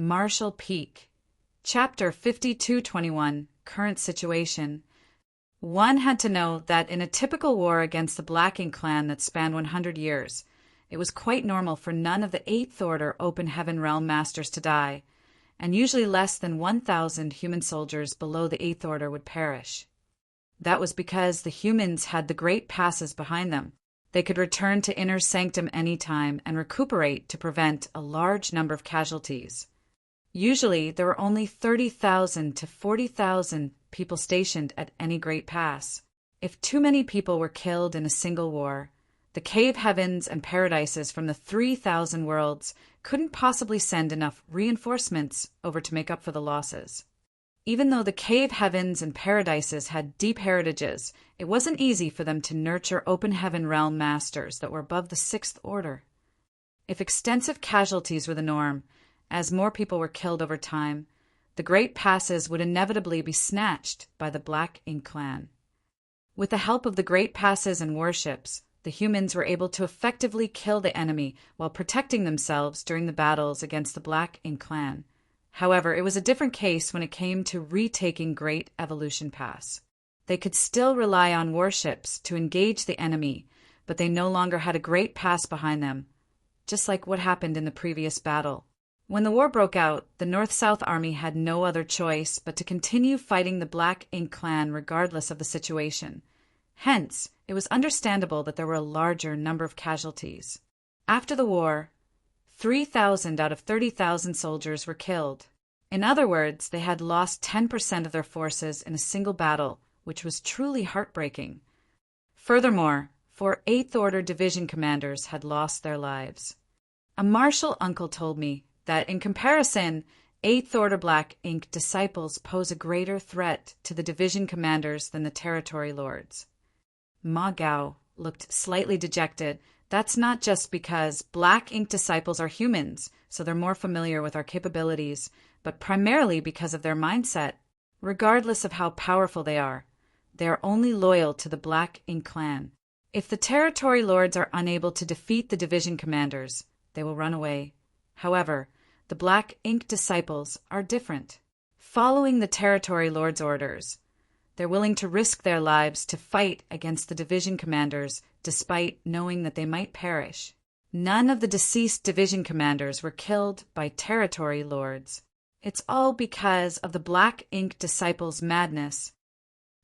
Marshall Peak. Chapter 5221, Current Situation. One had to know that in a typical war against the Black Ink clan that spanned 100 years, it was quite normal for none of the Eighth Order Open Heaven Realm Masters to die, and usually less than 1,000 human soldiers below the Eighth Order would perish. That was because the humans had the Great Passes behind them. They could return to Inner Sanctum any time and recuperate to prevent a large number of casualties. Usually, there were only 30,000 to 40,000 people stationed at any Great Pass. If too many people were killed in a single war, the cave heavens and paradises from the 3,000 worlds couldn't possibly send enough reinforcements over to make up for the losses. Even though the cave heavens and paradises had deep heritages, it wasn't easy for them to nurture open heaven realm masters that were above the Sixth Order. If extensive casualties were the norm, as more people were killed over time, the Great Passes would inevitably be snatched by the Black Ink clan. With the help of the Great Passes and warships, the humans were able to effectively kill the enemy while protecting themselves during the battles against the Black Ink clan. However, it was a different case when it came to retaking Great Evolution Pass. They could still rely on warships to engage the enemy, but they no longer had a Great Pass behind them, just like what happened in the previous battle. When the war broke out, the North-South Army had no other choice but to continue fighting the Black Ink clan regardless of the situation. Hence, it was understandable that there were a larger number of casualties. After the war, 3,000 out of 30,000 soldiers were killed. In other words, they had lost 10% of their forces in a single battle, which was truly heartbreaking. Furthermore, 4 Eighth Order division commanders had lost their lives. A Marshall uncle told me that, in comparison, Eighth Order Black Ink disciples pose a greater threat to the division commanders than the territory lords. Ma Gao looked slightly dejected. That's not just because Black Ink disciples are humans, so they're more familiar with our capabilities, but primarily because of their mindset. Regardless of how powerful they are only loyal to the Black Ink clan. If the territory lords are unable to defeat the division commanders, they will run away. However, the Black Ink disciples are different. Following the territory lord's orders, they're willing to risk their lives to fight against the division commanders despite knowing that they might perish. None of the deceased division commanders were killed by territory lords. It's all because of the Black Ink disciples' madness.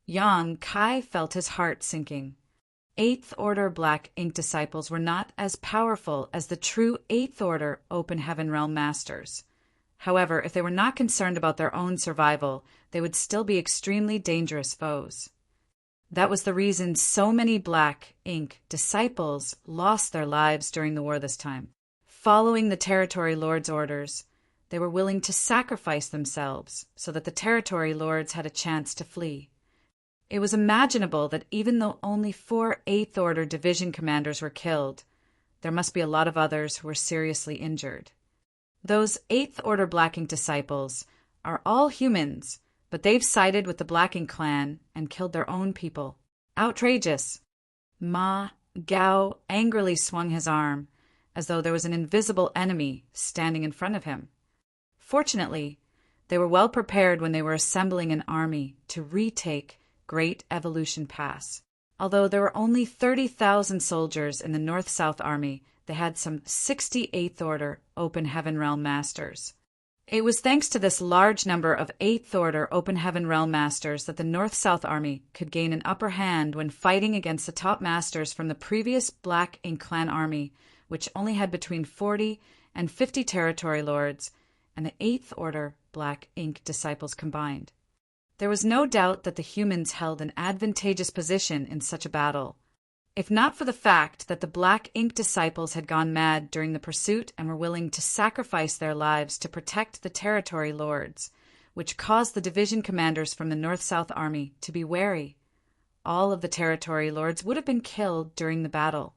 Yang Kai felt his heart sinking. Eighth Order Black Ink disciples were not as powerful as the true Eighth Order Open Heaven Realm Masters. However, if they were not concerned about their own survival, they would still be extremely dangerous foes. That was the reason so many Black Ink disciples lost their lives during the war this time. Following the territory lords' orders, they were willing to sacrifice themselves so that the territory lords had a chance to flee. It was imaginable that even though only 4 Eighth Order division commanders were killed, there must be a lot of others who were seriously injured. Those Eighth Order Black Ink disciples are all humans, but they've sided with the Black Ink clan and killed their own people. Outrageous! Ma Gao angrily swung his arm, as though there was an invisible enemy standing in front of him. Fortunately, they were well prepared when they were assembling an army to retake Great Evolution Pass. Although there were only 30,000 soldiers in the North-South Army, they had some 60 Eighth Order Open Heaven Realm Masters. It was thanks to this large number of Eighth Order Open Heaven Realm Masters that the North-South Army could gain an upper hand when fighting against the top masters from the previous Black Ink clan army, which only had between 40 and 50 territory lords, and the Eighth Order Black Ink disciples combined. There was no doubt that the humans held an advantageous position in such a battle. If not for the fact that the Black Ink disciples had gone mad during the pursuit and were willing to sacrifice their lives to protect the territory lords, which caused the division commanders from the North-South Army to be wary. All of the territory lords would have been killed during the battle.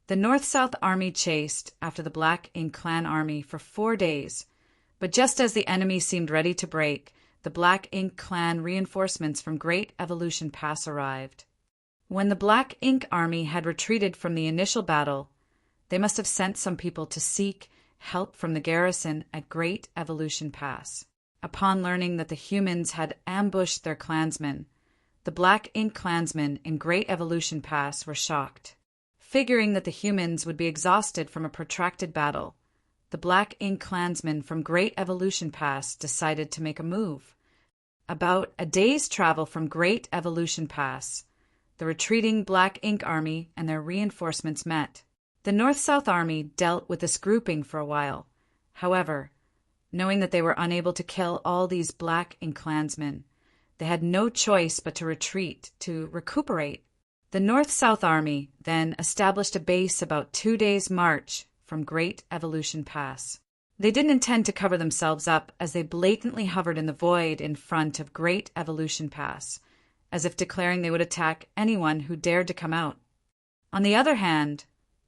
The North-South Army chased after the Black Ink clan army for 4 days, but just as the enemy seemed ready to break, the Black Ink clan reinforcements from Great Evolution Pass arrived. When the Black Ink army had retreated from the initial battle, they must have sent some people to seek help from the garrison at Great Evolution Pass. Upon learning that the humans had ambushed their clansmen, the Black Ink clansmen in Great Evolution Pass were shocked. Figuring that the humans would be exhausted from a protracted battle, the Black Ink clansmen from Great Evolution Pass decided to make a move. About a day's travel from Great Evolution Pass, the retreating Black Ink army and their reinforcements met. The North-South Army dealt with this grouping for a while. However, knowing that they were unable to kill all these Black Ink clansmen, they had no choice but to retreat, to recuperate. The North-South Army then established a base about 2 days' march from Great Evolution Pass. They didn't intend to cover themselves up as they blatantly hovered in the void in front of Great Evolution Pass, as if declaring they would attack anyone who dared to come out. On the other hand,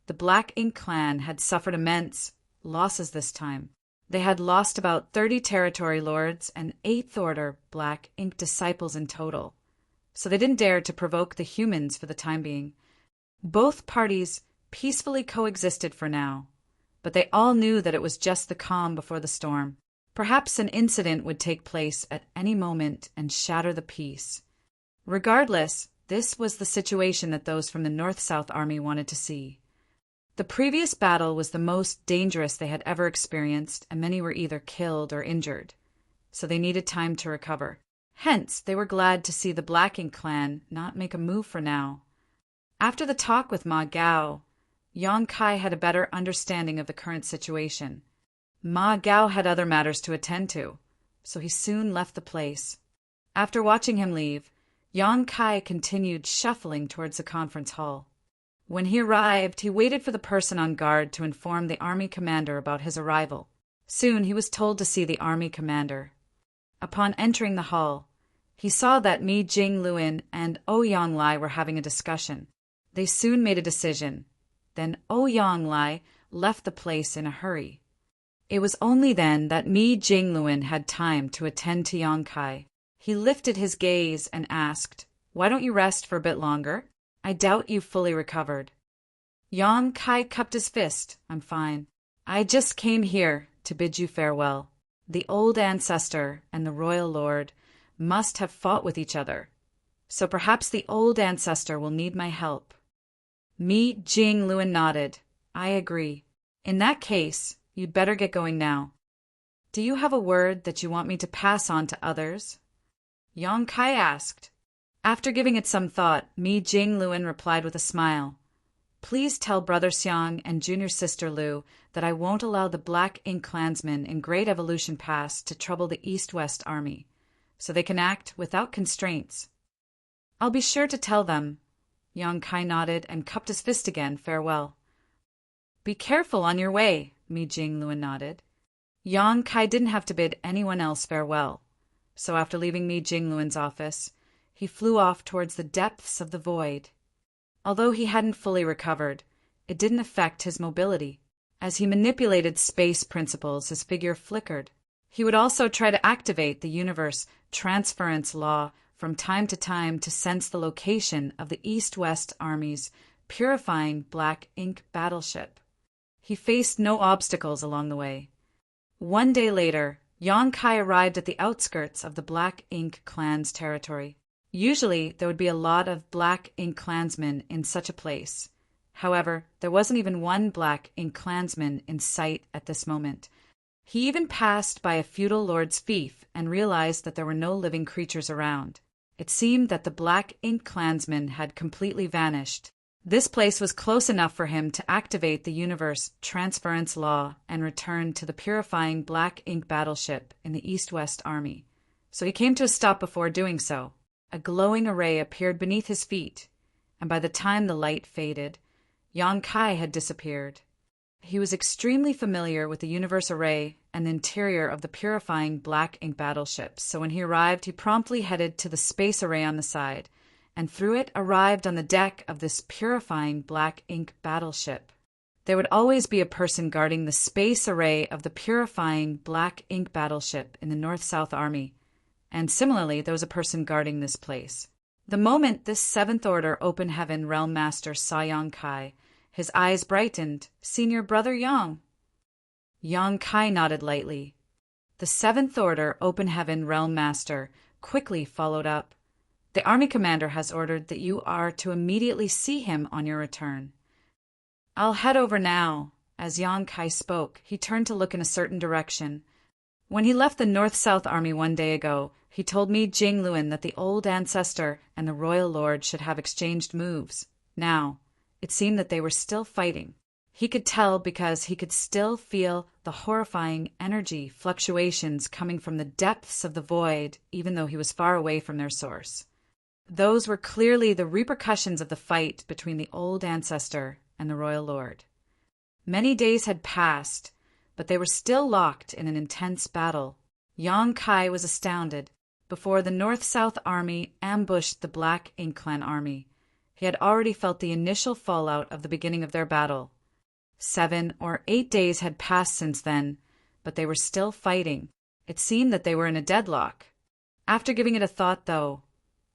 the Black Ink clan had suffered immense losses this time. They had lost about 30 territory lords and 8th Order Black Ink disciples in total, so they didn't dare to provoke the humans for the time being. Both parties peacefully coexisted for now, but they all knew that it was just the calm before the storm. Perhaps an incident would take place at any moment and shatter the peace. Regardless, this was the situation that those from the North-South Army wanted to see. The previous battle was the most dangerous they had ever experienced, and many were either killed or injured, so they needed time to recover. Hence, they were glad to see the Black Ink clan not make a move for now. After the talk with Ma Gao, Yang Kai had a better understanding of the current situation. Ma Gao had other matters to attend to, so he soon left the place. After watching him leave, Yang Kai continued shuffling towards the conference hall. When he arrived, he waited for the person on guard to inform the army commander about his arrival. Soon he was told to see the army commander. Upon entering the hall, he saw that Mi Jing-Luin and Ouyang Lai were having a discussion. They soon made a decision. Then Ouyang Lai left the place in a hurry. It was only then that Mi Jing-Luin had time to attend to Yang Kai. He lifted his gaze and asked, "Why don't you rest for a bit longer? I doubt you've fully recovered." Yang Kai cupped his fist. "I'm fine. I just came here to bid you farewell. The old ancestor and the royal lord must have fought with each other, so perhaps the old ancestor will need my help." Mi Jing-Luin nodded. "I agree. In that case, you'd better get going now. Do you have a word that you want me to pass on to others?" Yang Kai asked. After giving it some thought, Mi Jing-Luin replied with a smile. "Please tell Brother Xiang and Junior Sister Lu that I won't allow the Black Ink clansmen in Great Evolution Pass to trouble the East-West Army, so they can act without constraints." "I'll be sure to tell them." Yang Kai nodded and cupped his fist again. "Farewell." "Be careful on your way," Mi Jing-Luin nodded. Yang Kai didn't have to bid anyone else farewell, so after leaving Mi Jing-Luin's office, he flew off towards the depths of the void. Although he hadn't fully recovered, it didn't affect his mobility. As he manipulated space principles, his figure flickered. He would also try to activate the universe transference law from time to sense the location of the East-West Army's purifying Black Ink battleship. He faced no obstacles along the way. 1 day later, Yang Kai arrived at the outskirts of the Black Ink clan's territory. Usually, there would be a lot of Black Ink clansmen in such a place. However, there wasn't even one Black Ink clansman in sight at this moment. He even passed by a feudal lord's fief and realized that there were no living creatures around. It seemed that the Black Ink clansmen had completely vanished. This place was close enough for him to activate the universe transference law and return to the purifying Black Ink battleship in the East-West Army. So he came to a stop before doing so. A glowing array appeared beneath his feet, and by the time the light faded, Yang Kai had disappeared. He was extremely familiar with the universe array and the interior of the purifying Black Ink battleship, so when he arrived, he promptly headed to the space array on the side, and through it arrived on the deck of this purifying Black Ink battleship. There would always be a person guarding the space array of the purifying Black Ink battleship in the North-South Army, and similarly, there was a person guarding this place. The moment this 7th Order Open Heaven Realm Master saw Yang Kai, his eyes brightened. "Senior Brother Yang." Yang Kai nodded lightly. The Seventh Order Open Heaven Realm Master quickly followed up. The army commander has ordered that you are to immediately see him on your return. I'll head over now. As Yang Kai spoke, he turned to look in a certain direction. When he left the North-South Army one day ago, he told me, Jing Luan, that the old ancestor and the royal lord should have exchanged moves. Now, it seemed that they were still fighting. He could tell because he could still feel the horrifying energy fluctuations coming from the depths of the void, even though he was far away from their source. Those were clearly the repercussions of the fight between the old ancestor and the royal lord. Many days had passed, but they were still locked in an intense battle. Yang Kai was astounded. Before the North-South Army ambushed the Black Ink Clan army, he had already felt the initial fallout of the beginning of their battle. 7 or 8 days had passed since then, but they were still fighting. It seemed that they were in a deadlock. After giving it a thought, though,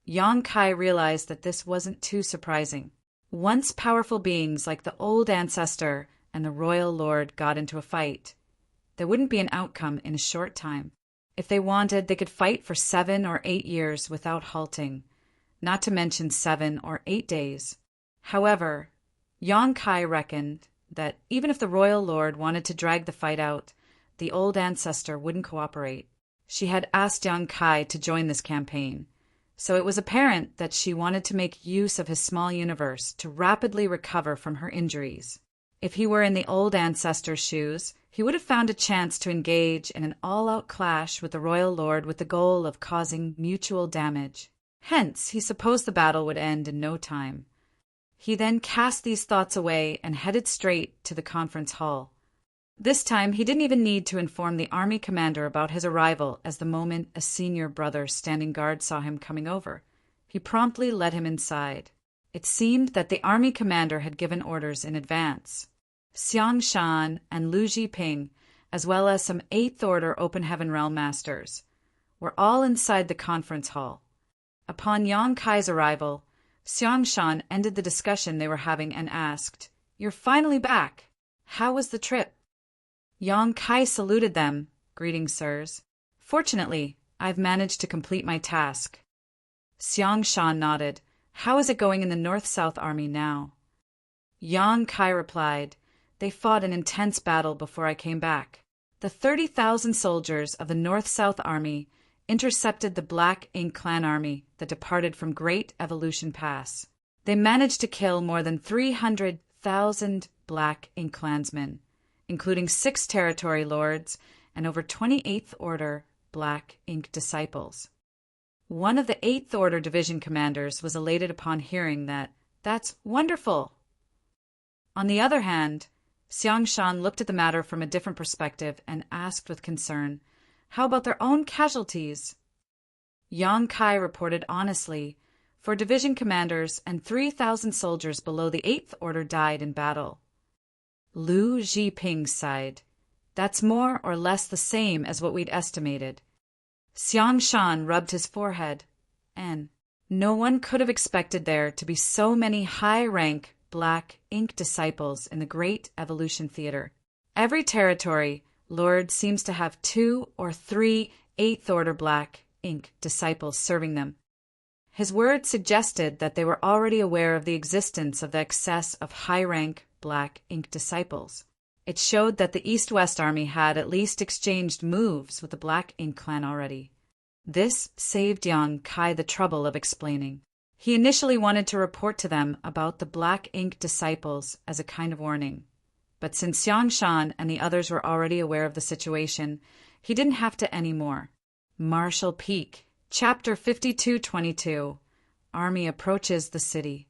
Yang Kai realized that this wasn't too surprising. Once powerful beings like the old ancestor and the royal lord got into a fight, there wouldn't be an outcome in a short time. If they wanted, they could fight for 7 or 8 years without halting, not to mention 7 or 8 days. However, Yang Kai reckoned that even if the royal lord wanted to drag the fight out, the old ancestor wouldn't cooperate. She had asked Yang Kai to join this campaign, so it was apparent that she wanted to make use of his small universe to rapidly recover from her injuries. If he were in the old ancestor's shoes, he would have found a chance to engage in an all-out clash with the royal lord with the goal of causing mutual damage. Hence, he supposed the battle would end in no time. He then cast these thoughts away and headed straight to the conference hall. This time, he didn't even need to inform the army commander about his arrival, as the moment a senior brother standing guard saw him coming over. He promptly led him inside. It seemed that the army commander had given orders in advance. Xiang Shan and Lu Jiping, as well as some 8th Order Open Heaven Realm Masters, were all inside the conference hall. Upon Yang Kai's arrival, Xiang Shan ended the discussion they were having and asked, "You're finally back. How was the trip?" Yang Kai saluted them. "Greetings, sirs. Fortunately, I've managed to complete my task." Xiang Shan nodded. "How is it going in the North-South Army now?" Yang Kai replied, "They fought an intense battle before I came back. The 30,000 soldiers of the North-South Army intercepted the Black Ink Clan army that departed from Great Evolution Pass. They managed to kill more than 300,000 Black Ink Clansmen, including 6 territory lords and over 28th Order Black Ink disciples." One of the 8th Order division commanders was elated upon hearing that. "That's wonderful." On the other hand, Xiang Shan looked at the matter from a different perspective and asked with concern, "How about their own casualties?" Yang Kai reported honestly, "4 division commanders and 3,000 soldiers below the 8th Order died in battle." Lu Jiping sighed. "That's more or less the same as what we'd estimated." Xiang Shan rubbed his forehead. "And no one could have expected there to be so many high-rank Black Ink disciples in the Great Evolution Theater. Every territory lord seems to have 2 or 3 8th Order Black Ink disciples serving them." His words suggested that they were already aware of the existence of the excess of high-rank Black Ink disciples. It showed that the East-West Army had at least exchanged moves with the Black Ink Clan already. This saved Yang Kai the trouble of explaining. He initially wanted to report to them about the Black Ink disciples as a kind of warning. But since Xiang Shan and the others were already aware of the situation, he didn't have to any more. Marshall Peak, Chapter 5222. Army approaches the city.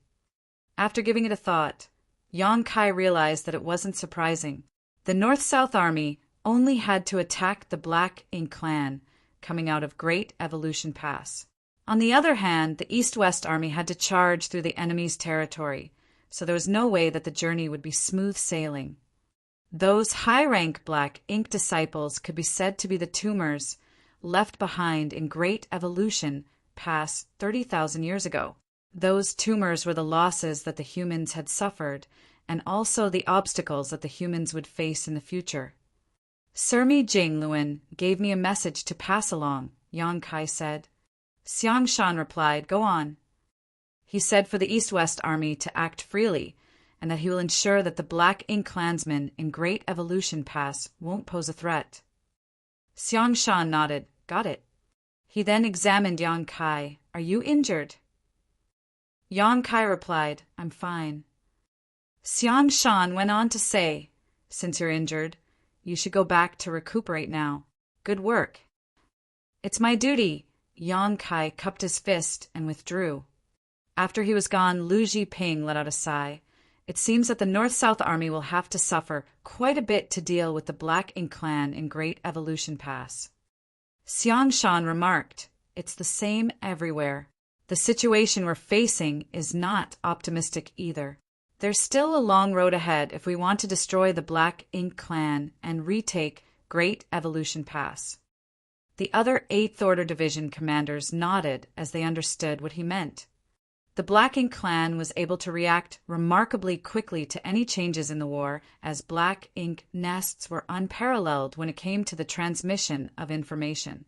After giving it a thought, Yang Kai realized that it wasn't surprising. The North-South Army only had to attack the Black Ink Clan coming out of Great Evolution Pass. On the other hand, the East-West Army had to charge through the enemy's territory, so there was no way that the journey would be smooth sailing. Those high-rank Black Ink disciples could be said to be the tumors left behind in Great Evolution Pass 30,000 years ago. Those tumors were the losses that the humans had suffered, and also the obstacles that the humans would face in the future. Sirmi Jingluan gave me a message to pass along, Yang Kai said. Xiang Shan replied, Go on. He said for the East-West Army to act freely, and that he will ensure that the Black Ink clansmen in Great Evolution Pass won't pose a threat. Xiang Shan nodded. Got it. He then examined Yang Kai. Are you injured? Yang Kai replied, I'm fine. Xiang Shan went on to say, Since you're injured, you should go back to recuperate now. Good work. It's my duty. Yang Kai cupped his fist and withdrew. After he was gone, Lu Jiping let out a sigh. It seems that the North-South Army will have to suffer quite a bit to deal with the Black Ink clan in Great Evolution Pass. Xiang Shan remarked, It's the same everywhere. The situation we're facing is not optimistic either. There's still a long road ahead if we want to destroy the Black Ink clan and retake Great Evolution Pass. The other 8th Order Division commanders nodded as they understood what he meant. The Black Ink clan was able to react remarkably quickly to any changes in the war, as Black Ink nests were unparalleled when it came to the transmission of information.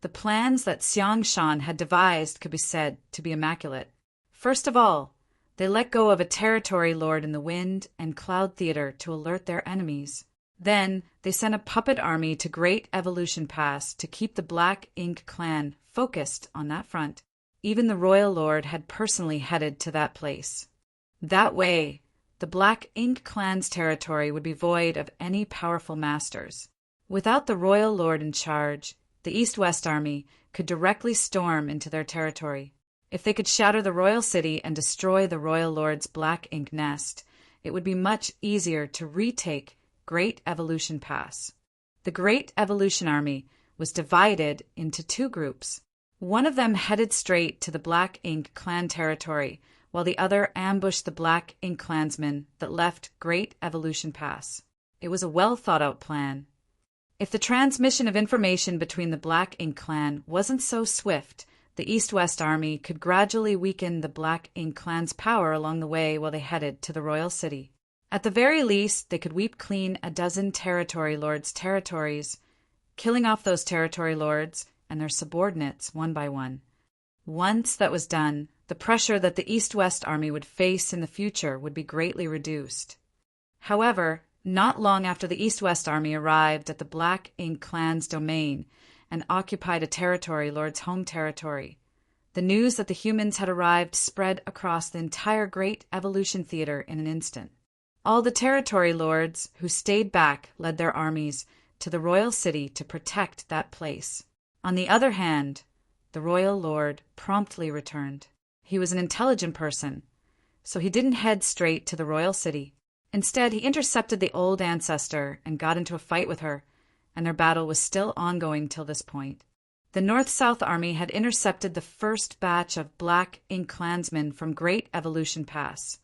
The plans that Xiang Shan had devised could be said to be immaculate. First of all, they let go of a territory lord in the Wind and Cloud Theater to alert their enemies. Then, they sent a puppet army to Great Evolution Pass to keep the Black Ink clan focused on that front. Even the Royal Lord had personally headed to that place. That way, the Black Ink clan's territory would be void of any powerful masters. Without the Royal Lord in charge, the East-West Army could directly storm into their territory. If they could shatter the Royal City and destroy the Royal Lord's Black Ink nest, it would be much easier to retake Great Evolution Pass. The Great Evolution Army was divided into 2 groups. One of them headed straight to the Black Ink clan territory, while the other ambushed the Black Ink clansmen that left Great Evolution Pass. It was a well-thought-out plan. If the transmission of information between the Black Ink clan wasn't so swift, the East-West Army could gradually weaken the Black Ink clan's power along the way while they headed to the Royal City. At the very least, they could weep clean a dozen territory lords' territories, killing off those territory lords and their subordinates one by one. Once that was done, the pressure that the East-West Army would face in the future would be greatly reduced. However, not long after the East-West Army arrived at the Black Ink clan's domain and occupied a territory lord's home territory, the news that the humans had arrived spread across the entire Great Evolution Theater in an instant. All the territory lords who stayed back led their armies to the Royal City to protect that place. On the other hand, the Royal Lord promptly returned. He was an intelligent person, so he didn't head straight to the Royal City. Instead, he intercepted the old ancestor and got into a fight with her, and their battle was still ongoing till this point. The North-South Army had intercepted the first batch of Black Ink clansmen from Great Evolution Pass,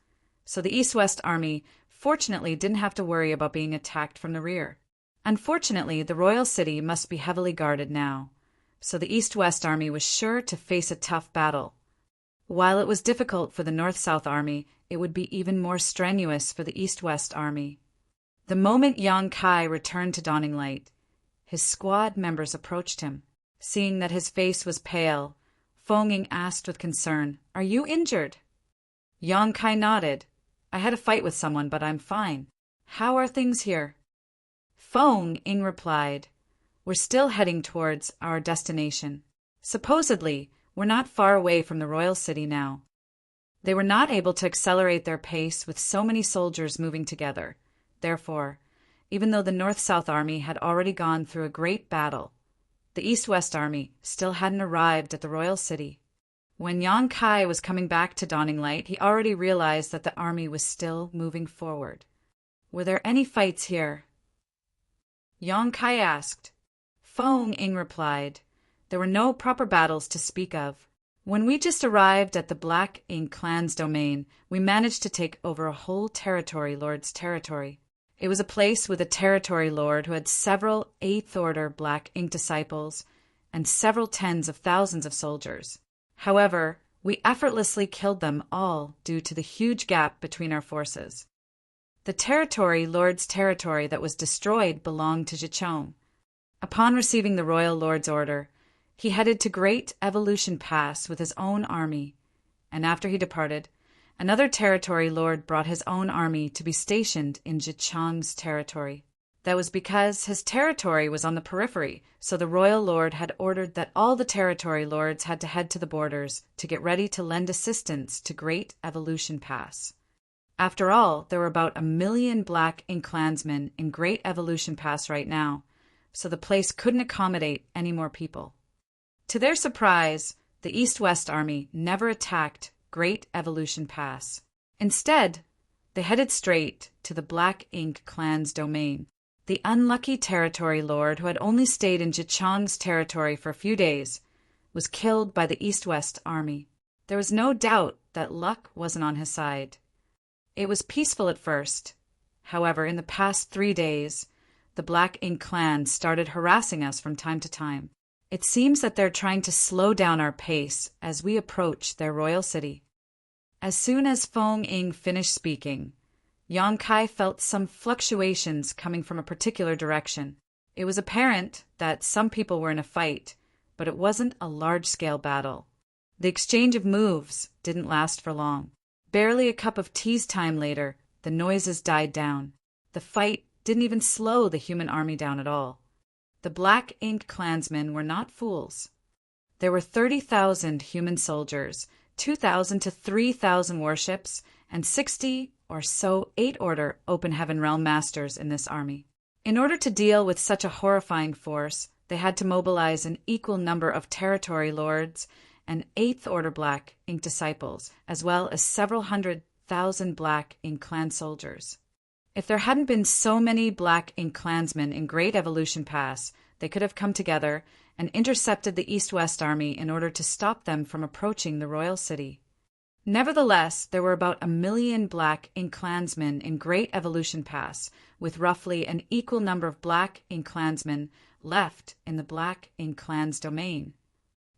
so the East-West Army fortunately didn't have to worry about being attacked from the rear. Unfortunately, the Royal City must be heavily guarded now, so the East-West Army was sure to face a tough battle. While it was difficult for the North-South Army, it would be even more strenuous for the East-West Army. The moment Yang Kai returned to Dawning Light, his squad members approached him. Seeing that his face was pale, Feng Ying asked with concern, "Are you injured?" Yang Kai nodded. "I had a fight with someone, but I'm fine. How are things here?" Feng Ying replied, "We're still heading towards our destination. Supposedly, we're not far away from the Royal City now." They were not able to accelerate their pace with so many soldiers moving together. Therefore, even though the North-South Army had already gone through a great battle, the East-West Army still hadn't arrived at the Royal City. When Yang Kai was coming back to Dawning Light, he already realized that the army was still moving forward. "Were there any fights here?" Yang Kai asked. Feng Ying replied, "There were no proper battles to speak of. When we just arrived at the Black Ink clan's domain, we managed to take over a whole territory lord's territory. It was a place with a territory lord who had several 8th Order Black Ink disciples and several tens of thousands of soldiers. However, we effortlessly killed them all due to the huge gap between our forces. The territory lord's territory that was destroyed belonged to Jichong. Upon receiving the royal lord's order, he headed to Great Evolution Pass with his own army, and after he departed, another territory lord brought his own army to be stationed in Jichong's territory. That was because his territory was on the periphery, so the royal lord had ordered that all the territory lords had to head to the borders to get ready to lend assistance to Great Evolution Pass. After all, there were about 1 million Black Ink Klansmen in Great Evolution Pass right now, so the place couldn't accommodate any more people. To their surprise, the East-West Army never attacked Great Evolution Pass. Instead, they headed straight to the Black Ink Clan's domain. The unlucky territory lord, who had only stayed in Jichong's territory for a few days, was killed by the East-West Army. There was no doubt that luck wasn't on his side. It was peaceful at first. However, in the past 3 days, the Black Ink Clan started harassing us from time to time. It seems that they're trying to slow down our pace as we approach their royal city. As soon as Feng Ying finished speaking, Yang Kai felt some fluctuations coming from a particular direction. It was apparent that some people were in a fight, but it wasn't a large-scale battle. The exchange of moves didn't last for long. Barely a cup of tea's time later, the noises died down. The fight didn't even slow the human army down at all. The Black Ink Klansmen were not fools. There were 30,000 human soldiers, 2,000 to 3,000 warships, and 60 or so 8-order Open Heaven Realm Masters in this army. In order to deal with such a horrifying force, they had to mobilize an equal number of territory lords and 8th Order Black Ink disciples, as well as several 100,000 Black Ink Clan soldiers. If there hadn't been so many Black Ink Klansmen in Great Evolution Pass, they could have come together and intercepted the East-West Army in order to stop them from approaching the royal city. Nevertheless, there were about 1 million Black Ink Klansmen in Great Evolution Pass, with roughly an equal number of Black Ink Klansmen left in the Black Ink Clan's domain.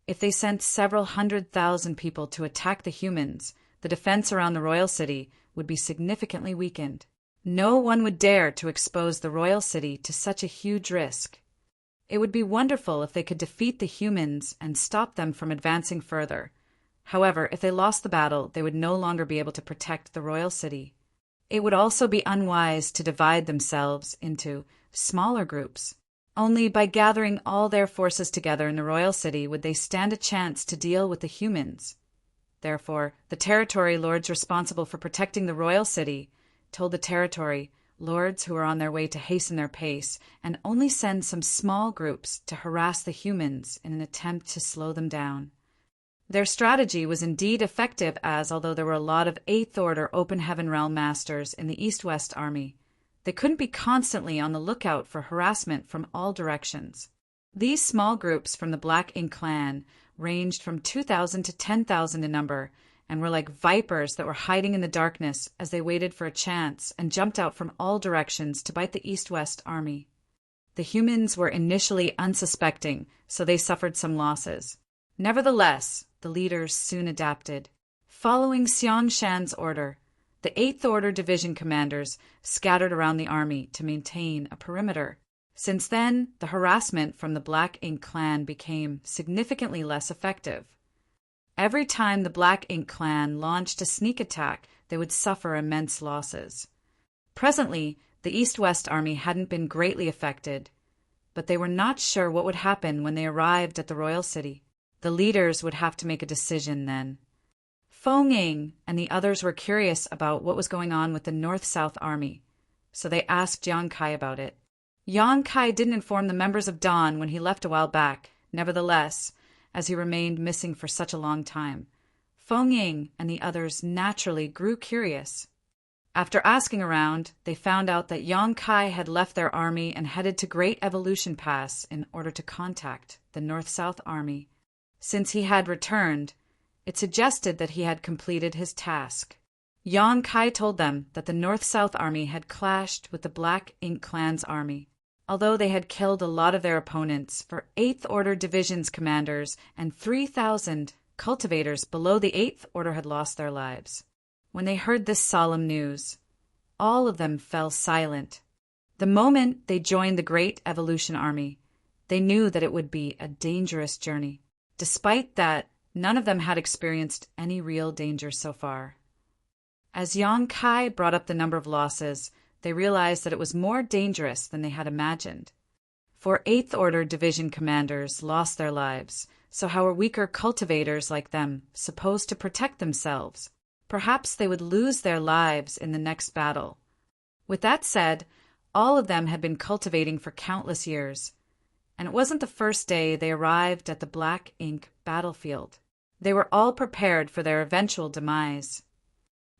If they sent several 100,000 people to attack the humans, the defense around the royal city would be significantly weakened. No one would dare to expose the royal city to such a huge risk. It would be wonderful if they could defeat the humans and stop them from advancing further. However, if they lost the battle, they would no longer be able to protect the royal city. It would also be unwise to divide themselves into smaller groups. Only by gathering all their forces together in the royal city would they stand a chance to deal with the humans. Therefore, the territory lords responsible for protecting the royal city told the territory lords who were on their way to hasten their pace and only send some small groups to harass the humans in an attempt to slow them down. Their strategy was indeed effective as, although there were a lot of 8th Order Open Heaven Realm Masters in the East-West Army, they couldn't be constantly on the lookout for harassment from all directions. These small groups from the Black Ink Clan ranged from 2,000 to 10,000 in number and were like vipers that were hiding in the darkness as they waited for a chance and jumped out from all directions to bite the East-West Army. The humans were initially unsuspecting, so they suffered some losses. Nevertheless, the leaders soon adapted. Following Xiang Shan's order, the 8th Order Division commanders scattered around the army to maintain a perimeter. Since then, the harassment from the Black Ink Clan became significantly less effective. Every time the Black Ink Clan launched a sneak attack, they would suffer immense losses. Presently, the East-West Army hadn't been greatly affected, but they were not sure what would happen when they arrived at the royal city. The leaders would have to make a decision then. Feng Ying and the others were curious about what was going on with the North-South Army, so they asked Yang Kai about it. Yang Kai didn't inform the members of Dawn when he left a while back. Nevertheless, as he remained missing for such a long time, Feng Ying and the others naturally grew curious. After asking around, they found out that Yang Kai had left their army and headed to Great Evolution Pass in order to contact the North-South Army. Since he had returned, it suggested that he had completed his task. Yang Kai told them that the North-South Army had clashed with the Black Ink Clan's army. Although they had killed a lot of their opponents, for 8th Order Division's commanders and 3,000 cultivators below the 8th Order had lost their lives. When they heard this solemn news, all of them fell silent. The moment they joined the Great Evolution Army, they knew that it would be a dangerous journey. Despite that, none of them had experienced any real danger so far. As Yang Kai brought up the number of losses, they realized that it was more dangerous than they had imagined. 4 Eighth Order Division commanders lost their lives, so how are weaker cultivators like them supposed to protect themselves? Perhaps they would lose their lives in the next battle. With that said, all of them had been cultivating for countless years, and it wasn't the first day they arrived at the Black Ink battlefield. They were all prepared for their eventual demise.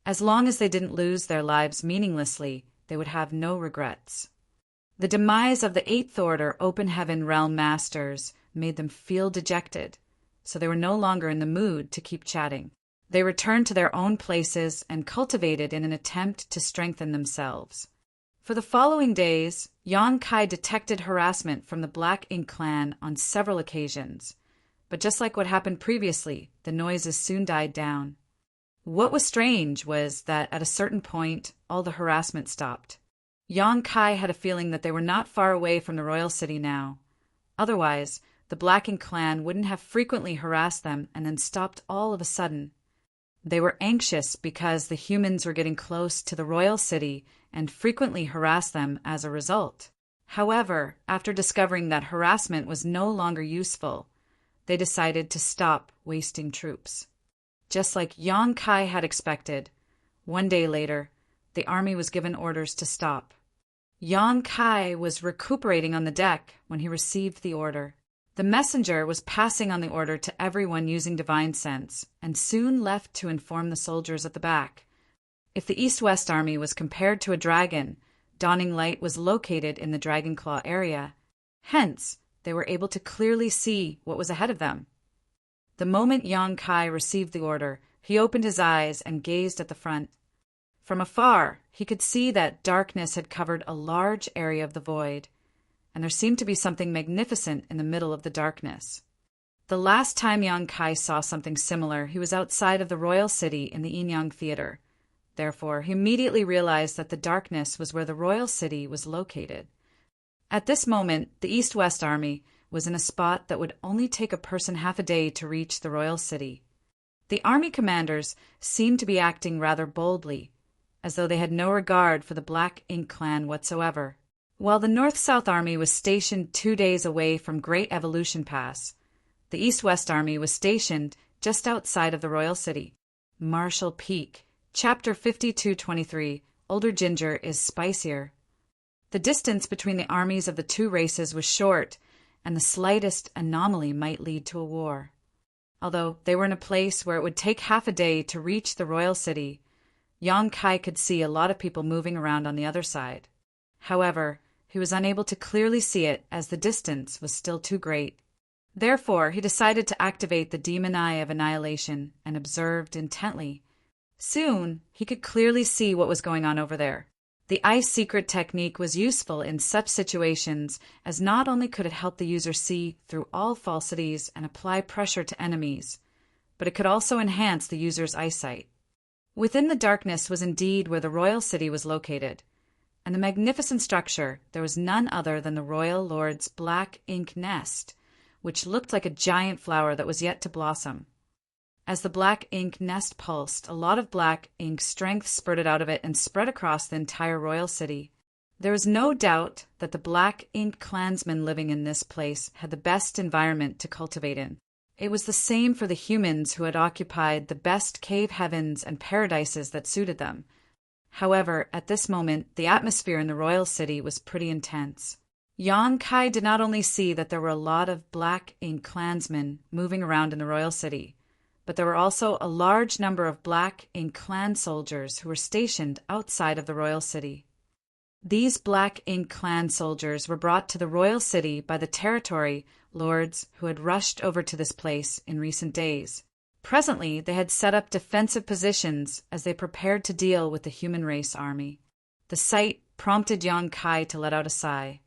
As long as they didn't lose their lives meaninglessly, they would have no regrets. The demise of the Eighth Order Open Heaven Realm Masters made them feel dejected, so they were no longer in the mood to keep chatting. They returned to their own places and cultivated in an attempt to strengthen themselves. For the following days, Yang Kai detected harassment from the Black Ink clan on several occasions, but just like what happened previously, the noises soon died down. What was strange was that at a certain point, all the harassment stopped. Yang Kai had a feeling that they were not far away from the royal city now. Otherwise, the Black Ink clan wouldn't have frequently harassed them and then stopped all of a sudden. They were anxious because the humans were getting close to the royal city and frequently harassed them as a result. However, after discovering that harassment was no longer useful, they decided to stop wasting troops. Just like Yang Kai had expected, one day later, the army was given orders to stop. Yang Kai was recuperating on the deck when he received the order. The messenger was passing on the order to everyone using divine sense, and soon left to inform the soldiers at the back. If the East-West Army was compared to a dragon, Dawning Light was located in the Dragon Claw area. Hence, they were able to clearly see what was ahead of them. The moment Yang Kai received the order, he opened his eyes and gazed at the front. From afar, he could see that darkness had covered a large area of the void, and there seemed to be something magnificent in the middle of the darkness. The last time Yang Kai saw something similar, he was outside of the royal city in the Yin-Yang Theater. Therefore, he immediately realized that the darkness was where the royal city was located. At this moment, the East-West Army was in a spot that would only take a person half a day to reach the royal city. The army commanders seemed to be acting rather boldly, as though they had no regard for the Black Ink clan whatsoever. While the North-South Army was stationed 2 days away from Great Evolution Pass, the East-West Army was stationed just outside of the royal city. Marshall Peak, Chapter 5223, Older Ginger is Spicier. The distance between the armies of the two races was short, and the slightest anomaly might lead to a war. Although they were in a place where it would take half a day to reach the royal city, Yang Kai could see a lot of people moving around on the other side. However, he was unable to clearly see it as the distance was still too great. Therefore, he decided to activate the demon eye of annihilation and observed intently. Soon, he could clearly see what was going on over there. The Ice Secret technique was useful in such situations, as not only could it help the user see through all falsities and apply pressure to enemies, but it could also enhance the user's eyesight. Within the darkness was indeed where the royal city was located, and the magnificent structure there was none other than the royal lord's Black Ink nest, which looked like a giant flower that was yet to blossom. As the Black Ink nest pulsed, a lot of Black Ink strength spurted out of it and spread across the entire royal city. There was no doubt that the Black Ink clansmen living in this place had the best environment to cultivate in. It was the same for the humans who had occupied the best cave heavens and paradises that suited them. However, at this moment, the atmosphere in the royal city was pretty intense. Yang Kai did not only see that there were a lot of Black Ink clansmen moving around in the royal city, but there were also a large number of Black Ink clan soldiers who were stationed outside of the royal city. These Black Ink clan soldiers were brought to the royal city by the territory lords who had rushed over to this place in recent days. Presently, they had set up defensive positions as they prepared to deal with the human race army. The sight prompted Yang Kai to let out a sigh.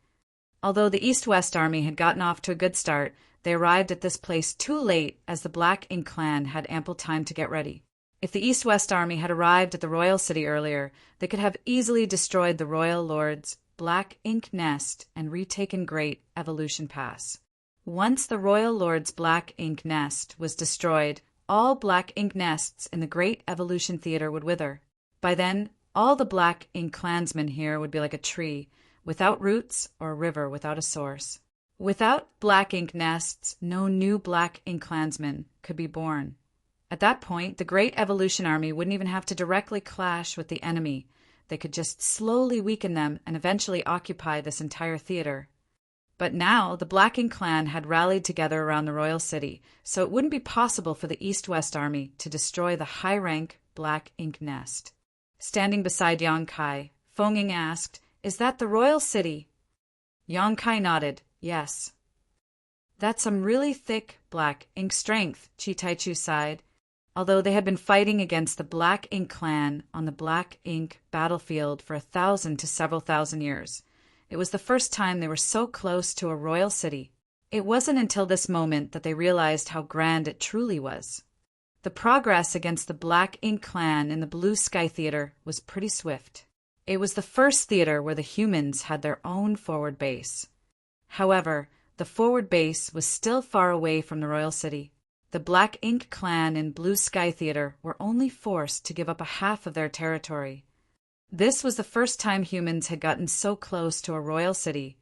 Although the East-West Army had gotten off to a good start, they arrived at this place too late as the Black Ink clan had ample time to get ready. If the East-West Army had arrived at the royal city earlier, they could have easily destroyed the royal lord's black ink nest and retaken Great Evolution Pass. Once the royal lord's black ink nest was destroyed, all black ink nests in the Great Evolution Theater would wither. By then, all the black ink clansmen here would be like a tree, without roots, or a river without a source. Without black ink nests, no new black ink clansmen could be born. At that point, the Great Evolution Army wouldn't even have to directly clash with the enemy. They could just slowly weaken them and eventually occupy this entire theater. But now, the Black Ink clan had rallied together around the royal city, so it wouldn't be possible for the East-West Army to destroy the high-rank Black Ink nest. Standing beside Yang Kai, Feng Ying asked, "Is that the royal city?" Yang Kai nodded, "Yes." "That's some really thick black ink strength," Chi Taichu sighed. Although they had been fighting against the Black Ink clan on the Black Ink battlefield for 1,000 to several thousand years, it was the first time they were so close to a royal city. It wasn't until this moment that they realized how grand it truly was. The progress against the Black Ink clan in the Blue Sky Theater was pretty swift. It was the first theater where the humans had their own forward base. However, the forward base was still far away from the royal city. The Black Ink clan in Blue Sky Theater were only forced to give up a half of their territory. This was the first time humans had gotten so close to a royal city,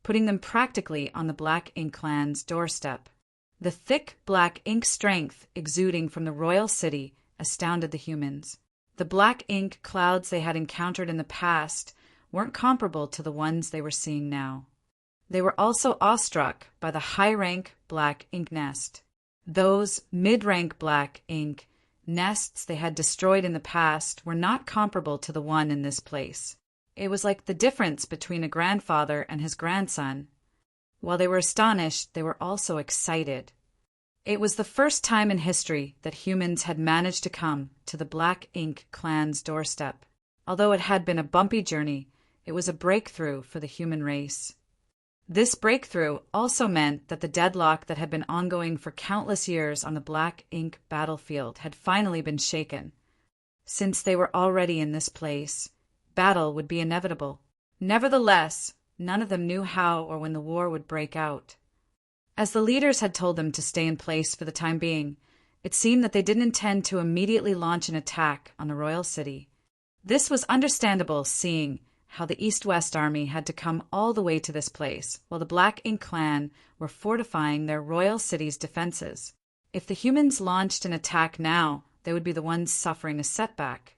putting them practically on the Black Ink clan's doorstep. The thick black ink strength exuding from the royal city astounded the humans. The black ink clouds they had encountered in the past weren't comparable to the ones they were seeing now. They were also awestruck by the high-rank black ink nest. Those mid-rank black ink nests they had destroyed in the past were not comparable to the one in this place. It was like the difference between a grandfather and his grandson. While they were astonished, they were also excited. It was the first time in history that humans had managed to come to the Black Ink clan's doorstep. Although it had been a bumpy journey, it was a breakthrough for the human race. This breakthrough also meant that the deadlock that had been ongoing for countless years on the Black Ink battlefield had finally been shaken. Since they were already in this place, battle would be inevitable. Nevertheless, none of them knew how or when the war would break out. As the leaders had told them to stay in place for the time being, it seemed that they didn't intend to immediately launch an attack on the royal city. This was understandable, seeing how the East-West Army had to come all the way to this place, while the Black Ink clan were fortifying their royal city's defenses. If the humans launched an attack now, they would be the ones suffering a setback.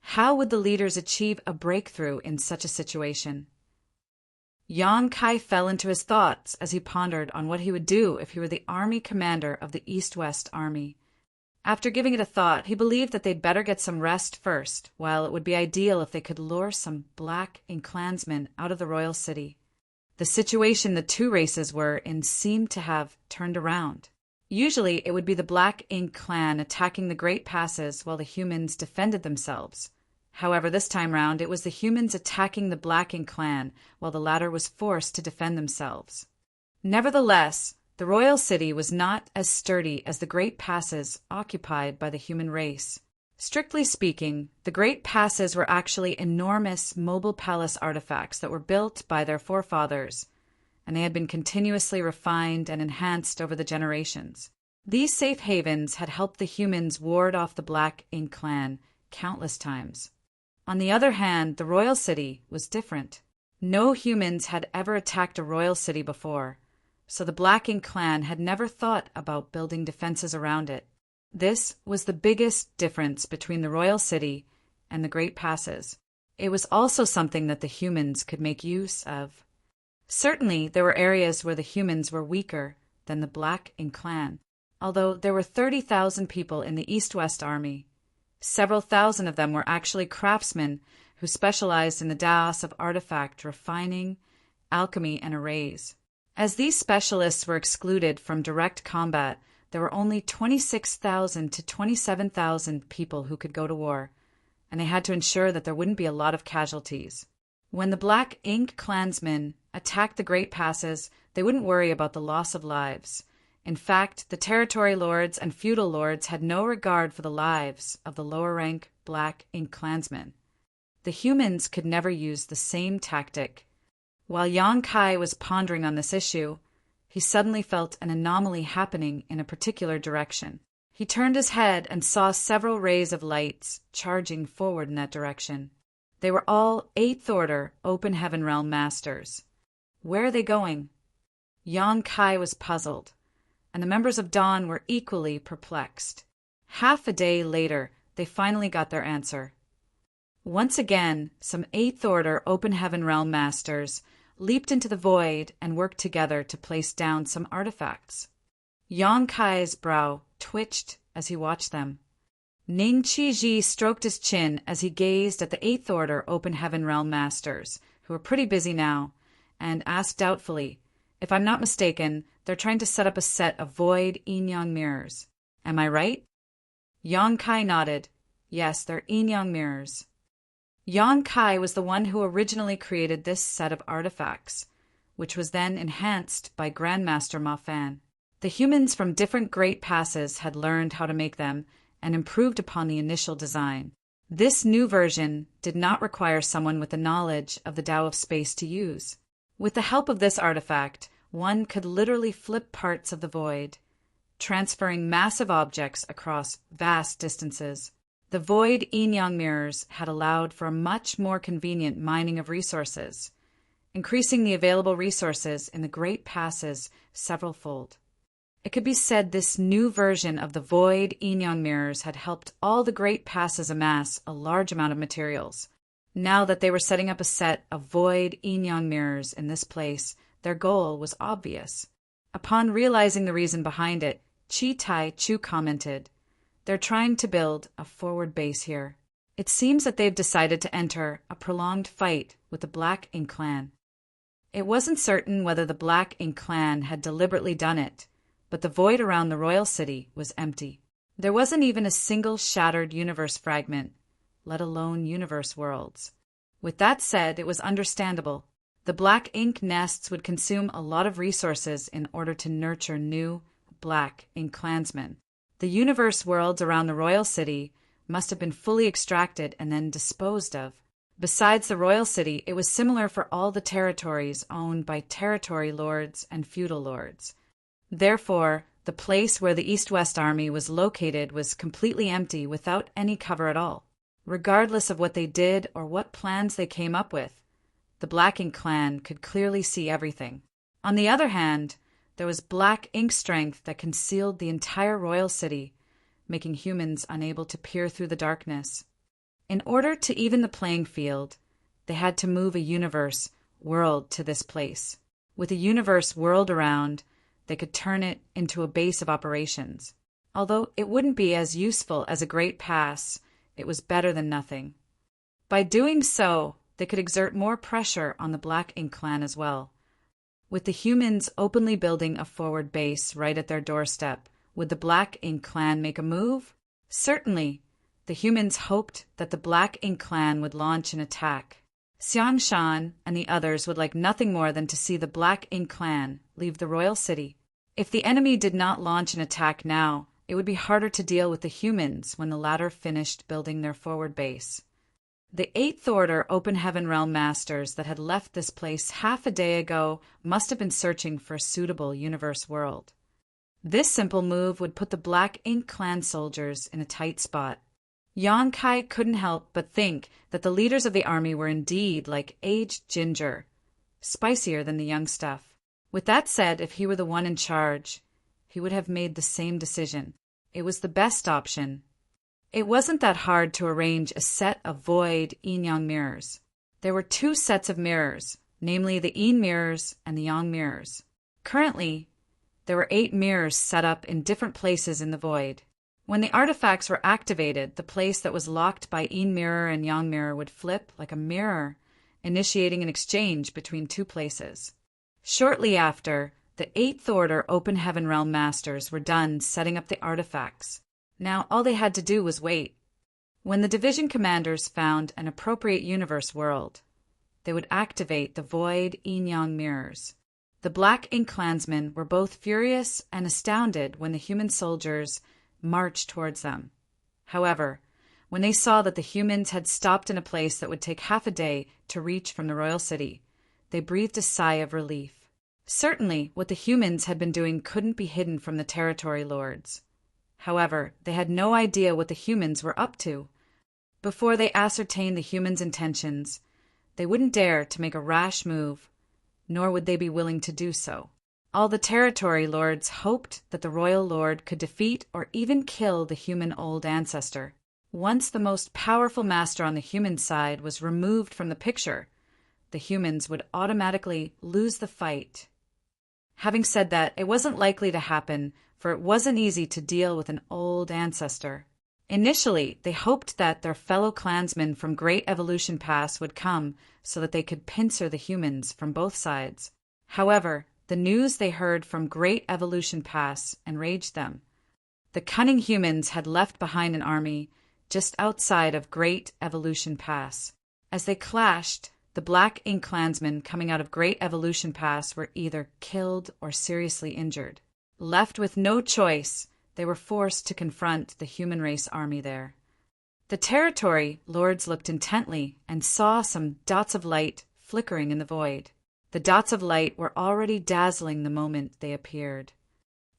How would the leaders achieve a breakthrough in such a situation? Yang Kai fell into his thoughts as he pondered on what he would do if he were the army commander of the East-West Army. After giving it a thought, he believed that they'd better get some rest first, while it would be ideal if they could lure some Black Ink clansmen out of the royal city. The situation the two races were in seemed to have turned around. Usually, it would be the Black Ink clan attacking the Great Passes while the humans defended themselves. However, this time round, it was the humans attacking the Black Ink clan while the latter was forced to defend themselves. Nevertheless, the royal city was not as sturdy as the Great Passes occupied by the human race. Strictly speaking, the Great Passes were actually enormous mobile palace artifacts that were built by their forefathers, and they had been continuously refined and enhanced over the generations. These safe havens had helped the humans ward off the Black Ink clan countless times. On the other hand, the royal city was different. No humans had ever attacked a royal city before, so the Black Ink clan had never thought about building defenses around it. This was the biggest difference between the royal city and the Great Passes. It was also something that the humans could make use of. Certainly, there were areas where the humans were weaker than the Black Ink clan. Although there were 30,000 people in the East-West Army, several thousand of them were actually craftsmen who specialized in the da'as of artifact refining, alchemy, and arrays. As these specialists were excluded from direct combat, there were only 26,000 to 27,000 people who could go to war, and they had to ensure that there wouldn't be a lot of casualties. When the Black Ink clansmen attacked the Great Passes, they wouldn't worry about the loss of lives. In fact, the territory lords and feudal lords had no regard for the lives of the lower-rank Black Ink clansmen. The humans could never use the same tactic. While Yang Kai was pondering on this issue, he suddenly felt an anomaly happening in a particular direction. He turned his head and saw several rays of lights charging forward in that direction. They were all 8th Order Open Heaven Realm Masters. Where are they going? Yang Kai was puzzled, and the members of Dawn were equally perplexed. Half a day later, they finally got their answer. Once again, some 8th Order Open Heaven Realm Masters leaped into the void and worked together to place down some artifacts. Yang Kai's brow twitched as he watched them. Ning Qiji stroked his chin as he gazed at the 8th Order Open Heaven Realm Masters, who were pretty busy now, and asked doubtfully, "If I'm not mistaken, they're trying to set up a set of void yin-yang mirrors. Am I right?" Yang Kai nodded. Yes, they're yin-yang mirrors. Yang Kai was the one who originally created this set of artifacts, which was then enhanced by Grandmaster Ma Fan. The humans from different great passes had learned how to make them and improved upon the initial design. This new version did not require someone with the knowledge of the Tao of Space to use. With the help of this artifact, one could literally flip parts of the void, transferring massive objects across vast distances. The void yin-yang mirrors had allowed for a much more convenient mining of resources, increasing the available resources in the great passes several-fold. It could be said this new version of the void yin-yang mirrors had helped all the great passes amass a large amount of materials. Now that they were setting up a set of void yin-yang mirrors in this place, their goal was obvious. Upon realizing the reason behind it, Chi Tai Chu commented, "They're trying to build a forward base here. It seems that they've decided to enter a prolonged fight with the Black Ink clan." It wasn't certain whether the Black Ink clan had deliberately done it, but the void around the royal city was empty. There wasn't even a single shattered universe fragment, let alone universe worlds. With that said, it was understandable. The Black Ink nests would consume a lot of resources in order to nurture new Black Ink clansmen. The universe worlds around the royal city must have been fully extracted and then disposed of. Besides the royal city, it was similar for all the territories owned by territory lords and feudal lords. Therefore, the place where the East-West Army was located was completely empty without any cover at all. Regardless of what they did or what plans they came up with, the Black Ink clan could clearly see everything. On the other hand, there was Black Ink strength that concealed the entire royal city, making humans unable to peer through the darkness. In order to even the playing field, they had to move a universe world to this place. With a universe world around, they could turn it into a base of operations. Although it wouldn't be as useful as a great pass, it was better than nothing. By doing so, they could exert more pressure on the Black Ink clan as well. With the humans openly building a forward base right at their doorstep, would the Black Ink clan make a move? Certainly. The humans hoped that the Black Ink clan would launch an attack. Xiang Shan and the others would like nothing more than to see the Black Ink clan leave the royal city. If the enemy did not launch an attack now, it would be harder to deal with the humans when the latter finished building their forward base. The 8th Order Open Heaven Realm Masters that had left this place half a day ago must have been searching for a suitable universe world. This simple move would put the Black Ink clan soldiers in a tight spot. Yang Kai couldn't help but think that the leaders of the army were indeed like aged ginger, spicier than the young stuff. With that said, if he were the one in charge, he would have made the same decision. It was the best option. It wasn't that hard to arrange a set of void yin-yang mirrors. There were 2 sets of mirrors, namely the yin mirrors and the yang mirrors. Currently, there were 8 mirrors set up in different places in the void. When the artifacts were activated, the place that was locked by yin mirror and yang mirror would flip like a mirror, initiating an exchange between 2 places. Shortly after, the 8th Order Open Heaven Realm Masters were done setting up the artifacts. Now all they had to do was wait. When the division commanders found an appropriate universe world, they would activate the void yin-yang mirrors. The Black Ink clansmen were both furious and astounded when the human soldiers marched towards them. However, when they saw that the humans had stopped in a place that would take half a day to reach from the royal city, they breathed a sigh of relief. Certainly, what the humans had been doing couldn't be hidden from the territory lords. However, they had no idea what the humans were up to. Before they ascertained the humans' intentions, they wouldn't dare to make a rash move, nor would they be willing to do so. All the territory lords hoped that the royal lord could defeat or even kill the human old ancestor. Once the most powerful master on the human side was removed from the picture, the humans would automatically lose the fight. Having said that, it wasn't likely to happen, for it wasn't easy to deal with an old ancestor. Initially, they hoped that their fellow clansmen from Great Evolution Pass would come so that they could pincer the humans from both sides. However, the news they heard from Great Evolution Pass enraged them. The cunning humans had left behind an army just outside of Great Evolution Pass. As they clashed, the Black Ink clansmen coming out of Great Evolution Pass were either killed or seriously injured. Left with no choice, they were forced to confront the human race army there. The territory lords looked intently and saw some dots of light flickering in the void. The dots of light were already dazzling the moment they appeared.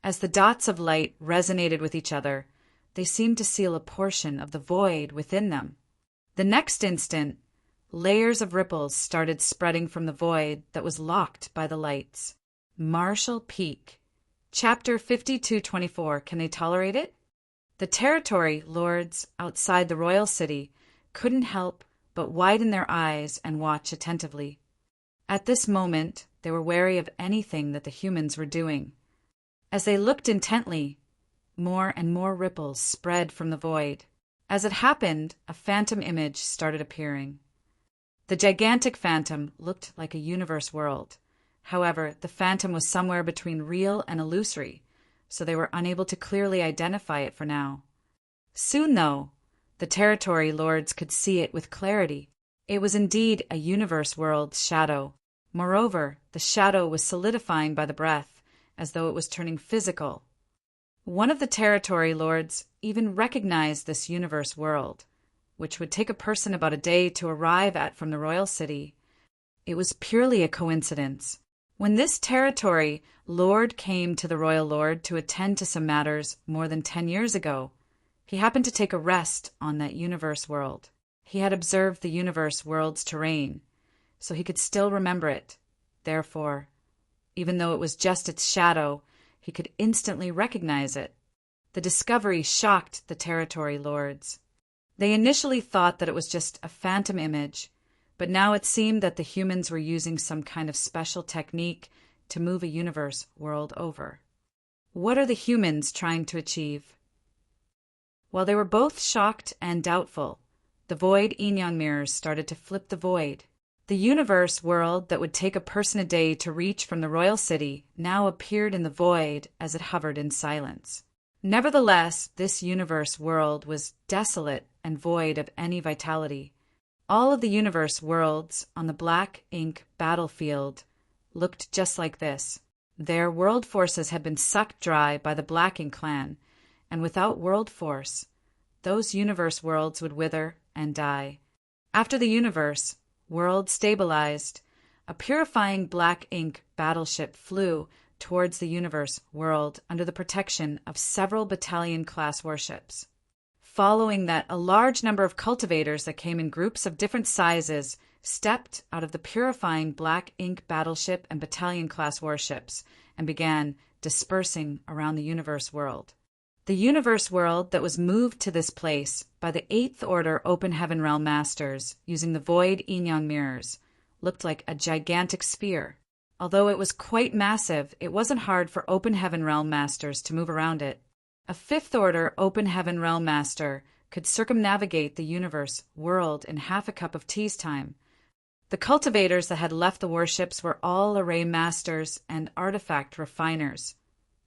As the dots of light resonated with each other, they seemed to seal a portion of the void within them. The next instant, layers of ripples started spreading from the void that was locked by the lights. Marshall Peak. Chapter 5224. Can they tolerate it? The territory lords outside the royal city couldn't help but widen their eyes and watch attentively. At this moment, they were wary of anything that the humans were doing. As they looked intently, more and more ripples spread from the void. As it happened, a phantom image started appearing. The gigantic phantom looked like a universe world. However, the phantom was somewhere between real and illusory, so they were unable to clearly identify it for now. Soon, though, the territory lords could see it with clarity. It was indeed a universe world's shadow. Moreover, the shadow was solidifying by the breath, as though it was turning physical. One of the territory lords even recognized this universe world, which would take a person about a day to arrive at from the royal city. It was purely a coincidence. When this territory lord came to the royal lord to attend to some matters more than 10 years ago, he happened to take a rest on that universe world. He had observed the universe world's terrain, so he could still remember it. Therefore, even though it was just its shadow, he could instantly recognize it. The discovery shocked the territory lords. They initially thought that it was just a phantom image, but now it seemed that the humans were using some kind of special technique to move a universe world over. What are the humans trying to achieve? While they were both shocked and doubtful, the void Inyon mirrors started to flip the void. The universe world that would take a person a day to reach from the royal city now appeared in the void as it hovered in silence. Nevertheless, this universe world was desolate and void of any vitality. All of the universe worlds on the Black Ink battlefield looked just like this. Their world forces had been sucked dry by the Black Ink clan, and without world force, those universe worlds would wither and die. After the universe world stabilized, a purifying Black Ink battleship flew towards the universe world under the protection of several battalion-class warships. Following that, a large number of cultivators that came in groups of different sizes stepped out of the purifying Black Ink battleship and battalion-class warships and began dispersing around the universe world. The universe world that was moved to this place by the 8th Order Open Heaven Realm Masters using the Void Inyon mirrors looked like a gigantic sphere. Although it was quite massive, it wasn't hard for Open Heaven Realm Masters to move around it. A 5th Order Open Heaven Realm Master could circumnavigate the universe world in half a cup of tea's time. The cultivators that had left the warships were all array masters and artifact refiners,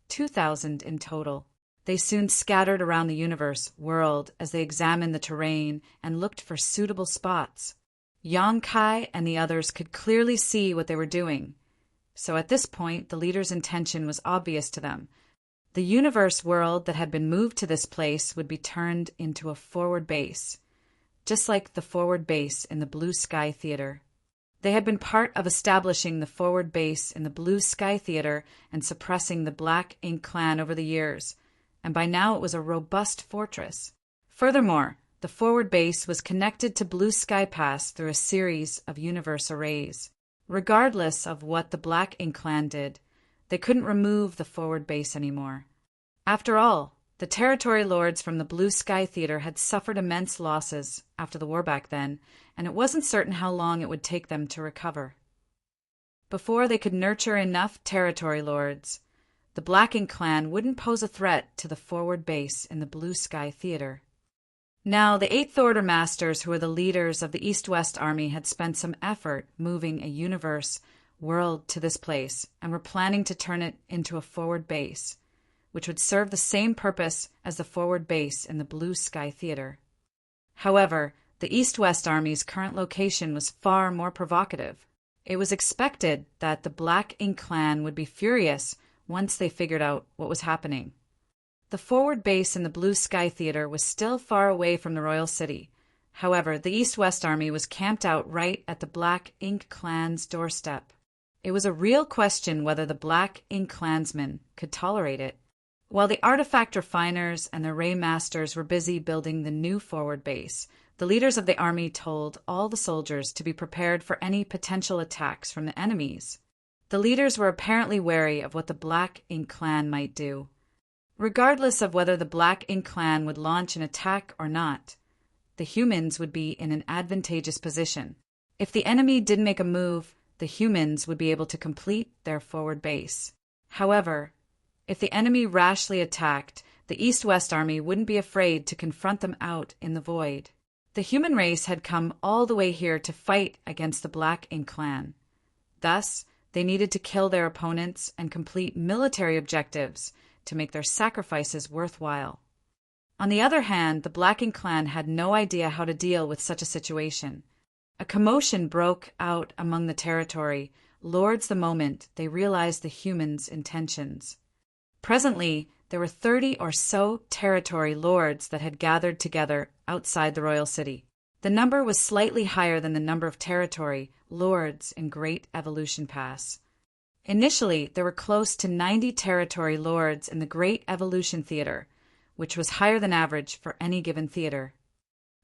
2,000 in total. They soon scattered around the universe world as they examined the terrain and looked for suitable spots. Yongkai and the others could clearly see what they were doing. So at this point, the leader's intention was obvious to them. The universe world that had been moved to this place would be turned into a forward base, just like the forward base in the Blue Sky Theater. They had been part of establishing the forward base in the Blue Sky Theater and suppressing the Black Ink Clan over the years, and by now it was a robust fortress. Furthermore, the forward base was connected to Blue Sky Pass through a series of universe arrays. Regardless of what the Black Ink Clan did, they couldn't remove the forward base anymore. After all, the territory lords from the Blue Sky Theater had suffered immense losses after the war back then, and it wasn't certain how long it would take them to recover. Before they could nurture enough territory lords, the Black Ink Clan wouldn't pose a threat to the forward base in the Blue Sky Theater. Now, the Eighth Order Masters, who were the leaders of the East-West Army, had spent some effort moving a universe world to this place and were planning to turn it into a forward base, which would serve the same purpose as the forward base in the Blue Sky Theater. However, the East-West Army's current location was far more provocative. It was expected that the Black Ink Clan would be furious once they figured out what was happening. The forward base in the Blue Sky Theater was still far away from the Royal City. However, the East-West Army was camped out right at the Black Ink Clan's doorstep. It was a real question whether the Black Ink Clansmen could tolerate it. While the artifact refiners and the ray masters were busy building the new forward base, the leaders of the army told all the soldiers to be prepared for any potential attacks from the enemies. The leaders were apparently wary of what the Black Ink Clan might do. Regardless of whether the Black Ink Clan would launch an attack or not, the humans would be in an advantageous position. If the enemy didn't make a move, the humans would be able to complete their forward base. However, if the enemy rashly attacked, the East-West Army wouldn't be afraid to confront them out in the void. The human race had come all the way here to fight against the Black Ink Clan. Thus, they needed to kill their opponents and complete military objectives to make their sacrifices worthwhile. On the other hand, the Black Ink Clan had no idea how to deal with such a situation. A commotion broke out among the territory lords the moment they realized the humans' intentions. Presently, there were 30 or so territory lords that had gathered together outside the royal city. The number was slightly higher than the number of territory lords in Great Evolution Pass. Initially, there were close to 90 territory lords in the Great Evolution Theater, which was higher than average for any given theater.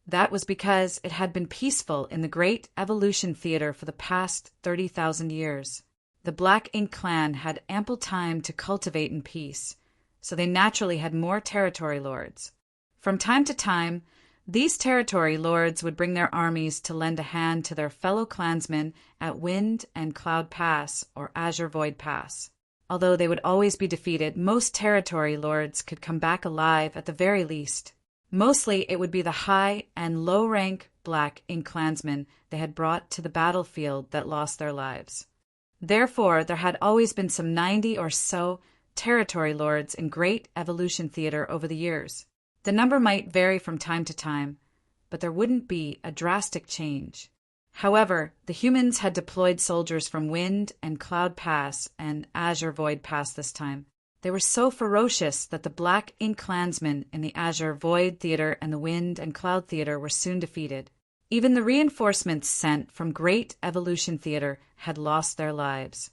That was because it had been peaceful in the Great Evolution Theater for the past 30,000 years. The Black Ink Clan had ample time to cultivate in peace, so they naturally had more territory lords. From time to time, these territory lords would bring their armies to lend a hand to their fellow clansmen at Wind and Cloud Pass or Azure Void Pass. Although they would always be defeated, most territory lords could come back alive at the very least. Mostly it would be the high and low-rank Black Ink Clansmen they had brought to the battlefield that lost their lives. Therefore, there had always been some 90 or so territory lords in Great Evolution Theater over the years. The number might vary from time to time, but there wouldn't be a drastic change. However, the humans had deployed soldiers from Wind and Cloud Pass and Azure Void Pass this time. They were so ferocious that the Black Ink Clansmen in the Azure Void Theater and the Wind and Cloud Theater were soon defeated. Even the reinforcements sent from Great Evolution Theater had lost their lives.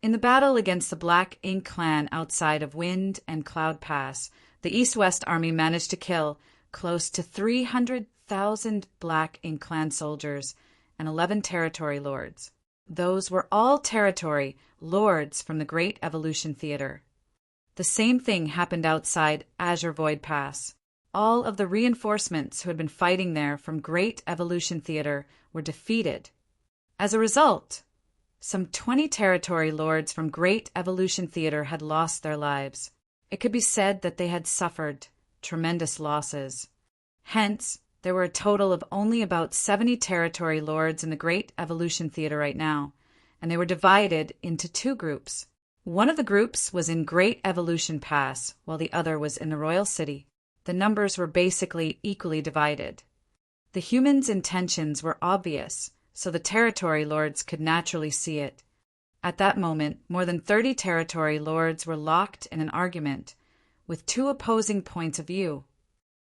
In the battle against the Black Ink Clan outside of Wind and Cloud Pass, the East-West Army managed to kill close to 300,000 Black Ink Clan soldiers and 11 territory lords. Those were all territory lords from the Great Evolution Theater. The same thing happened outside Azure Void Pass. All of the reinforcements who had been fighting there from Great Evolution Theater were defeated. As a result, some 20 territory lords from Great Evolution Theater had lost their lives. It could be said that they had suffered tremendous losses. Hence, there were a total of only about 70 territory lords in the Great Evolution Theater right now, and they were divided into two groups. One of the groups was in Great Evolution Pass, while the other was in the Royal City. The numbers were basically equally divided. The humans' intentions were obvious, so the territory lords could naturally see it. At that moment, more than 30 territory lords were locked in an argument, with two opposing points of view.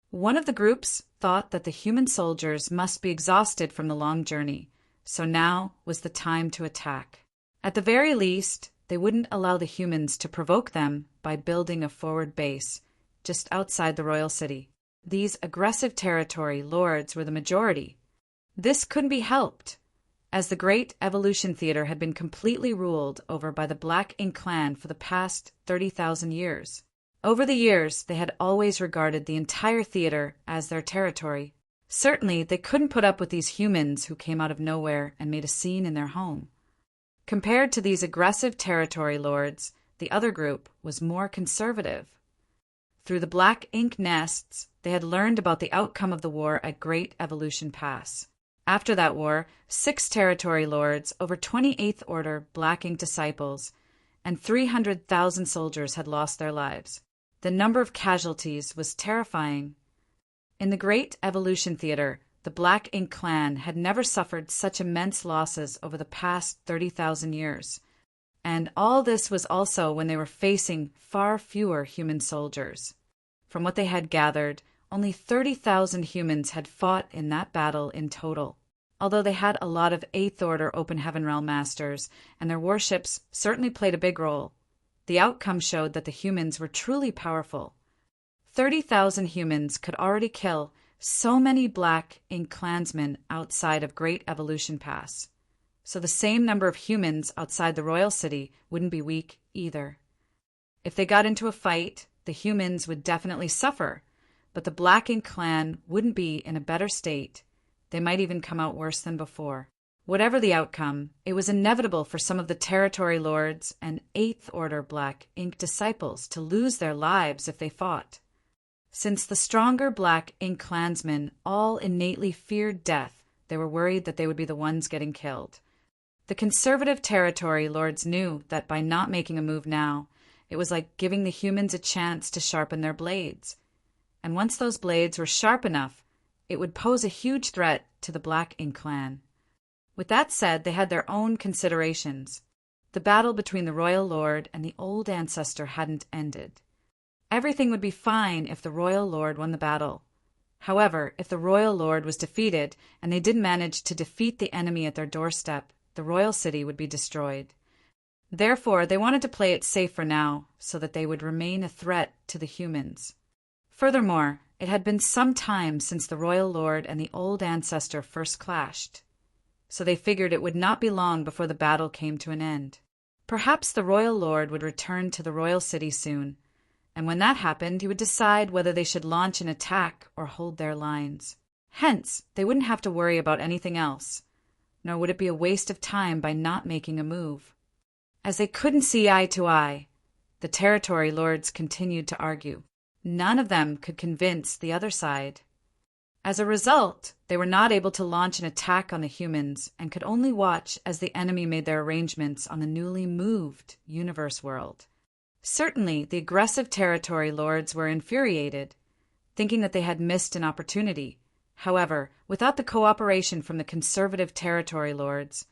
One of the groups thought that the human soldiers must be exhausted from the long journey, so now was the time to attack. At the very least, they wouldn't allow the humans to provoke them by building a forward base just outside the royal city. These aggressive territory lords were the majority. This couldn't be helped, as the Great Evolution Theater had been completely ruled over by the Black Ink clan for the past 30,000 years. Over the years, they had always regarded the entire theater as their territory. Certainly, they couldn't put up with these humans who came out of nowhere and made a scene in their home. Compared to these aggressive territory lords, the other group was more conservative. Through the Black Ink nests, they had learned about the outcome of the war at Great Evolution Pass. After that war, 6 territory lords, over 28th Order Black Ink disciples, and 300,000 soldiers had lost their lives. The number of casualties was terrifying. In the Great Evolution Theater, the Black Ink clan had never suffered such immense losses over the past 30,000 years. And all this was also when they were facing far fewer human soldiers. From what they had gathered, only 30,000 humans had fought in that battle in total. Although they had a lot of 8th Order Open Heaven Realm Masters, and their warships certainly played a big role, the outcome showed that the humans were truly powerful. 30,000 humans could already kill so many Black Ink clansmen outside of Great Evolution Pass. So the same number of humans outside the royal city wouldn't be weak either. If they got into a fight, the humans would definitely suffer, but the Black Ink clan wouldn't be in a better state. They might even come out worse than before. Whatever the outcome, it was inevitable for some of the territory lords and 8th Order Black Ink disciples to lose their lives if they fought. Since the stronger Black Ink clansmen all innately feared death, they were worried that they would be the ones getting killed. The conservative territory lords knew that by not making a move now, it was like giving the humans a chance to sharpen their blades. And once those blades were sharp enough, it would pose a huge threat to the Black Ink clan. With that said, they had their own considerations. The battle between the royal lord and the old ancestor hadn't ended. Everything would be fine if the royal lord won the battle. However, if the royal lord was defeated and they didn't manage to defeat the enemy at their doorstep, the royal city would be destroyed. Therefore, they wanted to play it safe for now, so that they would remain a threat to the humans. Furthermore, it had been some time since the royal lord and the old ancestor first clashed, so they figured it would not be long before the battle came to an end. Perhaps the royal lord would return to the royal city soon, and when that happened, he would decide whether they should launch an attack or hold their lines. Hence, they wouldn't have to worry about anything else, nor would it be a waste of time by not making a move. As they couldn't see eye to eye, the territory lords continued to argue. None of them could convince the other side. As a result, they were not able to launch an attack on the humans and could only watch as the enemy made their arrangements on the newly moved universe world. Certainly, the aggressive territory lords were infuriated, thinking that they had missed an opportunity. However, without the cooperation from the conservative territory lords,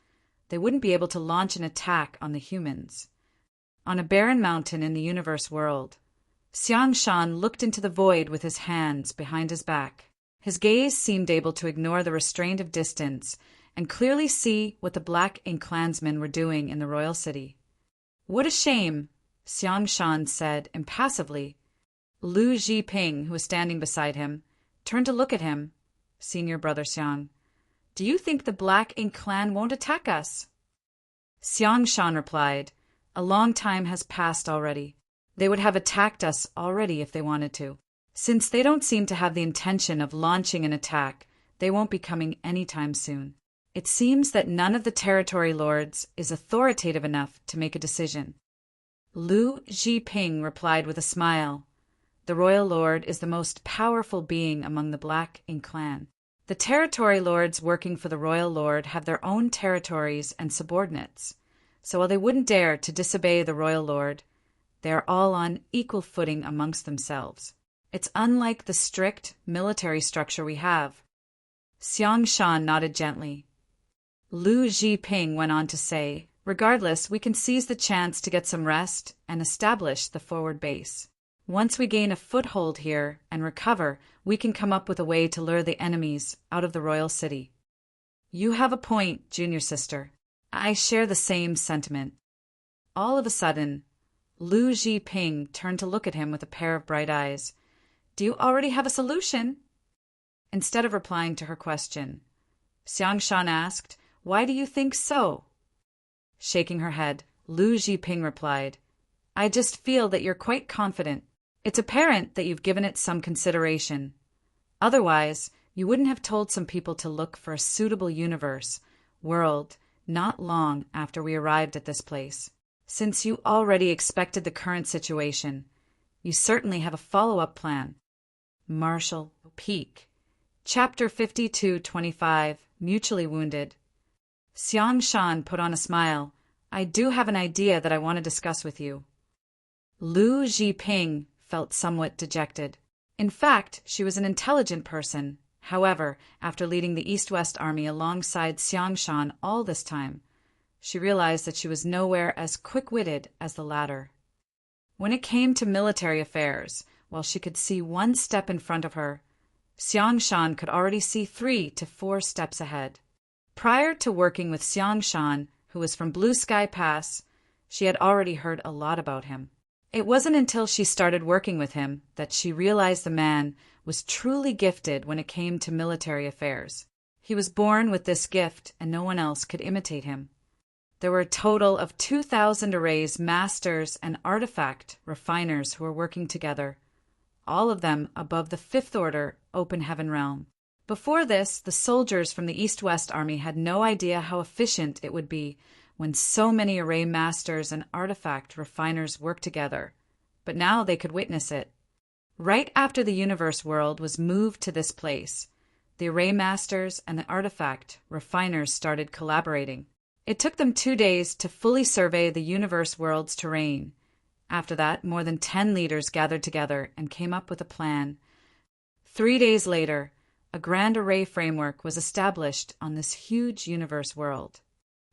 they wouldn't be able to launch an attack on the humans. On a barren mountain in the universe world, Xiang Shan looked into the void with his hands behind his back. His gaze seemed able to ignore the restraint of distance and clearly see what the Black Ink clansmen were doing in the royal city. "What a shame," Xiang Shan said impassively. Lu Zhiping, who was standing beside him, turned to look at him. "Senior brother Xiang, do you think the Black Ink clan won't attack us?" Xiang Shan replied, "A long time has passed already. They would have attacked us already if they wanted to. Since they don't seem to have the intention of launching an attack, they won't be coming anytime soon. It seems that none of the territory lords is authoritative enough to make a decision." Lu Zhiping replied with a smile, "The royal lord is the most powerful being among the Black Ink clan. The territory lords working for the royal lord have their own territories and subordinates, so while they wouldn't dare to disobey the royal lord, they are all on equal footing amongst themselves. It's unlike the strict military structure we have." Xiang Shan nodded gently. Lu Zhiping went on to say, Regardless, we can seize the chance to get some rest and establish the forward base. Once we gain a foothold here and recover, we can come up with a way to lure the enemies out of the royal city. You have a point, junior sister. I share the same sentiment. All of a sudden, Lu Zhiping turned to look at him with a pair of bright eyes. Do you already have a solution? Instead of replying to her question, Xiangshan asked, Why do you think so? Shaking her head, Lu Zhiping replied, I just feel that you're quite confident. It's apparent that you've given it some consideration. Otherwise, you wouldn't have told some people to look for a suitable world, not long after we arrived at this place. Since you already expected the current situation, you certainly have a follow-up plan. Marshal Peak. Chapter 52-25, Mutually Wounded. Xiangshan put on a smile. I do have an idea that I want to discuss with you. Lu Zhiping felt somewhat dejected. In fact, she was an intelligent person. However, after leading the East-West Army alongside Xiangshan all this time, she realized that she was nowhere as quick-witted as the latter. When it came to military affairs, while she could see one step in front of her, Xiangshan could already see 3 to 4 steps ahead. Prior to working with Xiangshan, who was from Blue Sky Pass, she had already heard a lot about him. It wasn't until she started working with him that she realized the man was truly gifted when it came to military affairs. He was born with this gift, and no one else could imitate him. There were a total of 2,000 arrays masters and artifact refiners who were working together, all of them above the 5th Order Open Heaven realm. Before this, the soldiers from the East-West Army had no idea how efficient it would be when so many array masters and artifact refiners worked together, but now they could witness it. Right after the universe world was moved to this place, the array masters and the artifact refiners started collaborating. It took them 2 days to fully survey the universe world's terrain. After that, more than 10 leaders gathered together and came up with a plan. 3 days later, a grand array framework was established on this huge universe world.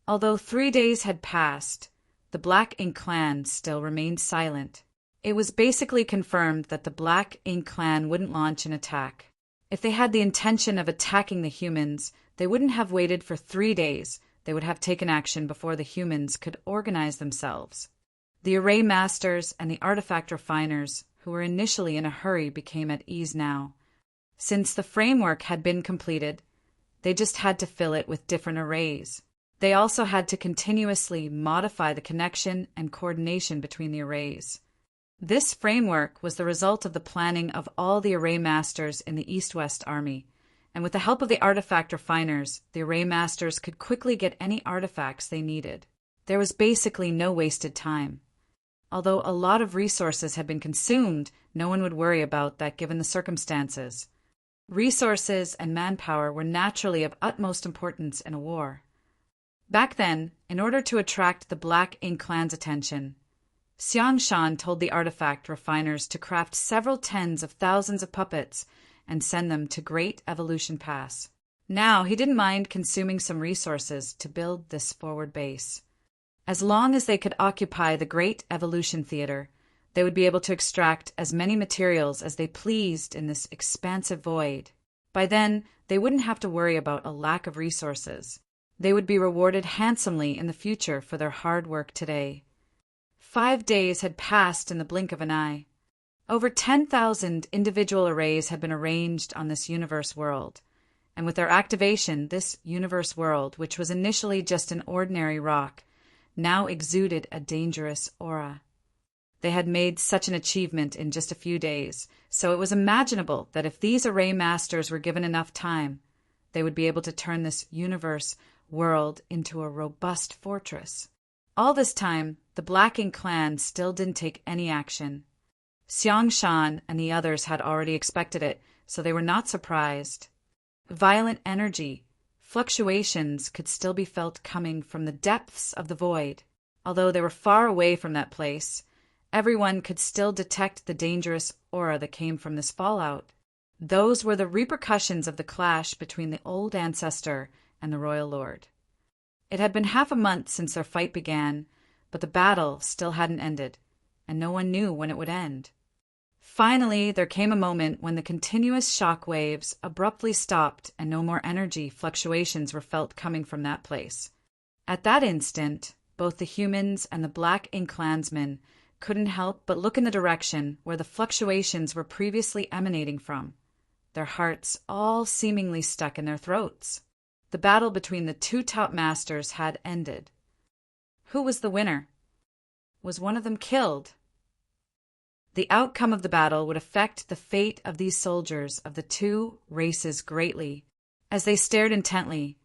Although 3 days had passed, the Black Ink clan still remained silent. It was basically confirmed that the Black Ink clan wouldn't launch an attack. If they had the intention of attacking the humans, they wouldn't have waited for 3 days. They would have taken action before the humans could organize themselves. The array masters and the artifact refiners, who were initially in a hurry, became at ease now. Since the framework had been completed, they just had to fill it with different arrays. They also had to continuously modify the connection and coordination between the arrays. This framework was the result of the planning of all the array masters in the East-West Army, and with the help of the artifact refiners, the array masters could quickly get any artifacts they needed. There was basically no wasted time. Although a lot of resources had been consumed, no one would worry about that given the circumstances. Resources and manpower were naturally of utmost importance in a war. Back then, in order to attract the Black Ink clan's attention, Xiangshan told the artifact refiners to craft several tens of thousands of puppets and send them to Great Evolution Pass. Now, he didn't mind consuming some resources to build this forward base. As long as they could occupy the Great Evolution Theater, they would be able to extract as many materials as they pleased in this expansive void. By then, they wouldn't have to worry about a lack of resources. They would be rewarded handsomely in the future for their hard work today. 5 days had passed in the blink of an eye. Over 10,000 individual arrays had been arranged on this universe world, and with their activation, this universe world, which was initially just an ordinary rock, now exuded a dangerous aura. They had made such an achievement in just a few days, so it was imaginable that if these array masters were given enough time, they would be able to turn this universe world into a robust fortress. All this time, the Black Ink clan still didn't take any action. Xiangshan and the others had already expected it, so they were not surprised. Violent energy, fluctuations could still be felt coming from the depths of the void. Although they were far away from that place, everyone could still detect the dangerous aura that came from this fallout. Those were the repercussions of the clash between the old ancestor and the royal lord. It had been half a month since their fight began, but the battle still hadn't ended, and no one knew when it would end. Finally, there came a moment when the continuous shock waves abruptly stopped and no more energy fluctuations were felt coming from that place. At that instant, both the humans and the Black Ink Clansmen couldn't help but look in the direction where the fluctuations were previously emanating from, their hearts all seemingly stuck in their throats. The battle between the two top masters had ended. Who was the winner? Was one of them killed? The outcome of the battle would affect the fate of these soldiers of the two races greatly. As they stared intently,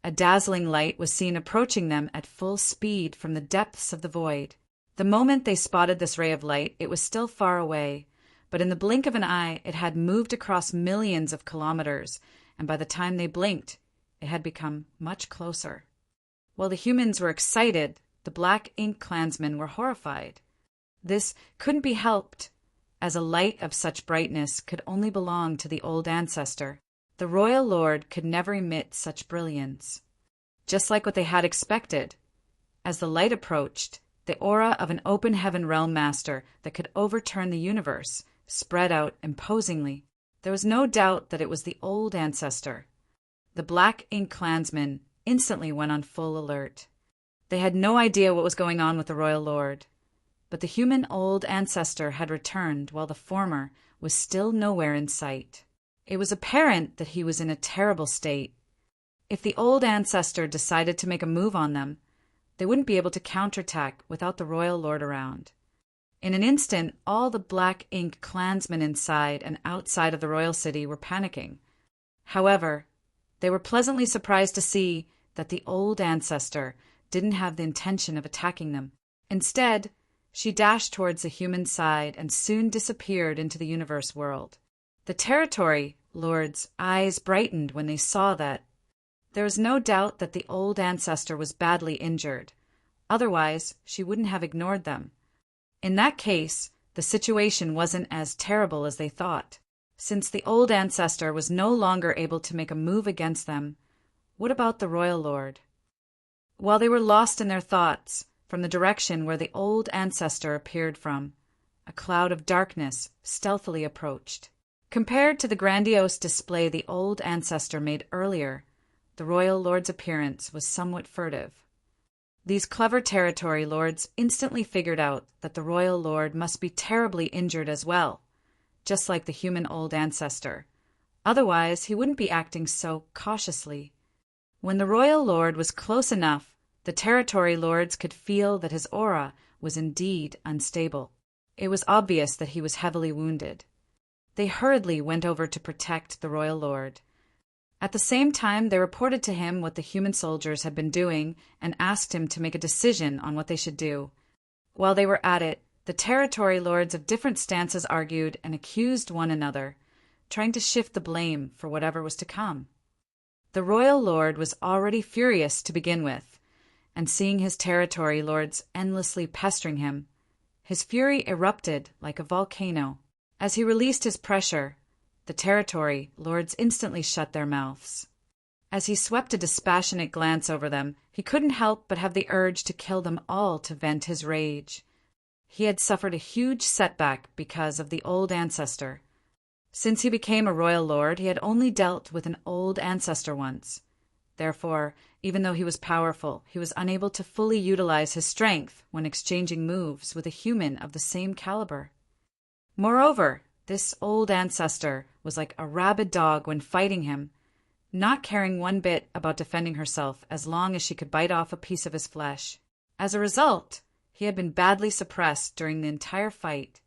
a dazzling light was seen approaching them at full speed from the depths of the void. The moment they spotted this ray of light, it was still far away, but in the blink of an eye, it had moved across millions of kilometers, and by the time they blinked, it had become much closer. While the humans were excited, the Black Ink Clansmen were horrified. This couldn't be helped, as a light of such brightness could only belong to the old ancestor. The royal lord could never emit such brilliance. Just like what they had expected, as the light approached, the aura of an open heaven realm master that could overturn the universe spread out imposingly. There was no doubt that it was the old ancestor. The Black Ink Clansmen instantly went on full alert. They had no idea what was going on with the royal lord, but the human old ancestor had returned while the former was still nowhere in sight. It was apparent that he was in a terrible state. If the old ancestor decided to make a move on them, they wouldn't be able to counterattack without the royal lord around. In an instant, all the Black Ink Clansmen inside and outside of the royal city were panicking. However, they were pleasantly surprised to see that the old ancestor didn't have the intention of attacking them. Instead, she dashed towards the human side and soon disappeared into the universe world. The territory lords' eyes brightened when they saw that. There was no doubt that the old ancestor was badly injured. Otherwise, she wouldn't have ignored them. In that case, the situation wasn't as terrible as they thought. Since the old ancestor was no longer able to make a move against them, what about the royal lord? While they were lost in their thoughts, from the direction where the old ancestor appeared from, a cloud of darkness stealthily approached. Compared to the grandiose display the old ancestor made earlier, the royal lord's appearance was somewhat furtive. These clever territory lords instantly figured out that the royal lord must be terribly injured as well, just like the human old ancestor. Otherwise, he wouldn't be acting so cautiously. When the royal lord was close enough, the territory lords could feel that his aura was indeed unstable. It was obvious that he was heavily wounded. They hurriedly went over to protect the royal lord. At the same time, they reported to him what the human soldiers had been doing and asked him to make a decision on what they should do. While they were at it, the territory lords of different stances argued and accused one another, trying to shift the blame for whatever was to come. The royal lord was already furious to begin with, and seeing his territory lords endlessly pestering him, his fury erupted like a volcano. As he released his pressure, the territory lords instantly shut their mouths. As he swept a dispassionate glance over them, he couldn't help but have the urge to kill them all to vent his rage. He had suffered a huge setback because of the old ancestor. Since he became a royal lord, he had only dealt with an old ancestor once. Therefore, even though he was powerful, he was unable to fully utilize his strength when exchanging moves with a human of the same caliber. Moreover, this old ancestor was like a rabid dog when fighting him, not caring one bit about defending herself as long as she could bite off a piece of his flesh. As a result, he had been badly suppressed during the entire fight.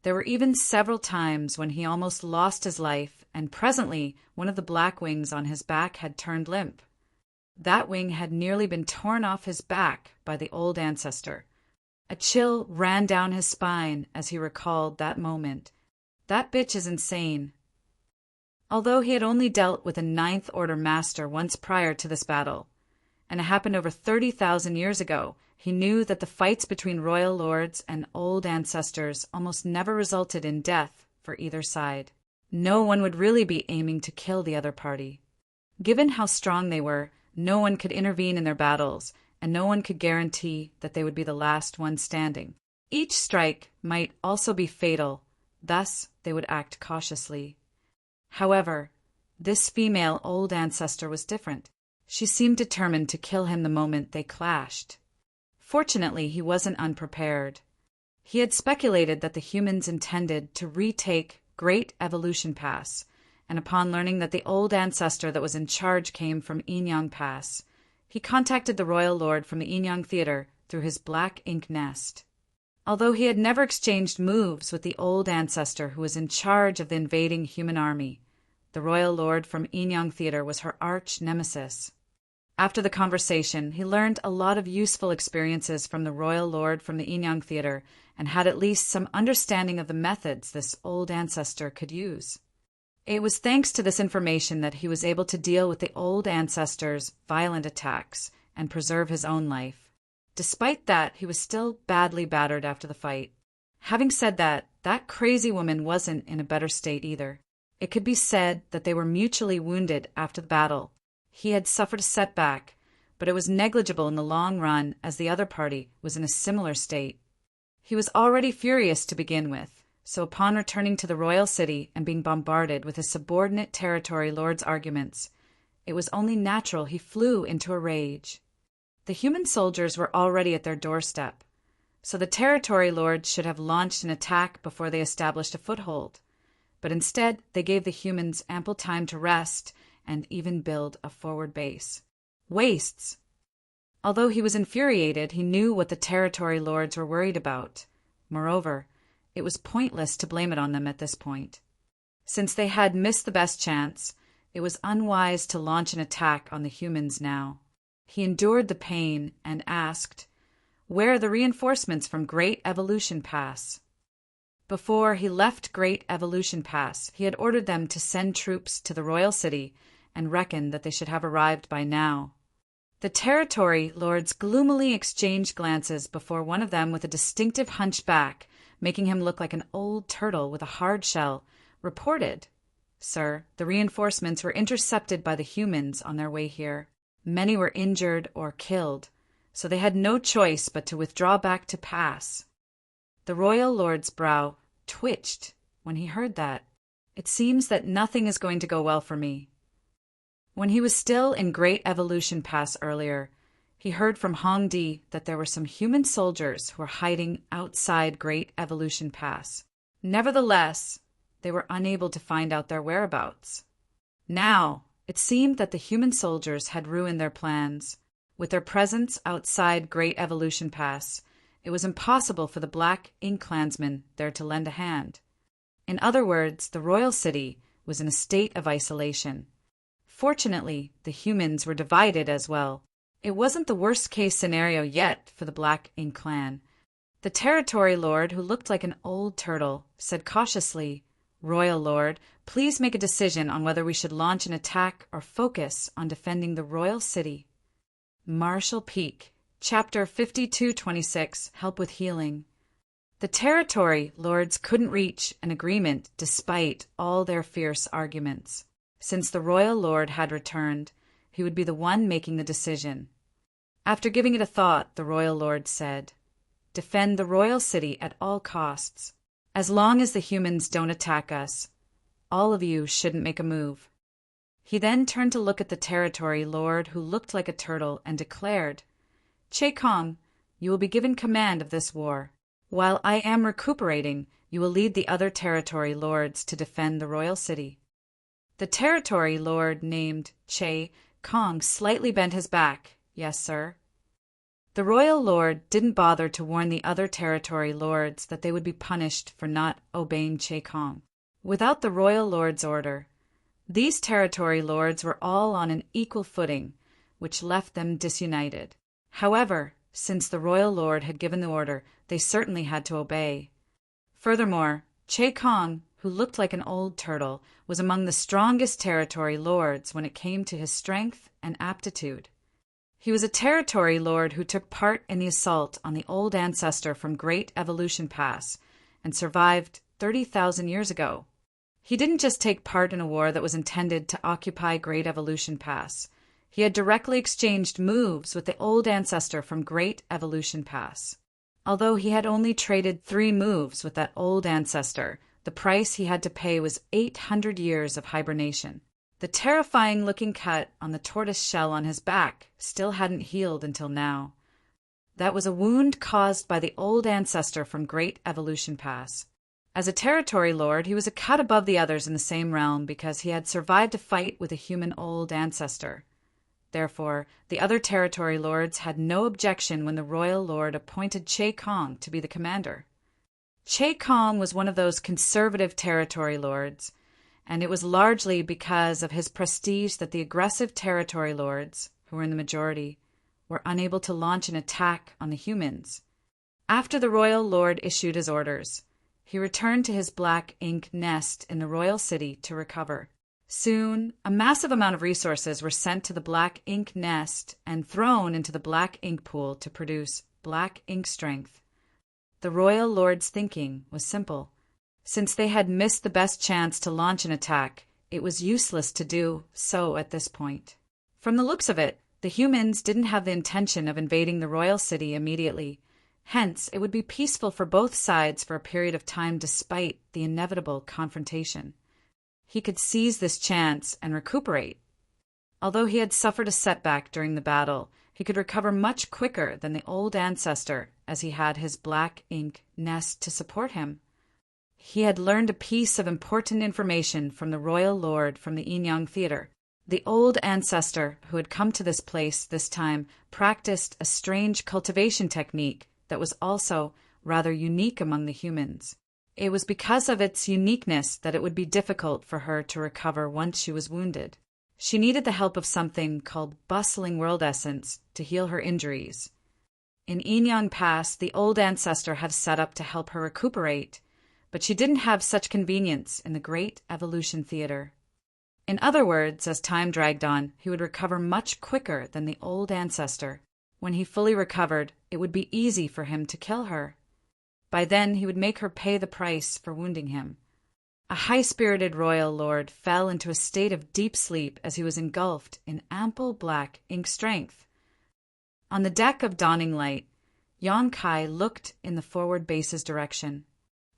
There were even several times when he almost lost his life, and presently one of the black wings on his back had turned limp. That wing had nearly been torn off his back by the old ancestor. A chill ran down his spine as he recalled that moment. That bitch is insane. Although he had only dealt with a Ninth Order master once prior to this battle, and it happened over 30,000 years ago, he knew that the fights between royal lords and old ancestors almost never resulted in death for either side. No one would really be aiming to kill the other party. Given how strong they were, No one could intervene in their battles, and no one could guarantee that they would be the last one standing. Each strike might also be fatal, thus they would act cautiously. However, this female old ancestor was different. She seemed determined to kill him the moment they clashed. Fortunately, he wasn't unprepared. He had speculated that the humans intended to retake Great Evolution Pass, and upon learning that the old ancestor that was in charge came from Inyang Pass, he contacted the royal lord from the Inyang Theater through his black ink nest. Although he had never exchanged moves with the old ancestor who was in charge of the invading human army, the royal lord from Inyang Theater was her arch nemesis. After the conversation, he learned a lot of useful experiences from the royal lord from the Inyang Theater and had at least some understanding of the methods this old ancestor could use. It was thanks to this information that he was able to deal with the old ancestor's violent attacks and preserve his own life. Despite that, he was still badly battered after the fight. Having said that, that crazy woman wasn't in a better state either. It could be said that they were mutually wounded after the battle. He had suffered a setback, but it was negligible in the long run as the other party was in a similar state. He was already furious to begin with, so upon returning to the royal city and being bombarded with his subordinate territory lord's arguments, it was only natural he flew into a rage. The human soldiers were already at their doorstep, so the territory lords should have launched an attack before they established a foothold. But instead, they gave the humans ample time to rest and even build a forward base. Wastes! Although he was infuriated, he knew what the territory lords were worried about. Moreover, it was pointless to blame it on them at this point. Since they had missed the best chance, it was unwise to launch an attack on the humans now. He endured the pain and asked, "Where are the reinforcements from Great Evolution Pass?" Before he left Great Evolution Pass, he had ordered them to send troops to the royal city and reckoned that they should have arrived by now. The territory lords gloomily exchanged glances before one of them, with a distinctive hunchback, making him look like an old turtle with a hard shell, reported, "Sir, the reinforcements were intercepted by the humans on their way here. Many were injured or killed, so they had no choice but to withdraw back to pass." The royal lord's brow twitched when he heard that. "It seems that nothing is going to go well for me." When he was still in Great Evolution Pass earlier, he heard from Hong Di that there were some human soldiers who were hiding outside Great Evolution Pass. Nevertheless, they were unable to find out their whereabouts. Now, it seemed that the human soldiers had ruined their plans. With their presence outside Great Evolution Pass, it was impossible for the Black Ink clansmen there to lend a hand. In other words, the royal city was in a state of isolation. Fortunately, the humans were divided as well. It wasn't the worst-case scenario yet for the Black Ink clan. The territory lord, who looked like an old turtle, said cautiously, "Royal lord, please make a decision on whether we should launch an attack or focus on defending the royal city." Marshall Peak, Chapter 5226, Help with Healing. The territory lords couldn't reach an agreement despite all their fierce arguments. Since the royal lord had returned, he would be the one making the decision. After giving it a thought, the royal lord said, "Defend the royal city at all costs. As long as the humans don't attack us, all of you shouldn't make a move." He then turned to look at the territory lord who looked like a turtle and declared, "Che Kong, you will be given command of this war. While I am recuperating, you will lead the other territory lords to defend the royal city." The territory lord named Che Kong slightly bent his back. "Yes, sir." The royal lord didn't bother to warn the other territory lords that they would be punished for not obeying Che Kong. Without the royal lord's order, these territory lords were all on an equal footing, which left them disunited. However, since the royal lord had given the order, they certainly had to obey. Furthermore, Che Kong, who looked like an old turtle, was among the strongest territory lords when it came to his strength and aptitude. He was a territory lord who took part in the assault on the old ancestor from Great Evolution Pass and survived 30,000 years ago. He didn't just take part in a war that was intended to occupy Great Evolution Pass. He had directly exchanged moves with the old ancestor from Great Evolution Pass. Although he had only traded 3 moves with that old ancestor, the price he had to pay was 800 years of hibernation. The terrifying-looking cut on the tortoise shell on his back still hadn't healed until now. That was a wound caused by the old ancestor from Great Evolution Pass. As a territory lord, he was a cut above the others in the same realm because he had survived a fight with a human old ancestor. Therefore, the other territory lords had no objection when the royal lord appointed Che Kong to be the commander. Che Kong was one of those conservative territory lords, and it was largely because of his prestige that the aggressive territory lords, who were in the majority, were unable to launch an attack on the humans. After the royal lord issued his orders, he returned to his black ink nest in the royal city to recover. Soon, a massive amount of resources were sent to the black ink nest and thrown into the black ink pool to produce black ink strength. The royal lord's thinking was simple. Since they had missed the best chance to launch an attack, it was useless to do so at this point. From the looks of it, the humans didn't have the intention of invading the royal city immediately. Hence, it would be peaceful for both sides for a period of time despite the inevitable confrontation. He could seize this chance and recuperate. Although he had suffered a setback during the battle, he could recover much quicker than the old ancestor as he had his black ink nest to support him. He had learned a piece of important information from the royal lord from the Inyang Theater. The old ancestor who had come to this place this time practiced a strange cultivation technique that was also rather unique among the humans. It was because of its uniqueness that it would be difficult for her to recover once she was wounded. She needed the help of something called bustling world essence to heal her injuries. In Inyang Pass, the old ancestor had set up to help her recuperate, but she didn't have such convenience in the Great Evolution Theater. In other words, as time dragged on, he would recover much quicker than the old ancestor. When he fully recovered, it would be easy for him to kill her. By then, he would make her pay the price for wounding him. A high-spirited royal lord fell into a state of deep sleep as he was engulfed in ample black ink strength. On the deck of Dawning Light, Yang Kai looked in the forward base's direction.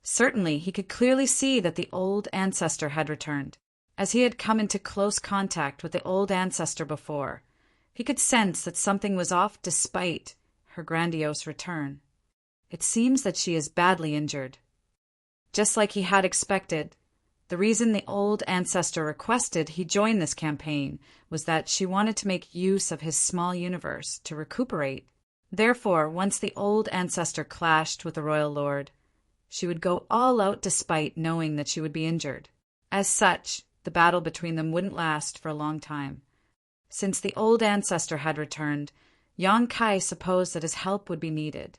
Certainly, he could clearly see that the old ancestor had returned. As he had come into close contact with the old ancestor before, he could sense that something was off despite her grandiose return. It seems that she is badly injured. Just like he had expected, the reason the old ancestor requested he join this campaign was that she wanted to make use of his small universe to recuperate. Therefore, once the old ancestor clashed with the royal lord, she would go all out despite knowing that she would be injured. As such, the battle between them wouldn't last for a long time. Since the old ancestor had returned, Yang Kai supposed that his help would be needed.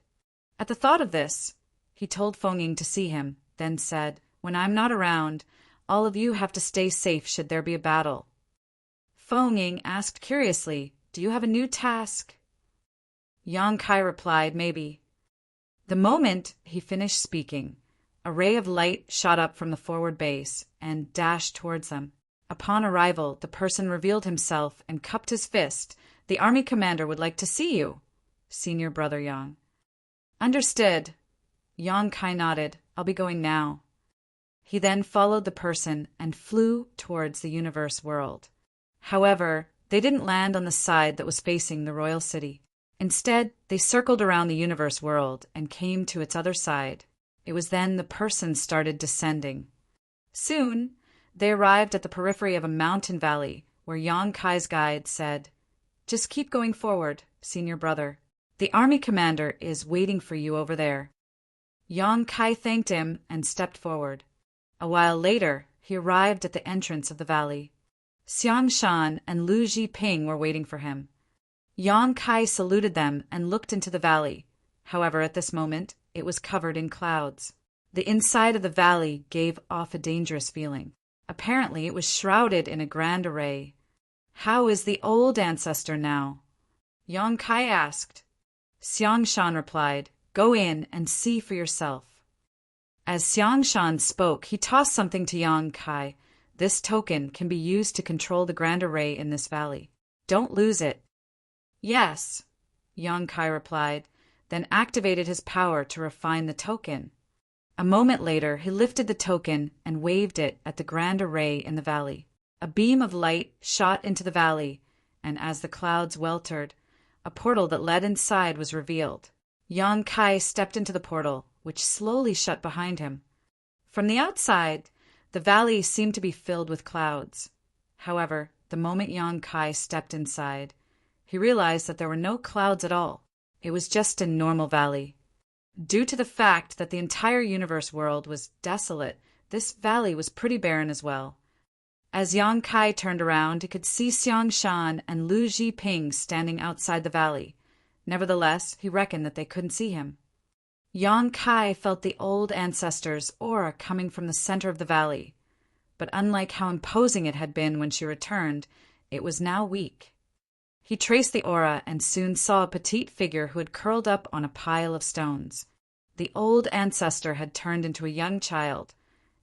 At the thought of this, he told Feng Ying to see him, then said, "When I'm not around, all of you have to stay safe should there be a battle." Feng Ying asked curiously, "Do you have a new task?" Yang Kai replied, "Maybe." The moment he finished speaking, a ray of light shot up from the forward base and dashed towards them. Upon arrival, the person revealed himself and cupped his fist. "The army commander would like to see you, Senior Brother Yang." "Understood." Yang Kai nodded. "I'll be going now." He then followed the person and flew towards the universe world. However, they didn't land on the side that was facing the royal city. Instead, they circled around the universe world and came to its other side. It was then the person started descending. Soon, they arrived at the periphery of a mountain valley where Yang Kai's guide said, "Just keep going forward, Senior Brother. The army commander is waiting for you over there." Yang Kai thanked him and stepped forward. A while later, he arrived at the entrance of the valley. Xiang Shan and Lu Jiping were waiting for him. Yang Kai saluted them and looked into the valley. However, at this moment, it was covered in clouds. The inside of the valley gave off a dangerous feeling. Apparently, it was shrouded in a grand array. "How is the old ancestor now?" Yang Kai asked. Xiang Shan replied, "Go in and see for yourself." As Xiang Shan spoke, he tossed something to Yang Kai. "This token can be used to control the grand array in this valley." Don't lose it." "Yes," Yang Kai replied, then activated his power to refine the token. A moment later, he lifted the token and waved it at the grand array in the valley. A beam of light shot into the valley, and as the clouds weltered, a portal that led inside was revealed. Yang Kai stepped into the portal, which slowly shut behind him. From the outside, the valley seemed to be filled with clouds. However, the moment Yang Kai stepped inside, he realized that there were no clouds at all. It was just a normal valley. Due to the fact that the entire universe world was desolate, this valley was pretty barren as well. As Yang Kai turned around, he could see Xiang Shan and Lu Jiping standing outside the valley. Nevertheless, he reckoned that they couldn't see him. Yang Kai felt the old ancestor's aura coming from the center of the valley, but unlike how imposing it had been when she returned, it was now weak. He traced the aura and soon saw a petite figure who had curled up on a pile of stones. The old ancestor had turned into a young child,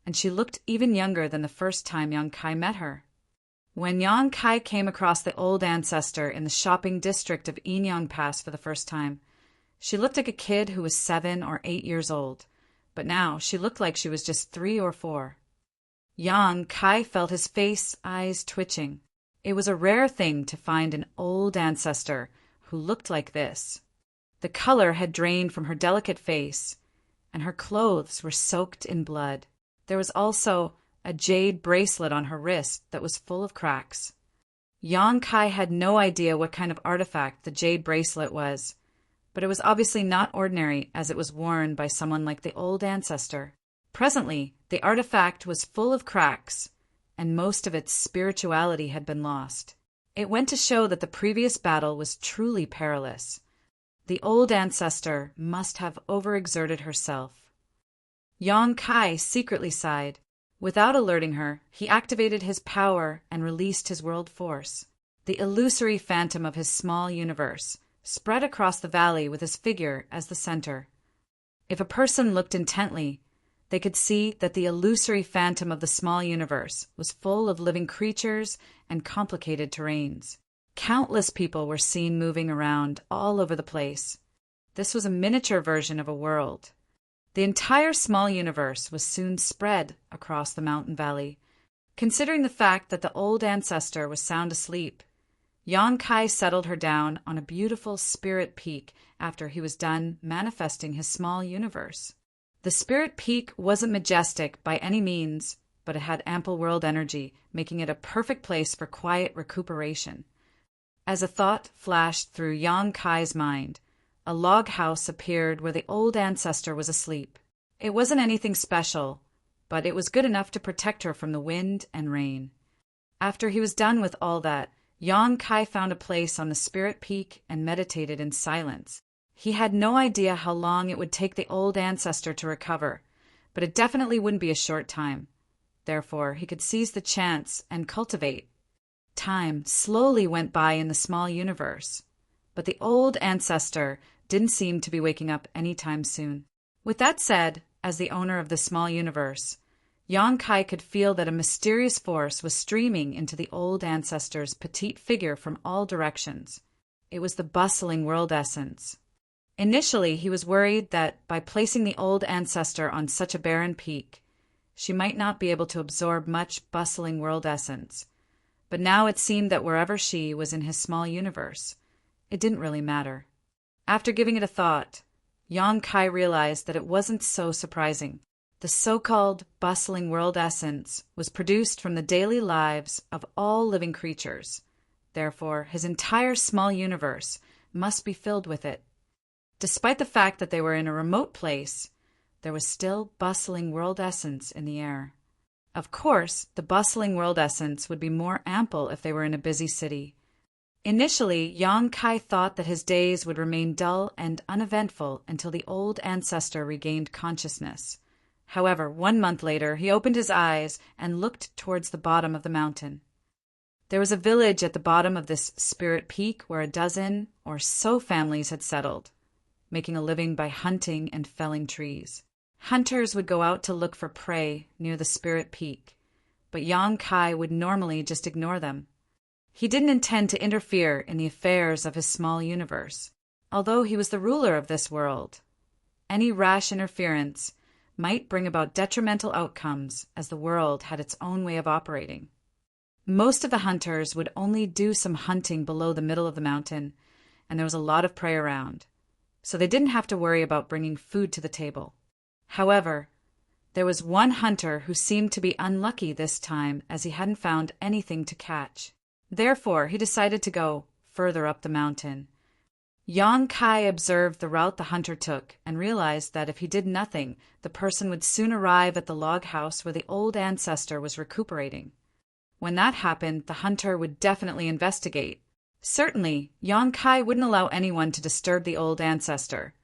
and she looked even younger than the first time Yang Kai met her. When Yang Kai came across the old ancestor in the shopping district of Yinyang Pass for the first time, she looked like a kid who was 7 or 8 years old, but now she looked like she was just 3 or 4. Yang Kai felt his eyes twitching. It was a rare thing to find an old ancestor who looked like this. The color had drained from her delicate face, and her clothes were soaked in blood. There was also a jade bracelet on her wrist that was full of cracks. Yang Kai had no idea what kind of artifact the jade bracelet was, but it was obviously not ordinary as it was worn by someone like the old ancestor. Presently, the artifact was full of cracks, and most of its spirituality had been lost. It went to show that the previous battle was truly perilous. The old ancestor must have overexerted herself. Yang Kai secretly sighed. Without alerting her, he activated his power and released his world force. The illusory phantom of his small universe spread across the valley with his figure as the center. If a person looked intently, they could see that the illusory phantom of the small universe was full of living creatures and complicated terrains. Countless people were seen moving around all over the place. This was a miniature version of a world. The entire small universe was soon spread across the mountain valley. Considering the fact that the old ancestor was sound asleep, Yang Kai settled her down on a beautiful spirit peak after he was done manifesting his small universe. The spirit peak wasn't majestic by any means, but it had ample world energy, making it a perfect place for quiet recuperation. As a thought flashed through Yang Kai's mind, a log house appeared where the old ancestor was asleep. It wasn't anything special, but it was good enough to protect her from the wind and rain. After he was done with all that, Yang Kai found a place on the spirit peak and meditated in silence. He had no idea how long it would take the old ancestor to recover, but it definitely wouldn't be a short time. Therefore, he could seize the chance and cultivate. Time slowly went by in the small universe, but the old ancestor didn't seem to be waking up anytime soon. With that said, as the owner of the small universe, Yang Kai could feel that a mysterious force was streaming into the old ancestor's petite figure from all directions. It was the bustling world essence. Initially, he was worried that by placing the old ancestor on such a barren peak, she might not be able to absorb much bustling world essence. But now it seemed that wherever she was in his small universe, it didn't really matter. After giving it a thought, Yang Kai realized that it wasn't so surprising. The so-called bustling world essence was produced from the daily lives of all living creatures. Therefore, his entire small universe must be filled with it. Despite the fact that they were in a remote place, there was still bustling world essence in the air. Of course, the bustling world essence would be more ample if they were in a busy city. Initially, Yang Kai thought that his days would remain dull and uneventful until the old ancestor regained consciousness. However, 1 month later, he opened his eyes and looked towards the bottom of the mountain. There was a village at the bottom of this spirit peak where a dozen or so families had settled, making a living by hunting and felling trees. Hunters would go out to look for prey near the spirit peak, but Yang Kai would normally just ignore them. He didn't intend to interfere in the affairs of his small universe, although he was the ruler of this world. Any rash interference might bring about detrimental outcomes, as the world had its own way of operating. Most of the hunters would only do some hunting below the middle of the mountain, and there was a lot of prey around, so they didn't have to worry about bringing food to the table. However, there was one hunter who seemed to be unlucky this time, as he hadn't found anything to catch. Therefore, he decided to go further up the mountain. Yang Kai observed the route the hunter took and realized that if he did nothing, the person would soon arrive at the log house where the old ancestor was recuperating. When that happened, the hunter would definitely investigate. Certainly, Yang Kai wouldn't allow anyone to disturb the old ancestor.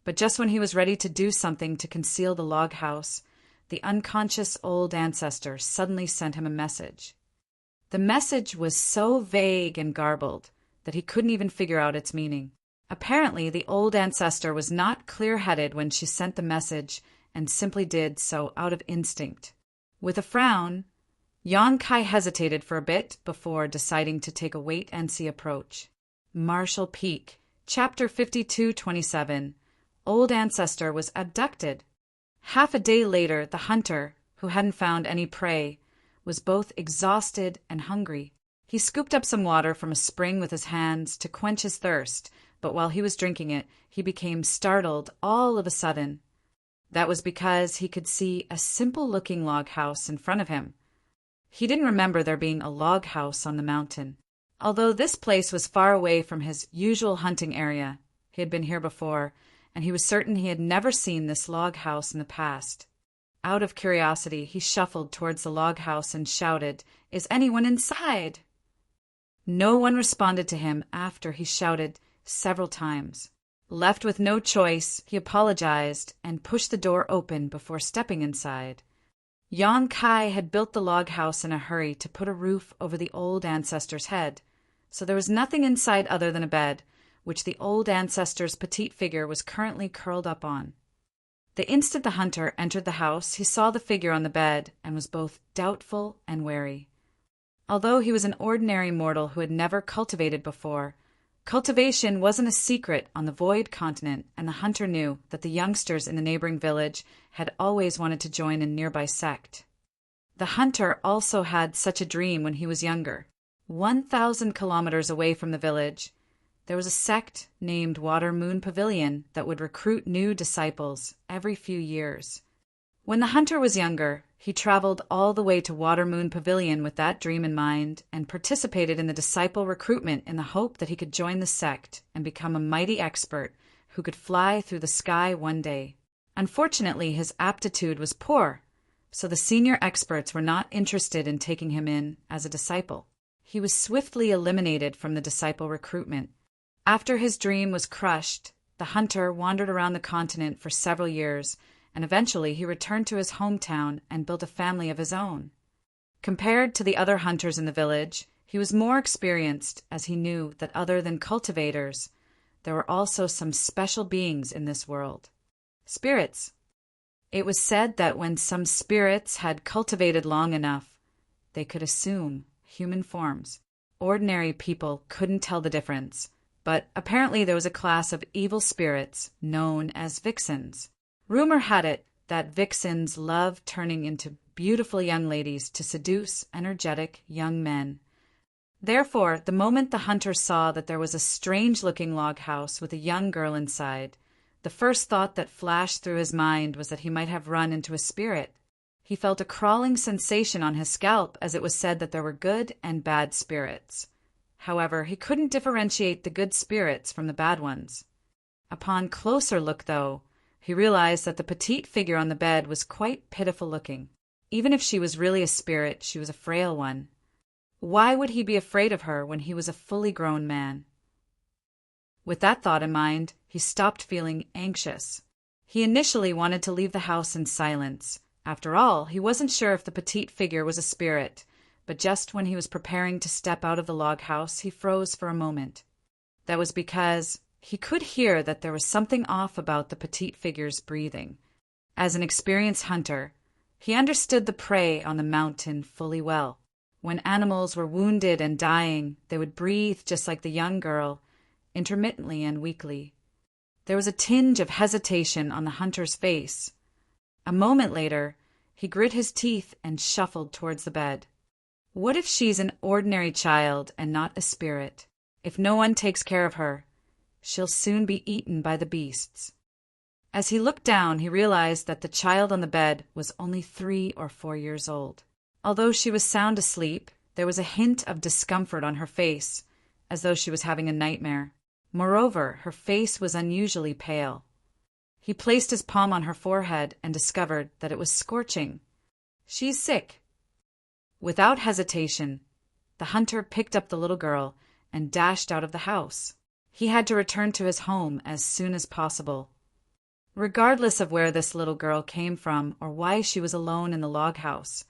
But just when he was ready to do something to conceal the log house, the unconscious old ancestor suddenly sent him a message. The message was so vague and garbled that he couldn't even figure out its meaning. Apparently, the old ancestor was not clear-headed when she sent the message and simply did so out of instinct. With a frown, Yang Kai hesitated for a bit before deciding to take a wait-and-see approach. Marshall Peak, Chapter 5227. Old Ancestor was abducted. Half a day later, the hunter, who hadn't found any prey, was both exhausted and hungry. He scooped up some water from a spring with his hands to quench his thirst, but while he was drinking it, he became startled all of a sudden. That was because he could see a simple-looking log house in front of him. He didn't remember there being a log house on the mountain. Although this place was far away from his usual hunting area, he had been here before, and he was certain he had never seen this log house in the past. Out of curiosity, he shuffled towards the log house and shouted, "Is anyone inside?" No one responded to him after he shouted several times. Left with no choice, he apologized and pushed the door open before stepping inside. Yang Kai had built the log house in a hurry to put a roof over the old ancestor's head, so there was nothing inside other than a bed, which the old ancestor's petite figure was currently curled up on. The instant the hunter entered the house, he saw the figure on the bed and was both doubtful and wary. Although he was an ordinary mortal who had never cultivated before, cultivation wasn't a secret on the Void Continent, and the hunter knew that the youngsters in the neighboring village had always wanted to join a nearby sect. The hunter also had such a dream when he was younger. 1,000 kilometers away from the village, there was a sect named Water Moon Pavilion that would recruit new disciples every few years. When the hunter was younger, he traveled all the way to Water Moon Pavilion with that dream in mind and participated in the disciple recruitment in the hope that he could join the sect and become a mighty expert who could fly through the sky one day. Unfortunately, his aptitude was poor, so the senior experts were not interested in taking him in as a disciple. He was swiftly eliminated from the disciple recruitment. After his dream was crushed, the hunter wandered around the continent for several years, and eventually he returned to his hometown and built a family of his own. Compared to the other hunters in the village, he was more experienced, as he knew that other than cultivators, there were also some special beings in this world. Spirits. It was said that when some spirits had cultivated long enough, they could assume human forms. Ordinary people couldn't tell the difference, but apparently there was a class of evil spirits known as vixens. Rumor had it that vixens loved turning into beautiful young ladies to seduce energetic young men. Therefore, the moment the hunter saw that there was a strange-looking log house with a young girl inside, the first thought that flashed through his mind was that he might have run into a spirit. He felt a crawling sensation on his scalp, as it was said that there were good and bad spirits. However, he couldn't differentiate the good spirits from the bad ones. Upon closer look, though, he realized that the petite figure on the bed was quite pitiful looking. Even if she was really a spirit, she was a frail one. Why would he be afraid of her when he was a fully grown man? With that thought in mind, he stopped feeling anxious. He initially wanted to leave the house in silence. After all, he wasn't sure if the petite figure was a spirit, but just when he was preparing to step out of the log house, he froze for a moment. That was because he could hear that there was something off about the petite figure's breathing. As an experienced hunter, he understood the prey on the mountain fully well. When animals were wounded and dying, they would breathe just like the young girl, intermittently and weakly. There was a tinge of hesitation on the hunter's face. A moment later, he grit his teeth and shuffled towards the bed. What if she's an ordinary child and not a spirit? If no one takes care of her, she'll soon be eaten by the beasts. As he looked down, he realized that the child on the bed was only 3 or 4 years old. Although she was sound asleep, there was a hint of discomfort on her face, as though she was having a nightmare. Moreover, her face was unusually pale. He placed his palm on her forehead and discovered that it was scorching. "She's sick." Without hesitation, the hunter picked up the little girl and dashed out of the house. He had to return to his home as soon as possible. Regardless of where this little girl came from or why she was alone in the log house,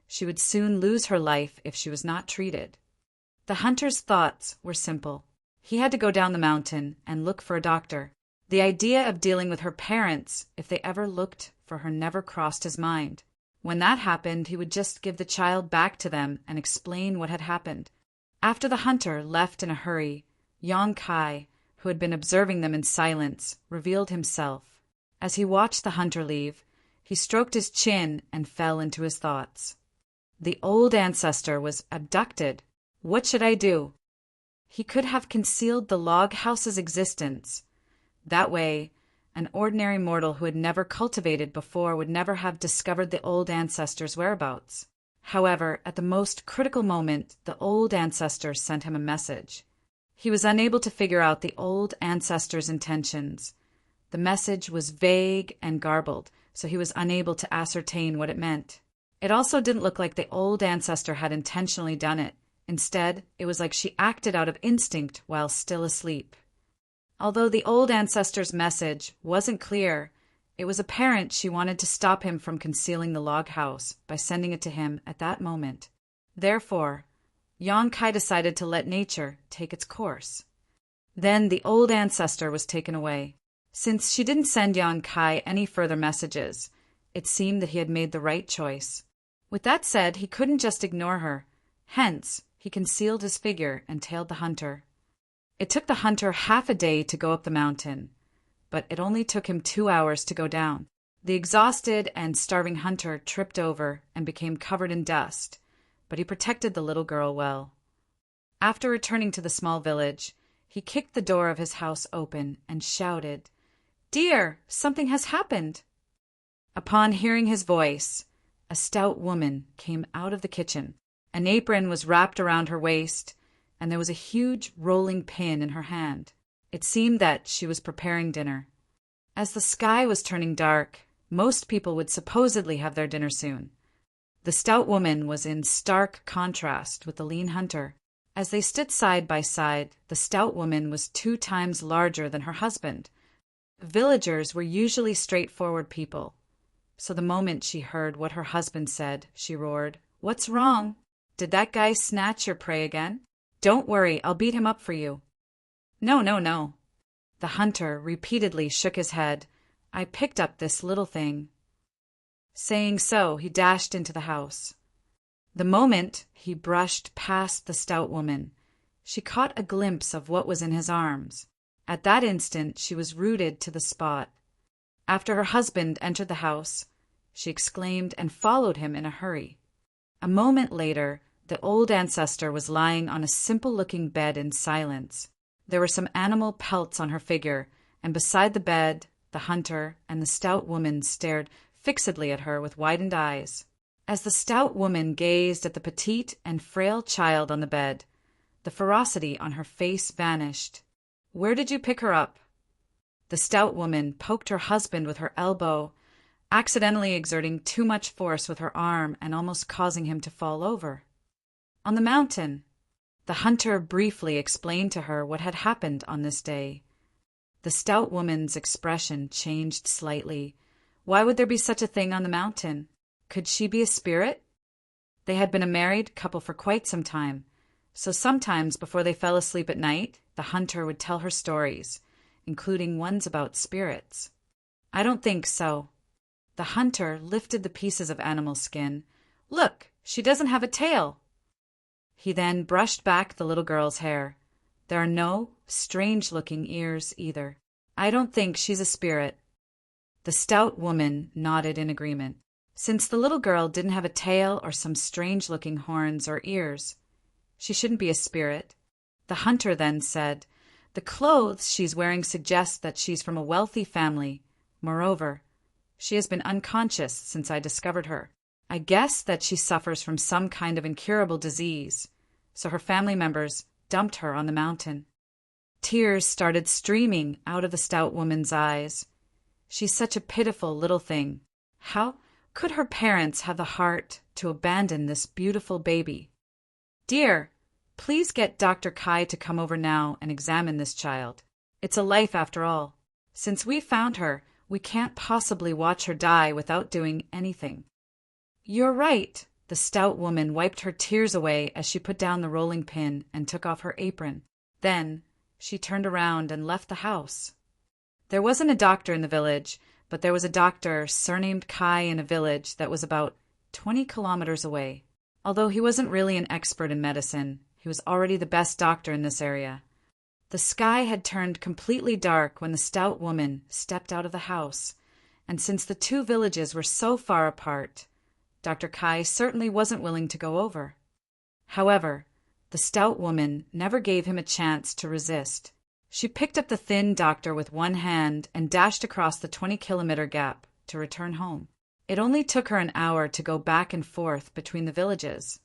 she would soon lose her life if she was not treated. The hunter's thoughts were simple. He had to go down the mountain and look for a doctor. The idea of dealing with her parents, if they ever looked for her, never crossed his mind. When that happened, he would just give the child back to them and explain what had happened. After the hunter left in a hurry, Yong Kai, who had been observing them in silence, revealed himself. As he watched the hunter leave, he stroked his chin and fell into his thoughts. The old ancestor was abducted. What should I do? He could have concealed the log house's existence. That way, an ordinary mortal who had never cultivated before would never have discovered the old ancestor's whereabouts. However, at the most critical moment, the old ancestor sent him a message. He was unable to figure out the old ancestor's intentions. The message was vague and garbled, so he was unable to ascertain what it meant. It also didn't look like the old ancestor had intentionally done it. Instead, it was like she acted out of instinct while still asleep. Although the old ancestor's message wasn't clear, it was apparent she wanted to stop him from concealing the log house by sending it to him at that moment. Therefore, Yong Kai decided to let nature take its course. Then the old ancestor was taken away. Since she didn't send Yong Kai any further messages, it seemed that he had made the right choice. With that said, he couldn't just ignore her. Hence, he concealed his figure and tailed the hunter. It took the hunter half a day to go up the mountain, but it only took him 2 hours to go down. The exhausted and starving hunter tripped over and became covered in dust, but he protected the little girl well. After returning to the small village, he kicked the door of his house open and shouted, "Dear, something has happened!" Upon hearing his voice, a stout woman came out of the kitchen. An apron was wrapped around her waist, and there was a huge rolling pin in her hand. It seemed that she was preparing dinner. As the sky was turning dark, most people would supposedly have their dinner soon. The stout woman was in stark contrast with the lean hunter. As they stood side by side, the stout woman was 2 times larger than her husband. Villagers were usually straightforward people, so the moment she heard what her husband said, she roared, "What's wrong? Did that guy snatch your prey again? Don't worry, I'll beat him up for you." "No, no, no." The hunter repeatedly shook his head. "I picked up this little thing." Saying so, he dashed into the house. The moment he brushed past the stout woman, she caught a glimpse of what was in his arms. At that instant, she was rooted to the spot. After her husband entered the house, she exclaimed and followed him in a hurry. A moment later, the old ancestor was lying on a simple-looking bed in silence. There were some animal pelts on her figure, and beside the bed, the hunter and the stout woman stared fixedly at her with widened eyes. As the stout woman gazed at the petite and frail child on the bed, the ferocity on her face vanished. "Where did you pick her up?" The stout woman poked her husband with her elbow, accidentally exerting too much force with her arm and almost causing him to fall over. "On the mountain." The hunter briefly explained to her what had happened on this day. The stout woman's expression changed slightly. Why would there be such a thing on the mountain? Could she be a spirit? They had been a married couple for quite some time, so sometimes before they fell asleep at night, the hunter would tell her stories, including ones about spirits. "I don't think so." The hunter lifted the pieces of animal skin. "Look, she doesn't have a tail." He then brushed back the little girl's hair. There are no strange-looking ears either. I don't think she's a spirit. The stout woman nodded in agreement. Since the little girl didn't have a tail or some strange-looking horns or ears, she shouldn't be a spirit. The hunter then said, "The clothes she's wearing suggest that she's from a wealthy family. Moreover, she has been unconscious since I discovered her. I guess that she suffers from some kind of incurable disease, so her family members dumped her on the mountain." Tears started streaming out of the stout woman's eyes. She's such a pitiful little thing. How could her parents have the heart to abandon this beautiful baby? "Dear, please get Dr. Kai to come over now and examine this child. It's a life after all. Since we found her, we can't possibly watch her die without doing anything." "You're right." The stout woman wiped her tears away as she put down the rolling pin and took off her apron. Then she turned around and left the house. There wasn't a doctor in the village, but there was a doctor surnamed Kai in a village that was about 20 kilometers away. Although he wasn't really an expert in medicine, he was already the best doctor in this area. The sky had turned completely dark when the stout woman stepped out of the house, and since the two villages were so far apart, Dr. Kai certainly wasn't willing to go over. However, the stout woman never gave him a chance to resist. She picked up the thin doctor with one hand and dashed across the 20-kilometer gap to return home. It only took her an hour to go back and forth between the villages.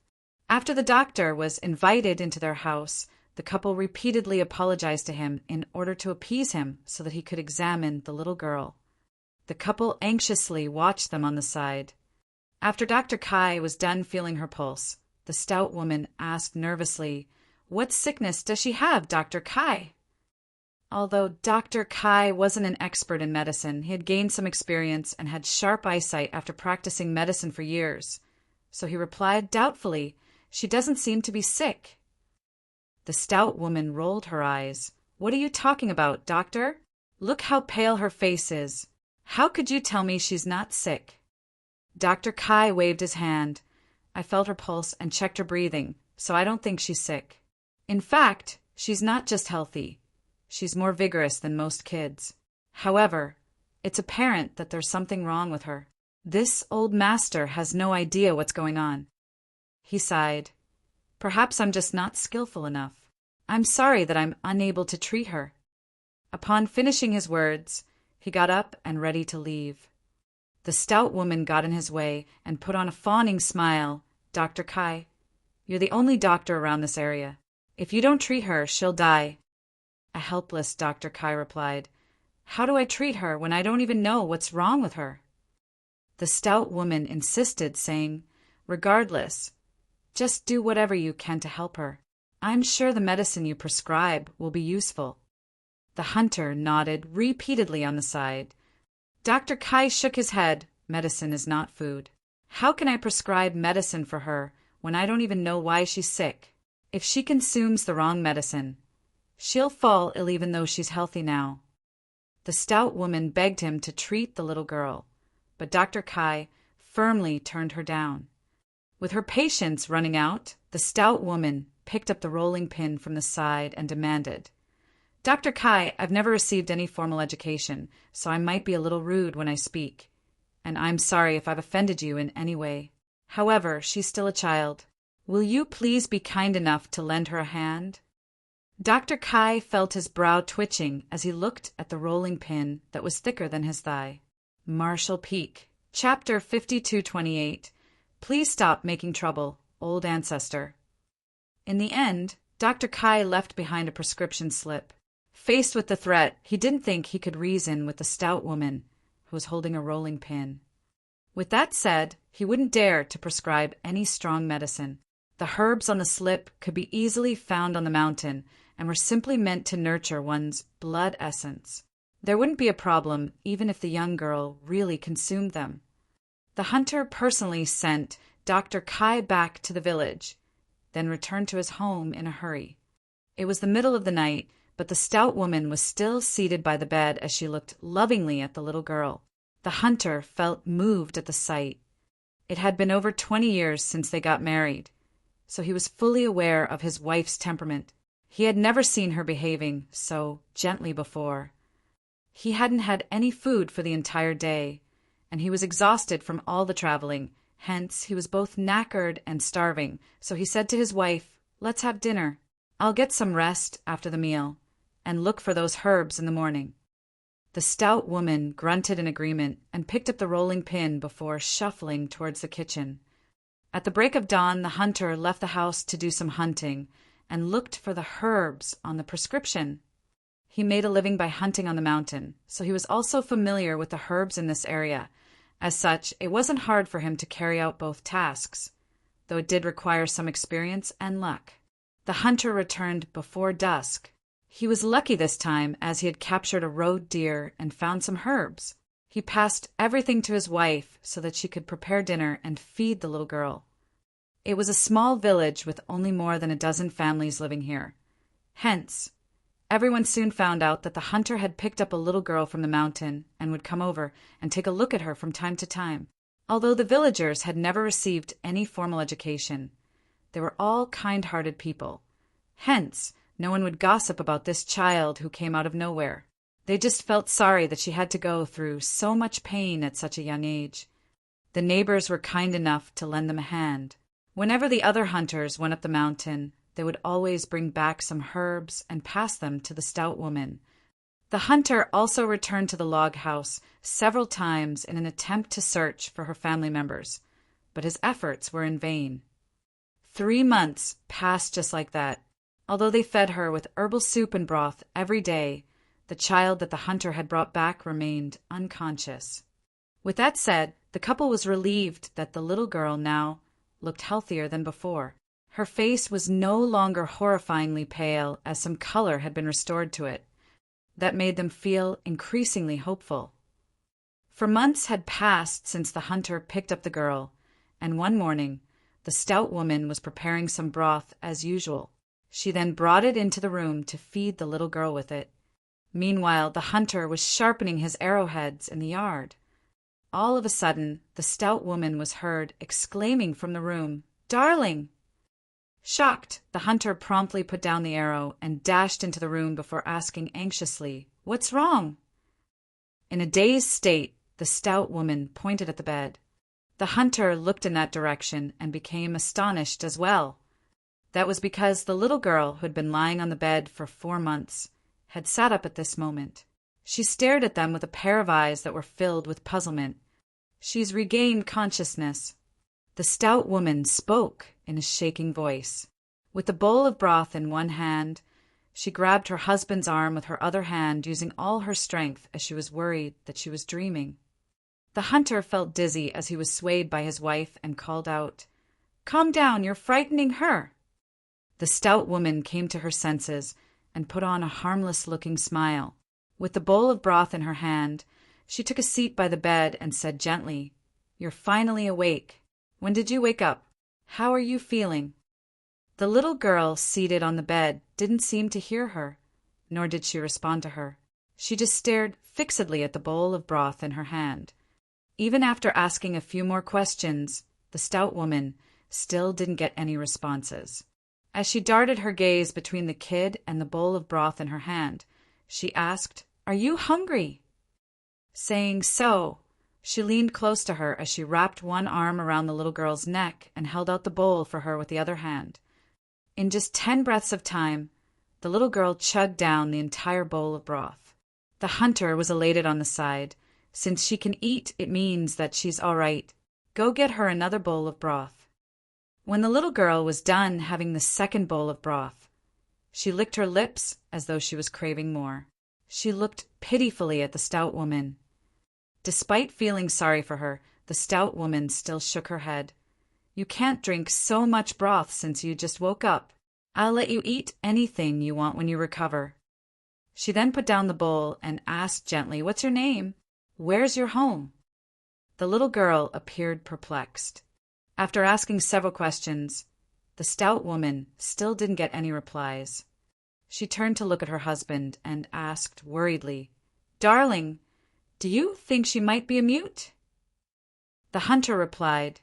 After the doctor was invited into their house, the couple repeatedly apologized to him in order to appease him so that he could examine the little girl. The couple anxiously watched them on the side. After Dr. Kai was done feeling her pulse, the stout woman asked nervously, "What sickness does she have, Dr. Kai?" Although Dr. Kai wasn't an expert in medicine, he had gained some experience and had sharp eyesight after practicing medicine for years. So he replied doubtfully, "She doesn't seem to be sick." The stout woman rolled her eyes. "What are you talking about, doctor? Look how pale her face is. How could you tell me she's not sick?" Dr. Kai waved his hand. "I felt her pulse and checked her breathing, so I don't think she's sick. In fact, she's not just healthy. She's more vigorous than most kids. However, it's apparent that there's something wrong with her. This old master has no idea what's going on." He sighed. "Perhaps I'm just not skillful enough. I'm sorry that I'm unable to treat her." Upon finishing his words, he got up and ready to leave. The stout woman got in his way and put on a fawning smile. "Dr. Kai, you're the only doctor around this area. If you don't treat her, she'll die." A helpless Dr. Kai replied, "How do I treat her when I don't even know what's wrong with her?" The stout woman insisted, saying, "Regardless, just do whatever you can to help her. I'm sure the medicine you prescribe will be useful." The hunter nodded repeatedly on the side. Dr. Kai shook his head. "Medicine is not food. How can I prescribe medicine for her when I don't even know why she's sick? If she consumes the wrong medicine, she'll fall ill even though she's healthy now." The stout woman begged him to treat the little girl, but Dr. Kai firmly turned her down. With her patience running out, the stout woman picked up the rolling pin from the side and demanded, "Dr. Kai, I've never received any formal education, so I might be a little rude when I speak, and I'm sorry if I've offended you in any way. However, she's still a child. Will you please be kind enough to lend her a hand?" Dr. Kai felt his brow twitching as he looked at the rolling pin that was thicker than his thigh. Marshall Peak. Chapter 5228. Please stop making trouble, old ancestor. In the end, Dr. Kai left behind a prescription slip. Faced with the threat, he didn't think he could reason with the stout woman who was holding a rolling pin. With that said, he wouldn't dare to prescribe any strong medicine. The herbs on the slip could be easily found on the mountain and were simply meant to nurture one's blood essence. There wouldn't be a problem even if the young girl really consumed them. The hunter personally sent Dr. Kai back to the village, then returned to his home in a hurry. It was the middle of the night, but the stout woman was still seated by the bed as she looked lovingly at the little girl. The hunter felt moved at the sight. It had been over 20 years since they got married. so he was fully aware of his wife's temperament. He had never seen her behaving so gently before. He hadn't had any food for the entire day, and he was exhausted from all the traveling. Hence, he was both knackered and starving, so he said to his wife, "Let's have dinner. I'll get some rest after the meal, and look for those herbs in the morning." The stout woman grunted in agreement and picked up the rolling pin before shuffling towards the kitchen. At the break of dawn, the hunter left the house to do some hunting and looked for the herbs on the prescription. He made a living by hunting on the mountain, so he was also familiar with the herbs in this area. As such, it wasn't hard for him to carry out both tasks, though it did require some experience and luck. The hunter returned before dusk. He was lucky this time, as he had captured a roe deer and found some herbs. He passed everything to his wife so that she could prepare dinner and feed the little girl. It was a small village with only more than a dozen families living here. Hence, everyone soon found out that the hunter had picked up a little girl from the mountain and would come over and take a look at her from time to time. Although the villagers had never received any formal education, they were all kind-hearted people. Hence, no one would gossip about this child who came out of nowhere. They just felt sorry that she had to go through so much pain at such a young age. The neighbors were kind enough to lend them a hand. Whenever the other hunters went up the mountain, they would always bring back some herbs and pass them to the stout woman. The hunter also returned to the log house several times in an attempt to search for her family members, but his efforts were in vain. 3 months passed just like that. Although they fed her with herbal soup and broth every day, the child that the hunter had brought back remained unconscious. With that said, the couple was relieved that the little girl now looked healthier than before. Her face was no longer horrifyingly pale, as some color had been restored to it. That made them feel increasingly hopeful. For months had passed since the hunter picked up the girl, and one morning the stout woman was preparing some broth as usual. She then brought it into the room to feed the little girl with it. Meanwhile, the hunter was sharpening his arrowheads in the yard. All of a sudden, the stout woman was heard exclaiming from the room, "Darling!" Shocked, the hunter promptly put down the arrow and dashed into the room before asking anxiously, "What's wrong?" In a dazed state, the stout woman pointed at the bed. The hunter looked in that direction and became astonished as well. That was because the little girl, who had been lying on the bed for 4 months, had sat up at this moment. She stared at them with a pair of eyes that were filled with puzzlement. "She's regained consciousness." The stout woman spoke in a shaking voice. With the bowl of broth in one hand, she grabbed her husband's arm with her other hand, using all her strength, as she was worried that she was dreaming. The hunter felt dizzy as he was swayed by his wife and called out, "Calm down, you're frightening her." The stout woman came to her senses and put on a harmless-looking smile. With the bowl of broth in her hand, she took a seat by the bed and said gently, "You're finally awake. When did you wake up? How are you feeling?" The little girl seated on the bed didn't seem to hear her, nor did she respond to her. She just stared fixedly at the bowl of broth in her hand. Even after asking a few more questions, the stout woman still didn't get any responses. As she darted her gaze between the kid and the bowl of broth in her hand, she asked, "Are you hungry?" Saying so, she leaned close to her as she wrapped one arm around the little girl's neck and held out the bowl for her with the other hand. In just 10 breaths of time, the little girl chugged down the entire bowl of broth. The hunter was elated on the side. "Since she can eat, it means that she's all right. Go get her another bowl of broth." When the little girl was done having the second bowl of broth, she licked her lips as though she was craving more. She looked pitifully at the stout woman. Despite feeling sorry for her, the stout woman still shook her head. "You can't drink so much broth since you just woke up. I'll let you eat anything you want when you recover." She then put down the bowl and asked gently, "What's your name? Where's your home?" The little girl appeared perplexed. After asking several questions, the stout woman still didn't get any replies. She turned to look at her husband and asked worriedly, "Darling, do you think she might be a mute?" The hunter replied,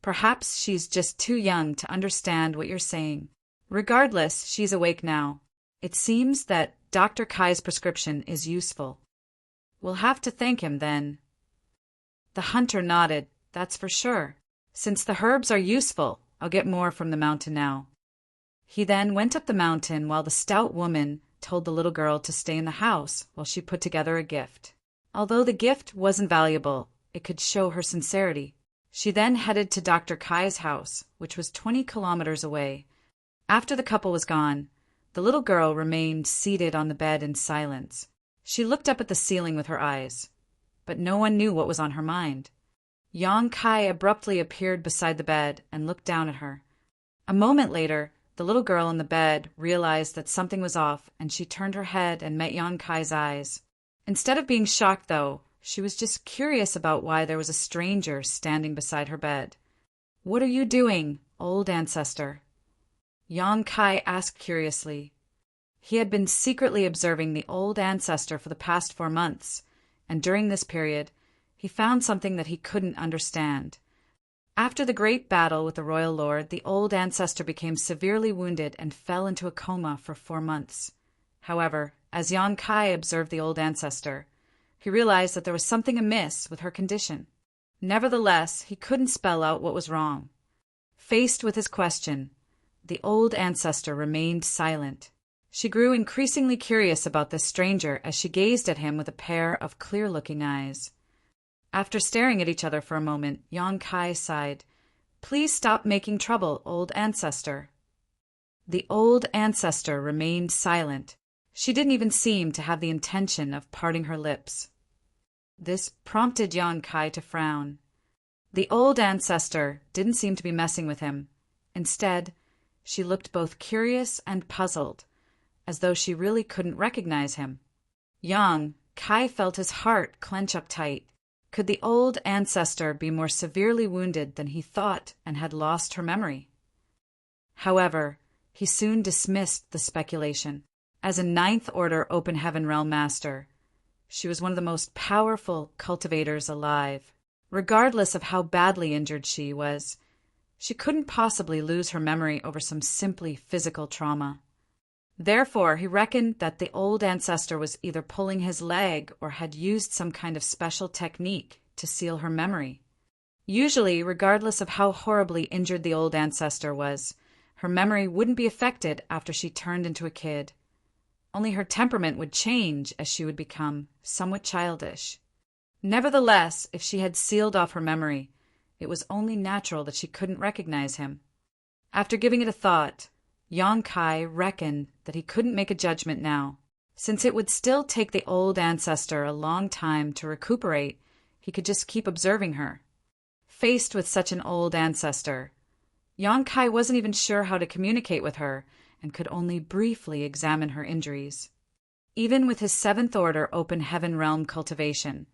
Perhaps she's just too young to understand what you're saying. Regardless, she's awake now. It seems that Dr. Kai's prescription is useful. We'll have to thank him then." The hunter nodded. "That's for sure. Since the herbs are useful, I'll get more from the mountain now." He then went up the mountain while the stout woman told the little girl to stay in the house while she put together a gift. Although the gift wasn't valuable, it could show her sincerity. She then headed to Dr. Kai's house, which was 20 kilometers away. After the couple was gone, the little girl remained seated on the bed in silence. She looked up at the ceiling with her eyes, but no one knew what was on her mind. Yang Kai abruptly appeared beside the bed and looked down at her. A moment later, the little girl in the bed realized that something was off, and she turned her head and met Yang Kai's eyes. Instead of being shocked, though, she was just curious about why there was a stranger standing beside her bed. "What are you doing, old ancestor?" Yang Kai asked curiously. He had been secretly observing the old ancestor for the past 4 months, and during this period, he found something that he couldn't understand. After the great battle with the royal lord, the old ancestor became severely wounded and fell into a coma for 4 months. However, as Yang Kai observed the old ancestor, he realized that there was something amiss with her condition. Nevertheless, he couldn't spell out what was wrong. Faced with his question, the old ancestor remained silent. She grew increasingly curious about this stranger as she gazed at him with a pair of clear-looking eyes. After staring at each other for a moment, Yang Kai sighed. "Please stop making trouble, old ancestor." The old ancestor remained silent. She didn't even seem to have the intention of parting her lips. This prompted Yang Kai to frown. The old ancestor didn't seem to be messing with him. Instead, she looked both curious and puzzled, as though she really couldn't recognize him. Yang Kai felt his heart clench up tight. Could the old ancestor be more severely wounded than he thought and had lost her memory? However, he soon dismissed the speculation. As a 9th Order Open Heaven Realm Master, she was one of the most powerful cultivators alive. Regardless of how badly injured she was, she couldn't possibly lose her memory over some simply physical trauma. Therefore, he reckoned that the old ancestor was either pulling his leg or had used some kind of special technique to seal her memory. Usually, regardless of how horribly injured the old ancestor was, her memory wouldn't be affected after she turned into a kid. Only her temperament would change as she would become somewhat childish. Nevertheless, if she had sealed off her memory, it was only natural that she couldn't recognize him. After giving it a thought, Yang Kai reckoned that he couldn't make a judgment now. Since it would still take the old ancestor a long time to recuperate, he could just keep observing her. Faced with such an old ancestor, Yang Kai wasn't even sure how to communicate with her and could only briefly examine her injuries. Even with his 7th Order Open Heaven Realm cultivation,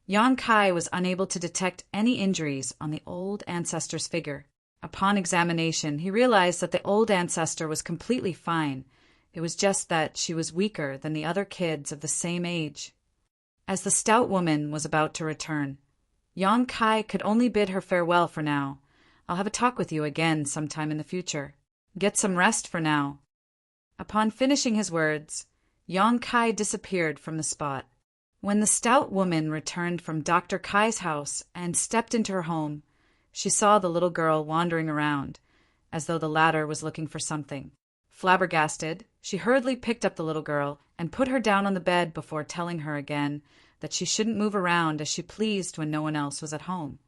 Yang Kai was unable to detect any injuries on the old ancestor's figure. Upon examination, he realized that the old ancestor was completely fine. It was just that she was weaker than the other kids of the same age. As the stout woman was about to return, Yang Kai could only bid her farewell for now. "I'll have a talk with you again sometime in the future. Get some rest for now." Upon finishing his words, Yang Kai disappeared from the spot. When the stout woman returned from Dr. Kai's house and stepped into her home, she saw the little girl wandering around, as though the latter was looking for something. Flabbergasted, she hurriedly picked up the little girl and put her down on the bed before telling her again that she shouldn't move around as she pleased when no one else was at home.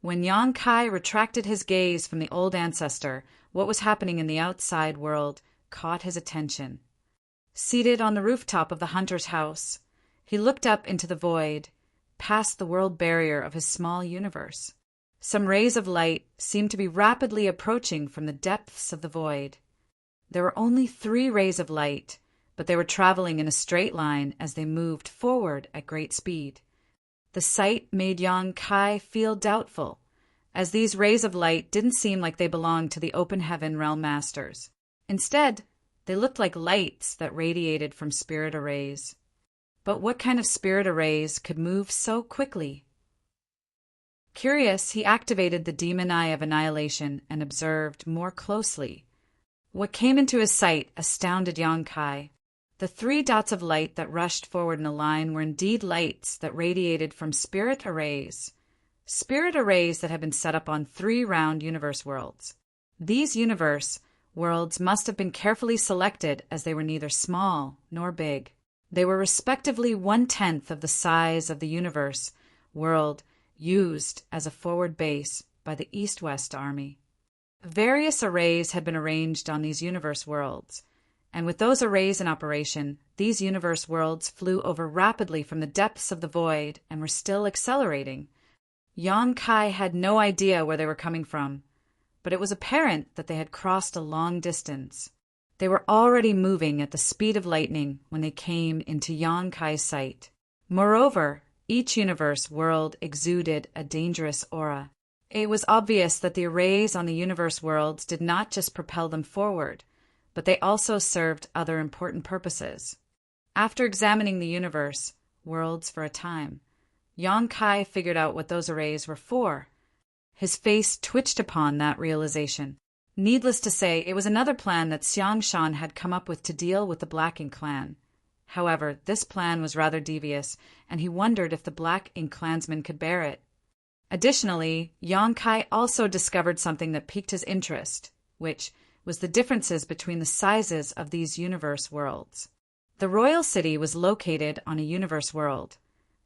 When Yang Kai retracted his gaze from the old ancestor, what was happening in the outside world caught his attention. Seated on the rooftop of the hunter's house, he looked up into the void, past the world barrier of his small universe. Some rays of light seemed to be rapidly approaching from the depths of the void. There were only 3 rays of light, but they were traveling in a straight line as they moved forward at great speed. The sight made Yang Kai feel doubtful, as these rays of light didn't seem like they belonged to the Open Heaven Realm Masters. Instead, they looked like lights that radiated from spirit arrays. But what kind of spirit arrays could move so quickly? Curious, he activated the demon eye of annihilation and observed more closely. What came into his sight astounded Yang Kai. The 3 dots of light that rushed forward in a line were indeed lights that radiated from spirit arrays. Spirit arrays that had been set up on 3 round universe worlds. These universe worlds must have been carefully selected as they were neither small nor big. They were respectively 1/10 of the size of the universe world used as a forward base by the East-West Army. Various arrays had been arranged on these universe worlds, and with those arrays in operation, these universe worlds flew over rapidly from the depths of the void and were still accelerating. Yang Kai had no idea where they were coming from, but it was apparent that they had crossed a long distance. They were already moving at the speed of lightning when they came into Yang Kai's sight. Moreover, each universe world exuded a dangerous aura. It was obvious that the arrays on the universe worlds did not just propel them forward, but they also served other important purposes. After examining the universe worlds for a time, Yang Kai figured out what those arrays were for. His face twitched upon that realization. Needless to say, it was another plan that Xiang Shan had come up with to deal with the Black Ink clan. However, this plan was rather devious, and he wondered if the Black Ink clansmen could bear it. Additionally, Yang Kai also discovered something that piqued his interest, which was the differences between the sizes of these universe worlds. The royal city was located on a universe world,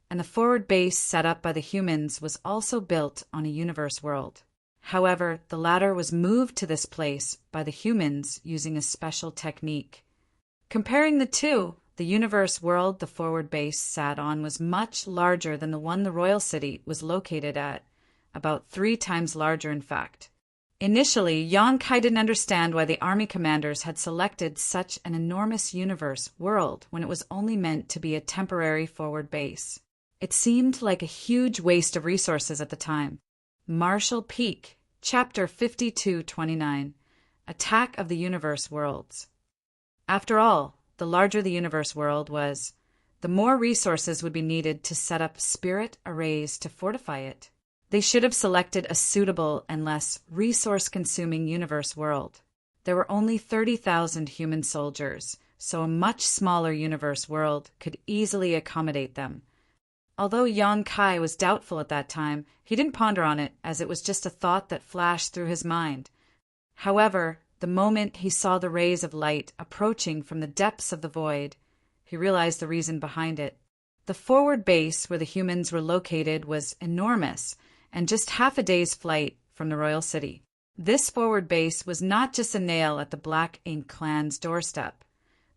and the forward base set up by the humans was also built on a universe world. However, the latter was moved to this place by the humans using a special technique. Comparing the two, the universe world the forward base sat on was much larger than the one the royal city was located at, about 3 times larger in fact. Initially, Yang Kai didn't understand why the army commanders had selected such an enormous universe world when it was only meant to be a temporary forward base. It seemed like a huge waste of resources at the time. Marshall Peak, Chapter 5229, Attack of the Universe Worlds. After all, the larger the universe world was, the more resources would be needed to set up spirit arrays to fortify it. They should have selected a suitable and less resource-consuming universe world. There were only 30,000 human soldiers, so a much smaller universe world could easily accommodate them. Although Yang Kai was doubtful at that time, he didn't ponder on it, as it was just a thought that flashed through his mind. However, the moment he saw the rays of light approaching from the depths of the void, he realized the reason behind it. The forward base where the humans were located was enormous, and just half a day's flight from the royal city. This forward base was not just a nail at the Black Ink clan's doorstep,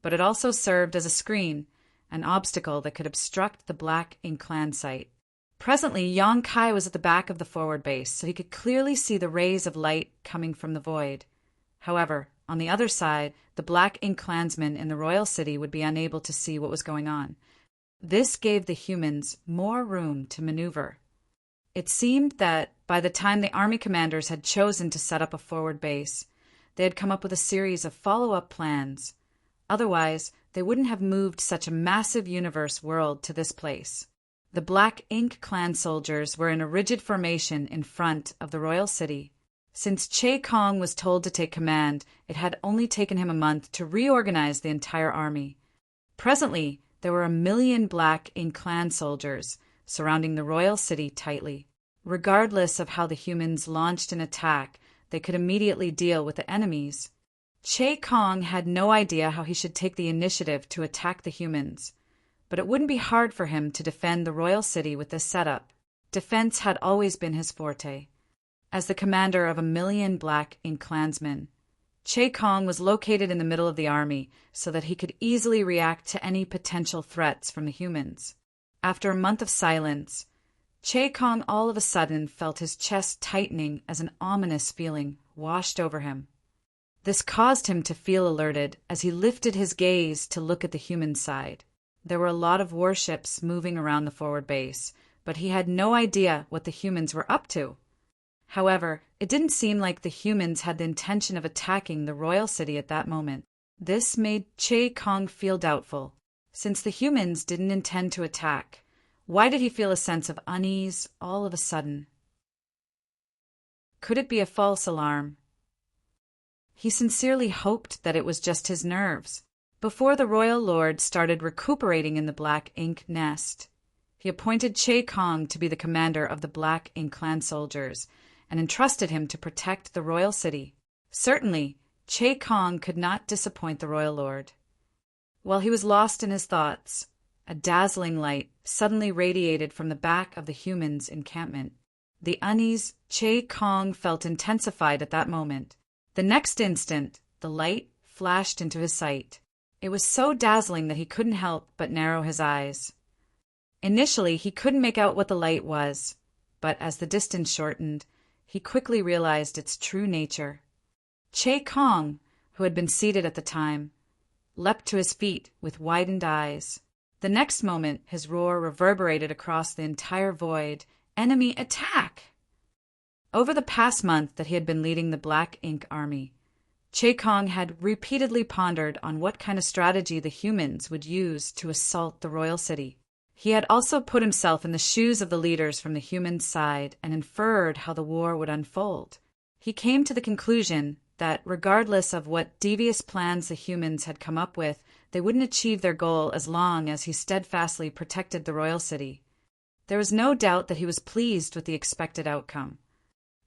but it also served as a screen, an obstacle that could obstruct the Black Ink clan site. Presently, Yang Kai was at the back of the forward base, so he could clearly see the rays of light coming from the void. However, on the other side, the Black Ink clansmen in the royal city would be unable to see what was going on. This gave the humans more room to maneuver. It seemed that by the time the army commanders had chosen to set up a forward base, they had come up with a series of follow-up plans. Otherwise, they wouldn't have moved such a massive universe world to this place. The Black Ink clan soldiers were in a rigid formation in front of the royal city. Since Che Kong was told to take command, it had only taken him a month to reorganize the entire army. Presently, there were 1 million Black Ink clan soldiers surrounding the royal city tightly. Regardless of how the humans launched an attack, they could immediately deal with the enemies. Che Kong had no idea how he should take the initiative to attack the humans, but it wouldn't be hard for him to defend the royal city with this setup. Defense had always been his forte. As the commander of 1 million Black Ink clansmen, Che Kong was located in the middle of the army so that he could easily react to any potential threats from the humans. After a month of silence, Che Kong all of a sudden felt his chest tightening as an ominous feeling washed over him. This caused him to feel alerted as he lifted his gaze to look at the human side. There were a lot of warships moving around the forward base, but he had no idea what the humans were up to. However, it didn't seem like the humans had the intention of attacking the royal city at that moment. This made Che Kong feel doubtful. Since the humans didn't intend to attack, why did he feel a sense of unease all of a sudden? Could it be a false alarm? He sincerely hoped that it was just his nerves. Before the royal lord started recuperating in the Black Ink nest, he appointed Che Kong to be the commander of the Black Ink clan soldiers and entrusted him to protect the royal city. Certainly, Che Kong could not disappoint the royal lord. While he was lost in his thoughts, a dazzling light suddenly radiated from the back of the humans' encampment. The unease Che Kong felt intensified at that moment. The next instant, the light flashed into his sight. It was so dazzling that he couldn't help but narrow his eyes. Initially, he couldn't make out what the light was, but as the distance shortened, he quickly realized its true nature. Che Kong, who had been seated at the time, leapt to his feet with widened eyes. The next moment, his roar reverberated across the entire void. Enemy attack! Over the past month that he had been leading the Black Ink army, Che Kong had repeatedly pondered on what kind of strategy the humans would use to assault the royal city. He had also put himself in the shoes of the leaders from the humans' side and inferred how the war would unfold. He came to the conclusion that regardless of what devious plans the humans had come up with, they wouldn't achieve their goal as long as he steadfastly protected the royal city. There was no doubt that he was pleased with the expected outcome.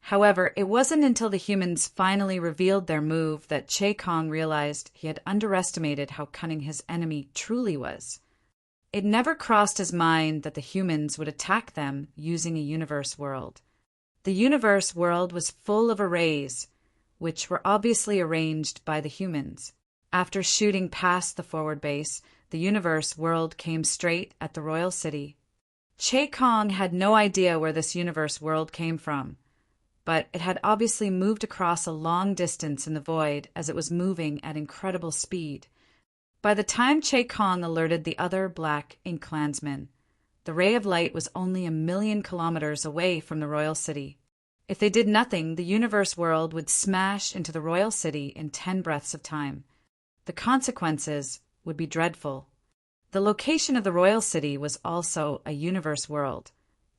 However, it wasn't until the humans finally revealed their move that Che Kong realized he had underestimated how cunning his enemy truly was. It never crossed his mind that the humans would attack them using a universe world. The universe world was full of arrays, which were obviously arranged by the humans. After shooting past the forward base, the universe world came straight at the royal city. Che Kong had no idea where this universe world came from, but it had obviously moved across a long distance in the void as it was moving at incredible speed. By the time Che Kong alerted the other Black Ink clansmen, the ray of light was only 1,000,000 kilometers away from the royal city. If they did nothing, the universe world would smash into the royal city in 10 breaths of time. The consequences would be dreadful. The location of the royal city was also a universe world,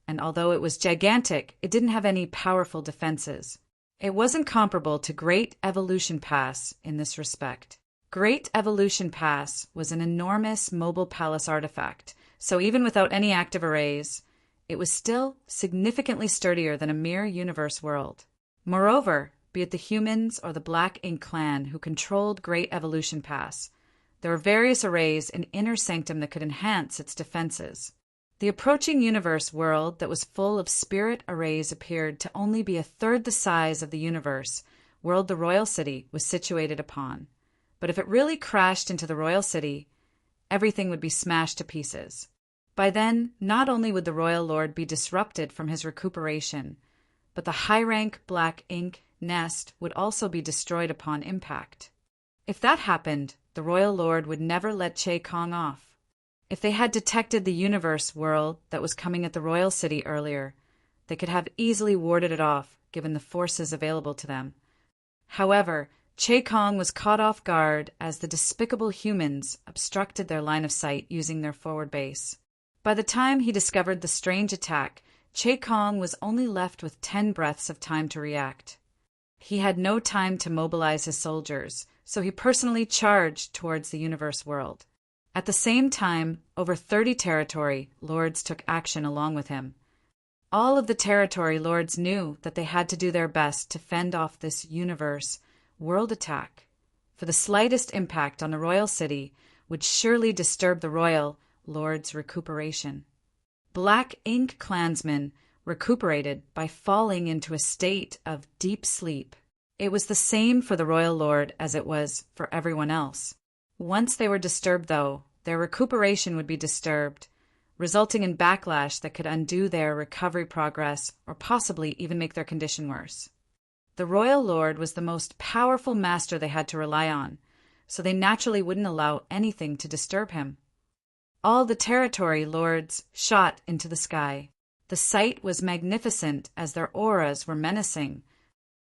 and although it was gigantic, it didn't have any powerful defenses. It wasn't comparable to Great Evolution Pass in this respect. Great Evolution Pass was an enormous mobile palace artifact, so even without any active arrays, it was still significantly sturdier than a mere universe world. Moreover, be it the humans or the Black Ink clan who controlled Great Evolution Pass, there were various arrays in Inner Sanctum that could enhance its defenses. The approaching universe world that was full of spirit arrays appeared to only be a third the size of the universe world the royal city was situated upon. But if it really crashed into the royal city, everything would be smashed to pieces. By then, not only would the royal lord be disrupted from his recuperation, but the high-rank Black Ink nest would also be destroyed upon impact. If that happened, the royal lord would never let Che Kong off. If they had detected the universe world that was coming at the royal city earlier, they could have easily warded it off, given the forces available to them. However, Che Kong was caught off guard as the despicable humans obstructed their line of sight using their forward base. By the time he discovered the strange attack, Che Kong was only left with 10 breaths of time to react. He had no time to mobilize his soldiers, so he personally charged towards the universe world. At the same time, over 30 territory lords took action along with him. All of the territory lords knew that they had to do their best to fend off this universe world attack, for the slightest impact on the royal city would surely disturb the royal lord's recuperation. Black Ink clansmen recuperated by falling into a state of deep sleep. It was the same for the royal lord as it was for everyone else. Once they were disturbed, though, their recuperation would be disturbed, resulting in backlash that could undo their recovery progress or possibly even make their condition worse. The royal lord was the most powerful master they had to rely on, so they naturally wouldn't allow anything to disturb him. All the territory lords shot into the sky. The sight was magnificent as their auras were menacing.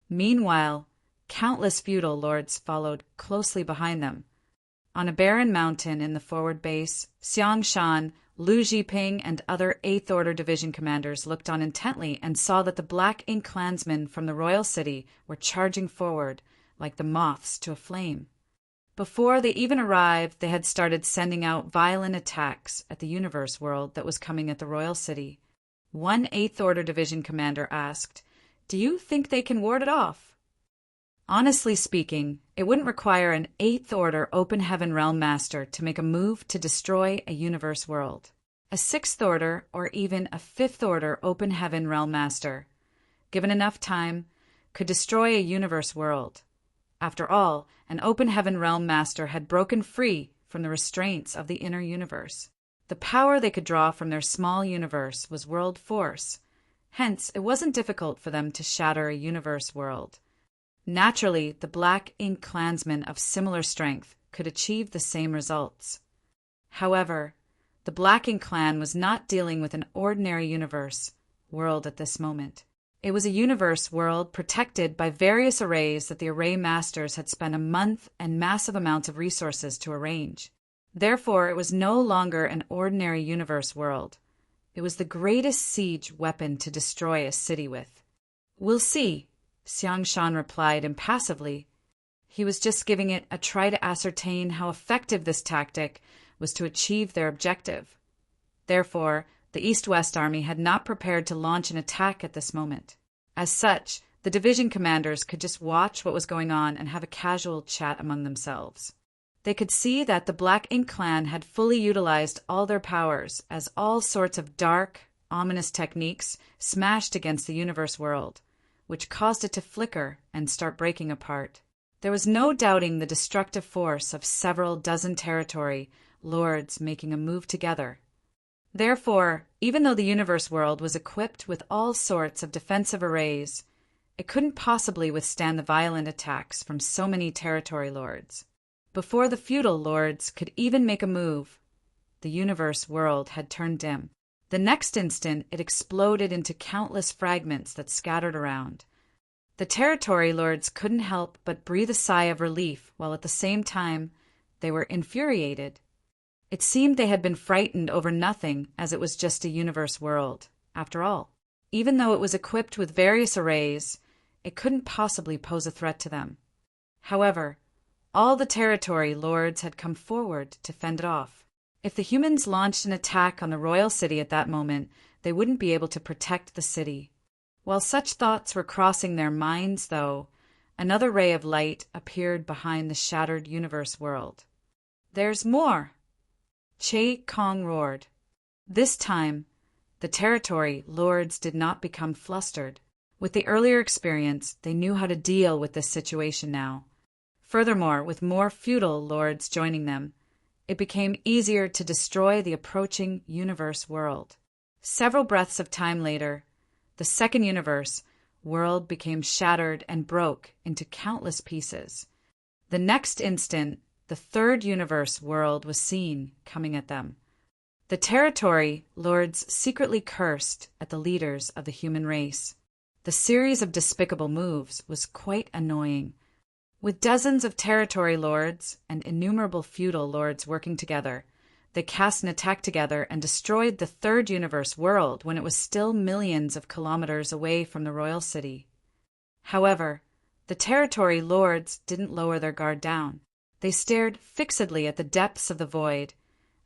Meanwhile, countless feudal lords followed closely behind them. On a barren mountain in the forward base, Xiang Shan, Lu Jiping, and other 8th Order Division commanders looked on intently and saw that the Black Ink clansmen from the royal city were charging forward like the moths to a flame. Before they even arrived, they had started sending out violent attacks at the universe world that was coming at the royal city. One 8th Order Division commander asked, "Do you think they can ward it off?" Honestly speaking, it wouldn't require an 8th Order Open Heaven Realm Master to make a move to destroy a universe world. A 6th Order or even a 5th Order Open Heaven Realm Master, given enough time, could destroy a universe world. After all, an Open Heaven Realm Master had broken free from the restraints of the inner universe. The power they could draw from their small universe was world force. Hence, it wasn't difficult for them to shatter a universe world. Naturally, the Black Ink clansmen of similar strength could achieve the same results. However, the Black Ink clan was not dealing with an ordinary universe world at this moment. It was a universe world protected by various arrays that the array masters had spent a month and massive amounts of resources to arrange. Therefore, it was no longer an ordinary universe world. It was the greatest siege weapon to destroy a city with. "We'll see," Xiang Shan replied impassively. He was just giving it a try to ascertain how effective this tactic was to achieve their objective. Therefore, the East-West Army had not prepared to launch an attack at this moment. As such, the division commanders could just watch what was going on and have a casual chat among themselves. They could see that the Black Ink clan had fully utilized all their powers as all sorts of dark, ominous techniques smashed against the universe world, which caused it to flicker and start breaking apart. There was no doubting the destructive force of several dozen territory lords making a move together. Therefore, even though the universe world was equipped with all sorts of defensive arrays, it couldn't possibly withstand the violent attacks from so many territory lords. Before the feudal lords could even make a move, the universe world had turned dim. The next instant, it exploded into countless fragments that scattered around. The territory lords couldn't help but breathe a sigh of relief, while at the same time, they were infuriated. It seemed they had been frightened over nothing, as it was just a universe world, after all. Even though it was equipped with various arrays, it couldn't possibly pose a threat to them. However, all the territory lords had come forward to fend it off. If the humans launched an attack on the royal city at that moment, they wouldn't be able to protect the city. While such thoughts were crossing their minds, though, another ray of light appeared behind the shattered universe world. "There's more!" Che Kong roared. This time, the territory lords did not become flustered. With the earlier experience, they knew how to deal with this situation now. Furthermore, with more feudal lords joining them, it became easier to destroy the approaching universe world. Several breaths of time later, the second universe world became shattered and broke into countless pieces. The next instant, the third universe world was seen coming at them. The territory lords secretly cursed at the leaders of the human race. The series of despicable moves was quite annoying. With dozens of territory lords and innumerable feudal lords working together, they cast an attack together and destroyed the third universe world when it was still millions of kilometers away from the royal city. However, the territory lords didn't lower their guard down. They stared fixedly at the depths of the void,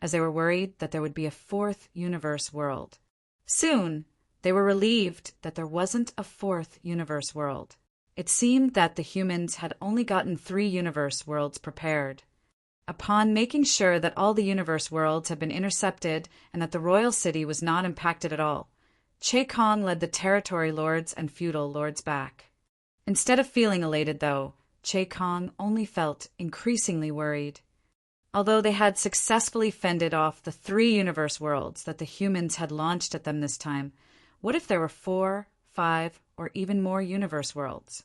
as they were worried that there would be a fourth universe world. Soon, they were relieved that there wasn't a fourth universe world. It seemed that the humans had only gotten 3 universe worlds prepared. Upon making sure that all the universe worlds had been intercepted and that the royal city was not impacted at all, Che Kong led the territory lords and feudal lords back. Instead of feeling elated, though, Che Kong only felt increasingly worried. Although they had successfully fended off the 3 universe worlds that the humans had launched at them this time, what if there were 4, 5, or even more universe worlds?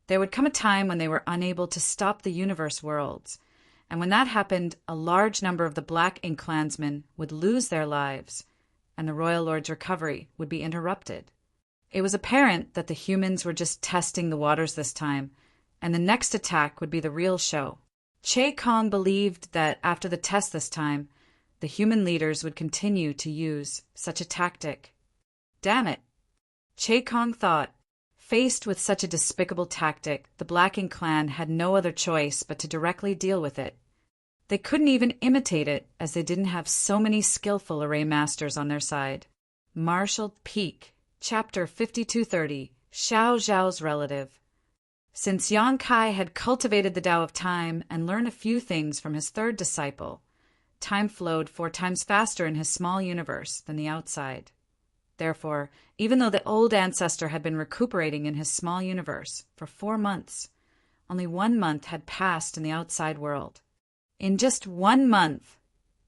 There would come a time when they were unable to stop the universe worlds, and when that happened, a large number of the Black Ink clansmen would lose their lives, and the Royal Lord's recovery would be interrupted. It was apparent that the humans were just testing the waters this time, and the next attack would be the real show. Che Kong believed that after the test this time, the human leaders would continue to use such a tactic. Damn it, Che Kong thought. Faced with such a despicable tactic, the Black Ink clan had no other choice but to directly deal with it. They couldn't even imitate it, as they didn't have so many skillful array masters on their side. Marshall Peak, Chapter 5230, Xiao Zhao's Relative. Since Yang Kai had cultivated the Tao of Time and learned a few things from his third disciple, time flowed 4 times faster in his small universe than the outside. Therefore, even though the old ancestor had been recuperating in his small universe for 4 months, only 1 month had passed in the outside world. In just 1 month,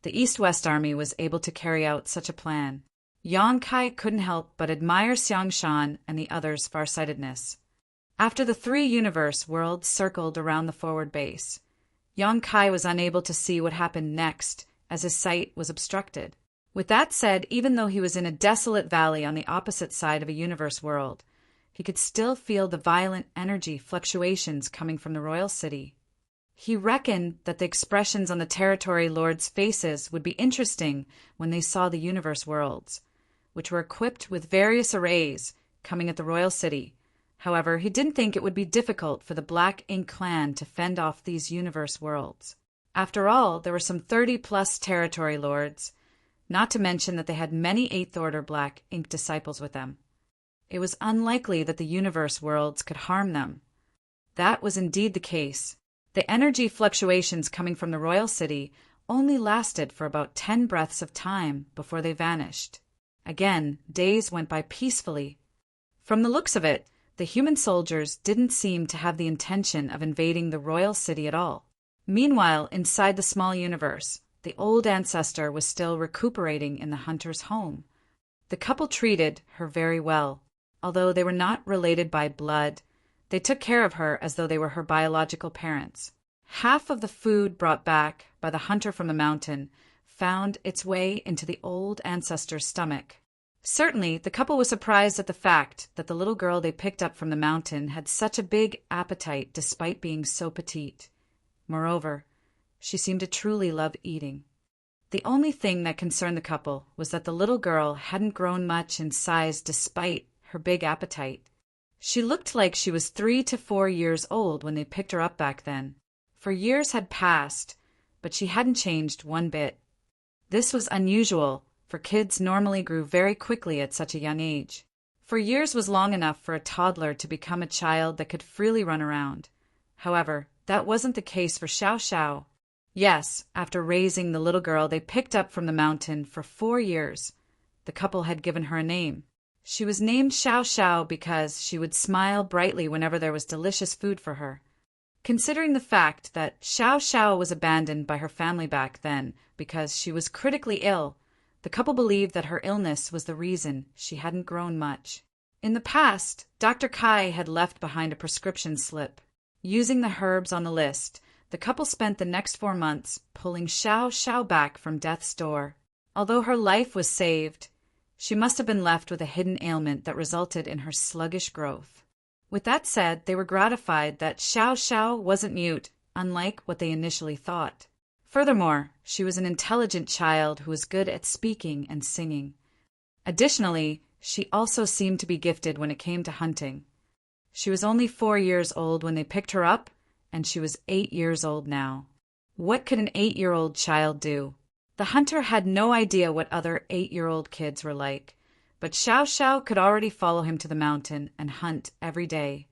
the East-West Army was able to carry out such a plan. Yang Kai couldn't help but admire Xiang Shan and the others' farsightedness. After the 3 universe worlds circled around the forward base, Yang Kai was unable to see what happened next, as his sight was obstructed. With that said, even though he was in a desolate valley on the opposite side of a universe world, he could still feel the violent energy fluctuations coming from the royal city. He reckoned that the expressions on the territory lords' faces would be interesting when they saw the universe worlds, which were equipped with various arrays coming at the royal city. However, he didn't think it would be difficult for the Black Ink clan to fend off these universe worlds. After all, there were some 30-plus territory lords, not to mention that they had many 8th Order Black Ink disciples with them. It was unlikely that the universe worlds could harm them. That was indeed the case. The energy fluctuations coming from the royal city only lasted for about 10 breaths of time before they vanished. Again, days went by peacefully. From the looks of it, the human soldiers didn't seem to have the intention of invading the royal city at all. Meanwhile, inside the small universe, the old ancestor was still recuperating in the hunter's home. The couple treated her very well. Although they were not related by blood, they took care of her as though they were her biological parents. Half of the food brought back by the hunter from the mountain found its way into the old ancestor's stomach. Certainly, the couple was surprised at the fact that the little girl they picked up from the mountain had such a big appetite despite being so petite. Moreover, she seemed to truly love eating. The only thing that concerned the couple was that the little girl hadn't grown much in size despite her big appetite. She looked like she was 3 to 4 years old when they picked her up back then. For years had passed, but she hadn't changed one bit. This was unusual, for kids normally grew very quickly at such a young age. For years was long enough for a toddler to become a child that could freely run around. However, that wasn't the case for Xiao Xiao. Yes, after raising the little girl they picked up from the mountain for 4 years, the couple had given her a name. She was named Xiao Xiao because she would smile brightly whenever there was delicious food for her. Considering the fact that Xiao Xiao was abandoned by her family back then because she was critically ill, the couple believed that her illness was the reason she hadn't grown much. In the past, Dr. Kai had left behind a prescription slip. Using the herbs on the list, the couple spent the next 4 months pulling Xiao Xiao back from death's door. Although her life was saved, she must have been left with a hidden ailment that resulted in her sluggish growth. With that said, they were gratified that Xiao Xiao wasn't mute, unlike what they initially thought. Furthermore, she was an intelligent child who was good at speaking and singing. Additionally, she also seemed to be gifted when it came to hunting. She was only 4 years old when they picked her up, and she was 8 years old now. What could an 8-year-old child do? The hunter had no idea what other 8-year-old kids were like, but Xiao Xiao could already follow him to the mountain and hunt every day.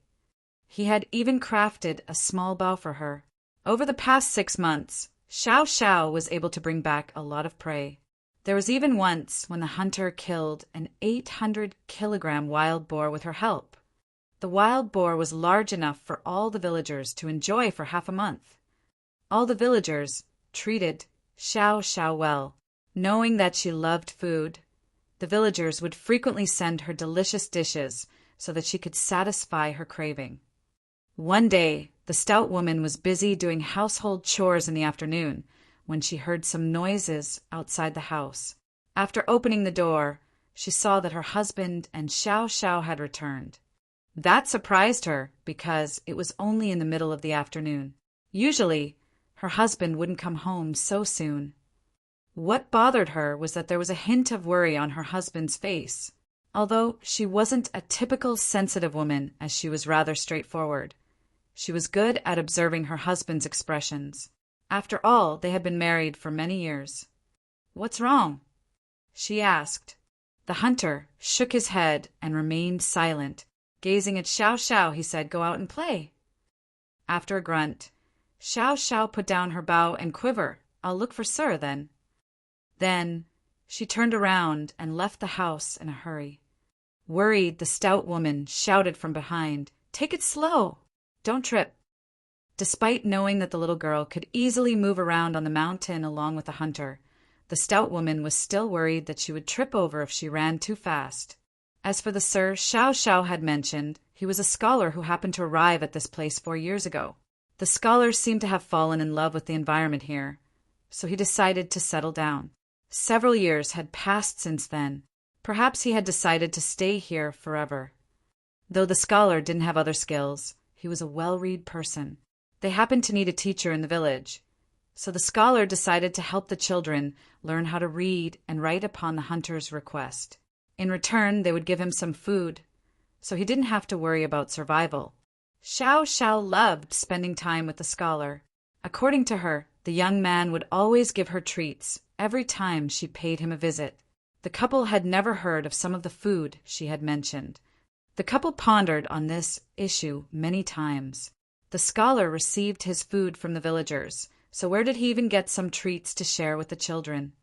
He had even crafted a small bow for her. Over the past 6 months, Xiao Xiao was able to bring back a lot of prey. There was even once when the hunter killed an 800-kilogram wild boar with her help. The wild boar was large enough for all the villagers to enjoy for half a month. All the villagers treated Xiao Xiao well. Knowing that she loved food, the villagers would frequently send her delicious dishes so that she could satisfy her craving. One day, the stout woman was busy doing household chores in the afternoon when she heard some noises outside the house. After opening the door, she saw that her husband and Xiao Xiao had returned. That surprised her because it was only in the middle of the afternoon. Usually, Her husband wouldn't come home so soon. What bothered her was that there was a hint of worry on her husband's face. Although she wasn't a typical sensitive woman, as she was rather straightforward, she was good at observing her husband's expressions. After all, they had been married for many years. "What's wrong?" she asked. The hunter shook his head and remained silent. Gazing at Xiao Xiao, he said, "Go out and play." After a grunt, Xiao Xiao put down her bow and quiver. "I'll look for Sir, then." Then she turned around and left the house in a hurry. Worried, the stout woman shouted from behind, "Take it slow! Don't trip." Despite knowing that the little girl could easily move around on the mountain along with the hunter, the stout woman was still worried that she would trip over if she ran too fast. As for the Sir Xiao Xiao had mentioned, he was a scholar who happened to arrive at this place 4 years ago. The scholar seemed to have fallen in love with the environment here, so he decided to settle down. Several years had passed since then. Perhaps he had decided to stay here forever. Though the scholar didn't have other skills, he was a well-read person. They happened to need a teacher in the village, so the scholar decided to help the children learn how to read and write upon the hunter's request. In return, they would give him some food, so he didn't have to worry about survival. Xiao Xiao loved spending time with the scholar. According to her, the young man would always give her treats every time she paid him a visit. The couple had never heard of some of the food she had mentioned. The couple pondered on this issue many times. The scholar received his food from the villagers, so where did he even get some treats to share with the children?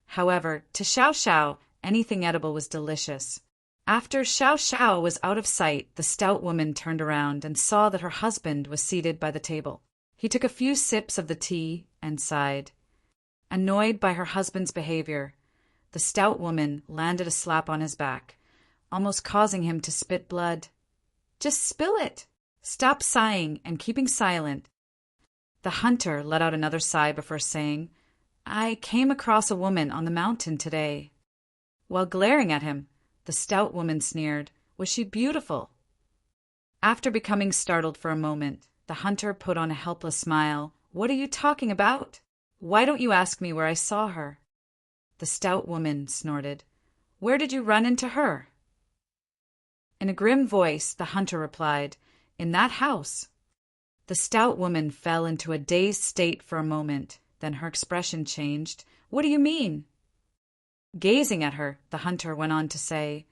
However, to Xiao Xiao, anything edible was delicious. After Xiao Xiao was out of sight, the stout woman turned around and saw that her husband was seated by the table. He took a few sips of the tea and sighed. Annoyed by her husband's behavior, the stout woman landed a slap on his back, almost causing him to spit blood. "Just spill it! Stop sighing and keeping silent." The hunter let out another sigh before saying, "I came across a woman on the mountain today." While glaring at him, the stout woman sneered, "Was she beautiful?" After becoming startled for a moment, the hunter put on a helpless smile. "What are you talking about? Why don't you ask me where I saw her?" The stout woman snorted, "Where did you run into her?" In a grim voice, the hunter replied, "In that house." The stout woman fell into a dazed state for a moment, then her expression changed. "What do you mean?" Gazing at her, the hunter went on to say,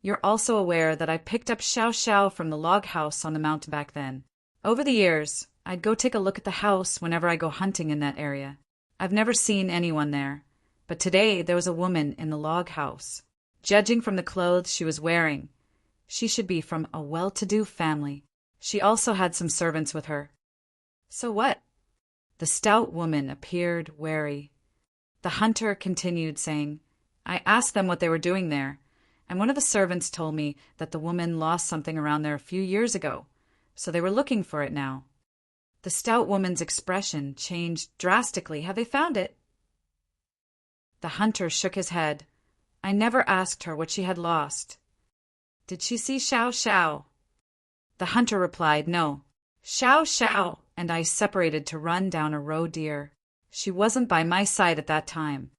"You're also aware that I picked up Xiao Xiao from the log house on the mountain back then. Over the years, I'd go take a look at the house whenever I go hunting in that area. I've never seen anyone there, but today there was a woman in the log house. Judging from the clothes she was wearing, she should be from a well-to-do family. She also had some servants with her." "So what?" The stout woman appeared wary. The hunter continued, saying, "I asked them what they were doing there, and one of the servants told me that the woman lost something around there a few years ago, so they were looking for it now." The stout woman's expression changed drastically. "Have they found it?" The hunter shook his head. "I never asked her what she had lost." "Did she see Xiao Xiao?" The hunter replied, "No. Xiao Xiao and I separated to run down a roe deer. She wasn't by my side at that time."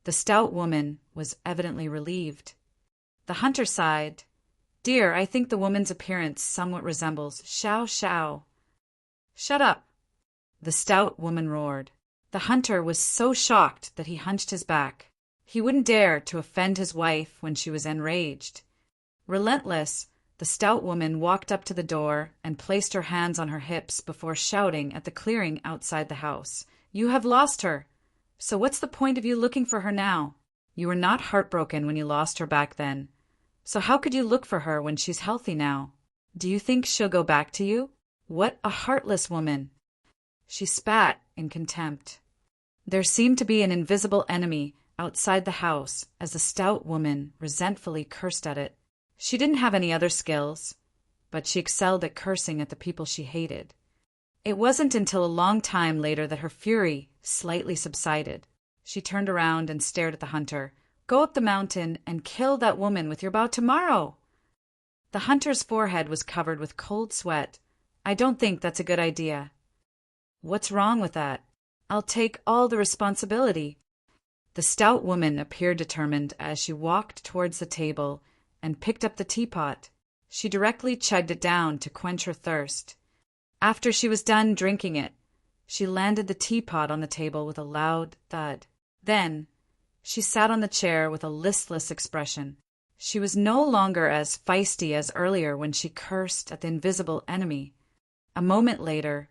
The stout woman was evidently relieved. The hunter sighed. "Dear, I think the woman's appearance somewhat resembles Xiao Xiao." "Shut up!" the stout woman roared. The hunter was so shocked that he hunched his back. He wouldn't dare to offend his wife when she was enraged. Relentless, the stout woman walked up to the door and placed her hands on her hips before shouting at the clearing outside the house, "You have lost her! So what's the point of you looking for her now? You were not heartbroken when you lost her back then. So how could you look for her when she's healthy now? Do you think she'll go back to you? What a heartless woman!" She spat in contempt. There seemed to be an invisible enemy outside the house as the stout woman resentfully cursed at it. She didn't have any other skills, but she excelled at cursing at the people she hated. It wasn't until a long time later that her fury slightly subsided. She turned around and stared at the hunter. "Go up the mountain and kill that woman with your bow tomorrow." The hunter's forehead was covered with cold sweat. "I don't think that's a good idea." What's wrong with that? I'll take all the responsibility. The stout woman appeared determined as she walked towards the table and picked up the teapot. She directly chugged it down to quench her thirst. After she was done drinking it, she landed the teapot on the table with a loud thud. Then, she sat on the chair with a listless expression. She was no longer as feisty as earlier when she cursed at the invisible enemy. A moment later,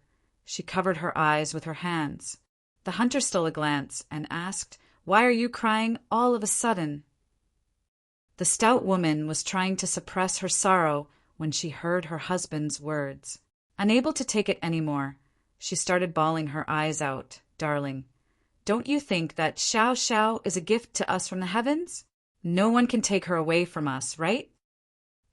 she covered her eyes with her hands. The hunter stole a glance and asked, "Why are you crying all of a sudden?" The stout woman was trying to suppress her sorrow when she heard her husband's words. Unable to take it any more, she started bawling her eyes out. "Darling, don't you think that Xiao Xiao is a gift to us from the heavens? No one can take her away from us, right?"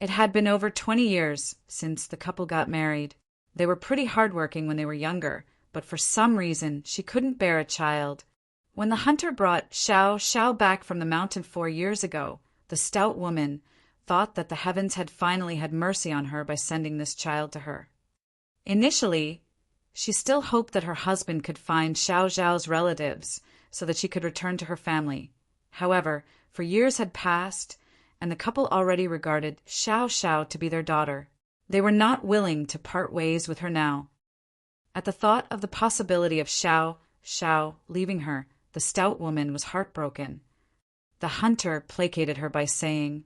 It had been over 20 years since the couple got married. They were pretty hardworking when they were younger, but for some reason she couldn't bear a child. When the hunter brought Xiao Xiao back from the mountain 4 years ago, the stout woman thought that the heavens had finally had mercy on her by sending this child to her. Initially, she still hoped that her husband could find Xiao Xiao's relatives so that she could return to her family. However, for years had passed, and the couple already regarded Xiao Xiao to be their daughter. They were not willing to part ways with her now. At the thought of the possibility of Xiao Xiao leaving her, the stout woman was heartbroken. The hunter placated her by saying,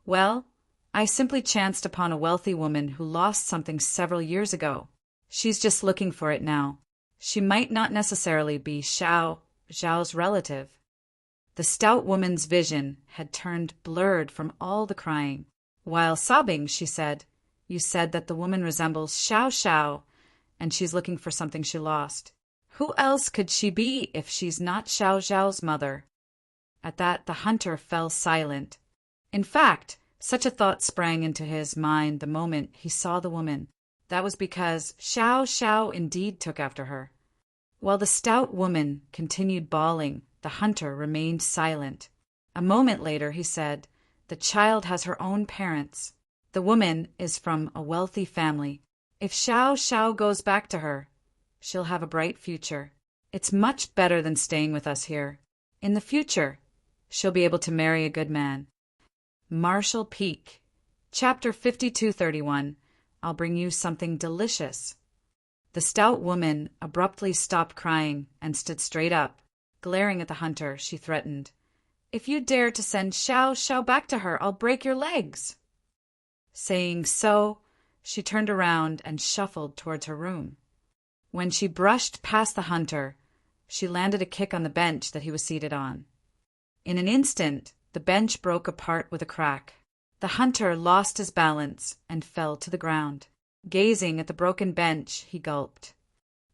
"Well, I simply chanced upon a wealthy woman who lost something several years ago. She's just looking for it now. She might not necessarily be Xiao Xiao's relative." The stout woman's vision had turned blurred from all the crying. While sobbing, she said, "You said that the woman resembles Xiao Xiao, and she's looking for something she lost. Who else could she be if she's not Xiao Xiao's mother?" At that, the hunter fell silent. In fact, such a thought sprang into his mind the moment he saw the woman. That was because Xiao Xiao indeed took after her. While the stout woman continued bawling, the hunter remained silent. A moment later he said, "The child has her own parents. The woman is from a wealthy family. If Xiao Xiao goes back to her, she'll have a bright future. It's much better than staying with us here. In the future, she'll be able to marry a good man." Marshall Peak. Chapter 5231. I'll bring you something delicious. The stout woman abruptly stopped crying and stood straight up. Glaring at the hunter, she threatened, "If you dare to send Xiao Xiao back to her, I'll break your legs." Saying so, she turned around and shuffled towards her room. When she brushed past the hunter, she landed a kick on the bench that he was seated on. In an instant, the bench broke apart with a crack. The hunter lost his balance and fell to the ground. Gazing at the broken bench, he gulped.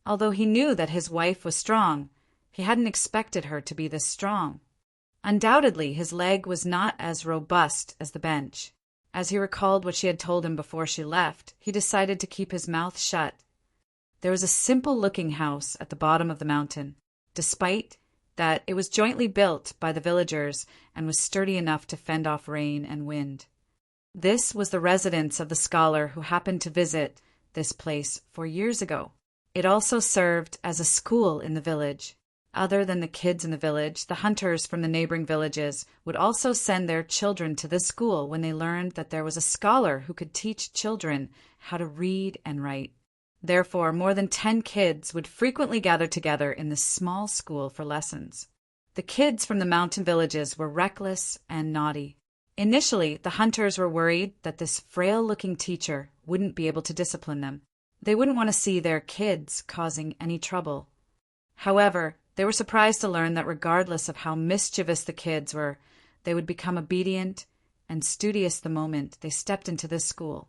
Although he knew that his wife was strong, he hadn't expected her to be this strong. Undoubtedly, his leg was not as robust as the bench. As he recalled what she had told him before she left, he decided to keep his mouth shut. There was a simple-looking house at the bottom of the mountain, despite that it was jointly built by the villagers and was sturdy enough to fend off rain and wind. This was the residence of the scholar who happened to visit this place 4 years ago. It also served as a school in the village. Other than the kids in the village, the hunters from the neighboring villages would also send their children to this school when they learned that there was a scholar who could teach children how to read and write. Therefore, more than 10 kids would frequently gather together in this small school for lessons. The kids from the mountain villages were reckless and naughty. Initially, the hunters were worried that this frail-looking teacher wouldn't be able to discipline them. They wouldn't want to see their kids causing any trouble. However, they were surprised to learn that regardless of how mischievous the kids were, they would become obedient and studious the moment they stepped into this school.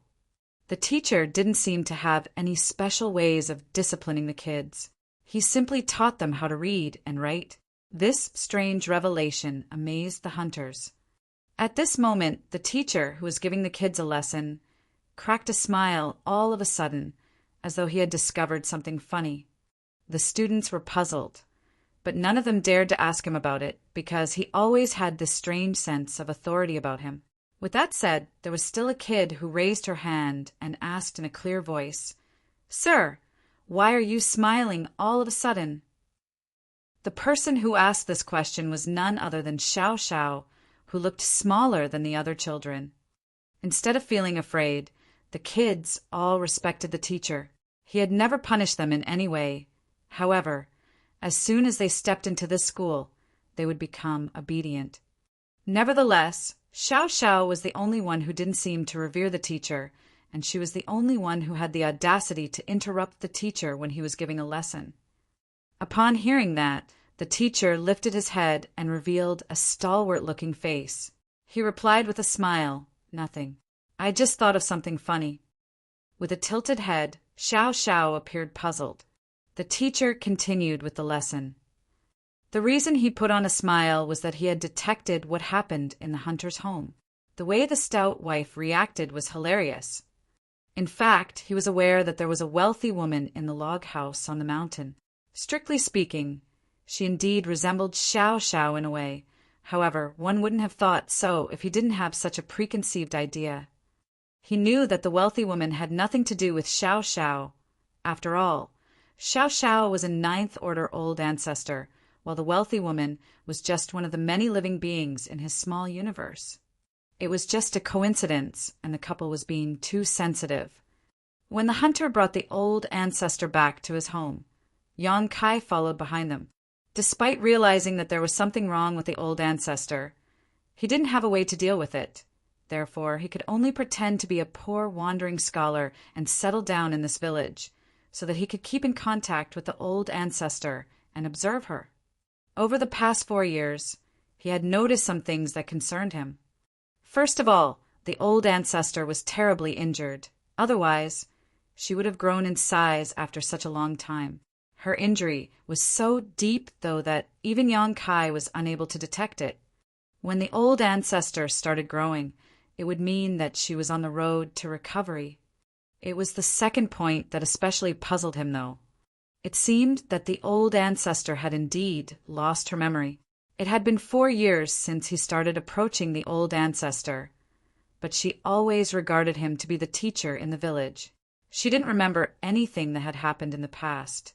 The teacher didn't seem to have any special ways of disciplining the kids. He simply taught them how to read and write. This strange revelation amazed the hunters. At this moment, the teacher, who was giving the kids a lesson, cracked a smile all of a sudden, as though he had discovered something funny. The students were puzzled, but none of them dared to ask him about it because he always had this strange sense of authority about him. With that said, there was still a kid who raised her hand and asked in a clear voice, "Sir, Why are you smiling all of a sudden?" The person who asked this question was none other than Xiao Xiao, who looked smaller than the other children. Instead of feeling afraid, the kids all respected the teacher. He had never punished them in any way. However, as soon as they stepped into this school, they would become obedient. Nevertheless, Xiao Xiao was the only one who didn't seem to revere the teacher, and she was the only one who had the audacity to interrupt the teacher when he was giving a lesson. Upon hearing that, the teacher lifted his head and revealed a stalwart-looking face. He replied with a smile, "Nothing. I just thought of something funny." With a tilted head, Xiao Xiao appeared puzzled. The teacher continued with the lesson. The reason he put on a smile was that he had detected what happened in the hunter's home. The way the stout wife reacted was hilarious. In fact, he was aware that there was a wealthy woman in the log house on the mountain. Strictly speaking, she indeed resembled Xiao Xiao in a way. However, one wouldn't have thought so if he didn't have such a preconceived idea. He knew that the wealthy woman had nothing to do with Xiao Xiao. After all, Xiao Xiao was a ninth-order old ancestor, while the wealthy woman was just one of the many living beings in his small universe. It was just a coincidence, and the couple was being too sensitive. When the hunter brought the old ancestor back to his home, Yang Kai followed behind them. Despite realizing that there was something wrong with the old ancestor, he didn't have a way to deal with it. Therefore, he could only pretend to be a poor wandering scholar and settle down in this village, so that he could keep in contact with the old ancestor and observe her. Over the past 4 years, he had noticed some things that concerned him. First of all, the old ancestor was terribly injured. Otherwise, she would have grown in size after such a long time. Her injury was so deep, though, that even Yang Kai was unable to detect it. When the old ancestor started growing, it would mean that she was on the road to recovery. It was the second point that especially puzzled him, though. It seemed that the old ancestor had indeed lost her memory. It had been 4 years since he started approaching the old ancestor, but she always regarded him to be the teacher in the village. She didn't remember anything that had happened in the past.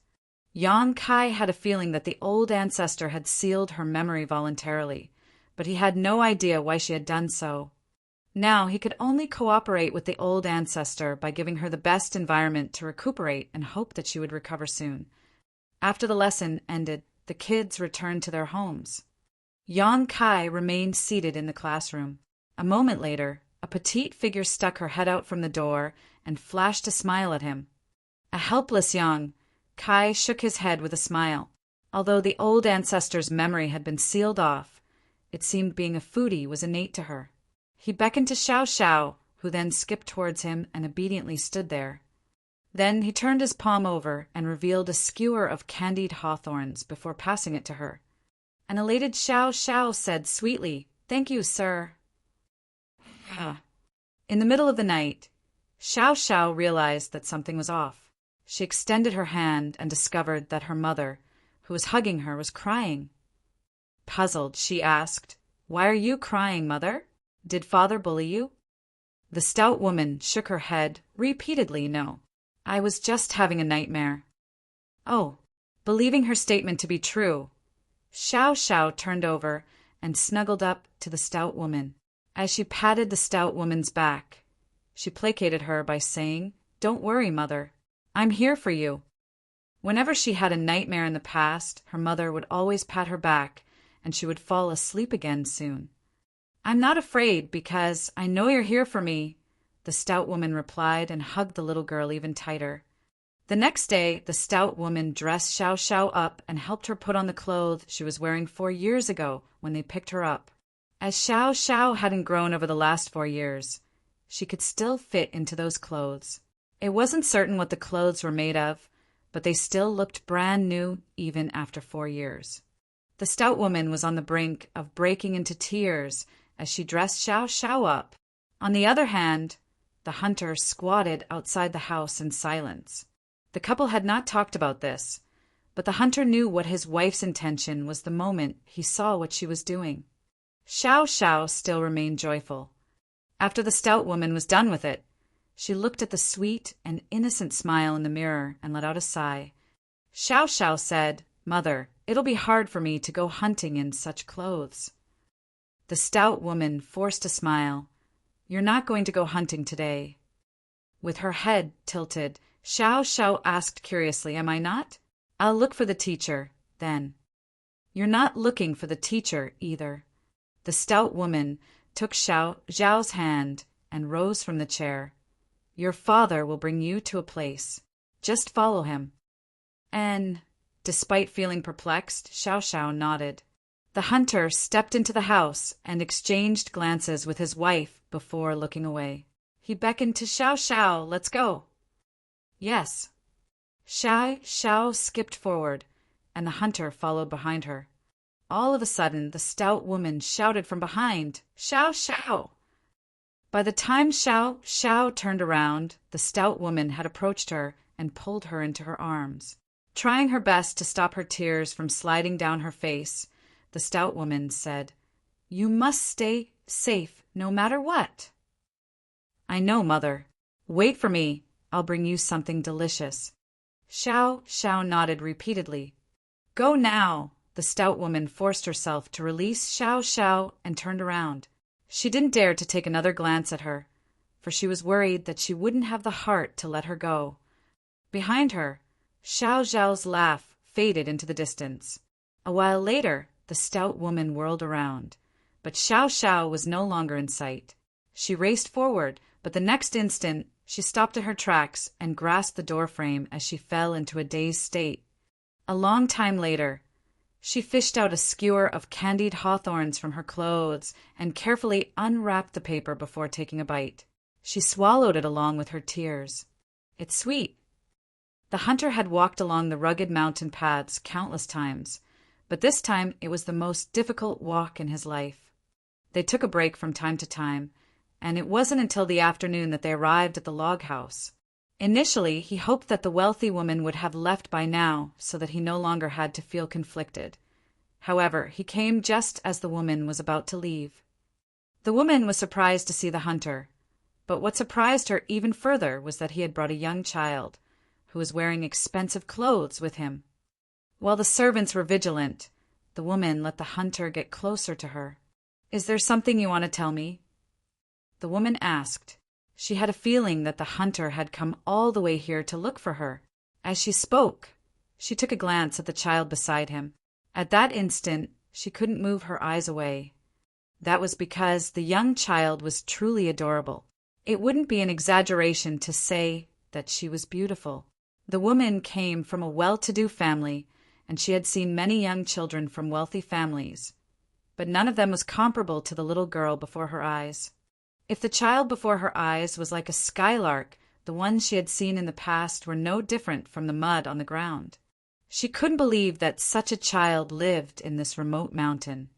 Yang Kai had a feeling that the old ancestor had sealed her memory voluntarily, but he had no idea why she had done so. Now he could only cooperate with the old ancestor by giving her the best environment to recuperate and hope that she would recover soon. After the lesson ended, the kids returned to their homes. Yang Kai remained seated in the classroom. A moment later, a petite figure stuck her head out from the door and flashed a smile at him. A helpless Yang Kai shook his head with a smile. Although the old ancestor's memory had been sealed off, it seemed being a foodie was innate to her. He beckoned to Xiao Xiao, who then skipped towards him and obediently stood there. Then he turned his palm over and revealed a skewer of candied hawthorns before passing it to her. An elated Xiao Xiao said sweetly, "Thank you, sir." In the middle of the night, Xiao Xiao realized that something was off. She extended her hand and discovered that her mother, who was hugging her, was crying. Puzzled, she asked, "Why are you crying, mother? Did father bully you?" The stout woman shook her head repeatedly. "No, I was just having a nightmare." Oh, believing her statement to be true, Xiao Xiao turned over and snuggled up to the stout woman. As she patted the stout woman's back, she placated her by saying, "Don't worry, mother. I'm here for you." Whenever she had a nightmare in the past, her mother would always pat her back, and she would fall asleep again soon. "I'm not afraid because I know you're here for me," the stout woman replied and hugged the little girl even tighter. The next day, the stout woman dressed Xiao Xiao up and helped her put on the clothes she was wearing 4 years ago when they picked her up. As Xiao Xiao hadn't grown over the last 4 years, she could still fit into those clothes. It wasn't certain what the clothes were made of, but they still looked brand new even after 4 years. The stout woman was on the brink of breaking into tears as she dressed Xiao Xiao up. On the other hand, the hunter squatted outside the house in silence. The couple had not talked about this, but the hunter knew what his wife's intention was the moment he saw what she was doing. Xiao Xiao still remained joyful. After the stout woman was done with it, She looked at the sweet and innocent smile in the mirror and let out a sigh. Xiao Xiao said, "Mother, it'll be hard for me to go hunting in such clothes." The stout woman forced a smile. "You're not going to go hunting today." With her head tilted, Xiao Xiao asked curiously, "Am I not? I'll look for the teacher, then." "You're not looking for the teacher, either." The stout woman took Xiao Xiao's hand and rose from the chair. "Your father will bring you to a place. Just follow him." And, despite feeling perplexed, Xiao Xiao nodded. The hunter stepped into the house and exchanged glances with his wife before looking away. He beckoned to Xiao Xiao, "Let's go." "Yes." Xiao Xiao skipped forward, and the hunter followed behind her. All of a sudden, the stout woman shouted from behind, "Xiao Xiao!" By the time Xiao Xiao turned around, the stout woman had approached her and pulled her into her arms. Trying her best to stop her tears from sliding down her face, the stout woman said, "You must stay safe no matter what." "I know, Mother. Wait for me. I'll bring you something delicious." Xiao Xiao nodded repeatedly. "Go now." The stout woman forced herself to release Xiao Xiao and turned around. She didn't dare to take another glance at her, for she was worried that she wouldn't have the heart to let her go. Behind her, Xiao Xiao's laugh faded into the distance. A while later, the stout woman whirled around, but Xiao Xiao was no longer in sight. She raced forward, but the next instant she stopped in her tracks and grasped the doorframe as she fell into a dazed state. A long time later, she fished out a skewer of candied hawthorns from her clothes and carefully unwrapped the paper before taking a bite. She swallowed it along with her tears. "It's sweet." The hunter had walked along the rugged mountain paths countless times, but this time it was the most difficult walk in his life. They took a break from time to time, and it wasn't until the afternoon that they arrived at the log house. Initially, he hoped that the wealthy woman would have left by now so that he no longer had to feel conflicted. However, he came just as the woman was about to leave. The woman was surprised to see the hunter, but what surprised her even further was that he had brought a young child, who was wearing expensive clothes, with him. While the servants were vigilant, the woman let the hunter get closer to her. "Is there something you want to tell me?" the woman asked. She had a feeling that the hunter had come all the way here to look for her. As she spoke, she took a glance at the child beside him. At that instant, she couldn't move her eyes away. That was because the young child was truly adorable. It wouldn't be an exaggeration to say that she was beautiful. The woman came from a well-to-do family, and she had seen many young children from wealthy families, but none of them was comparable to the little girl before her eyes. If the child before her eyes was like a skylark, the ones she had seen in the past were no different from the mud on the ground. She couldn't believe that such a child lived in this remote mountain.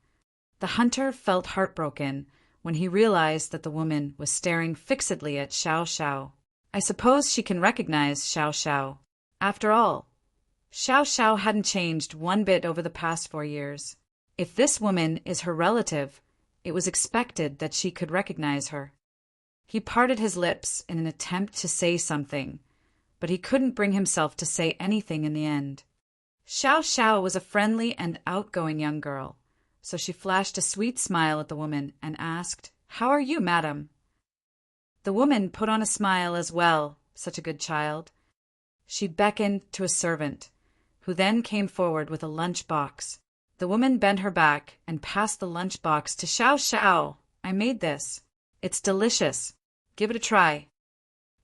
The hunter felt heartbroken when he realized that the woman was staring fixedly at Xiao Xiao. I suppose she can recognize Xiao Xiao. After all, Xiao Xiao hadn't changed one bit over the past 4 years. If this woman is her relative, it was expected that she could recognize her. He parted his lips in an attempt to say something, but he couldn't bring himself to say anything in the end. Xiao Xiao was a friendly and outgoing young girl, so she flashed a sweet smile at the woman and asked, "How are you, madam?" The woman put on a smile as well, such a good child. She beckoned to a servant, who then came forward with a lunch box. The woman bent her back and passed the lunch box to Xiao Xiao. "I made this. It's delicious. Give it a try."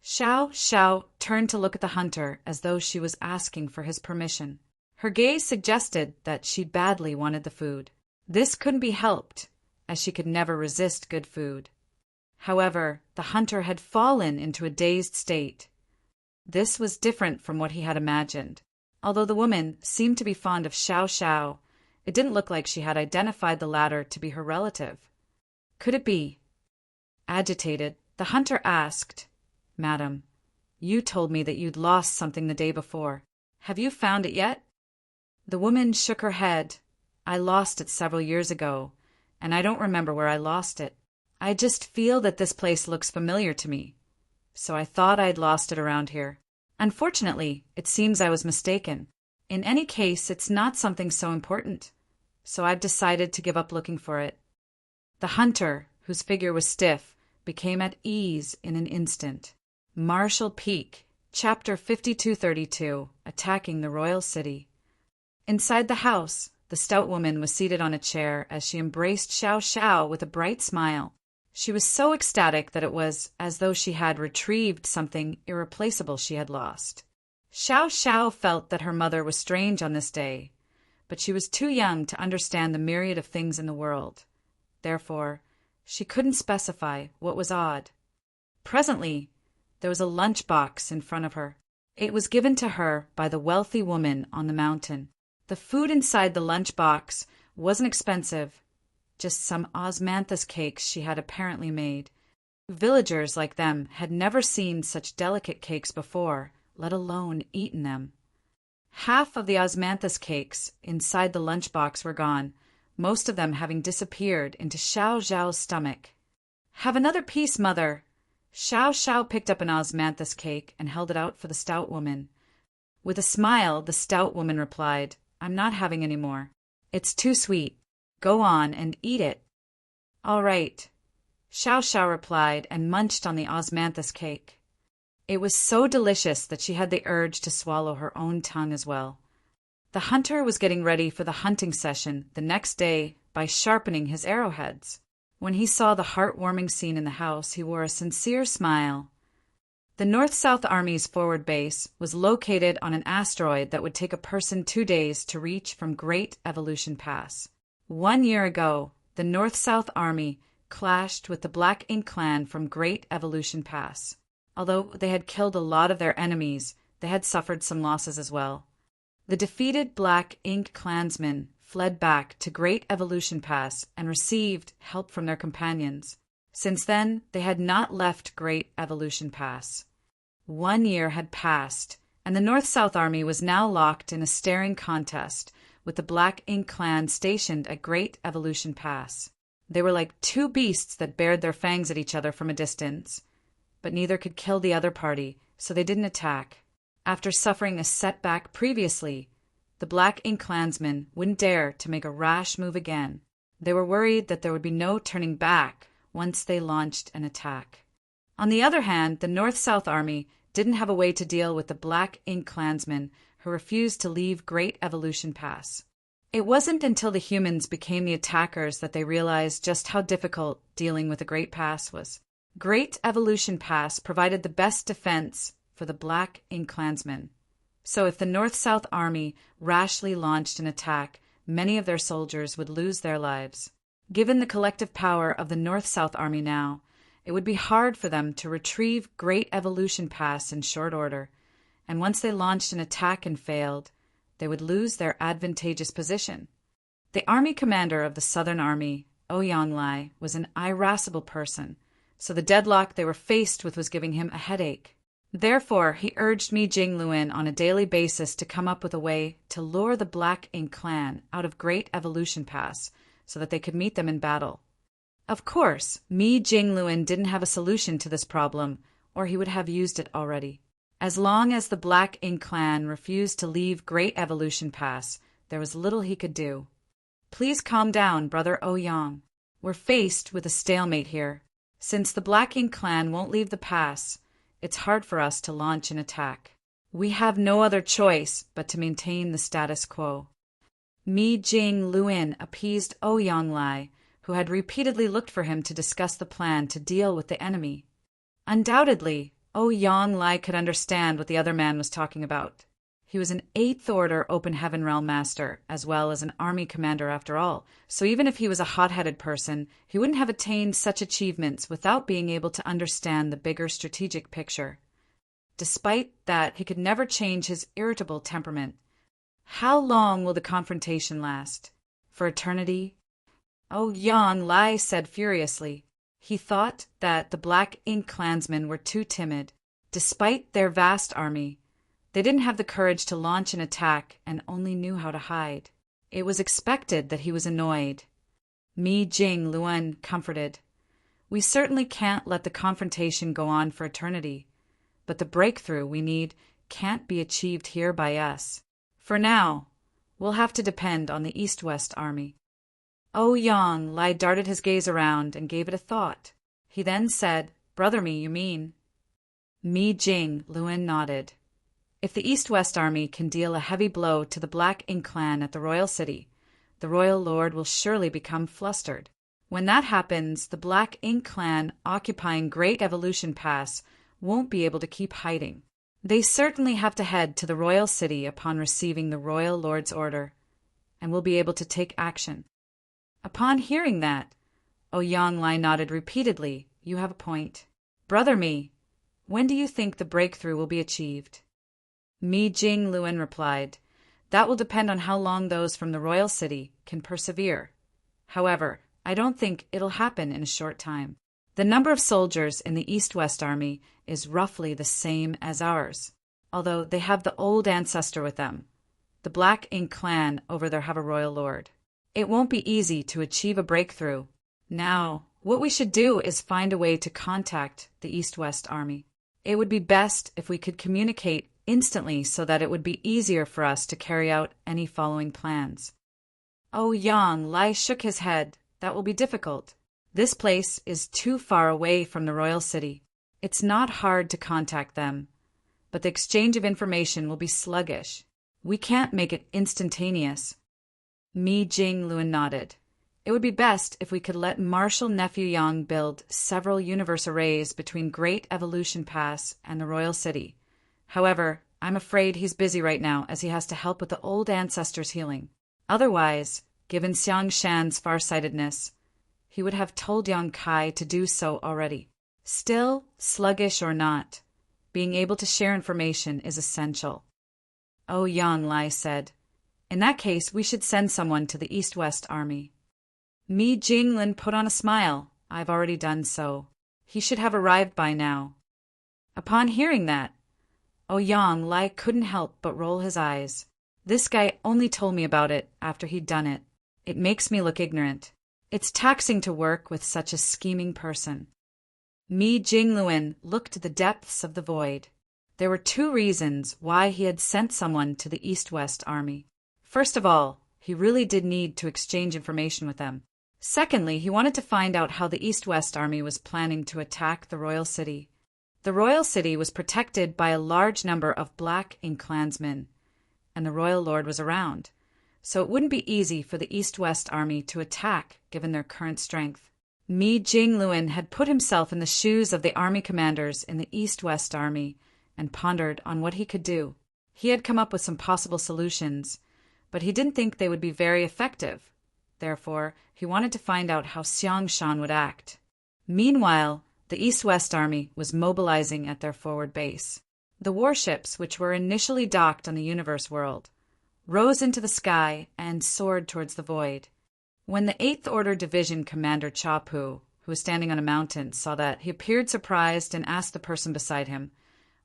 Xiao Xiao turned to look at the hunter as though she was asking for his permission. Her gaze suggested that she badly wanted the food. This couldn't be helped, as she could never resist good food. However, the hunter had fallen into a dazed state. This was different from what he had imagined. Although the woman seemed to be fond of Xiao Xiao, it didn't look like she had identified the latter to be her relative. Could it be? Agitated, the hunter asked, "Madam, you told me that you'd lost something the day before. Have you found it yet?" The woman shook her head. "I lost it several years ago, and I don't remember where I lost it. I just feel that this place looks familiar to me. so I thought I'd lost it around here. Unfortunately, it seems I was mistaken. In any case, it's not something so important, so I've decided to give up looking for it." The hunter, whose figure was stiff, became at ease in an instant. Marshal Peak, Chapter 5232, Attacking the Royal City. Inside the house, the stout woman was seated on a chair as she embraced Xiao Xiao with a bright smile. She was so ecstatic that it was as though she had retrieved something irreplaceable she had lost. Xiao Xiao felt that her mother was strange on this day, but she was too young to understand the myriad of things in the world. Therefore, she couldn't specify what was odd. Presently, there was a lunch box in front of her. It was given to her by the wealthy woman on the mountain. The food inside the lunch box wasn't expensive, just some osmanthus cakes she had apparently made. Villagers like them had never seen such delicate cakes before, let alone eaten them. Half of the osmanthus cakes inside the lunch box were gone, most of them having disappeared into Xiao Xiao's stomach. "Have another piece, mother." Xiao Xiao picked up an osmanthus cake and held it out for the stout woman. With a smile, the stout woman replied, "I'm not having any more. It's too sweet. Go on and eat it." "All right," Xiao Xiao replied and munched on the osmanthus cake. It was so delicious that she had the urge to swallow her own tongue as well. The hunter was getting ready for the hunting session the next day by sharpening his arrowheads. When he saw the heartwarming scene in the house, he wore a sincere smile. The North-South Army's forward base was located on an asteroid that would take a person 2 days to reach from Great Evolution Pass. 1 year ago, the North-South Army clashed with the Black Ink clan from Great Evolution Pass. Although they had killed a lot of their enemies, they had suffered some losses as well. The defeated Black Ink clansmen fled back to Great Evolution Pass and received help from their companions. Since then, they had not left Great Evolution Pass. 1 year had passed, and the North-South Army was now locked in a staring contest with the Black Ink clan stationed at Great Evolution Pass. They were like two beasts that bared their fangs at each other from a distance, but neither could kill the other party, so they didn't attack. After suffering a setback previously, the Black Ink clansmen wouldn't dare to make a rash move again. They were worried that there would be no turning back once they launched an attack. On the other hand, the North-South Army didn't have a way to deal with the Black Ink clansmen who refused to leave Great Evolution Pass. It wasn't until the humans became the attackers that they realized just how difficult dealing with the Great Pass was. Great Evolution Pass provided the best defense for the Black Ink clansmen. So if the North-South Army rashly launched an attack, many of their soldiers would lose their lives. Given the collective power of the North-South Army now, it would be hard for them to retrieve Great Evolution Pass in short order, and once they launched an attack and failed, they would lose their advantageous position. The army commander of the Southern Army, Ouyang Lai, was an irascible person, so the deadlock they were faced with was giving him a headache. Therefore, he urged Mi Jingluan on a daily basis to come up with a way to lure the Black Ink clan out of Great Evolution Pass so that they could meet them in battle. Of course, Mi Jingluan didn't have a solution to this problem, or he would have used it already. As long as the Black Ink clan refused to leave Great Evolution Pass, there was little he could do. "Please calm down, Brother Ouyang. We're faced with a stalemate here. Since the Black Ink clan won't leave the pass, it's hard for us to launch an attack. We have no other choice but to maintain the status quo." Mi Jingluan appeased Ouyang Lai, who had repeatedly looked for him to discuss the plan to deal with the enemy. Undoubtedly, Ouyang Lai could understand what the other man was talking about. He was an 8th Order Open Heaven Realm Master, as well as an army commander after all, so even if he was a hot-headed person, he wouldn't have attained such achievements without being able to understand the bigger strategic picture. Despite that, he could never change his irritable temperament. How long will the confrontation last? For eternity? Ouyang Lai said furiously. He thought that the Black Ink clansmen were too timid. Despite their vast army, they didn't have the courage to launch an attack and only knew how to hide. It was expected that he was annoyed. Mi Jingluan comforted. We certainly can't let the confrontation go on for eternity, but the breakthrough we need can't be achieved here by us. For now, we'll have to depend on the East-West Army. Ouyang Lai darted his gaze around and gave it a thought. He then said, "Brother Mi, you mean?" Mi Jing Luen nodded. If the East-West Army can deal a heavy blow to the Black Ink clan at the royal city, the royal lord will surely become flustered. When that happens, the Black Ink clan occupying Great Evolution Pass won't be able to keep hiding. They certainly have to head to the royal city upon receiving the royal lord's order, and will be able to take action. Upon hearing that, Ouyang Lai nodded repeatedly. You have a point. Brother Mi, when do you think the breakthrough will be achieved? Mi Jing Luen replied, That will depend on how long those from the royal city can persevere. However, I don't think it'll happen in a short time. The number of soldiers in the East-West Army is roughly the same as ours, although they have the old ancestor with them. The Black Ink clan over there have a royal lord. It won't be easy to achieve a breakthrough. Now, what we should do is find a way to contact the East-West Army. It would be best if we could communicate instantly so that it would be easier for us to carry out any following plans. Ouyang Lai shook his head. That will be difficult. This place is too far away from the royal city. It's not hard to contact them, but the exchange of information will be sluggish. We can't make it instantaneous. Mi Jing Luen nodded. It would be best if we could let Marshal Nephew Yang build several universe arrays between Great Evolution Pass and the royal city. However, I'm afraid he's busy right now as he has to help with the old ancestors' healing. Otherwise, given Xiang Shan's farsightedness, he would have told Yang Kai to do so already. Still, sluggish or not, being able to share information is essential. Ouyang Lai said, In that case, we should send someone to the East-West Army. Mi Jinglin put on a smile. I've already done so. He should have arrived by now. Upon hearing that, Ouyang Lai couldn't help but roll his eyes. This guy only told me about it after he'd done it. It makes me look ignorant. It's taxing to work with such a scheming person. Mi Jingluen looked to the depths of the void. There were two reasons why he had sent someone to the East-West Army. First of all, he really did need to exchange information with them. Secondly, he wanted to find out how the East-West Army was planning to attack the royal city. The royal city was protected by a large number of Black Ink clansmen, and the royal lord was around, so it wouldn't be easy for the East-West Army to attack given their current strength. Mi Jingluen had put himself in the shoes of the army commanders in the East-West Army and pondered on what he could do. He had come up with some possible solutions, but he didn't think they would be very effective. Therefore, he wanted to find out how Xiang Shan would act. Meanwhile, the East-West Army was mobilizing at their forward base. The warships, which were initially docked on the universe world, rose into the sky and soared towards the void. When the 8th Order Division Commander Cha Pu, who was standing on a mountain, saw that, he appeared surprised and asked the person beside him,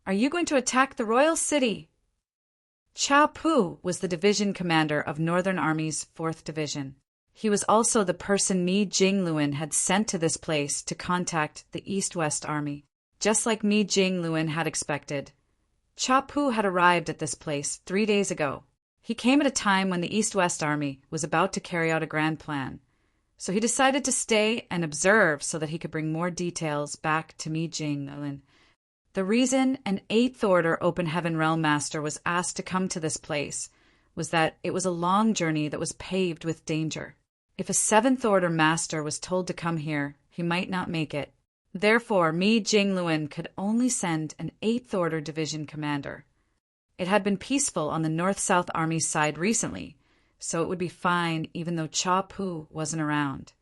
"Are you going to attack the royal city?" Cha Pu was the division commander of Northern Army's 4th Division. He was also the person Mi Jingluen had sent to this place to contact the East-West Army. Just like Mi Jingluen had expected, Cha Pu had arrived at this place 3 days ago. He came at a time when the East-West Army was about to carry out a grand plan, so he decided to stay and observe so that he could bring more details back to Mi Jingluen. The reason an 8th Order Open Heaven Realm Master was asked to come to this place was that it was a long journey that was paved with danger. If a 7th Order Master was told to come here, he might not make it. Therefore, Mi Jingluen could only send an 8th Order Division Commander. It had been peaceful on the North-South Army's side recently, so it would be fine even though Cha Pu wasn't around.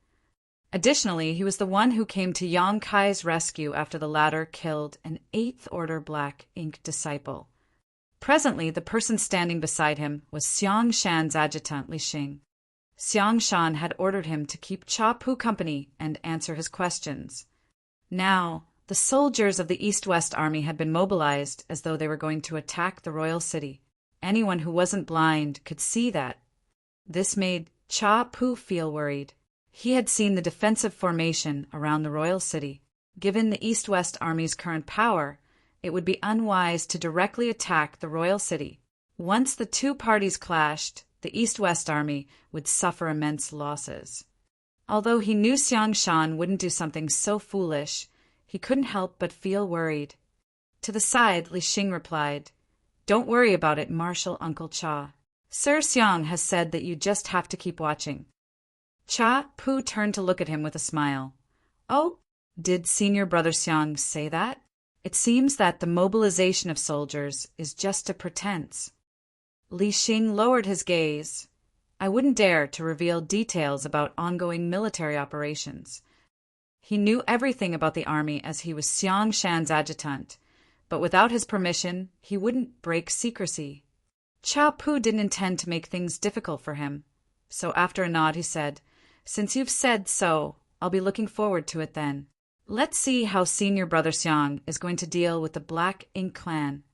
Additionally, he was the one who came to Yang Kai's rescue after the latter killed an 8th Order Black Ink disciple. Presently, the person standing beside him was Xiang Shan's adjutant Li Xing. Xiang Shan had ordered him to keep Cha Pu company and answer his questions. Now, the soldiers of the East-West Army had been mobilized as though they were going to attack the royal city. Anyone who wasn't blind could see that. This made Cha Pu feel worried. He had seen the defensive formation around the royal city. Given the East-West Army's current power, it would be unwise to directly attack the royal city. Once the two parties clashed, the East-West Army would suffer immense losses. Although he knew Xiang Shan wouldn't do something so foolish, he couldn't help but feel worried. To the side, Li Xing replied, "Don't worry about it, Marshal Uncle Cha. Sir Xiang has said that you just have to keep watching." Cha Pu turned to look at him with a smile. "Oh, did Senior Brother Xiang say that? It seems that the mobilization of soldiers is just a pretense." Li Xing lowered his gaze. "I wouldn't dare to reveal details about ongoing military operations." He knew everything about the army as he was Xiang Shan's adjutant, but without his permission, he wouldn't break secrecy. Cha Pu didn't intend to make things difficult for him, so after a nod he said, "Since you've said so, I'll be looking forward to it then. Let's see how Senior Brother Xiang is going to deal with the Black Ink Clan."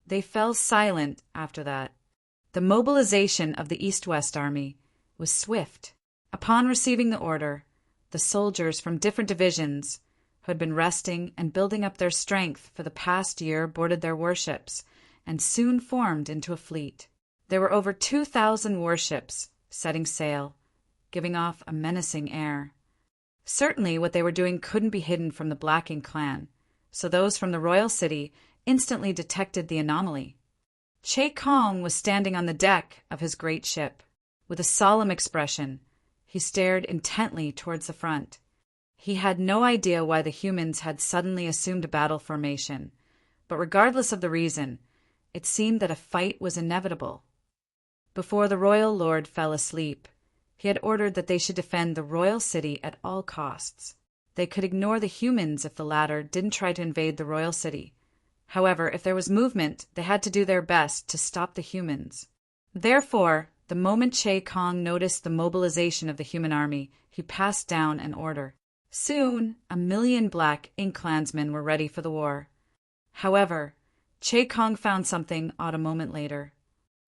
They fell silent after that. The mobilization of the East-West Army was swift. Upon receiving the order, the soldiers from different divisions, who had been resting and building up their strength for the past year, boarded their warships and soon formed into a fleet. There were over 2,000 warships setting sail, giving off a menacing air. Certainly what they were doing couldn't be hidden from the Black Ink Clan, so those from the royal city instantly detected the anomaly. Che Kong was standing on the deck of his great ship. With a solemn expression, he stared intently towards the front. He had no idea why the humans had suddenly assumed a battle formation, but regardless of the reason, it seemed that a fight was inevitable. Before the royal lord fell asleep, he had ordered that they should defend the royal city at all costs. They could ignore the humans if the latter didn't try to invade the royal city. However, if there was movement, they had to do their best to stop the humans. Therefore, the moment Che Kong noticed the mobilization of the human army, he passed down an order. Soon, 1,000,000 Black Ink Clansmen were ready for the war. However, Che Kong found something odd a moment later.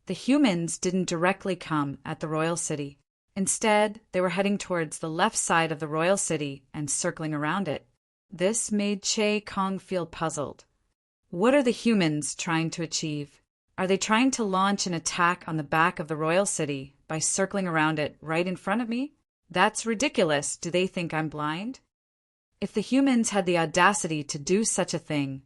The humans didn't directly come at the royal city. Instead, they were heading towards the left side of the royal city and circling around it. This made Che Kong feel puzzled. What are the humans trying to achieve? Are they trying to launch an attack on the back of the royal city by circling around it right in front of me? That's ridiculous. Do they think I'm blind? If the humans had the audacity to do such a thing,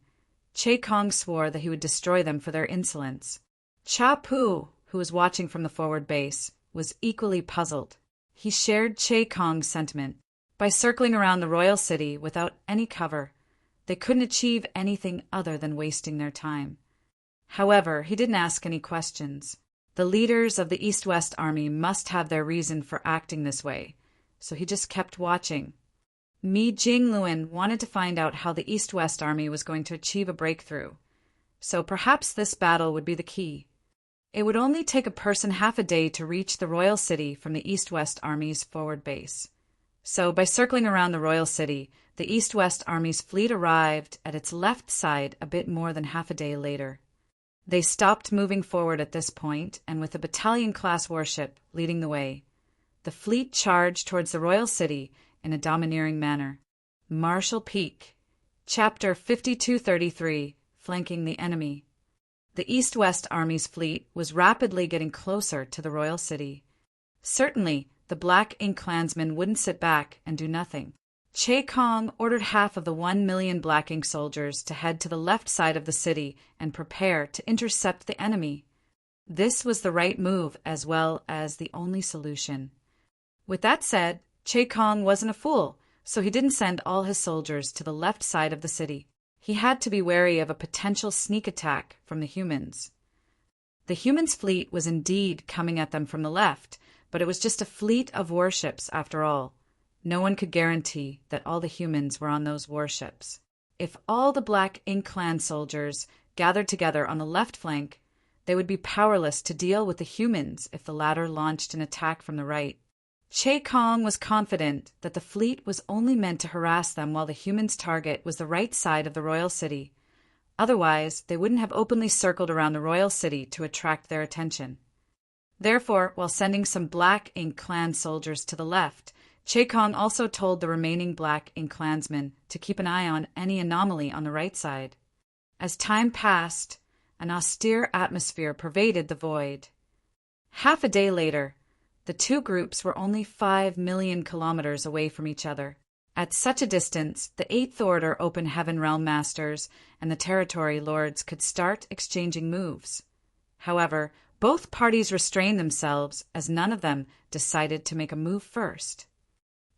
Che Kong swore that he would destroy them for their insolence. Cha Pu, who was watching from the forward base, was equally puzzled. He shared Che Kong's sentiment. By circling around the royal city without any cover, they couldn't achieve anything other than wasting their time. However, he didn't ask any questions. The leaders of the East-West Army must have their reason for acting this way, so he just kept watching. Mi Jingluan wanted to find out how the East-West Army was going to achieve a breakthrough, so perhaps this battle would be the key. It would only take a person half a day to reach the royal city from the East-West Army's forward base. So by circling around the royal city, the East-West Army's fleet arrived at its left side a bit more than half a day later. They stopped moving forward at this point, and with a battalion-class warship leading the way, the fleet charged towards the royal city in a domineering manner. Marshal Peak, Chapter 5233, Flanking the Enemy. The East-West Army's fleet was rapidly getting closer to the royal city. Certainly, the Black Ink Clansmen wouldn't sit back and do nothing. Che Kong ordered half of the 1,000,000 Black Ink soldiers to head to the left side of the city and prepare to intercept the enemy. This was the right move as well as the only solution. With that said, Che Kong wasn't a fool, so he didn't send all his soldiers to the left side of the city. He had to be wary of a potential sneak attack from the humans. The humans' fleet was indeed coming at them from the left, but it was just a fleet of warships after all. No one could guarantee that all the humans were on those warships. If all the Black Ink Clan soldiers gathered together on the left flank, they would be powerless to deal with the humans if the latter launched an attack from the right. Che Kong was confident that the fleet was only meant to harass them while the humans' target was the right side of the royal city. Otherwise, they wouldn't have openly circled around the royal city to attract their attention. Therefore, while sending some Black Ink Clan soldiers to the left, Kong also told the remaining Black Ink clansmen to keep an eye on any anomaly on the right side. As time passed, an austere atmosphere pervaded the void. Half a day later, the two groups were only 5 million kilometers away from each other. At such a distance, the Eighth Order Open Heaven Realm Masters and the Territory Lords could start exchanging moves. However, both parties restrained themselves as none of them decided to make a move first.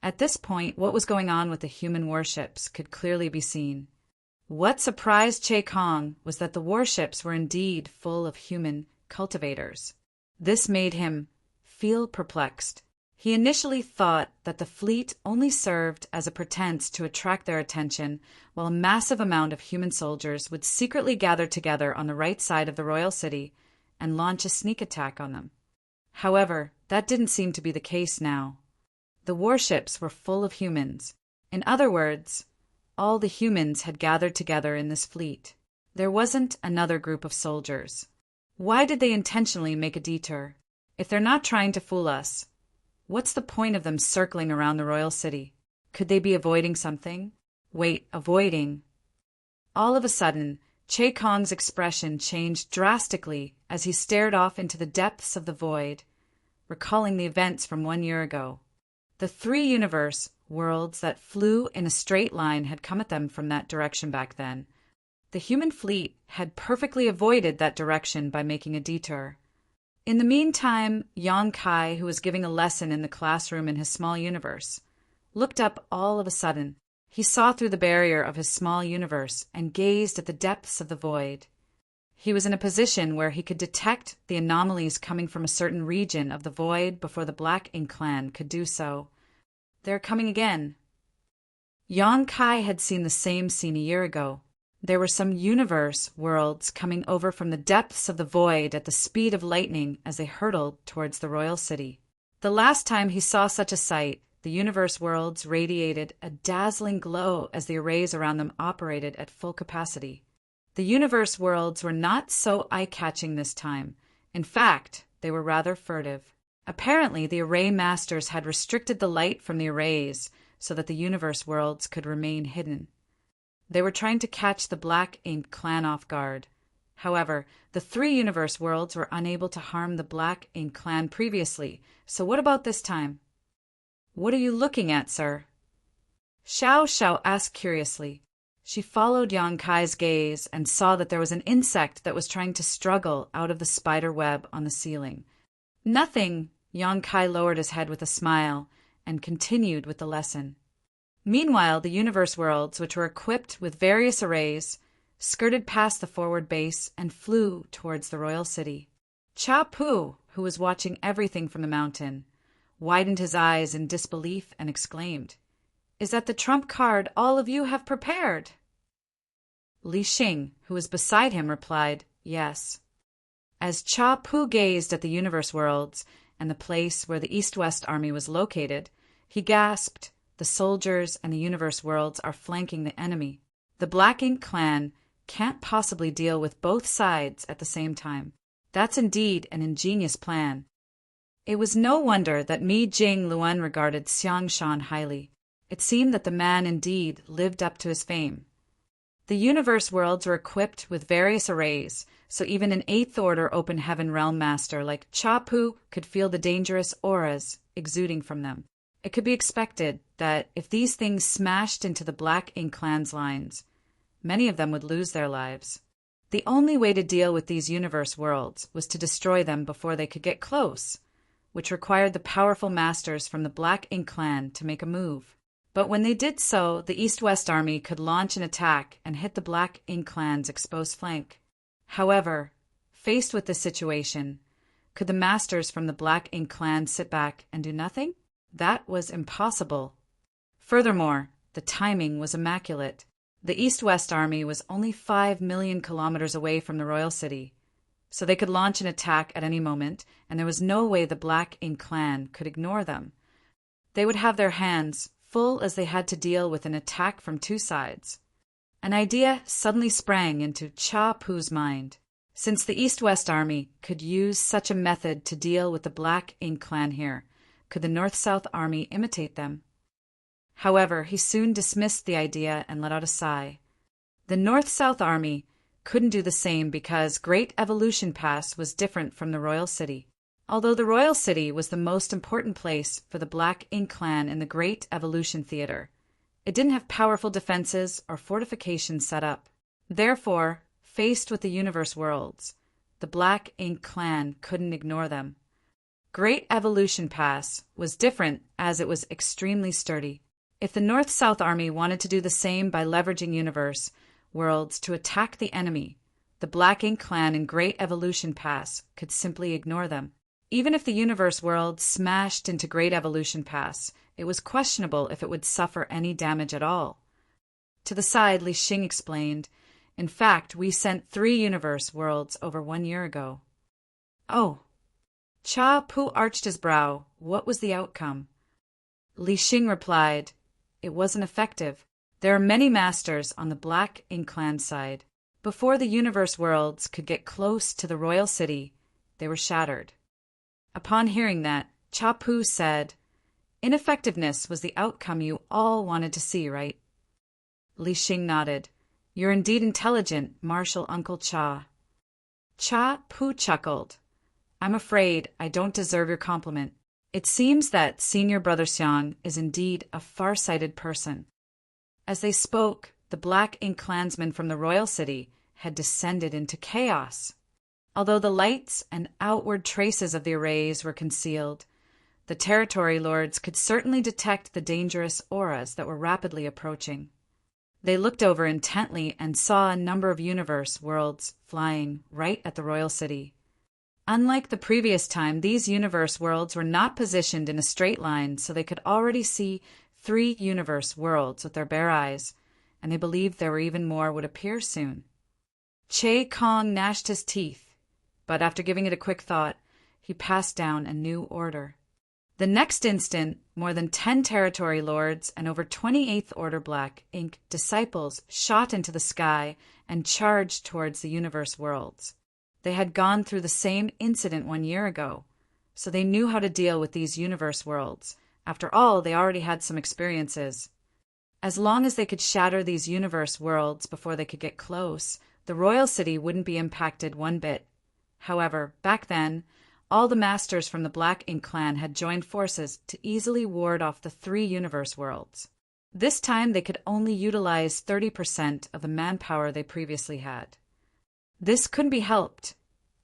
At this point, what was going on with the human warships could clearly be seen. What surprised Kong was that the warships were indeed full of human cultivators. This made him feel perplexed. He initially thought that the fleet only served as a pretense to attract their attention, while a massive amount of human soldiers would secretly gather together on the right side of the royal city and launch a sneak attack on them. However, that didn't seem to be the case now. The warships were full of humans. In other words, all the humans had gathered together in this fleet. There wasn't another group of soldiers. Why did they intentionally make a detour? If they're not trying to fool us, what's the point of them circling around the royal city? Could they be avoiding something? Wait, avoiding? All of a sudden, Kong's expression changed drastically as he stared off into the depths of the void, recalling the events from 1 year ago. The 3 universe worlds that flew in a straight line had come at them from that direction back then. The human fleet had perfectly avoided that direction by making a detour. In the meantime, Yang Kai, who was giving a lesson in the classroom in his small universe, looked up all of a sudden. He saw through the barrier of his small universe and gazed at the depths of the void. He was in a position where he could detect the anomalies coming from a certain region of the void before the Black Ink clan could do so. They're coming again. Yang Kai had seen the same scene a year ago. There were some universe worlds coming over from the depths of the void at the speed of lightning as they hurtled towards the royal city. The last time he saw such a sight, the universe worlds radiated a dazzling glow as the arrays around them operated at full capacity. The universe worlds were not so eye-catching this time. In fact, they were rather furtive. Apparently, the array masters had restricted the light from the arrays so that the universe worlds could remain hidden. They were trying to catch the Black Ink clan off guard. However, the 3 universe worlds were unable to harm the Black Ink clan previously, so what about this time? What are you looking at, sir? Xiao Xiao asked curiously. She followed Yang Kai's gaze and saw that there was an insect that was trying to struggle out of the spider web on the ceiling. Nothing. Yang Kai lowered his head with a smile and continued with the lesson. Meanwhile, the universe worlds, which were equipped with various arrays, skirted past the forward base and flew towards the royal city. Cha Pu, who was watching everything from the mountain, widened his eyes in disbelief and exclaimed, "Is that the trump card all of you have prepared?" Li Xing, who was beside him, replied, "Yes." As Cha Pu gazed at the universe worlds and the place where the East-West army was located, he gasped, "The soldiers and the universe worlds are flanking the enemy. The Black Ink clan can't possibly deal with both sides at the same time. That's indeed an ingenious plan." It was no wonder that Mi Jing Luan regarded Xiang Shan highly. It seemed that the man indeed lived up to his fame. The universe worlds were equipped with various arrays, so even an Eighth Order Open Heaven Realm Master like Cha Pu could feel the dangerous auras exuding from them. It could be expected that if these things smashed into the Black Ink clan's lines, many of them would lose their lives. The only way to deal with these universe worlds was to destroy them before they could get close, which required the powerful masters from the Black Ink clan to make a move. But when they did so, the East-West army could launch an attack and hit the Black Ink clan's exposed flank. However, faced with this situation, could the masters from the Black Ink clan sit back and do nothing? That was impossible. Furthermore, the timing was immaculate. The East-West army was only 5 million kilometers away from the royal city, so they could launch an attack at any moment, and there was no way the Black Ink clan could ignore them. They would have their hands full as they had to deal with an attack from 2 sides. An idea suddenly sprang into Cha Pu's mind. Since the East-West army could use such a method to deal with the Black Ink clan here, could the North-South Army imitate them. However, he soon dismissed the idea and let out a sigh. The North-South Army couldn't do the same because Great Evolution Pass was different from the Royal City. Although the Royal City was the most important place for the Black Ink Clan in the Great Evolution Theater, it didn't have powerful defenses or fortifications set up. Therefore, faced with the Universe Worlds, the Black Ink Clan couldn't ignore them. Great Evolution Pass was different as it was extremely sturdy. If the North-South Army wanted to do the same by leveraging Universe Worlds to attack the enemy, the Black Ink Clan in Great Evolution Pass could simply ignore them. Even if the Universe World smashed into Great Evolution Pass, it was questionable if it would suffer any damage at all. To the side, Li Xing explained, "In fact, we sent 3 Universe Worlds over 1 year ago." "Oh." Cha Pu arched his brow. What was the outcome? Li Xing replied, "It wasn't effective. There are many masters on the Black Ink Clan side. Before the Universe Worlds could get close to the Royal City, they were shattered." Upon hearing that, Cha Pu said, "Ineffectiveness was the outcome you all wanted to see, right?" Li Xing nodded. "You're indeed intelligent, Martial Uncle Cha." Cha Pu chuckled. "I'm afraid I don't deserve your compliment. It seems that Senior Brother Xiang is indeed a far-sighted person." As they spoke, the Black Ink Clansmen from the Royal City had descended into chaos. Although the lights and outward traces of the arrays were concealed, the territory lords could certainly detect the dangerous auras that were rapidly approaching. They looked over intently and saw a number of Universe Worlds flying right at the Royal City. Unlike the previous time, these Universe Worlds were not positioned in a straight line, so they could already see 3 Universe Worlds with their bare eyes, and they believed there were even more would appear soon. Che Kong gnashed his teeth, but after giving it a quick thought, he passed down a new order. The next instant, more than 10 territory lords and over 28th Order Black Ink disciples shot into the sky and charged towards the Universe Worlds. They had gone through the same incident 1 year ago, so they knew how to deal with these Universe Worlds. After all, they already had some experiences. As long as they could shatter these Universe Worlds before they could get close, the Royal City wouldn't be impacted one bit. However, back then, all the masters from the Black Ink Clan had joined forces to easily ward off the 3 Universe Worlds. This time they could only utilize 30% of the manpower they previously had. This couldn't be helped,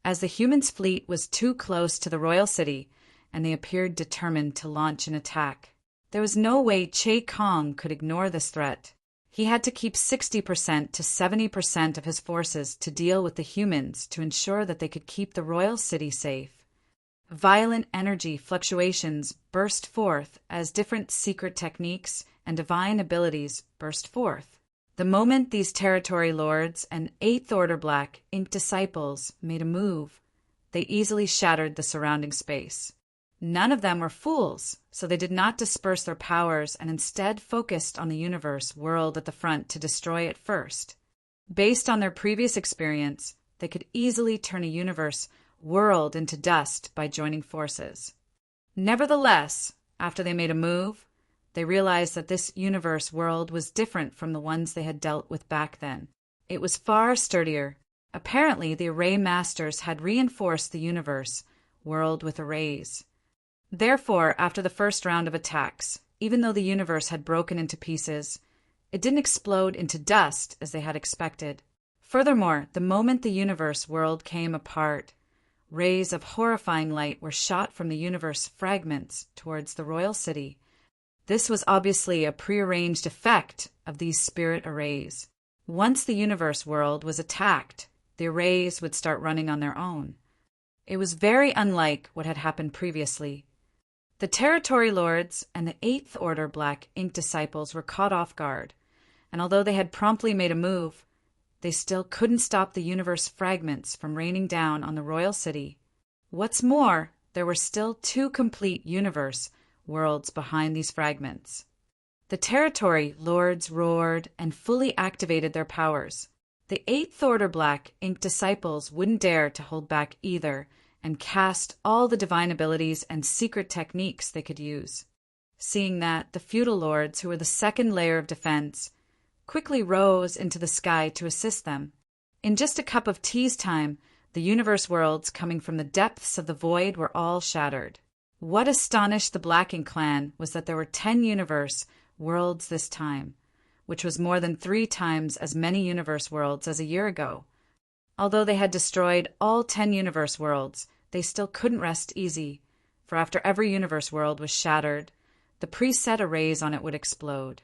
as the humans' fleet was too close to the Royal City, and they appeared determined to launch an attack. There was no way Che Kong could ignore this threat. He had to keep 60% to 70% of his forces to deal with the humans to ensure that they could keep the Royal City safe. Violent energy fluctuations burst forth as different secret techniques and divine abilities burst forth. The moment these territory lords and 8th Order Black Ink disciples made a move, they easily shattered the surrounding space. None of them were fools, so they did not disperse their powers and instead focused on the Universe World at the front to destroy it first. Based on their previous experience, they could easily turn a Universe World into dust by joining forces. Nevertheless, after they made a move, they realized that this Universe World was different from the ones they had dealt with back then. It was far sturdier. Apparently, the Array Masters had reinforced the Universe World with arrays. Therefore, after the first round of attacks, even though the universe had broken into pieces, it didn't explode into dust as they had expected. Furthermore, the moment the Universe World came apart, rays of horrifying light were shot from the universe fragments towards the Royal City. This was obviously a prearranged effect of these spirit arrays. Once the Universe World was attacked, the arrays would start running on their own. It was very unlike what had happened previously. The Territory Lords and the 8th Order Black Ink disciples were caught off guard, and although they had promptly made a move, they still couldn't stop the universe fragments from raining down on the Royal City. What's more, there were still 2 complete universe worlds behind these fragments. The Territory Lords roared and fully activated their powers. The 8th Order Black Ink disciples wouldn't dare to hold back either, and cast all the divine abilities and secret techniques they could use. Seeing that, the feudal lords, who were the second layer of defense, quickly rose into the sky to assist them. In just a cup of tea's time, the universe worlds coming from the depths of the void were all shattered. What astonished the Black Ink clan was that there were 10 universe worlds this time, which was more than 3 times as many universe worlds as a year ago. Although they had destroyed all 10 universe worlds, they still couldn't rest easy, for after every universe world was shattered, the preset arrays on it would explode.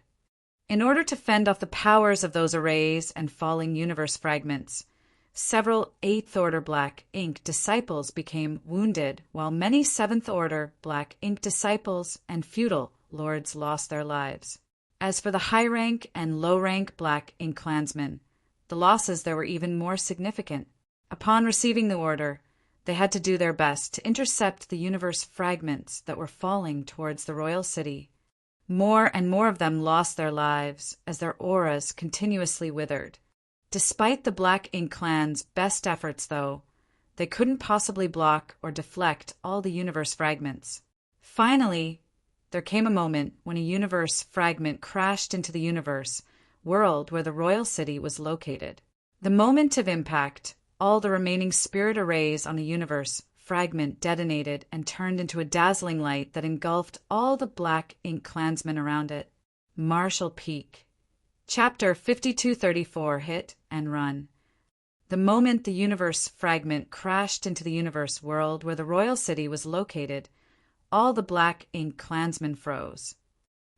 In order to fend off the powers of those arrays and falling universe fragments, several 8th Order Black Ink disciples became wounded, while many 7th Order Black Ink disciples and feudal lords lost their lives. As for the high-rank and low-rank Black Ink clansmen, the losses there were even more significant. Upon receiving the order, they had to do their best to intercept the universe fragments that were falling towards the royal city. More and more of them lost their lives as their auras continuously withered. Despite the Black Ink clan's best efforts, though, they couldn't possibly block or deflect all the universe fragments. Finally, there came a moment when a universe fragment crashed into the universe world where the royal city was located. The moment of impact, all the remaining spirit arrays on the universe fragment detonated and turned into a dazzling light that engulfed all the Black Ink clansmen around it. Marshall Peak. Chapter 5234 Hit and Run. The moment the universe fragment crashed into the universe world where the royal city was located, all the Black Ink clansmen froze.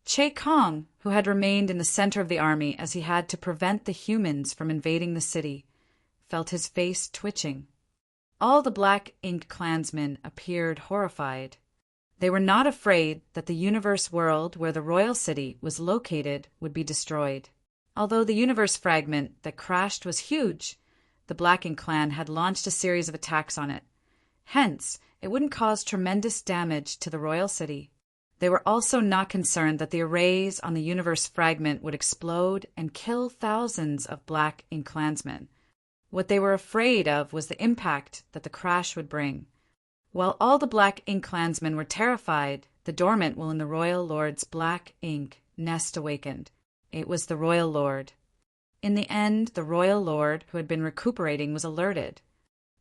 Che Kong, who had remained in the center of the army as he had to prevent the humans from invading the city, felt his face twitching. All the Black Ink clansmen appeared horrified. They were not afraid that the universe world where the royal city was located would be destroyed. Although the universe fragment that crashed was huge, the Black Ink clan had launched a series of attacks on it. Hence, it wouldn't cause tremendous damage to the royal city. They were also not concerned that the arrays on the universe fragment would explode and kill thousands of Black Ink clansmen. What they were afraid of was the impact that the crash would bring. While all the Black Ink clansmen were terrified, the dormant will in the royal lord's Black Ink nest awakened. It was the royal lord. In the end, the royal lord, who had been recuperating, was alerted.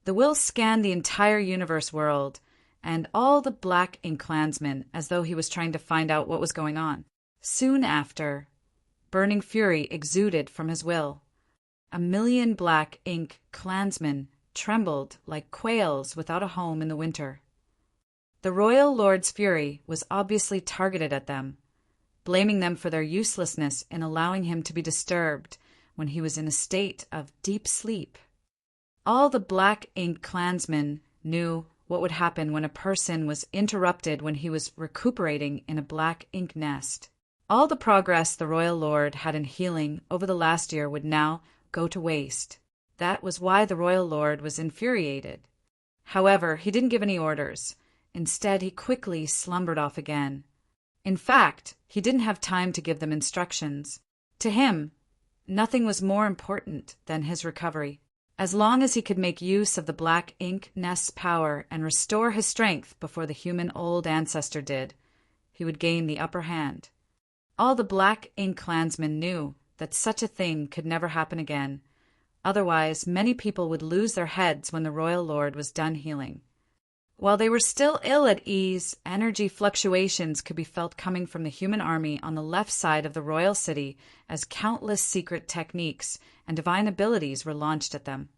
The will scanned the entire universe world and all the Black Ink clansmen as though he was trying to find out what was going on. Soon after, burning fury exuded from his will. 1,000,000 Black Ink clansmen trembled like quails without a home in the winter. The royal lord's fury was obviously targeted at them, blaming them for their uselessness in allowing him to be disturbed when he was in a state of deep sleep. All the Black Ink clansmen knew what would happen when a person was interrupted when he was recuperating in a Black Ink nest. All the progress the royal lord had in healing over the last year would now go to waste. That was why the royal lord was infuriated. However, he didn't give any orders. Instead, he quickly slumbered off again. In fact, he didn't have time to give them instructions. To him, nothing was more important than his recovery. As long as he could make use of the Black Ink nest's power and restore his strength before the human old ancestor did, he would gain the upper hand. All the Black Ink clansmen knew that such a thing could never happen again. Otherwise, many people would lose their heads when the royal lord was done healing. While they were still ill at ease, energy fluctuations could be felt coming from the human army on the left side of the royal city as countless secret techniques and divine abilities were launched at them.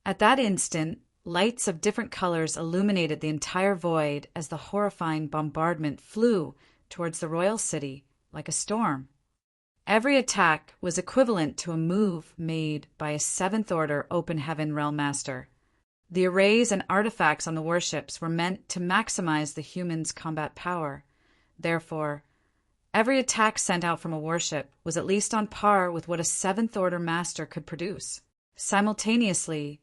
At that instant, lights of different colors illuminated the entire void as the horrifying bombardment flew towards the royal city like a storm. Every attack was equivalent to a move made by a 7th Order Open Heaven Realm Master. The arrays and artifacts on the warships were meant to maximize the humans' combat power. Therefore, every attack sent out from a warship was at least on par with what a 7th Order Master could produce. Simultaneously,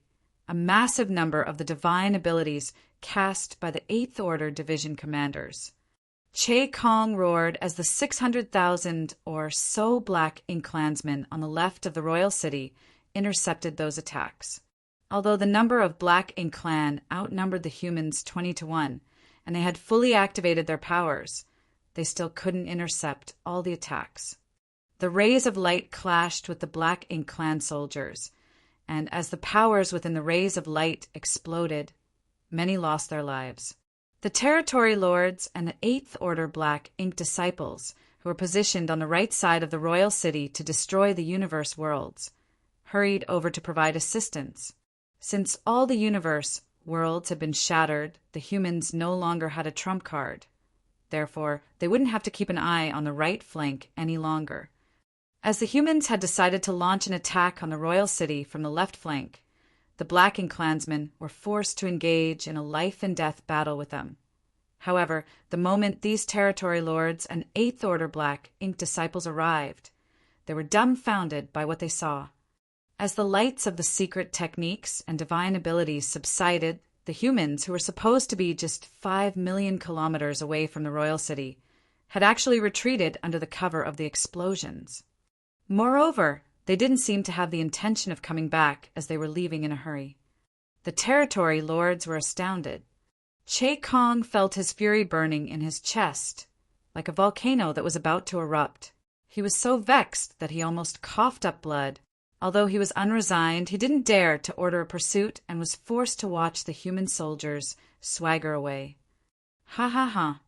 a massive number of the divine abilities cast by the 8th Order Division commanders. Che Kong roared as the 600,000 or so Black Ink clansmen on the left of the royal city intercepted those attacks. Although the number of Black Ink Clan outnumbered the humans 20-1, and they had fully activated their powers, they still couldn't intercept all the attacks. The rays of light clashed with the Black Ink Clan soldiers, and as the powers within the rays of light exploded, many lost their lives. The Territory Lords and the Eighth Order Black Ink Disciples, who were positioned on the right side of the royal city to destroy the universe worlds, hurried over to provide assistance. Since all the universe worlds had been shattered, the humans no longer had a trump card. Therefore, they wouldn't have to keep an eye on the right flank any longer. As the humans had decided to launch an attack on the royal city from the left flank, the Black Ink Clansmen were forced to engage in a life-and-death battle with them. However, the moment these Territory Lords and Eighth Order Black Ink Disciples arrived, they were dumbfounded by what they saw. As the lights of the secret techniques and divine abilities subsided, the humans, who were supposed to be just 5 million kilometers away from the royal city, had actually retreated under the cover of the explosions. Moreover, they didn't seem to have the intention of coming back as they were leaving in a hurry. The Territory Lords were astounded. Che Kong felt his fury burning in his chest, like a volcano that was about to erupt. He was so vexed that he almost coughed up blood. Although he was unresigned, he didn't dare to order a pursuit and was forced to watch the human soldiers swagger away. Ha ha ha.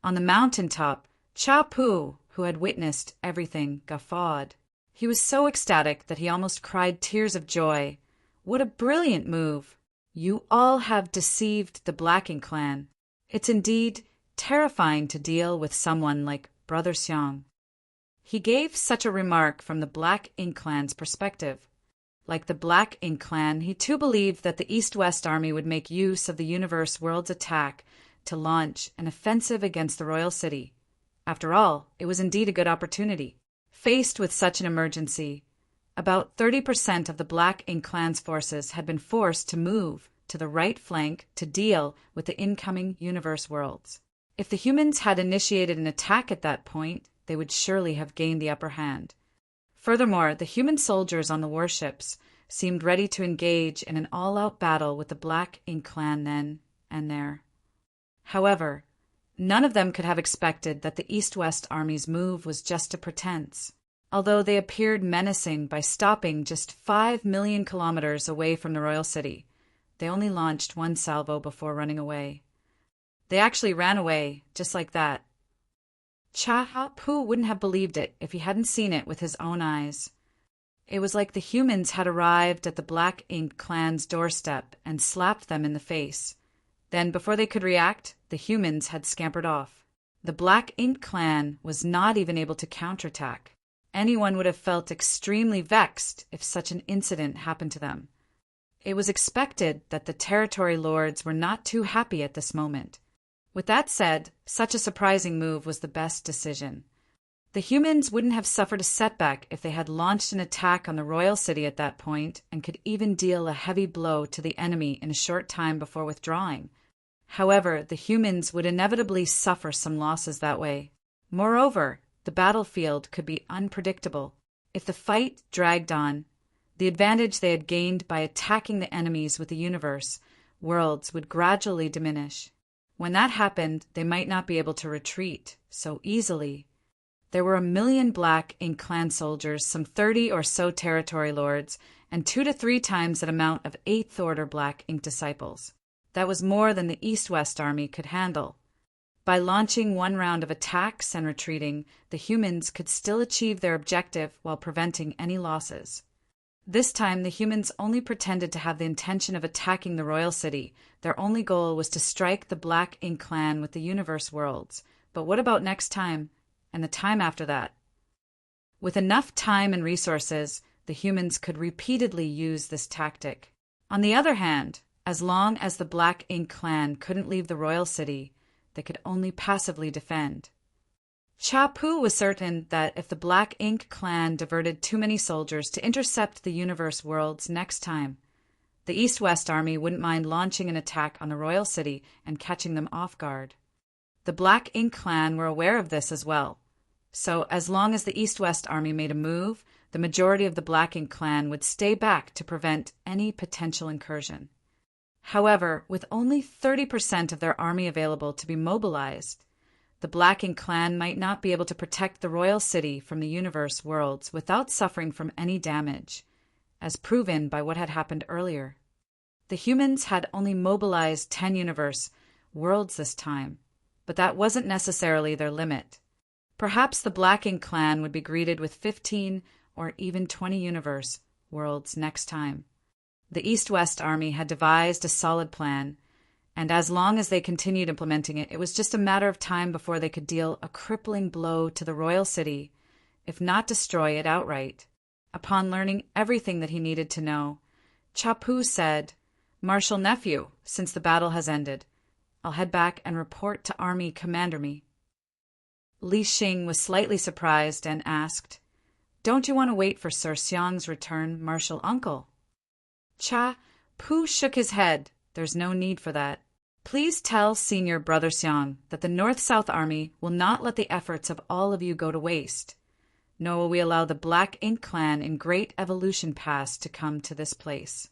On the mountaintop, Cha Pu, who had witnessed everything, guffawed. He was so ecstatic that he almost cried tears of joy. What a brilliant move! You all have deceived the Black Ink Clan. It's indeed terrifying to deal with someone like Brother Xiang. He gave such a remark from the Black Ink Clan's perspective. Like the Black Ink Clan, he too believed that the East-West Army would make use of the universe world's attack to launch an offensive against the royal city. After all, it was indeed a good opportunity. Faced with such an emergency, about 30% of the Black Ink Clan's forces had been forced to move to the right flank to deal with the incoming universe worlds. If the humans had initiated an attack at that point, they would surely have gained the upper hand. Furthermore, the human soldiers on the warships seemed ready to engage in an all-out battle with the Black Ink Clan then and there. However, none of them could have expected that the East-West Army's move was just a pretense. Although they appeared menacing by stopping just 5 million kilometers away from the royal city, they only launched one salvo before running away. They actually ran away, just like that. Cha Pu wouldn't have believed it if he hadn't seen it with his own eyes. It was like the humans had arrived at the Black Ink Clan's doorstep and slapped them in the face. Then, before they could react, the humans had scampered off. The Black Ink Clan was not even able to counterattack. Anyone would have felt extremely vexed if such an incident happened to them. It was expected that the Territory Lords were not too happy at this moment. With that said, such a surprising move was the best decision. The humans wouldn't have suffered a setback if they had launched an attack on the royal city at that point and could even deal a heavy blow to the enemy in a short time before withdrawing. However, the humans would inevitably suffer some losses that way. Moreover, the battlefield could be unpredictable. If the fight dragged on, the advantage they had gained by attacking the enemies with the universe worlds would gradually diminish. When that happened, they might not be able to retreat so easily. There were 1 million Black Ink Clan soldiers, some 30 or so Territory Lords, and 2 to 3 times that amount of Eighth Order Black Ink Disciples. That was more than the East-West Army could handle. By launching one round of attacks and retreating, the humans could still achieve their objective while preventing any losses. This time, the humans only pretended to have the intention of attacking the royal city. Their only goal was to strike the Black Ink Clan with the universe worlds. But what about next time, and the time after that? With enough time and resources, the humans could repeatedly use this tactic. On the other hand, as long as the Black Ink Clan couldn't leave the royal city, they could only passively defend. Cha Pu was certain that if the Black Ink Clan diverted too many soldiers to intercept the universe worlds next time, the East-West Army wouldn't mind launching an attack on the royal city and catching them off guard. The Black Ink Clan were aware of this as well, so as long as the East-West Army made a move, the majority of the Black Ink clan would stay back to prevent any potential incursion. However, with only 30% of their army available to be mobilized, the Black Ink clan might not be able to protect the royal city from the universe worlds without suffering from any damage, as proven by what had happened earlier. The humans had only mobilized 10 universe worlds this time, but that wasn't necessarily their limit. Perhaps the Black Ink clan would be greeted with 15 or even 20 universe worlds next time. The East-West Army had devised a solid plan, and as long as they continued implementing it, it was just a matter of time before they could deal a crippling blow to the royal city, if not destroy it outright. Upon learning everything that he needed to know, Chapu said, "Marshal Nephew, since the battle has ended, I'll head back and report to Army Commander me." Li Xing was slightly surprised and asked, "Don't you want to wait for Sir Xiang's return, Marshal Uncle?" Pu shook his head. "There's no need for that. Please tell Senior Brother Xiang that the North-South Army will not let the efforts of all of you go to waste, nor will we allow the Black Ink clan in Great Evolution Pass to come to this place."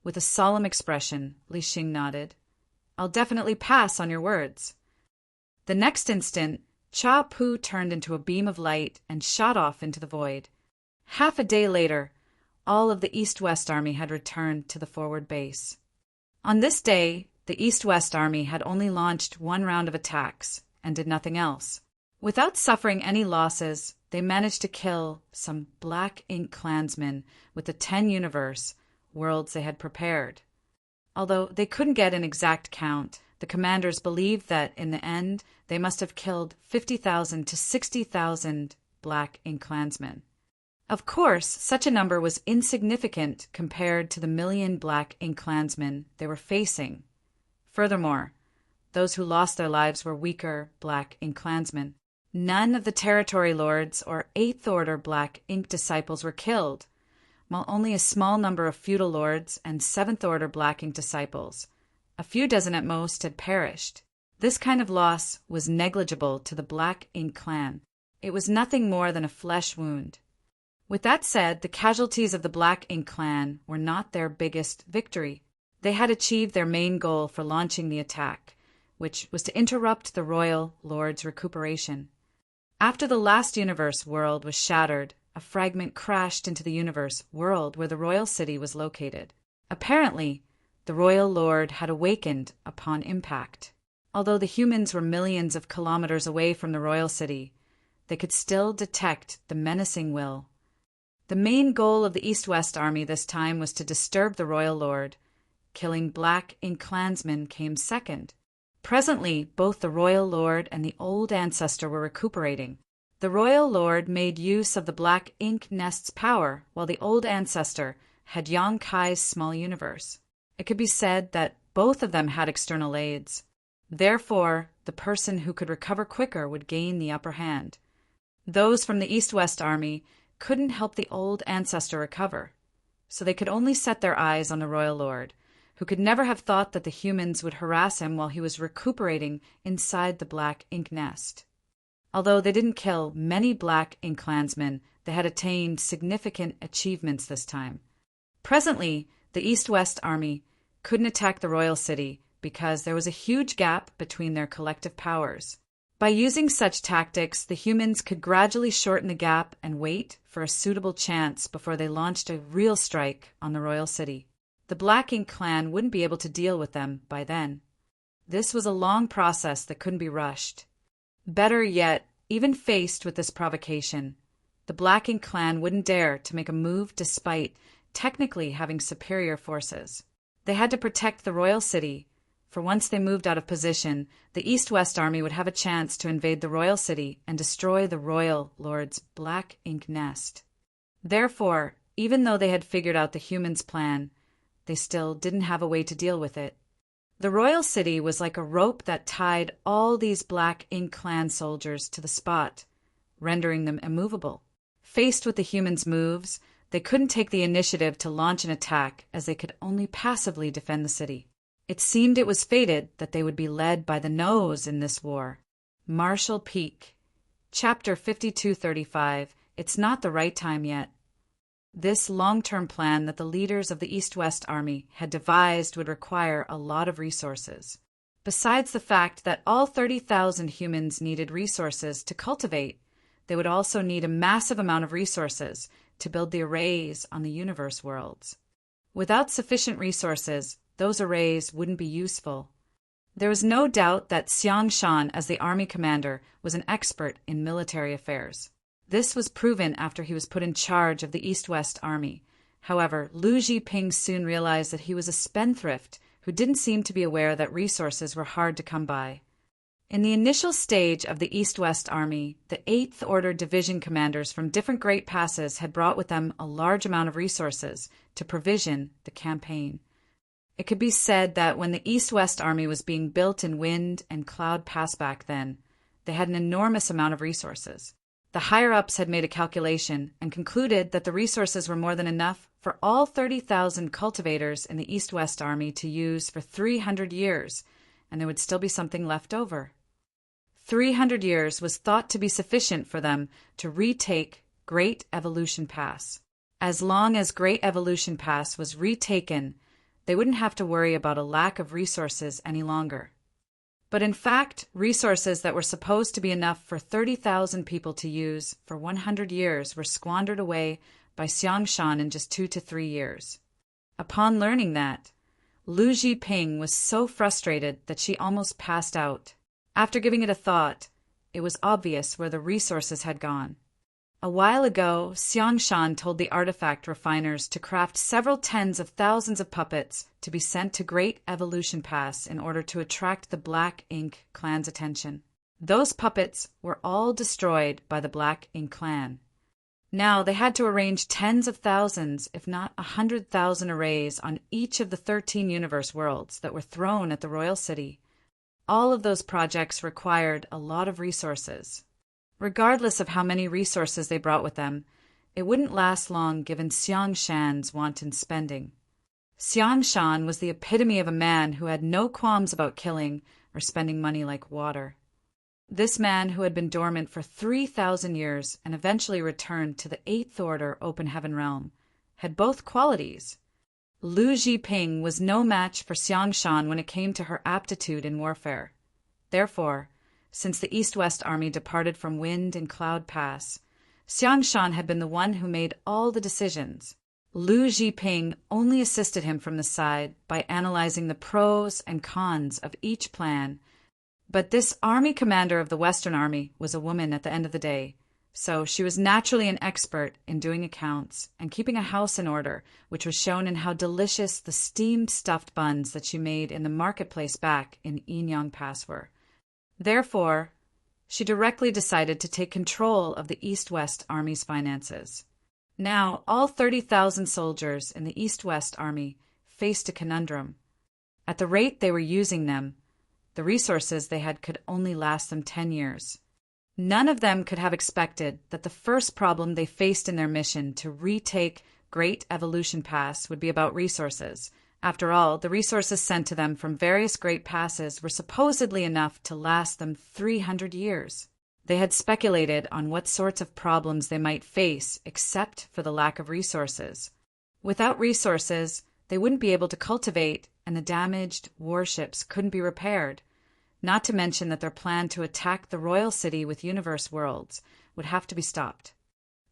With a solemn expression, Li Xing nodded. "I'll definitely pass on your words." The next instant, Pu turned into a beam of light and shot off into the void. Half a day later, all of the East-West Army had returned to the forward base. On this day, the East-West Army had only launched one round of attacks and did nothing else. Without suffering any losses, they managed to kill some Black Ink clansmen with the 10 universe worlds they had prepared. Although they couldn't get an exact count, the commanders believed that, in the end, they must have killed 50,000 to 60,000 Black Ink clansmen. Of course, such a number was insignificant compared to the million Black Ink clansmen they were facing. Furthermore, those who lost their lives were weaker Black Ink clansmen. None of the territory lords or Eighth Order Black Ink disciples were killed, while only a small number of feudal lords and Seventh Order Black Ink disciples, a few dozen at most, had perished. This kind of loss was negligible to the Black Ink clan. It was nothing more than a flesh wound. With that said, the casualties of the Black Ink clan were not their biggest victory. They had achieved their main goal for launching the attack, which was to interrupt the royal lord's recuperation. After the last universe world was shattered, a fragment crashed into the universe world where the royal city was located. Apparently, the royal lord had awakened upon impact. Although the humans were millions of kilometers away from the royal city, they could still detect the menacing will. The main goal of the East-West Army this time was to disturb the royal lord. Killing Black Ink clansmen came second. Presently, both the royal lord and the old ancestor were recuperating. The royal lord made use of the Black Ink nest's power, while the old ancestor had Yang Kai's small universe. It could be said that both of them had external aids. Therefore, the person who could recover quicker would gain the upper hand. Those from the East-West Army couldn't help the old ancestor recover, so they could only set their eyes on the royal lord, who could never have thought that the humans would harass him while he was recuperating inside the Black Ink nest. Although they didn't kill many Black Ink clansmen, they had attained significant achievements this time. Presently, the East-West Army couldn't attack the royal city because there was a huge gap between their collective powers. By using such tactics, the humans could gradually shorten the gap and wait for a suitable chance before they launched a real strike on the royal city. The Black Ink clan wouldn't be able to deal with them by then. This was a long process that couldn't be rushed. Better yet, even faced with this provocation, the Black Ink clan wouldn't dare to make a move despite technically having superior forces. They had to protect the royal city, for once they moved out of position, the East-West Army would have a chance to invade the royal city and destroy the royal lord's Black Ink nest. Therefore, even though they had figured out the humans' plan, they still didn't have a way to deal with it. The royal city was like a rope that tied all these Black Ink clan soldiers to the spot, rendering them immovable. Faced with the humans' moves, they couldn't take the initiative to launch an attack, as they could only passively defend the city. It seemed it was fated that they would be led by the nose in this war. Marshall Peak. Chapter 5235. It's not the right time yet. This long-term plan that the leaders of the East-West Army had devised would require a lot of resources. Besides the fact that all 30,000 humans needed resources to cultivate, they would also need a massive amount of resources to build the arrays on the universe worlds. Without sufficient resources, those arrays wouldn't be useful. There was no doubt that Xiang Shan, as the army commander, was an expert in military affairs. This was proven after he was put in charge of the East-West Army. However, Lu Zhiping soon realized that he was a spendthrift who didn't seem to be aware that resources were hard to come by. In the initial stage of the East-West Army, the 8th Order division commanders from different Great Passes had brought with them a large amount of resources to provision the campaign. It could be said that when the East-West Army was being built in Wind and Cloud Pass back then, they had an enormous amount of resources. The higher-ups had made a calculation and concluded that the resources were more than enough for all 30,000 cultivators in the East-West Army to use for 300 years, and there would still be something left over. 300 years was thought to be sufficient for them to retake Great Evolution Pass. As long as Great Evolution Pass was retaken, they wouldn't have to worry about a lack of resources any longer. But in fact, resources that were supposed to be enough for 30,000 people to use for 100 years were squandered away by Xiang Shan in just 2 to 3 years. Upon learning that, Lu Zhiping was so frustrated that she almost passed out. After giving it a thought, it was obvious where the resources had gone. A while ago, Xiang Shan told the artifact refiners to craft several tens of thousands of puppets to be sent to Great Evolution Pass in order to attract the Black Ink clan's attention. Those puppets were all destroyed by the Black Ink clan. Now they had to arrange tens of thousands, if not 100,000 arrays on each of the 13 universe worlds that were thrown at the royal city. All of those projects required a lot of resources. Regardless of how many resources they brought with them, it wouldn't last long given Xiang Shan's wanton spending. Xiang Shan was the epitome of a man who had no qualms about killing or spending money like water. This man, who had been dormant for 3,000 years and eventually returned to the 8th Order Open Heaven Realm, had both qualities. Lu Zhiping was no match for Xiang Shan when it came to her aptitude in warfare. Therefore, since the East-West Army departed from Wind and Cloud Pass, Xiang Shan had been the one who made all the decisions. Lu Zhiping only assisted him from the side by analyzing the pros and cons of each plan. But this army commander of the Western Army was a woman at the end of the day, so she was naturally an expert in doing accounts and keeping a house in order, which was shown in how delicious the steamed stuffed buns that she made in the marketplace back in Yinyang Pass were. Therefore, she directly decided to take control of the East-West Army's finances. Now, all 30,000 soldiers in the East-West Army faced a conundrum. At the rate they were using them, the resources they had could only last them 10 years. None of them could have expected that the first problem they faced in their mission to retake Great Evolution Pass would be about resources. After all, the resources sent to them from various Great Passes were supposedly enough to last them 300 years. They had speculated on what sorts of problems they might face except for the lack of resources. Without resources, they wouldn't be able to cultivate, and the damaged warships couldn't be repaired. Not to mention that their plan to attack the royal city with universe worlds would have to be stopped.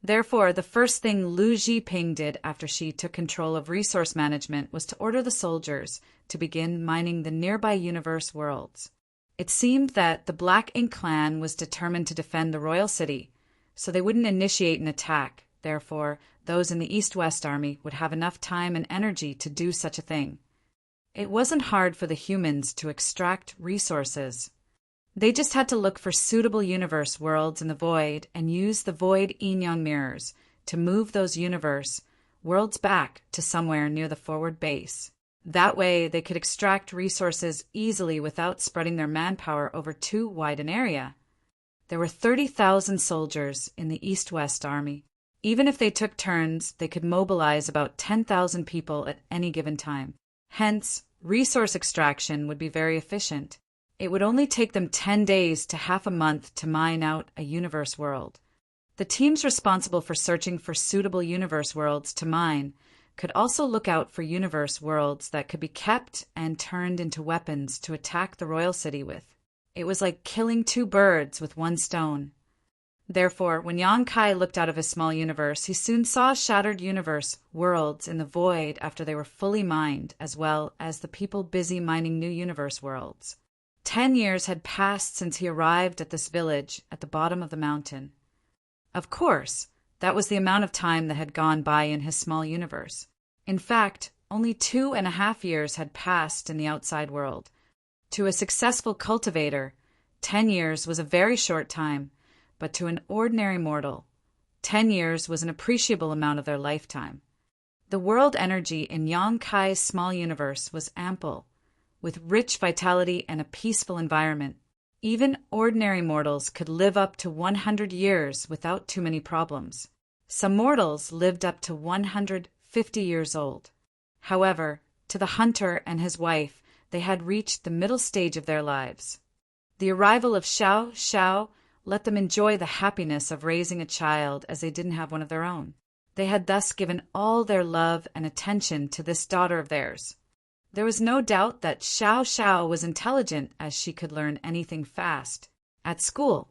Therefore, the first thing Lu Zhiping did after she took control of resource management was to order the soldiers to begin mining the nearby universe worlds. It seemed that the Black Ink clan was determined to defend the royal city, so they wouldn't initiate an attack. Therefore, those in the East-West Army would have enough time and energy to do such a thing. It wasn't hard for the humans to extract resources. They just had to look for suitable universe worlds in the void and use the void yin-yang mirrors to move those universe worlds back to somewhere near the forward base. That way, they could extract resources easily without spreading their manpower over too wide an area. There were 30,000 soldiers in the East-West Army. Even if they took turns, they could mobilize about 10,000 people at any given time. Hence, resource extraction would be very efficient. It would only take them 10 days to half a month to mine out a universe world. The teams responsible for searching for suitable universe worlds to mine could also look out for universe worlds that could be kept and turned into weapons to attack the royal city with. It was like killing two birds with one stone. Therefore, when Yang Kai looked out of his small universe, he soon saw shattered universe worlds in the void after they were fully mined, as well as the people busy mining new universe worlds. 10 years had passed since he arrived at this village at the bottom of the mountain. Of course, that was the amount of time that had gone by in his small universe. In fact, only 2.5 years had passed in the outside world. To a successful cultivator, 10 years was a very short time, but to an ordinary mortal, 10 years was an appreciable amount of their lifetime. The world energy in Yang Kai's small universe was ample, with rich vitality and a peaceful environment. Even ordinary mortals could live up to 100 years without too many problems. Some mortals lived up to 150 years old. However, to the hunter and his wife, they had reached the middle stage of their lives. The arrival of Xiao Xiao let them enjoy the happiness of raising a child as they didn't have one of their own. They had thus given all their love and attention to this daughter of theirs. There was no doubt that Xiao Xiao was intelligent, as she could learn anything fast. At school,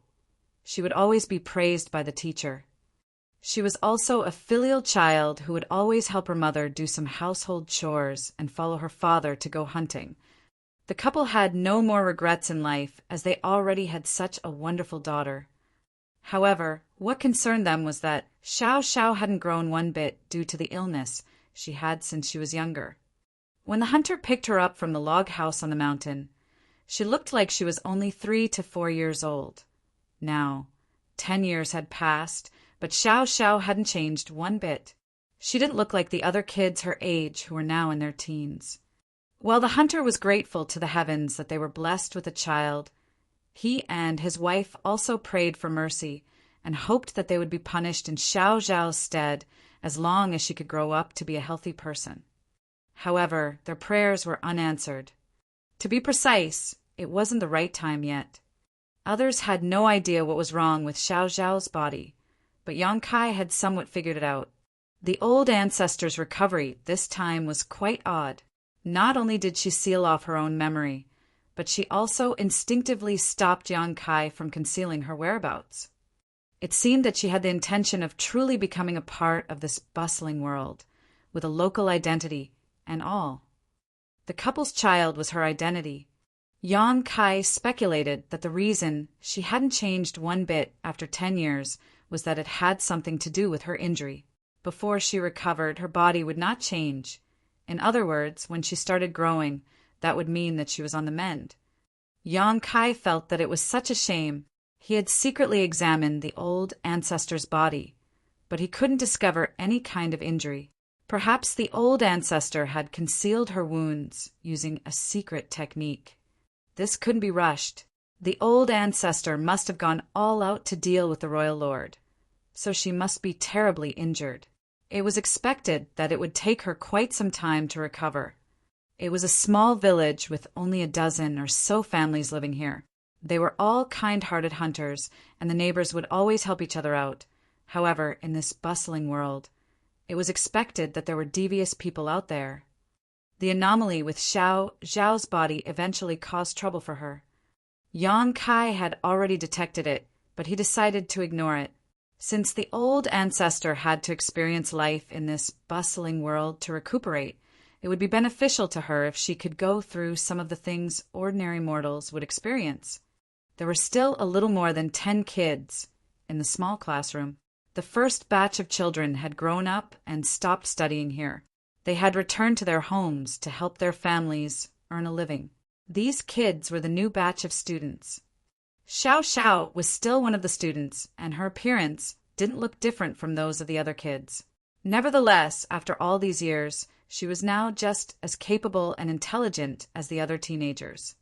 she would always be praised by the teacher. She was also a filial child who would always help her mother do some household chores and follow her father to go hunting. The couple had no more regrets in life, as they already had such a wonderful daughter. However, what concerned them was that Xiao Xiao hadn't grown one bit due to the illness she had since she was younger. When the hunter picked her up from the log house on the mountain, she looked like she was only 3 to 4 years old. Now, 10 years had passed, but Xiao Xiao hadn't changed one bit. She didn't look like the other kids her age who were now in their teens. While the hunter was grateful to the heavens that they were blessed with a child, he and his wife also prayed for mercy and hoped that they would be punished in Xiao Xiao's stead as long as she could grow up to be a healthy person. However, their prayers were unanswered. To be precise, it wasn't the right time yet. Others had no idea what was wrong with Xiao Xiao's body, but Yang Kai had somewhat figured it out. The old ancestor's recovery this time was quite odd. Not only did she seal off her own memory, but she also instinctively stopped Yang Kai from concealing her whereabouts. It seemed that she had the intention of truly becoming a part of this bustling world, with a local identity and all. The couple's child was her identity. Yang Kai speculated that the reason she hadn't changed one bit after 10 years was that it had something to do with her injury. Before she recovered, her body would not change. In other words, when she started growing, that would mean that she was on the mend. Yang Kai felt that it was such a shame. He had secretly examined the old ancestor's body, but he couldn't discover any kind of injury. Perhaps the old ancestor had concealed her wounds using a secret technique. This couldn't be rushed. The old ancestor must have gone all out to deal with the royal lord, so she must be terribly injured. It was expected that it would take her quite some time to recover. It was a small village with only a dozen or so families living here. They were all kind-hearted hunters, and the neighbors would always help each other out. However, in this bustling world, it was expected that there were devious people out there. The anomaly with Xiao Zhao's body eventually caused trouble for her. Yang Kai had already detected it, but he decided to ignore it. Since the old ancestor had to experience life in this bustling world to recuperate, it would be beneficial to her if she could go through some of the things ordinary mortals would experience. There were still a little more than 10 kids in the small classroom. The first batch of children had grown up and stopped studying here. They had returned to their homes to help their families earn a living. These kids were the new batch of students. Xiao Xiao was still one of the students, and her appearance didn't look different from those of the other kids. Nevertheless, after all these years, she was now just as capable and intelligent as the other teenagers.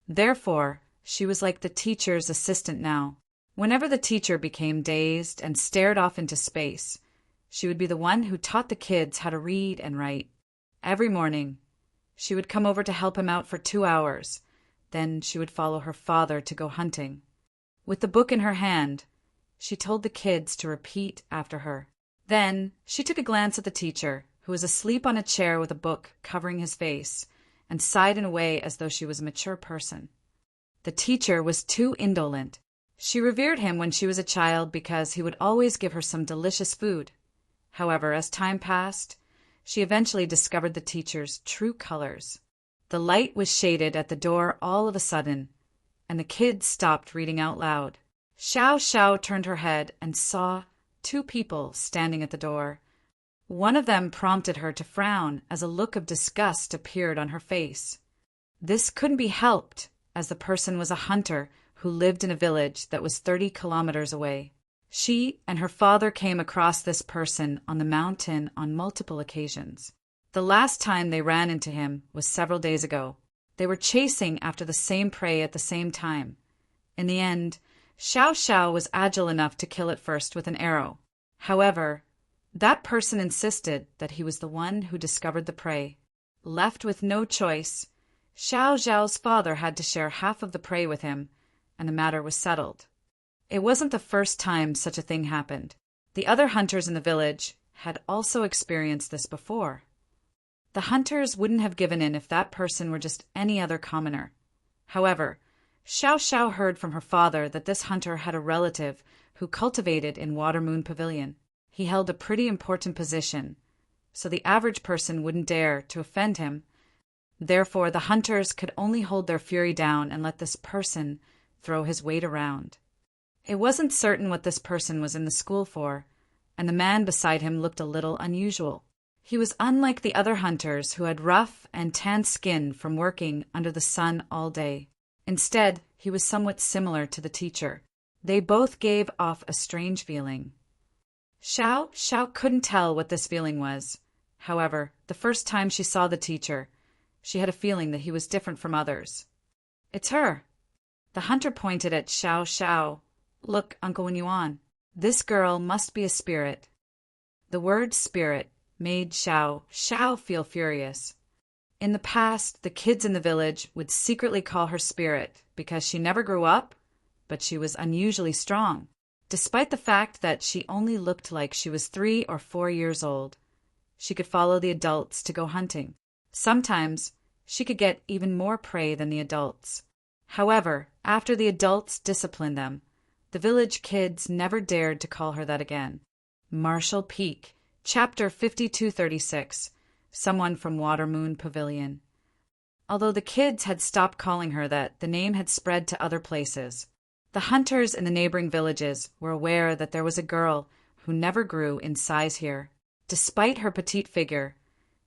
Therefore, she was like the teacher's assistant now. Whenever the teacher became dazed and stared off into space, she would be the one who taught the kids how to read and write. Every morning, she would come over to help him out for 2 hours. Then she would follow her father to go hunting. With the book in her hand, She told the kids to repeat after her. Then she took a glance at the teacher, who was asleep on a chair with a book covering his face, and sighed in a way as though she was a mature person. The teacher was too indolent. She revered him when she was a child because he would always give her some delicious food. However, as time passed, she eventually discovered the teacher's true colors. The light was shaded at the door all of a sudden, and the kids stopped reading out loud. Xiao Xiao turned her head and saw two people standing at the door. One of them prompted her to frown as a look of disgust appeared on her face. This couldn't be helped, as the person was a hunter who lived in a village that was 30 kilometers away. She and her father came across this person on the mountain on multiple occasions. The last time they ran into him was several days ago. They were chasing after the same prey at the same time. In the end, Xiao Xiao was agile enough to kill it first with an arrow. However, that person insisted that he was the one who discovered the prey. Left with no choice, Xiao Xiao's father had to share half of the prey with him, and the matter was settled. It wasn't the first time such a thing happened. The other hunters in the village had also experienced this before. The hunters wouldn't have given in if that person were just any other commoner. However, Xiao Xiao heard from her father that this hunter had a relative who cultivated in Watermoon Pavilion. He held a pretty important position, so the average person wouldn't dare to offend him. Therefore, the hunters could only hold their fury down and let this person throw his weight around. It wasn't certain what this person was in the school for, and the man beside him looked a little unusual. He was unlike the other hunters who had rough and tanned skin from working under the sun all day. Instead, he was somewhat similar to the teacher. They both gave off a strange feeling. Xiao Xiao couldn't tell what this feeling was. However, the first time she saw the teacher, she had a feeling that he was different from others. "It's her." The hunter pointed at Xiao Xiao. "Look, Uncle Wenyuan, this girl must be a spirit." The word spirit made Xiao Xiao feel furious. In the past, the kids in the village would secretly call her spirit because she never grew up, but she was unusually strong. Despite the fact that she only looked like she was 3 or 4 years old, she could follow the adults to go hunting. Sometimes, she could get even more prey than the adults. However, after the adults disciplined them, the village kids never dared to call her that again. Marshall Peak, Chapter 5236, Someone from Watermoon Pavilion. Although the kids had stopped calling her that, the name had spread to other places. The hunters in the neighboring villages were aware that there was a girl who never grew in size here. Despite her petite figure,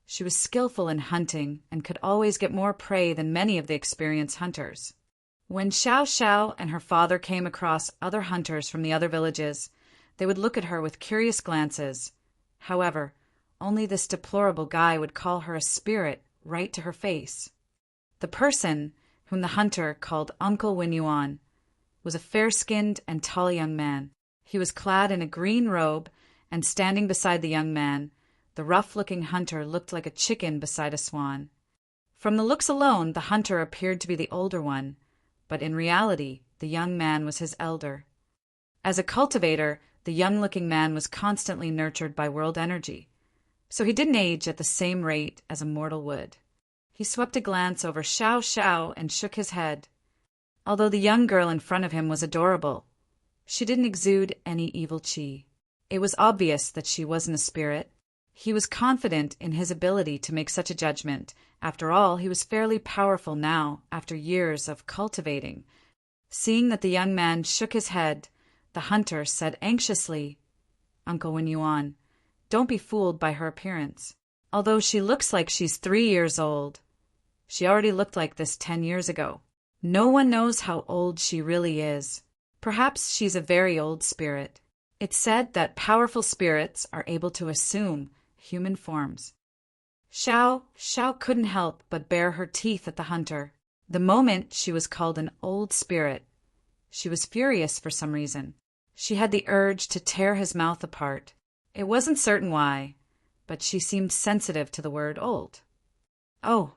she was skillful in hunting and could always get more prey than many of the experienced hunters. When Xiao Xiao and her father came across other hunters from the other villages, they would look at her with curious glances. However, only this deplorable guy would call her a spirit right to her face. The person, whom the hunter called Uncle Wenyuan, was a fair-skinned and tall young man. He was clad in a green robe, and standing beside the young man, the rough-looking hunter looked like a chicken beside a swan. From the looks alone, the hunter appeared to be the older one, but in reality, the young man was his elder. As a cultivator, the young-looking man was constantly nurtured by world energy, so he didn't age at the same rate as a mortal would. He swept a glance over Xiao Xiao and shook his head. Although the young girl in front of him was adorable, she didn't exude any evil chi. It was obvious that she wasn't a spirit. He was confident in his ability to make such a judgment. After all, he was fairly powerful now, after years of cultivating. Seeing that the young man shook his head, the hunter said anxiously, "Uncle Wenyuan, don't be fooled by her appearance. Although she looks like she's 3 years old, she already looked like this 10 years ago. No one knows how old she really is. Perhaps she's a very old spirit." It's said that powerful spirits are able to assume human forms. Xiao Xiao couldn't help but bare her teeth at the hunter. The moment she was called an old spirit, she was furious for some reason. She had the urge to tear his mouth apart. It wasn't certain why, but she seemed sensitive to the word old. "Oh."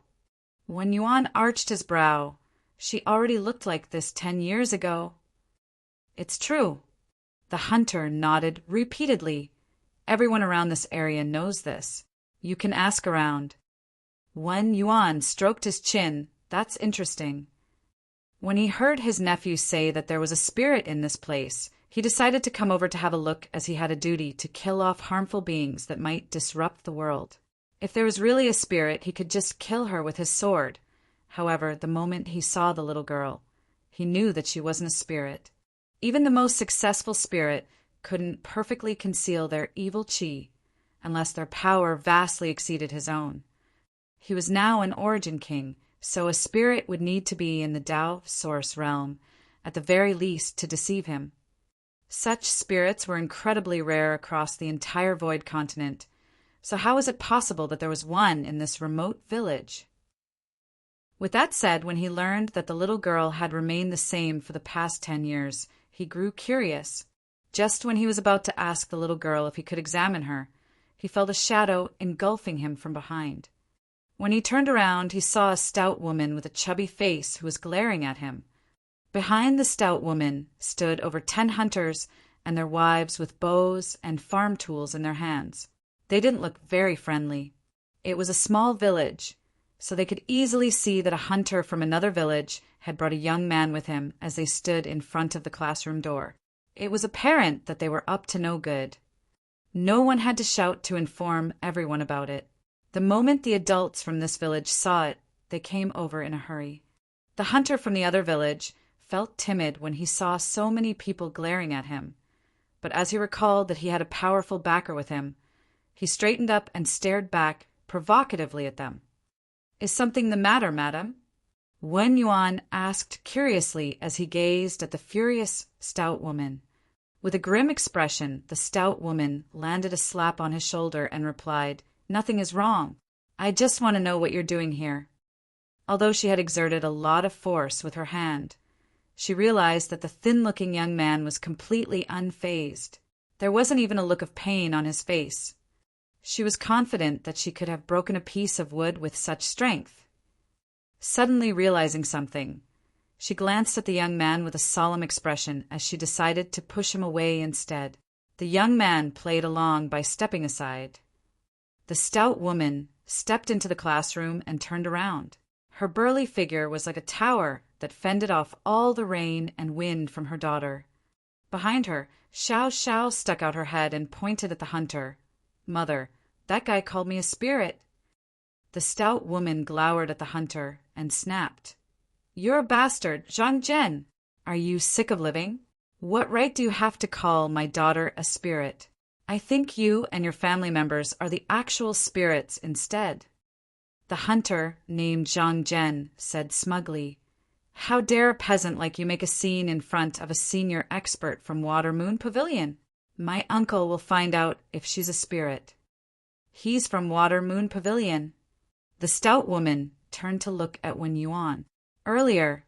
When Yuan arched his brow, "She already looked like this 10 years ago." "It's true." The hunter nodded repeatedly. Everyone around this area knows this. You can ask around. Wen Yuan stroked his chin. That's interesting. When he heard his nephew say that there was a spirit in this place, he decided to come over to have a look, as he had a duty to kill off harmful beings that might disrupt the world. If there was really a spirit, he could just kill her with his sword. However, the moment he saw the little girl, he knew that she wasn't a spirit. Even the most successful spirit couldn't perfectly conceal their evil chi, unless their power vastly exceeded his own. He was now an origin king, so a spirit would need to be in the Tao source realm, at the very least, to deceive him. Such spirits were incredibly rare across the entire Void continent, so how was it possible that there was one in this remote village? With that said, when he learned that the little girl had remained the same for the past 10 years, he grew curious. Just when he was about to ask the little girl if he could examine her, he felt a shadow engulfing him from behind. When he turned around, he saw a stout woman with a chubby face who was glaring at him. Behind the stout woman stood over 10 hunters and their wives with bows and farm tools in their hands. They didn't look very friendly. It was a small village, so they could easily see that a hunter from another village had brought a young man with him as they stood in front of the classroom door. It was apparent that they were up to no good. No one had to shout to inform everyone about it. The moment the adults from this village saw it, they came over in a hurry. The hunter from the other village felt timid when he saw so many people glaring at him, but as he recalled that he had a powerful backer with him, he straightened up and stared back provocatively at them. "Is something the matter, madam?" Wen Yuan asked curiously as he gazed at the furious stout woman. With a grim expression, the stout woman landed a slap on his shoulder and replied, "Nothing is wrong. I just want to know what you're doing here." Although she had exerted a lot of force with her hand, she realized that the thin-looking young man was completely unfazed. There wasn't even a look of pain on his face. She was confident that she could have broken a piece of wood with such strength. Suddenly realizing something, she glanced at the young man with a solemn expression as she decided to push him away instead. The young man played along by stepping aside. The stout woman stepped into the classroom and turned around. Her burly figure was like a tower that fended off all the rain and wind from her daughter. Behind her, Xiao Xiao stuck out her head and pointed at the hunter. "Mother, that guy called me a spirit." The stout woman glowered at the hunter and snapped, "You're a bastard, Zhang Zhen. Are you sick of living? What right do you have to call my daughter a spirit? I think you and your family members are the actual spirits instead." The hunter, named Zhang Zhen, said smugly, "How dare a peasant like you make a scene in front of a senior expert from Water Moon Pavilion? My uncle will find out if she's a spirit." "He's from Water Moon Pavilion." The stout woman turned to look at Wen Yuan. Earlier,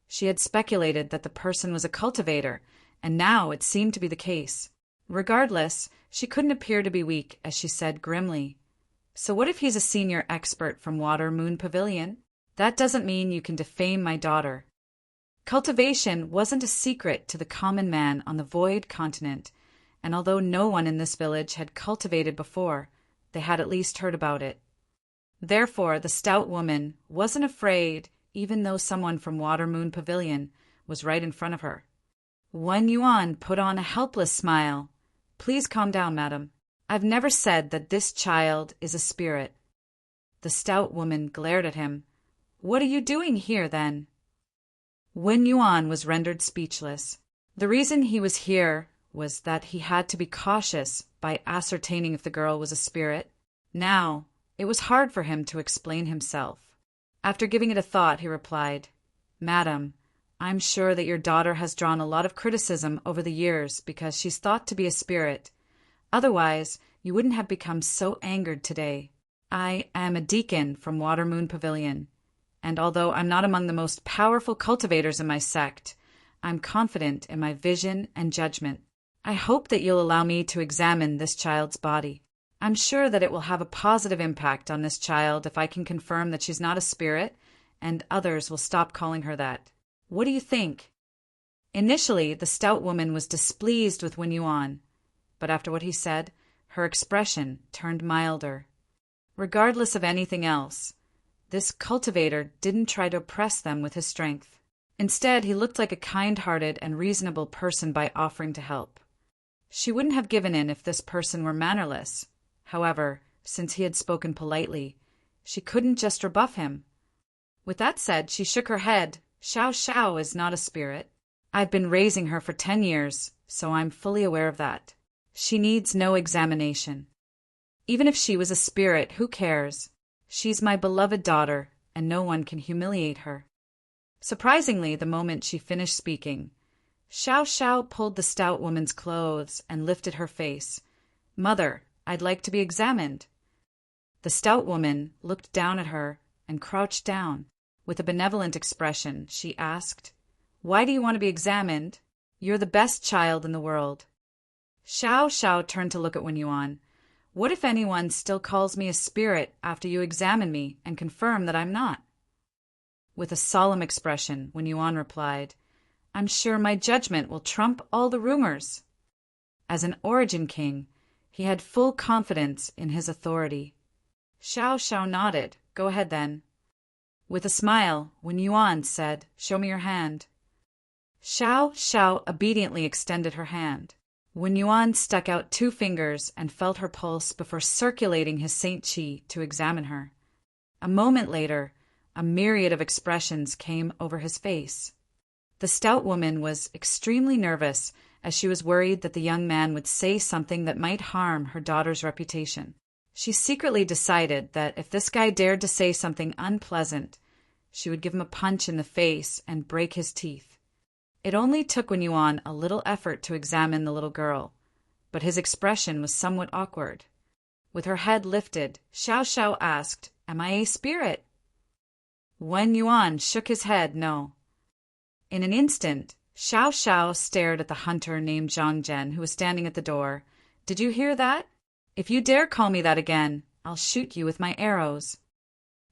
she had speculated that the person was a cultivator, and now it seemed to be the case. Regardless, she couldn't appear to be weak as she said grimly, "So what if he's a senior expert from Water Moon Pavilion? That doesn't mean you can defame my daughter." Cultivation wasn't a secret to the common man on the Void continent, and although no one in this village had cultivated before, they had at least heard about it. Therefore, the stout woman wasn't afraid, even though someone from Water Moon Pavilion was right in front of her. Wen Yuan put on a helpless smile. "Please calm down, madam. I've never said that this child is a spirit." The stout woman glared at him. "What are you doing here, then?" Wen Yuan was rendered speechless. The reason he was here was that he had to be cautious by ascertaining if the girl was a spirit. Now, it was hard for him to explain himself. After giving it a thought, he replied, "Madam, I'm sure that your daughter has drawn a lot of criticism over the years because she's thought to be a spirit. Otherwise, you wouldn't have become so angered today. I am a deacon from Water Moon Pavilion, and although I'm not among the most powerful cultivators in my sect, I'm confident in my vision and judgment. I hope that you'll allow me to examine this child's body. I'm sure that it will have a positive impact on this child if I can confirm that she's not a spirit, and others will stop calling her that. What do you think?" Initially, the stout woman was displeased with Wen Yuan, but after what he said, her expression turned milder. Regardless of anything else, this cultivator didn't try to oppress them with his strength. Instead, he looked like a kind-hearted and reasonable person by offering to help. She wouldn't have given in if this person were mannerless. However, since he had spoken politely, she couldn't just rebuff him. With that said, she shook her head. Xiao Xiao is not a spirit. I've been raising her for 10 years, so I'm fully aware of that. She needs no examination. Even if she was a spirit, who cares? She's my beloved daughter, and no one can humiliate her. Surprisingly, the moment she finished speaking, Xiao Xiao pulled the stout woman's clothes and lifted her face. Mother, I'd like to be examined. The stout woman looked down at her and crouched down. With a benevolent expression, she asked, Why do you want to be examined? You're the best child in the world. Xiao Xiao turned to look at Wen Yuan. What if anyone still calls me a spirit after you examine me and confirm that I'm not? With a solemn expression, Wen Yuan replied, I'm sure my judgment will trump all the rumors. As an origin king, he had full confidence in his authority. Xiao Xiao nodded. Go ahead then. With a smile, Wen Yuan said, Show me your hand. Xiao Xiao obediently extended her hand. Wen Yuan stuck out 2 fingers and felt her pulse before circulating his Saint Qi to examine her. A moment later, a myriad of expressions came over his face. The stout woman was extremely nervous, as she was worried that the young man would say something that might harm her daughter's reputation. She secretly decided that if this guy dared to say something unpleasant, she would give him a punch in the face and break his teeth. It only took Wen Yuan a little effort to examine the little girl, but his expression was somewhat awkward. With her head lifted, Xiao Xiao asked, Am I a spirit? Wen Yuan shook his head no. In an instant, Xiao Xiao stared at the hunter named Zhang Zhen, who was standing at the door. Did you hear that? If you dare call me that again, I'll shoot you with my arrows.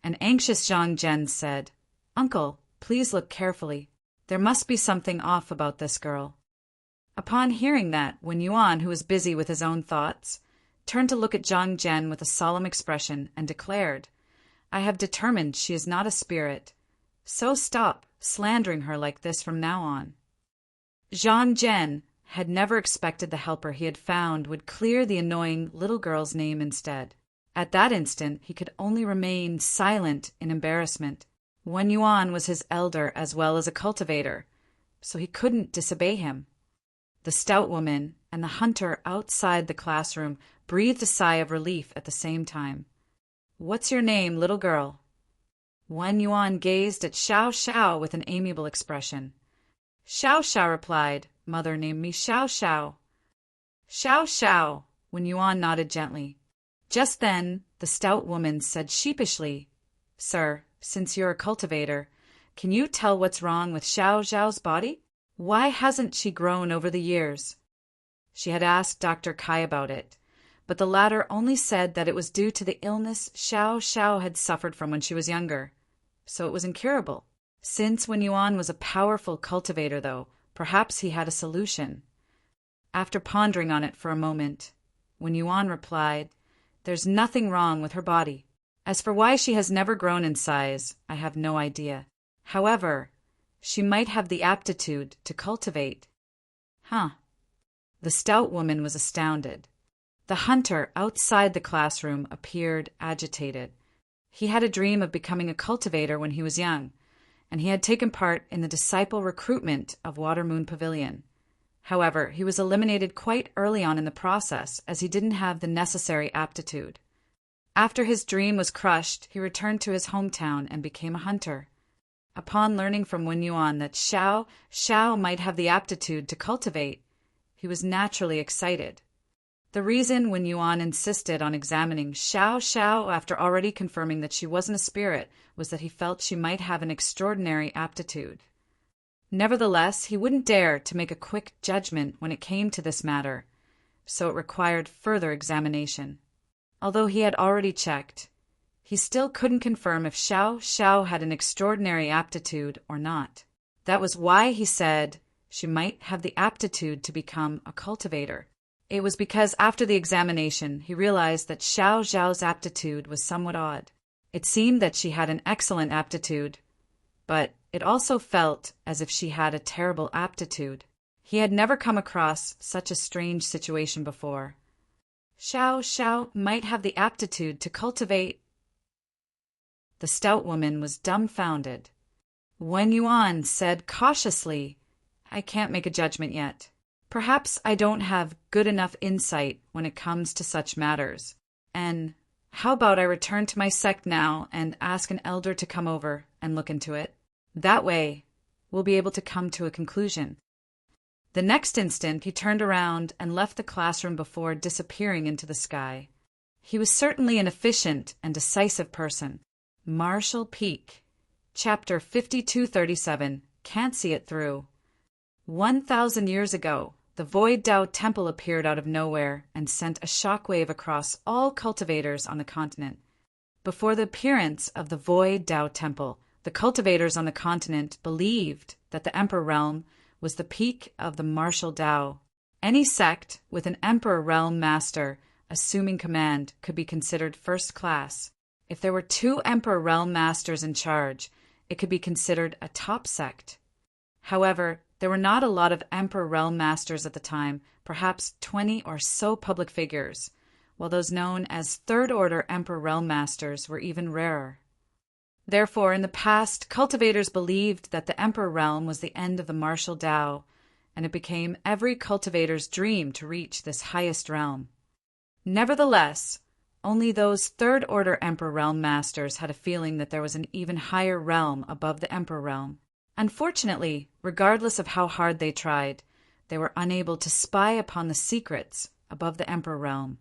An anxious Zhang Zhen said, Uncle, please look carefully. There must be something off about this girl. Upon hearing that, Wen Yuan, who was busy with his own thoughts, turned to look at Zhang Zhen with a solemn expression and declared, I have determined she is not a spirit, so stop slandering her like this from now on. Zhang Zhen had never expected the helper he had found would clear the annoying little girl's name instead. At that instant, he could only remain silent in embarrassment. Wen Yuan was his elder as well as a cultivator, so he couldn't disobey him. The stout woman and the hunter outside the classroom breathed a sigh of relief at the same time. What's your name, little girl? Wen Yuan gazed at Xiao Xiao with an amiable expression. Xiao Xiao replied, Mother named me Xiao Xiao. Xiao Xiao, Wen Yuan nodded gently. Just then, the stout woman said sheepishly, Sir, since you're a cultivator, can you tell what's wrong with Xiao Xiao's body? Why hasn't she grown over the years? She had asked Dr. Kai about it, but the latter only said that it was due to the illness Xiao Xiao had suffered from when she was younger, so it was incurable. Since Wen Yuan was a powerful cultivator, though, perhaps he had a solution. After pondering on it for a moment, Wen Yuan replied, There's nothing wrong with her body. As for why she has never grown in size, I have no idea. However, she might have the aptitude to cultivate. Huh. The stout woman was astounded. The hunter outside the classroom appeared agitated. He had a dream of becoming a cultivator when he was young, and he had taken part in the disciple recruitment of Watermoon Pavilion. However, he was eliminated quite early on in the process as he didn't have the necessary aptitude. After his dream was crushed, he returned to his hometown and became a hunter. Upon learning from Wen Yuan that Xiao Xiao might have the aptitude to cultivate, he was naturally excited. The reason Wen Yuan insisted on examining Xiao Xiao after already confirming that she wasn't a spirit was that he felt she might have an extraordinary aptitude. Nevertheless, he wouldn't dare to make a quick judgment when it came to this matter, so it required further examination. Although he had already checked, he still couldn't confirm if Xiao Xiao had an extraordinary aptitude or not. That was why he said, she might have the aptitude to become a cultivator. It was because after the examination he realized that Xiao Zhao's aptitude was somewhat odd. It seemed that she had an excellent aptitude, but it also felt as if she had a terrible aptitude. He had never come across such a strange situation before. Xiao Zhao might have the aptitude to cultivate. The stout woman was dumbfounded. Wen Yuan said cautiously, "I can't make a judgment yet. Perhaps I don't have good enough insight when it comes to such matters. And how about I return to my sect now and ask an elder to come over and look into it? That way, we'll be able to come to a conclusion." The next instant he turned around and left the classroom before disappearing into the sky. He was certainly an efficient and decisive person. Martial Peak. Chapter 5237. Can't see it through. 1,000 years ago, the Void Dao Temple appeared out of nowhere and sent a shockwave across all cultivators on the continent. Before the appearance of the Void Dao Temple, the cultivators on the continent believed that the Emperor Realm was the peak of the martial Dao. Any sect with an Emperor Realm Master assuming command could be considered first class. If there were 2 Emperor Realm Masters in charge, it could be considered a top sect. However, there were not a lot of Emperor Realm Masters at the time, perhaps 20 or so public figures, while those known as third-order Emperor Realm Masters were even rarer. Therefore, in the past, cultivators believed that the Emperor Realm was the end of the martial Dao, and it became every cultivator's dream to reach this highest realm. Nevertheless, only those third-order Emperor Realm Masters had a feeling that there was an even higher realm above the Emperor Realm. Unfortunately, regardless of how hard they tried, they were unable to spy upon the secrets above the Emperor Realm.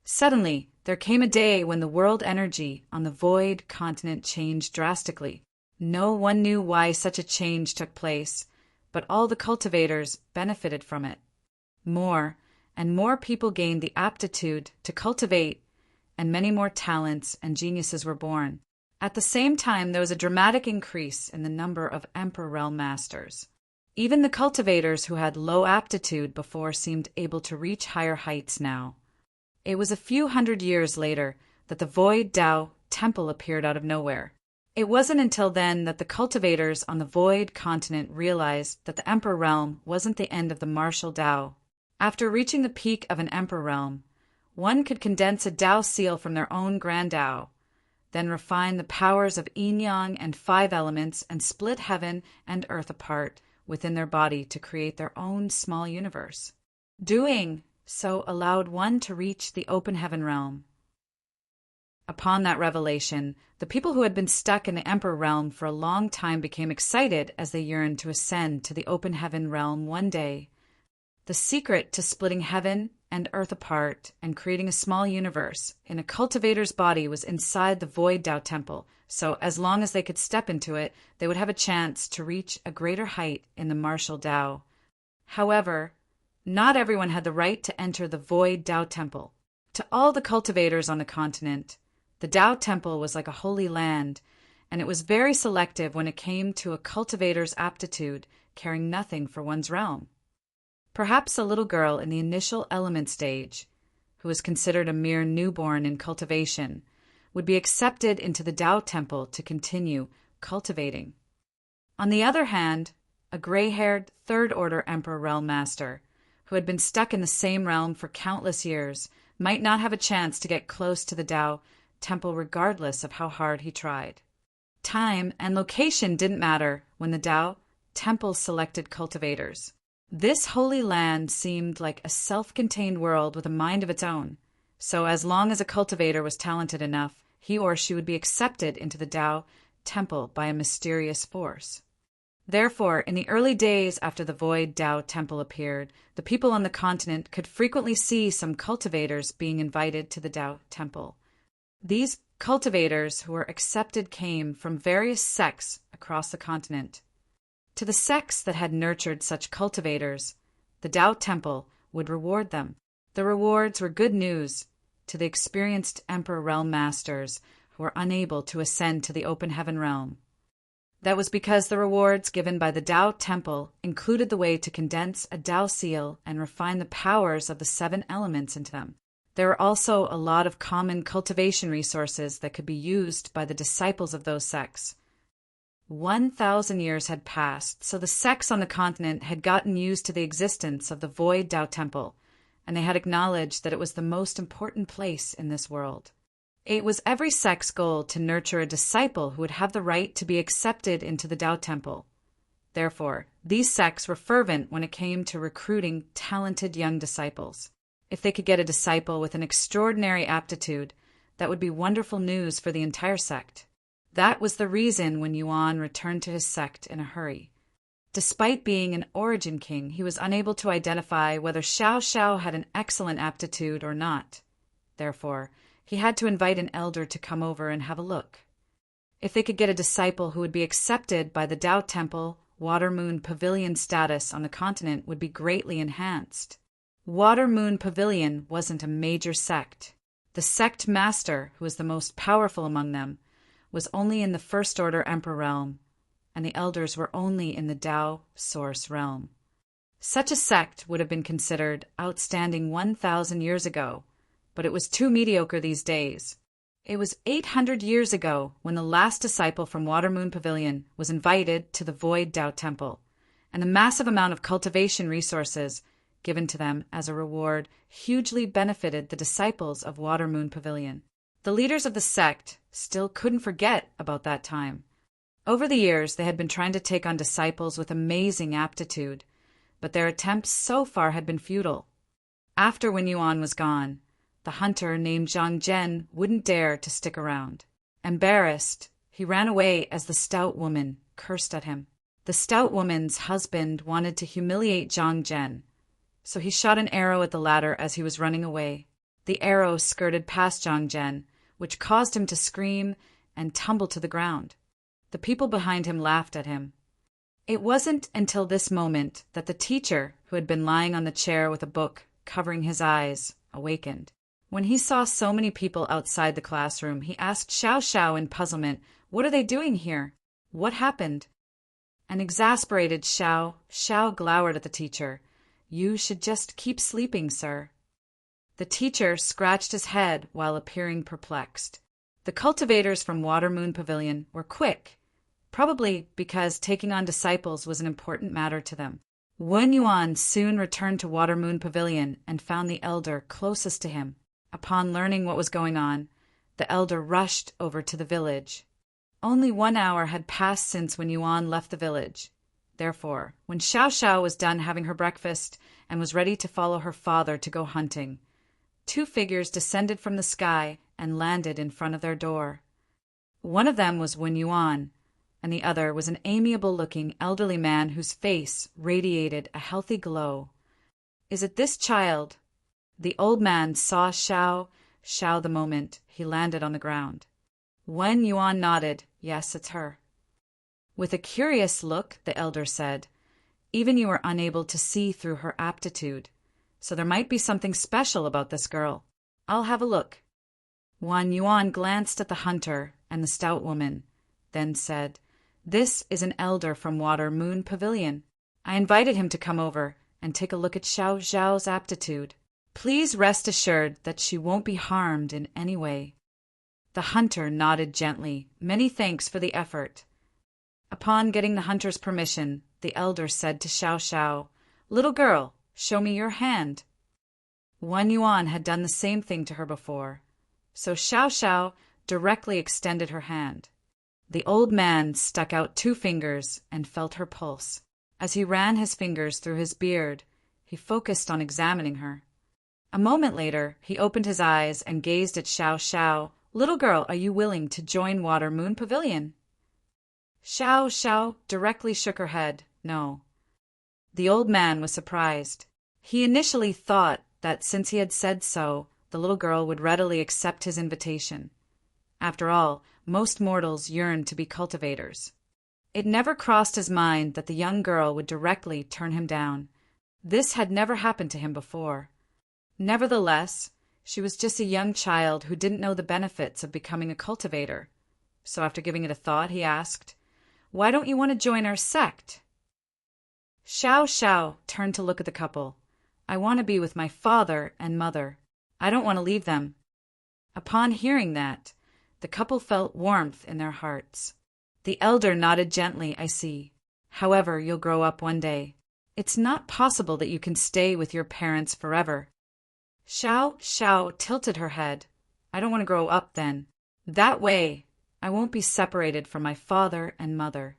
Suddenly, there came a day when the world energy on the Void continent changed drastically. No one knew why such a change took place, but all the cultivators benefited from it. More and more people gained the aptitude to cultivate, and many more talents and geniuses were born. At the same time, there was a dramatic increase in the number of Emperor Realm Masters. Even the cultivators who had low aptitude before seemed able to reach higher heights now. It was a few hundred years later that the Void Dao Temple appeared out of nowhere. It wasn't until then that the cultivators on the Void continent realized that the Emperor Realm wasn't the end of the martial Dao. After reaching the peak of an Emperor Realm, one could condense a Dao seal from their own Grand Dao, then refine the powers of yin-yang and 5 elements and split heaven and earth apart within their body to create their own small universe. Doing so allowed one to reach the open heaven realm. Upon that revelation, the people who had been stuck in the Emperor Realm for a long time became excited as they yearned to ascend to the open heaven realm one day. The secret to splitting heaven and earth apart and creating a small universe in a cultivator's body was inside the Void Dao Temple, so as long as they could step into it, they would have a chance to reach a greater height in the martial Dao. However, not everyone had the right to enter the Void Dao Temple. To all the cultivators on the continent, the Dao Temple was like a holy land, and it was very selective when it came to a cultivator's aptitude, caring nothing for one's realm. Perhaps a little girl in the initial element stage, who was considered a mere newborn in cultivation, would be accepted into the Dao Temple to continue cultivating. On the other hand, a gray-haired third-order Emperor Realm Master, who had been stuck in the same realm for countless years, might not have a chance to get close to the Dao Temple regardless of how hard he tried. Time and location didn't matter when the Dao Temple selected cultivators. This holy land seemed like a self-contained world with a mind of its own, so as long as a cultivator was talented enough, he or she would be accepted into the Dao Temple by a mysterious force. Therefore, in the early days after the Void Dao Temple appeared, the people on the continent could frequently see some cultivators being invited to the Dao Temple. These cultivators who were accepted came from various sects across the continent. To the sects that had nurtured such cultivators, the Dao Temple would reward them. The rewards were good news to the experienced Emperor Realm Masters who were unable to ascend to the open heaven realm. That was because the rewards given by the Tao Temple included the way to condense a Tao seal and refine the powers of the 7 elements into them. There were also a lot of common cultivation resources that could be used by the disciples of those sects. 1,000 years had passed, so the sects on the continent had gotten used to the existence of the Void Tao Temple, and they had acknowledged that it was the most important place in this world. It was every sect's goal to nurture a disciple who would have the right to be accepted into the Tao Temple. Therefore, these sects were fervent when it came to recruiting talented young disciples. If they could get a disciple with an extraordinary aptitude, that would be wonderful news for the entire sect. That was the reason when Yuan returned to his sect in a hurry. Despite being an origin king, he was unable to identify whether Xiao Xiao had an excellent aptitude or not. Therefore, he had to invite an elder to come over and have a look. If they could get a disciple who would be accepted by the Tao Temple, Water Moon Pavilion status on the continent would be greatly enhanced. Water Moon Pavilion wasn't a major sect. The sect master, who was the most powerful among them, was only in the First Order Emperor realm, and the elders were only in the Tao Source realm. Such a sect would have been considered outstanding 1,000 years ago, but it was too mediocre these days. It was 800 years ago when the last disciple from Water Moon Pavilion was invited to the Void Tao Temple, and the massive amount of cultivation resources given to them as a reward hugely benefited the disciples of Water Moon Pavilion. The leaders of the sect still couldn't forget about that time. Over the years, they had been trying to take on disciples with amazing aptitude, but their attempts so far had been futile. After Wen Yuan was gone, the hunter named Zhang Zhen wouldn't dare to stick around. Embarrassed, he ran away as the stout woman cursed at him. The stout woman's husband wanted to humiliate Zhang Zhen, so he shot an arrow at the latter as he was running away. The arrow skirted past Zhang Zhen, which caused him to scream and tumble to the ground. The people behind him laughed at him. It wasn't until this moment that the teacher, who had been lying on the chair with a book covering his eyes, awakened. When he saw so many people outside the classroom, he asked Xiao Xiao in puzzlement, "What are they doing here? What happened?" An exasperated Xiao glowered at the teacher. "You should just keep sleeping, sir." The teacher scratched his head while appearing perplexed. The cultivators from Water Moon Pavilion were quick, probably because taking on disciples was an important matter to them. Wen Yuan soon returned to Water Moon Pavilion and found the elder closest to him. Upon learning what was going on, the elder rushed over to the village. Only 1 hour had passed since Wen Yuan left the village. Therefore, when Xiao Xiao was done having her breakfast and was ready to follow her father to go hunting, 2 figures descended from the sky and landed in front of their door. One of them was Wen Yuan, and the other was an amiable-looking elderly man whose face radiated a healthy glow. "Is it this child?" The old man saw Xiao the moment he landed on the ground. Wen Yuan nodded. "Yes, it's her." With a curious look, the elder said, "Even you were unable to see through her aptitude, so there might be something special about this girl. I'll have a look." Wen Yuan glanced at the hunter and the stout woman, then said, "This is an elder from Water Moon Pavilion. I invited him to come over and take a look at Xiao Xiao's aptitude. Please rest assured that she won't be harmed in any way." The hunter nodded gently. "Many thanks for the effort." Upon getting the hunter's permission, the elder said to Xiao Xiao, "Little girl, show me your hand." Wen Yuan had done the same thing to her before, so Xiao Xiao directly extended her hand. The old man stuck out 2 fingers and felt her pulse. As he ran his fingers through his beard, he focused on examining her. A moment later, he opened his eyes and gazed at Xiao Xiao. "Little girl, are you willing to join Water Moon Pavilion?" Xiao Xiao directly shook her head, no. The old man was surprised. He initially thought that since he had said so, the little girl would readily accept his invitation. After all, most mortals yearn to be cultivators. It never crossed his mind that the young girl would directly turn him down. This had never happened to him before. Nevertheless, she was just a young child who didn't know the benefits of becoming a cultivator. So after giving it a thought, he asked, Why don't you want to join our sect? Xiao Xiao turned to look at the couple. I want to be with my father and mother. I don't want to leave them. Upon hearing that, the couple felt warmth in their hearts. The elder nodded gently, I see. However, you'll grow up one day. It's not possible that you can stay with your parents forever. Xiao Xiao tilted her head. I don't want to grow up then. That way, I won't be separated from my father and mother.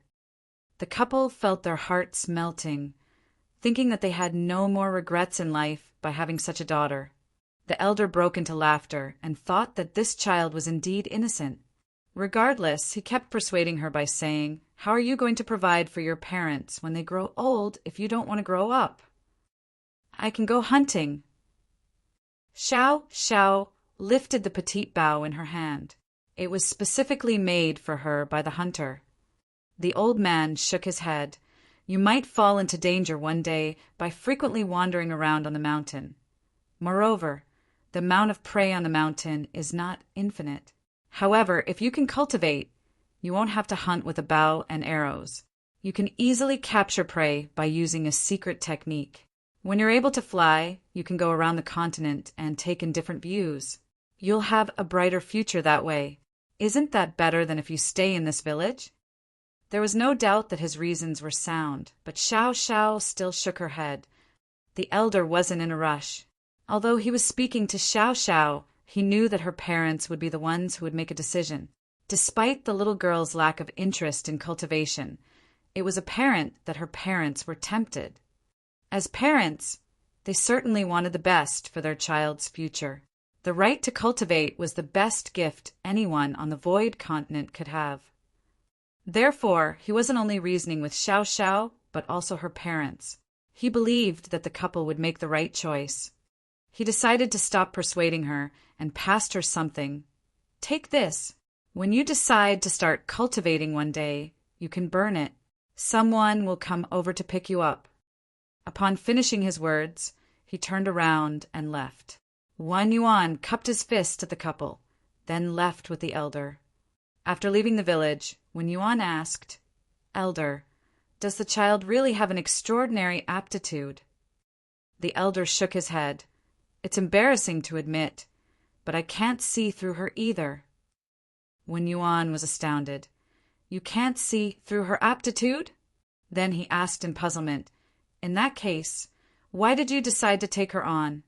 The couple felt their hearts melting, thinking that they had no more regrets in life by having such a daughter. The elder broke into laughter and thought that this child was indeed innocent. Regardless, he kept persuading her by saying, How are you going to provide for your parents when they grow old if you don't want to grow up? I can go hunting. Xiao Xiao lifted the petite bow in her hand. It was specifically made for her by the hunter. The old man shook his head. You might fall into danger one day by frequently wandering around on the mountain. Moreover, the amount of prey on the mountain is not infinite. However, if you can cultivate, you won't have to hunt with a bow and arrows. You can easily capture prey by using a secret technique. When you're able to fly, you can go around the continent and take in different views. You'll have a brighter future that way. Isn't that better than if you stay in this village? There was no doubt that his reasons were sound, but Xiao Xiao still shook her head. The elder wasn't in a rush. Although he was speaking to Xiao Xiao, he knew that her parents would be the ones who would make a decision. Despite the little girl's lack of interest in cultivation, it was apparent that her parents were tempted. As parents, they certainly wanted the best for their child's future. The right to cultivate was the best gift anyone on the Void Continent could have. Therefore, he wasn't only reasoning with Xiao Xiao, but also her parents. He believed that the couple would make the right choice. He decided to stop persuading her and passed her something. Take this. When you decide to start cultivating one day, you can burn it. Someone will come over to pick you up. Upon finishing his words, he turned around and left. Wan Yuan cupped his fist at the couple, then left with the elder. After leaving the village, Wan Yuan asked, Elder, does the child really have an extraordinary aptitude? The elder shook his head. It's embarrassing to admit, but I can't see through her either. Wan Yuan was astounded. You can't see through her aptitude? Then he asked in puzzlement, In that case, why did you decide to take her on?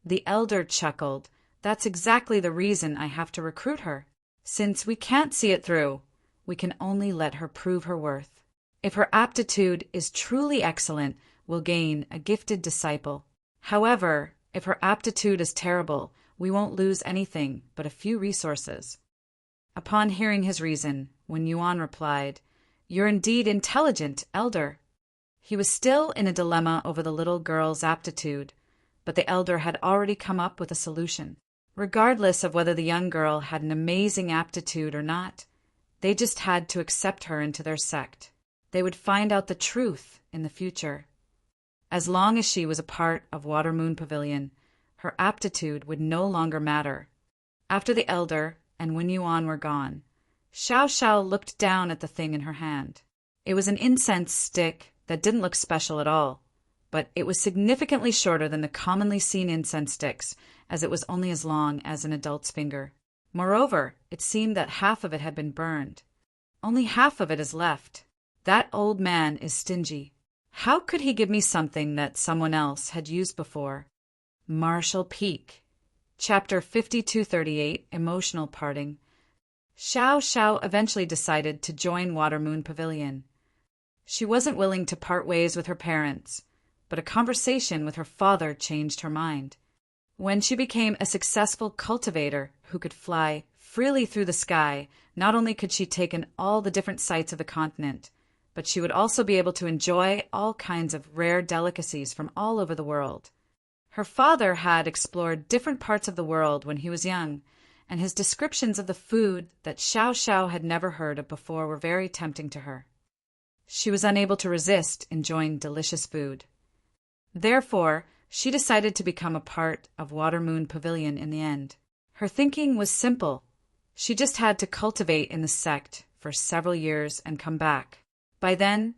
The elder chuckled. That's exactly the reason I have to recruit her. Since we can't see it through, we can only let her prove her worth. If her aptitude is truly excellent, we'll gain a gifted disciple. However, if her aptitude is terrible, we won't lose anything but a few resources. Upon hearing his reason, Wan Yuan replied, You're indeed intelligent, elder. He was still in a dilemma over the little girl's aptitude, but the elder had already come up with a solution. Regardless of whether the young girl had an amazing aptitude or not, they just had to accept her into their sect. They would find out the truth in the future. As long as she was a part of Water Moon Pavilion, her aptitude would no longer matter. After the elder and Wan Yuan were gone, Xiao Xiao looked down at the thing in her hand. It was an incense stick that didn't look special at all, but it was significantly shorter than the commonly seen incense sticks, as it was only as long as an adult's finger. Moreover, it seemed that half of it had been burned. Only half of it is left. That old man is stingy. How could he give me something that someone else had used before? Marshall Peak. Chapter 5238, Emotional Parting. Xiao Xiao eventually decided to join Water Moon Pavilion. She wasn't willing to part ways with her parents, but a conversation with her father changed her mind. When she became a successful cultivator who could fly freely through the sky, not only could she take in all the different sights of the continent, but she would also be able to enjoy all kinds of rare delicacies from all over the world. Her father had explored different parts of the world when he was young, and his descriptions of the food that Xiao Xiao had never heard of before were very tempting to her. She was unable to resist enjoying delicious food. Therefore, she decided to become a part of Water Moon Pavilion in the end. Her thinking was simple. She just had to cultivate in the sect for several years and come back. By then,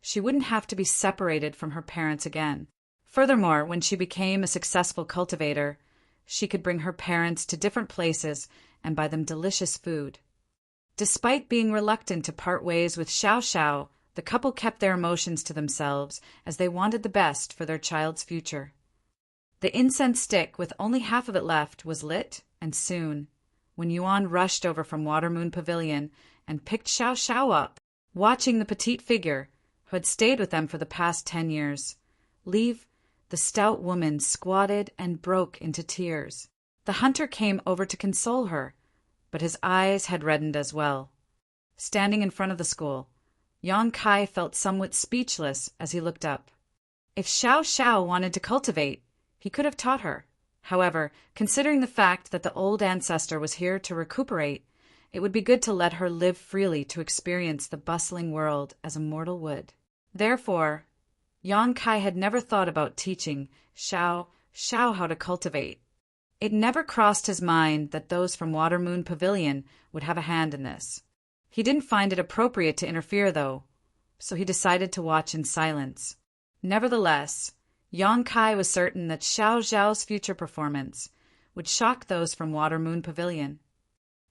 she wouldn't have to be separated from her parents again. Furthermore, when she became a successful cultivator, she could bring her parents to different places and buy them delicious food. Despite being reluctant to part ways with Xiao Xiao, the couple kept their emotions to themselves as they wanted the best for their child's future. The incense stick, with only half of it left, was lit, and soon, when Yuan rushed over from Watermoon Pavilion and picked Xiao Xiao up, watching the petite figure, who had stayed with them for the past 10 years, leave, the stout woman squatted and broke into tears. The hunter came over to console her, but his eyes had reddened as well. Standing in front of the school, Yang Kai felt somewhat speechless as he looked up. If Xiao Xiao wanted to cultivate, he could have taught her. However, considering the fact that the old ancestor was here to recuperate, it would be good to let her live freely to experience the bustling world as a mortal would. Therefore, Yang Kai had never thought about teaching Xiao Xiao how to cultivate. It never crossed his mind that those from Watermoon Pavilion would have a hand in this. He didn't find it appropriate to interfere, though, so he decided to watch in silence. Nevertheless, Yang Kai was certain that Xiao Xiao's future performance would shock those from Watermoon Pavilion.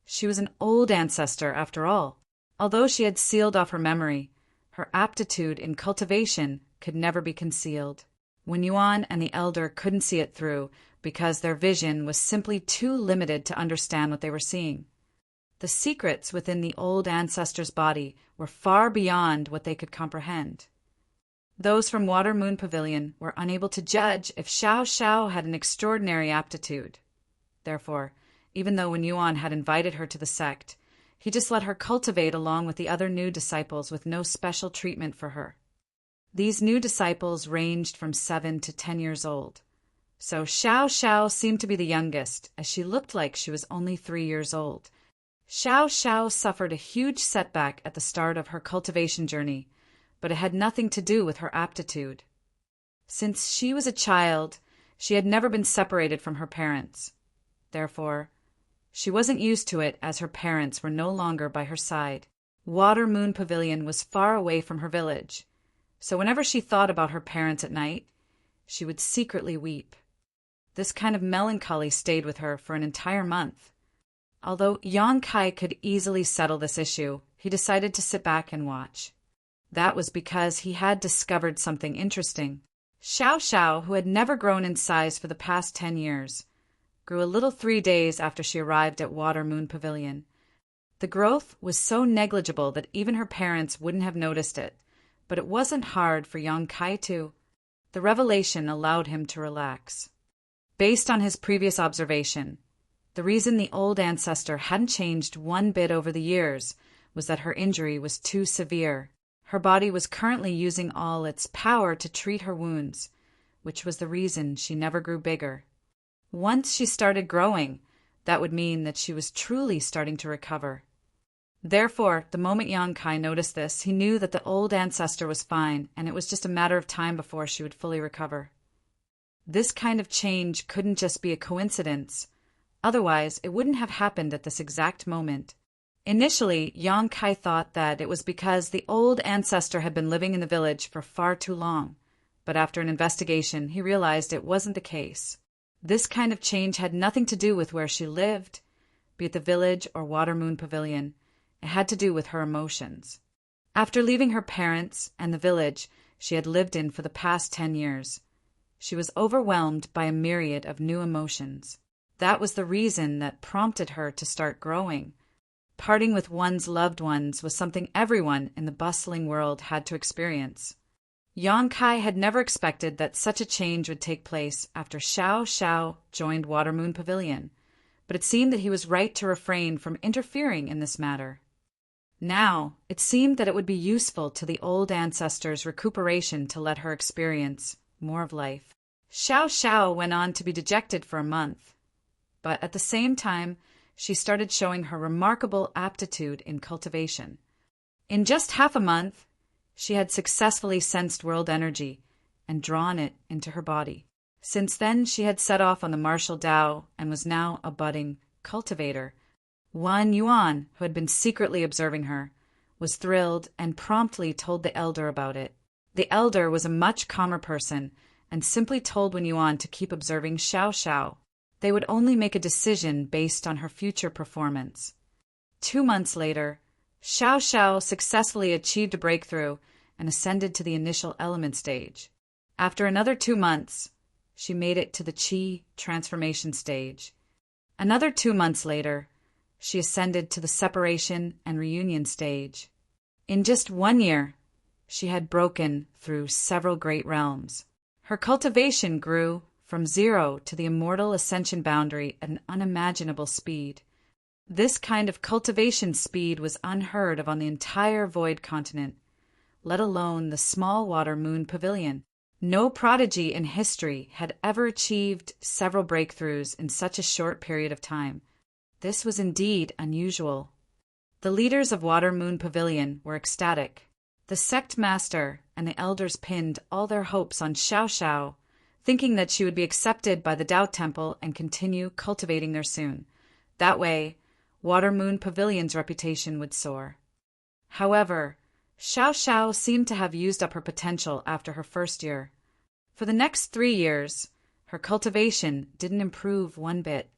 She was an old ancestor, after all. Although she had sealed off her memory, her aptitude in cultivation could never be concealed. When Yuan and the elder couldn't see it through because their vision was simply too limited to understand what they were seeing. The secrets within the old ancestor's body were far beyond what they could comprehend. Those from Watermoon Pavilion were unable to judge if Xiao Xiao had an extraordinary aptitude. Therefore, even though when Yuan had invited her to the sect, he just let her cultivate along with the other new disciples with no special treatment for her. These new disciples ranged from 7 to 10 years old. So Xiao Xiao seemed to be the youngest, as she looked like she was only 3 years old. Xiao Xiao suffered a huge setback at the start of her cultivation journey, but it had nothing to do with her aptitude. Since she was a child, she had never been separated from her parents. Therefore, she wasn't used to it as her parents were no longer by her side. Watermoon Pavilion was far away from her village, so whenever she thought about her parents at night, she would secretly weep. This kind of melancholy stayed with her for an entire month. Although Yang Kai could easily settle this issue, he decided to sit back and watch. That was because he had discovered something interesting. Xiao Xiao, who had never grown in size for the past 10 years, grew a little 3 days after she arrived at Watermoon Pavilion. The growth was so negligible that even her parents wouldn't have noticed it, but it wasn't hard for Yang Kai to. The revelation allowed him to relax. Based on his previous observation, the reason the old ancestor hadn't changed one bit over the years was that her injury was too severe. Her body was currently using all its power to treat her wounds, which was the reason she never grew bigger. Once she started growing, that would mean that she was truly starting to recover. Therefore, the moment Yang Kai noticed this, he knew that the old ancestor was fine, and it was just a matter of time before she would fully recover. This kind of change couldn't just be a coincidence. Otherwise, it wouldn't have happened at this exact moment. Initially, Yang Kai thought that it was because the old ancestor had been living in the village for far too long, but after an investigation, he realized it wasn't the case. This kind of change had nothing to do with where she lived, be it the village or Watermoon Pavilion. It had to do with her emotions. After leaving her parents and the village she had lived in for the past 10 years, she was overwhelmed by a myriad of new emotions. That was the reason that prompted her to start growing. Parting with one's loved ones was something everyone in the bustling world had to experience. Yang Kai had never expected that such a change would take place after Xiao Xiao joined Watermoon Pavilion, but it seemed that he was right to refrain from interfering in this matter. Now, it seemed that it would be useful to the old ancestor's recuperation to let her experience more of life. Xiao Xiao went on to be dejected for a month, but at the same time, she started showing her remarkable aptitude in cultivation. In just half a month, she had successfully sensed world energy and drawn it into her body. Since then, she had set off on the martial Tao and was now a budding cultivator. One Yuan, who had been secretly observing her, was thrilled and promptly told the elder about it. The elder was a much calmer person and simply told Wen Yuan to keep observing Xiao Xiao. They would only make a decision based on her future performance. 2 months later, Xiao Xiao successfully achieved a breakthrough and ascended to the initial element stage. After another 2 months, she made it to the Qi transformation stage. Another 2 months later, she ascended to the separation and reunion stage. In just 1 year, she had broken through several great realms. Her cultivation grew from 0 to the immortal ascension boundary at an unimaginable speed. This kind of cultivation speed was unheard of on the entire Void continent, let alone the small water moon pavilion. No prodigy in history had ever achieved several breakthroughs in such a short period of time. This was indeed unusual. The leaders of Water Moon Pavilion were ecstatic. The sect master and the elders pinned all their hopes on Xiao Xiao, thinking that she would be accepted by the Tao Temple and continue cultivating there soon. That way, Water Moon Pavilion's reputation would soar. However, Xiao Xiao seemed to have used up her potential after her first year. For the next 3 years, her cultivation didn't improve one bit.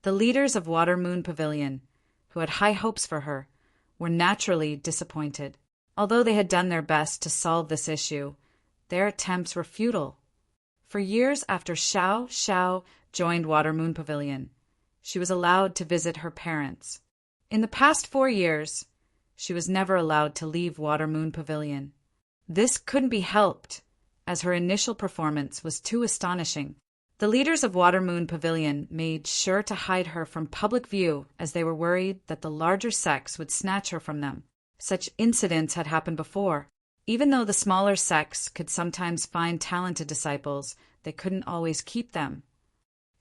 The leaders of Water Moon Pavilion, who had high hopes for her, were naturally disappointed. Although they had done their best to solve this issue, their attempts were futile. For years after Xiao Xiao joined Water Moon Pavilion, she was allowed to visit her parents. In the past 4 years, she was never allowed to leave Water Moon Pavilion. This couldn't be helped, as her initial performance was too astonishing. The leaders of Water Moon Pavilion made sure to hide her from public view as they were worried that the larger sects would snatch her from them. Such incidents had happened before. Even though the smaller sects could sometimes find talented disciples, they couldn't always keep them.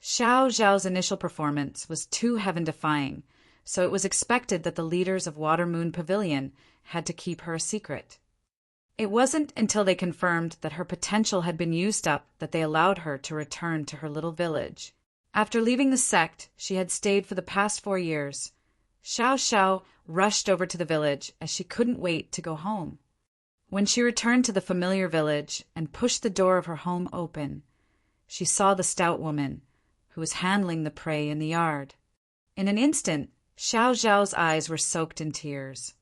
Xiao Zhao's initial performance was too heaven-defying, so it was expected that the leaders of Water Moon Pavilion had to keep her a secret. It wasn't until they confirmed that her potential had been used up that they allowed her to return to her little village. After leaving the sect she had stayed for the past 4 years, Xiao Xiao rushed over to the village as she couldn't wait to go home. When she returned to the familiar village and pushed the door of her home open, she saw the stout woman, who was handling the prey in the yard. In an instant, Xiao Zhao's eyes were soaked in tears.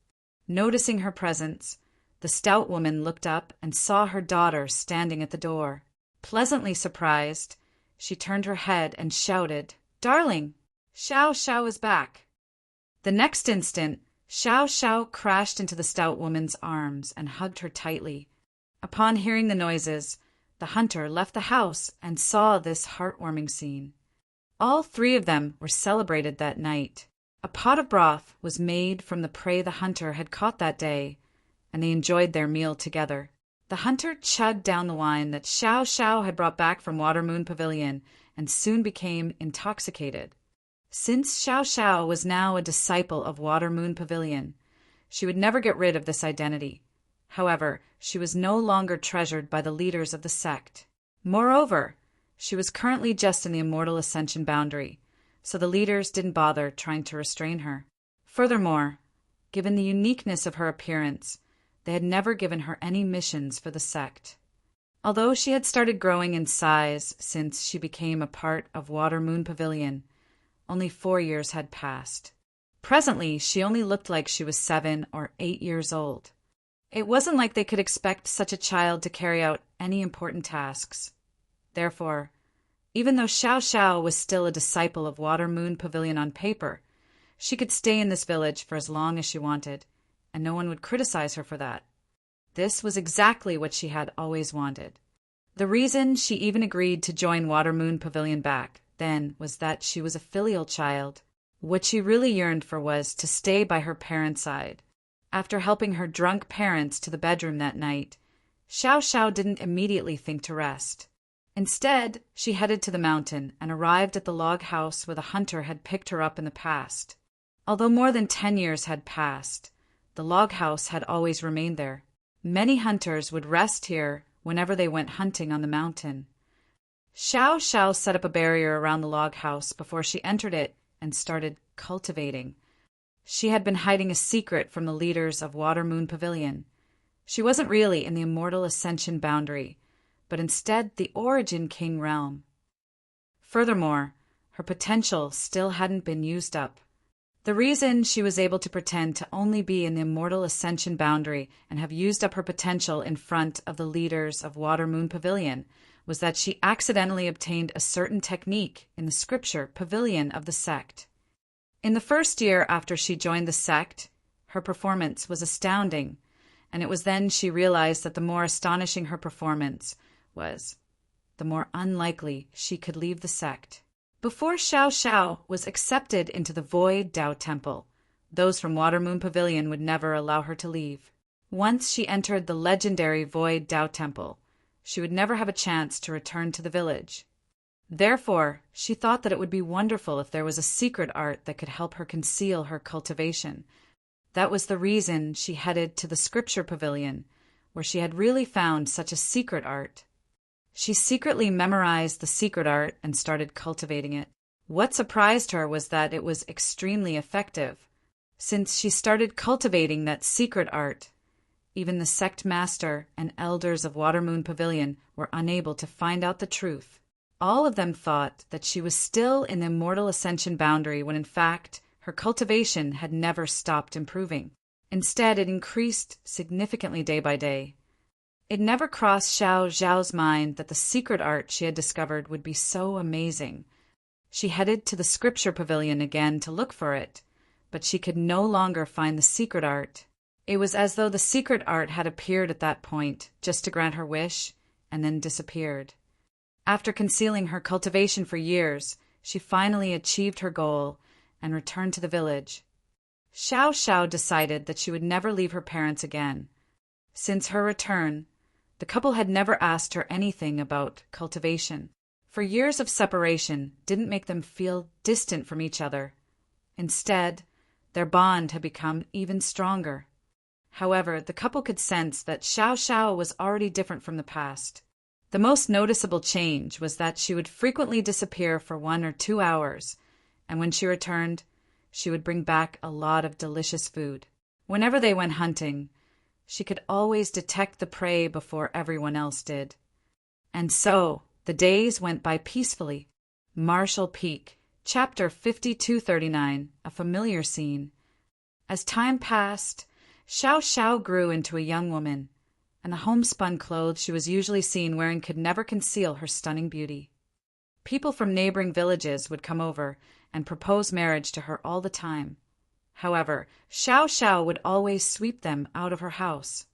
Noticing her presence, the stout woman looked up and saw her daughter standing at the door. Pleasantly surprised, she turned her head and shouted, "Darling, Xiao Xiao is back." The next instant, Xiao Xiao crashed into the stout woman's arms and hugged her tightly. Upon hearing the noises, the hunter left the house and saw this heartwarming scene. All 3 of them were celebrated that night. A pot of broth was made from the prey the hunter had caught that day, and they enjoyed their meal together. The hunter chugged down the wine that Xiao Xiao had brought back from Water Moon Pavilion and soon became intoxicated. Since Xiao Xiao was now a disciple of Water Moon Pavilion, she would never get rid of this identity. However, she was no longer treasured by the leaders of the sect. Moreover, she was currently just in the immortal ascension boundary, so the leaders didn't bother trying to restrain her. Furthermore, given the uniqueness of her appearance, they had never given her any missions for the sect. Although she had started growing in size since she became a part of Water Moon Pavilion, only 4 years had passed. Presently, she only looked like she was 7 or 8 years old. It wasn't like they could expect such a child to carry out any important tasks. Therefore, even though Xiao Xiao was still a disciple of Water Moon Pavilion on paper, she could stay in this village for as long as she wanted, and no one would criticize her for that. This was exactly what she had always wanted. The reason she even agreed to join Water Moon Pavilion back then was that she was a filial child. What she really yearned for was to stay by her parents' side. After helping her drunk parents to the bedroom that night, Xiao Xiao didn't immediately think to rest. Instead, she headed to the mountain and arrived at the log house where the hunter had picked her up in the past. Although more than 10 years had passed, the log house had always remained there. Many hunters would rest here whenever they went hunting on the mountain. Xiao Xiao set up a barrier around the log house before she entered it and started cultivating. She had been hiding a secret from the leaders of Water Moon Pavilion. She wasn't really in the immortal ascension boundary, but instead the Origin King realm. Furthermore, her potential still hadn't been used up. The reason she was able to pretend to only be in the immortal ascension boundary and have used up her potential in front of the leaders of Water Moon Pavilion was that she accidentally obtained a certain technique in the scripture pavilion of the sect. In the first year after she joined the sect, her performance was astounding, and it was then she realized that the more astonishing her performance was, the more unlikely she could leave the sect. Before Xiao Xiao was accepted into the Void Tao Temple, those from Water Moon Pavilion would never allow her to leave. Once she entered the legendary Void Tao Temple, she would never have a chance to return to the village. Therefore, she thought that it would be wonderful if there was a secret art that could help her conceal her cultivation. That was the reason she headed to the Scripture Pavilion, where she had really found such a secret art. She secretly memorized the secret art and started cultivating it. What surprised her was that it was extremely effective. Since she started cultivating that secret art, even the sect master and elders of Water Moon Pavilion were unable to find out the truth. All of them thought that she was still in the immortal ascension boundary when in fact her cultivation had never stopped improving. Instead, it increased significantly day by day. It never crossed Xiao Xiao's mind that the secret art she had discovered would be so amazing. She headed to the Scripture Pavilion again to look for it, but she could no longer find the secret art. It was as though the secret art had appeared at that point, just to grant her wish, and then disappeared. After concealing her cultivation for years, she finally achieved her goal and returned to the village. Xiao Xiao decided that she would never leave her parents again. Since her return, the couple had never asked her anything about cultivation. For years of separation didn't make them feel distant from each other. Instead, their bond had become even stronger. However, the couple could sense that Xiao Xiao was already different from the past. The most noticeable change was that she would frequently disappear for 1 or 2 hours, and when she returned, she would bring back a lot of delicious food. Whenever they went hunting, she could always detect the prey before everyone else did. And so, the days went by peacefully. Marshall Peak, Chapter 5239, a familiar scene. As time passed, Xiao Xiao grew into a young woman, and the homespun clothes she was usually seen wearing could never conceal her stunning beauty. People from neighboring villages would come over and propose marriage to her all the time. However, Xiao Xiao would always sweep them out of her house.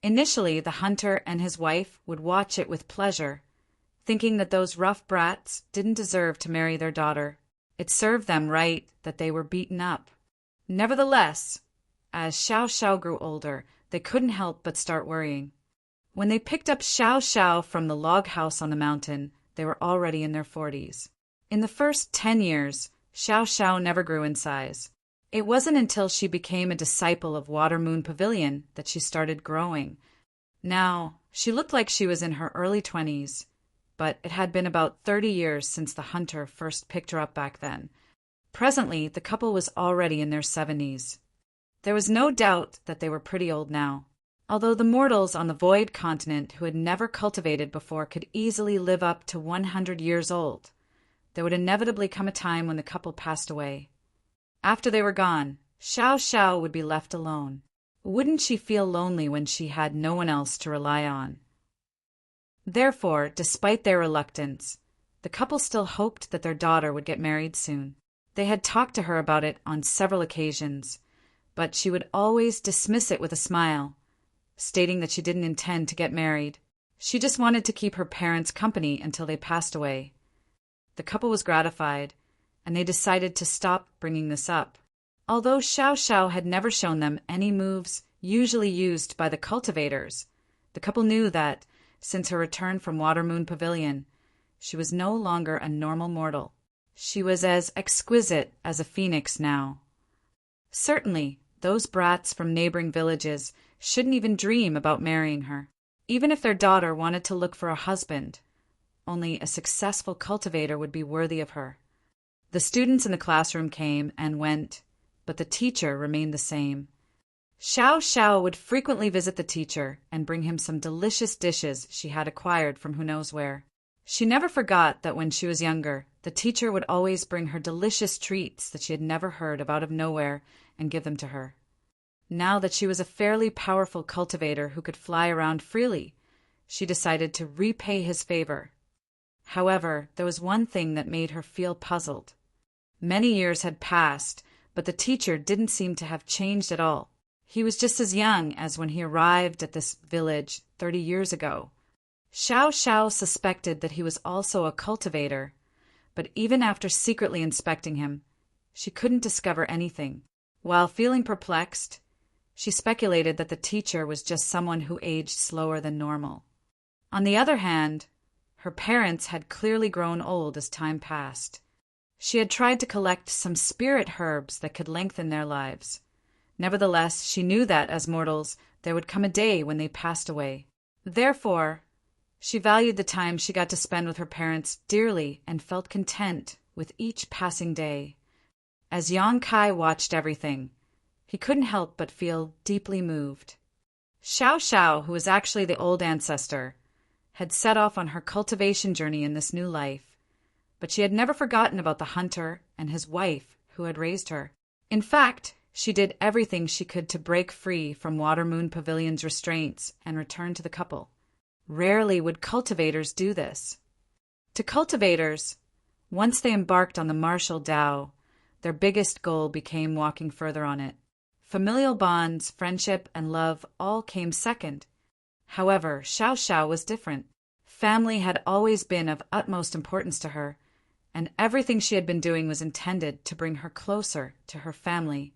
Initially, the hunter and his wife would watch it with pleasure, thinking that those rough brats didn't deserve to marry their daughter. It served them right that they were beaten up. Nevertheless, as Xiao Xiao grew older, they couldn't help but start worrying. When they picked up Xiao Xiao from the log house on the mountain, they were already in their 40s. In the first 10 years, Xiao Xiao never grew in size. It wasn't until she became a disciple of Water Moon Pavilion that she started growing. Now, she looked like she was in her early 20s, but it had been about 30 years since the hunter first picked her up back then. Presently, the couple was already in their 70s. There was no doubt that they were pretty old now. Although the mortals on the Void Continent who had never cultivated before could easily live up to 100 years old, there would inevitably come a time when the couple passed away. After they were gone, Xiao Xiao would be left alone. Wouldn't she feel lonely when she had no one else to rely on? Therefore, despite their reluctance, the couple still hoped that their daughter would get married soon. They had talked to her about it on several occasions, but she would always dismiss it with a smile, stating that she didn't intend to get married. She just wanted to keep her parents company until they passed away. The couple was gratified, and they decided to stop bringing this up. Although Xiao Xiao had never shown them any moves usually used by the cultivators, the couple knew that, since her return from Water Moon Pavilion, she was no longer a normal mortal. She was as exquisite as a phoenix now. Certainly, those brats from neighboring villages shouldn't even dream about marrying her. Even if their daughter wanted to look for a husband, only a successful cultivator would be worthy of her. The students in the classroom came and went, but the teacher remained the same. Xiao Xiao would frequently visit the teacher and bring him some delicious dishes she had acquired from who knows where. She never forgot that when she was younger, the teacher would always bring her delicious treats that she had never heard of out of nowhere and give them to her. Now that she was a fairly powerful cultivator who could fly around freely, she decided to repay his favor. However, there was one thing that made her feel puzzled. Many years had passed, but the teacher didn't seem to have changed at all. He was just as young as when he arrived at this village 30 years ago. Xiao Xiao suspected that he was also a cultivator, but even after secretly inspecting him, she couldn't discover anything. While feeling perplexed, she speculated that the teacher was just someone who aged slower than normal. On the other hand, her parents had clearly grown old as time passed. She had tried to collect some spirit herbs that could lengthen their lives. Nevertheless, she knew that, as mortals, there would come a day when they passed away. Therefore, she valued the time she got to spend with her parents dearly and felt content with each passing day. As Yang Kai watched everything, he couldn't help but feel deeply moved. Xiao Xiao, who was actually the old ancestor, had set off on her cultivation journey in this new life, but she had never forgotten about the hunter and his wife who had raised her. In fact, she did everything she could to break free from Water Moon Pavilion's restraints and return to the couple. Rarely would cultivators do this. To cultivators, once they embarked on the martial Tao, their biggest goal became walking further on it. Familial bonds, friendship, and love all came second. However, Xiao Xiao was different. Family had always been of utmost importance to her, and everything she had been doing was intended to bring her closer to her family.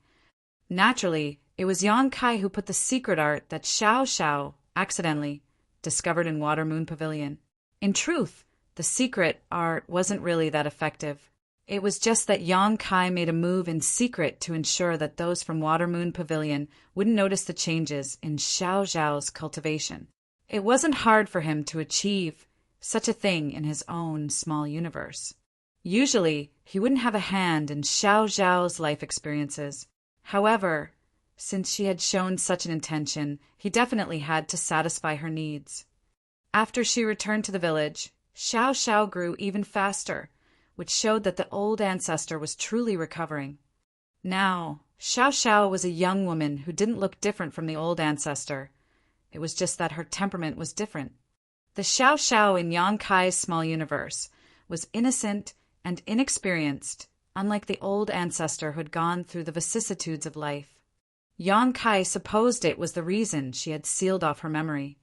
Naturally, it was Yang Kai who put the secret art that Xiao Xiao accidentally discovered in Water Moon Pavilion. In truth, the secret art wasn't really that effective. It was just that Yang Kai made a move in secret to ensure that those from Water Moon Pavilion wouldn't notice the changes in Xiao Xiao's cultivation. It wasn't hard for him to achieve such a thing in his own small universe. Usually, he wouldn't have a hand in Xiao Xiao's life experiences. However, since she had shown such an intention, he definitely had to satisfy her needs. After she returned to the village, Xiao Xiao grew even faster, which showed that the old ancestor was truly recovering. Now, Xiao Xiao was a young woman who didn't look different from the old ancestor. It was just that her temperament was different. The Xiao Xiao in Yang Kai's small universe was innocent and inexperienced, unlike the old ancestor who had gone through the vicissitudes of life. Yang Kai supposed it was the reason she had sealed off her memory.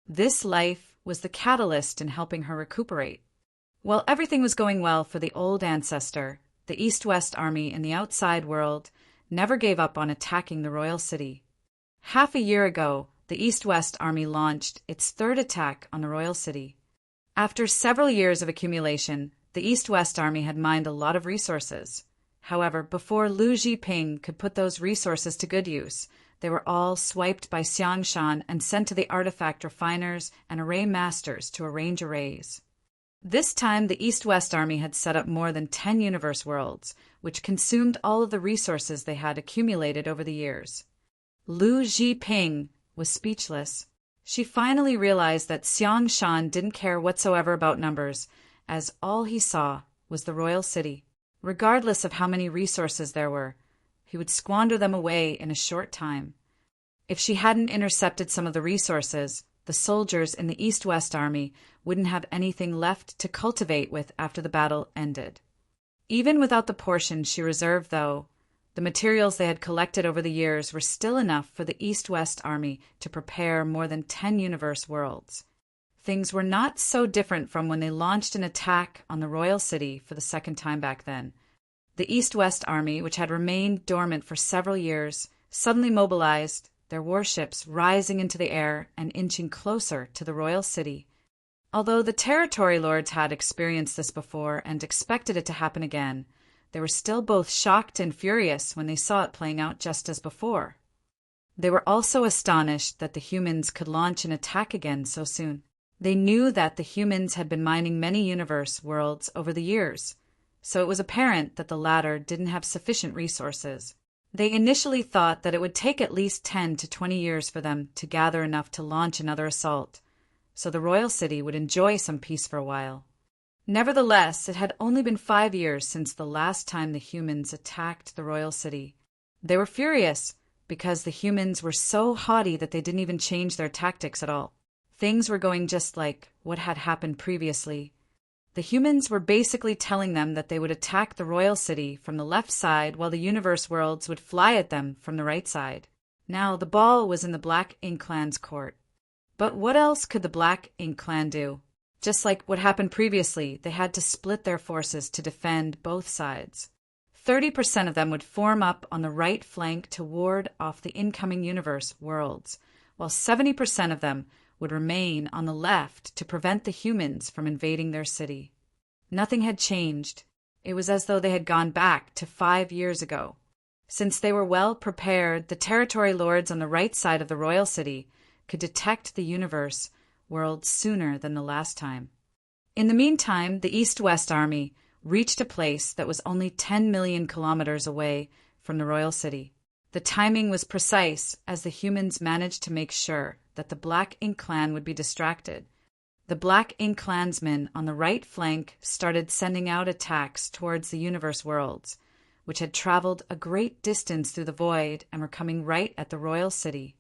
This life was the catalyst in helping her recuperate. While everything was going well for the old ancestor, the East-West army in the outside world never gave up on attacking the royal city. Half a year ago, the East-West army launched its third attack on the royal city. After several years of accumulation, the East-West army had mined a lot of resources. However, before Lu Zhiping could put those resources to good use, they were all swiped by Xiangshan and sent to the artifact refiners and array masters to arrange arrays. This time, the East-West army had set up more than 10 universe worlds, which consumed all of the resources they had accumulated over the years. Lu Zhiping was speechless. She finally realized that Xiangshan didn't care whatsoever about numbers, as all he saw was the royal city. Regardless of how many resources there were, he would squander them away in a short time. If she hadn't intercepted some of the resources, the soldiers in the East-West army wouldn't have anything left to cultivate with after the battle ended. Even without the portion she reserved, though, the materials they had collected over the years were still enough for the East-West army to prepare more than 10 universe worlds. Things were not so different from when they launched an attack on the royal city for the second time back then. The East-West army, which had remained dormant for several years, suddenly mobilized, their warships rising into the air and inching closer to the royal city. Although the territory lords had experienced this before and expected it to happen again, they were still both shocked and furious when they saw it playing out just as before. They were also astonished that the humans could launch an attack again so soon. They knew that the humans had been mining many universe worlds over the years, so it was apparent that the latter didn't have sufficient resources. They initially thought that it would take at least 10 to 20 years for them to gather enough to launch another assault, so the royal city would enjoy some peace for a while. Nevertheless, it had only been 5 years since the last time the humans attacked the royal city. They were furious because the humans were so haughty that they didn't even change their tactics at all. Things were going just like what had happened previously. The humans were basically telling them that they would attack the royal city from the left side while the universe worlds would fly at them from the right side. Now the ball was in the Black Ink Clan's court. But what else could the Black Ink Clan do? Just like what happened previously, they had to split their forces to defend both sides. 30% of them would form up on the right flank to ward off the incoming universe worlds, while 70% of them would remain on the left to prevent the humans from invading their city. Nothing had changed. It was as though they had gone back to 5 years ago. Since they were well prepared, the territory lords on the right side of the royal city could detect the universe world sooner than the last time. In the meantime, the East-West Army reached a place that was only 10 million kilometers away from the royal city. The timing was precise as the humans managed to make sure that the Black Ink Clan would be distracted. The Black Ink Clansmen on the right flank started sending out attacks towards the universe worlds, which had traveled a great distance through the void and were coming right at the royal city.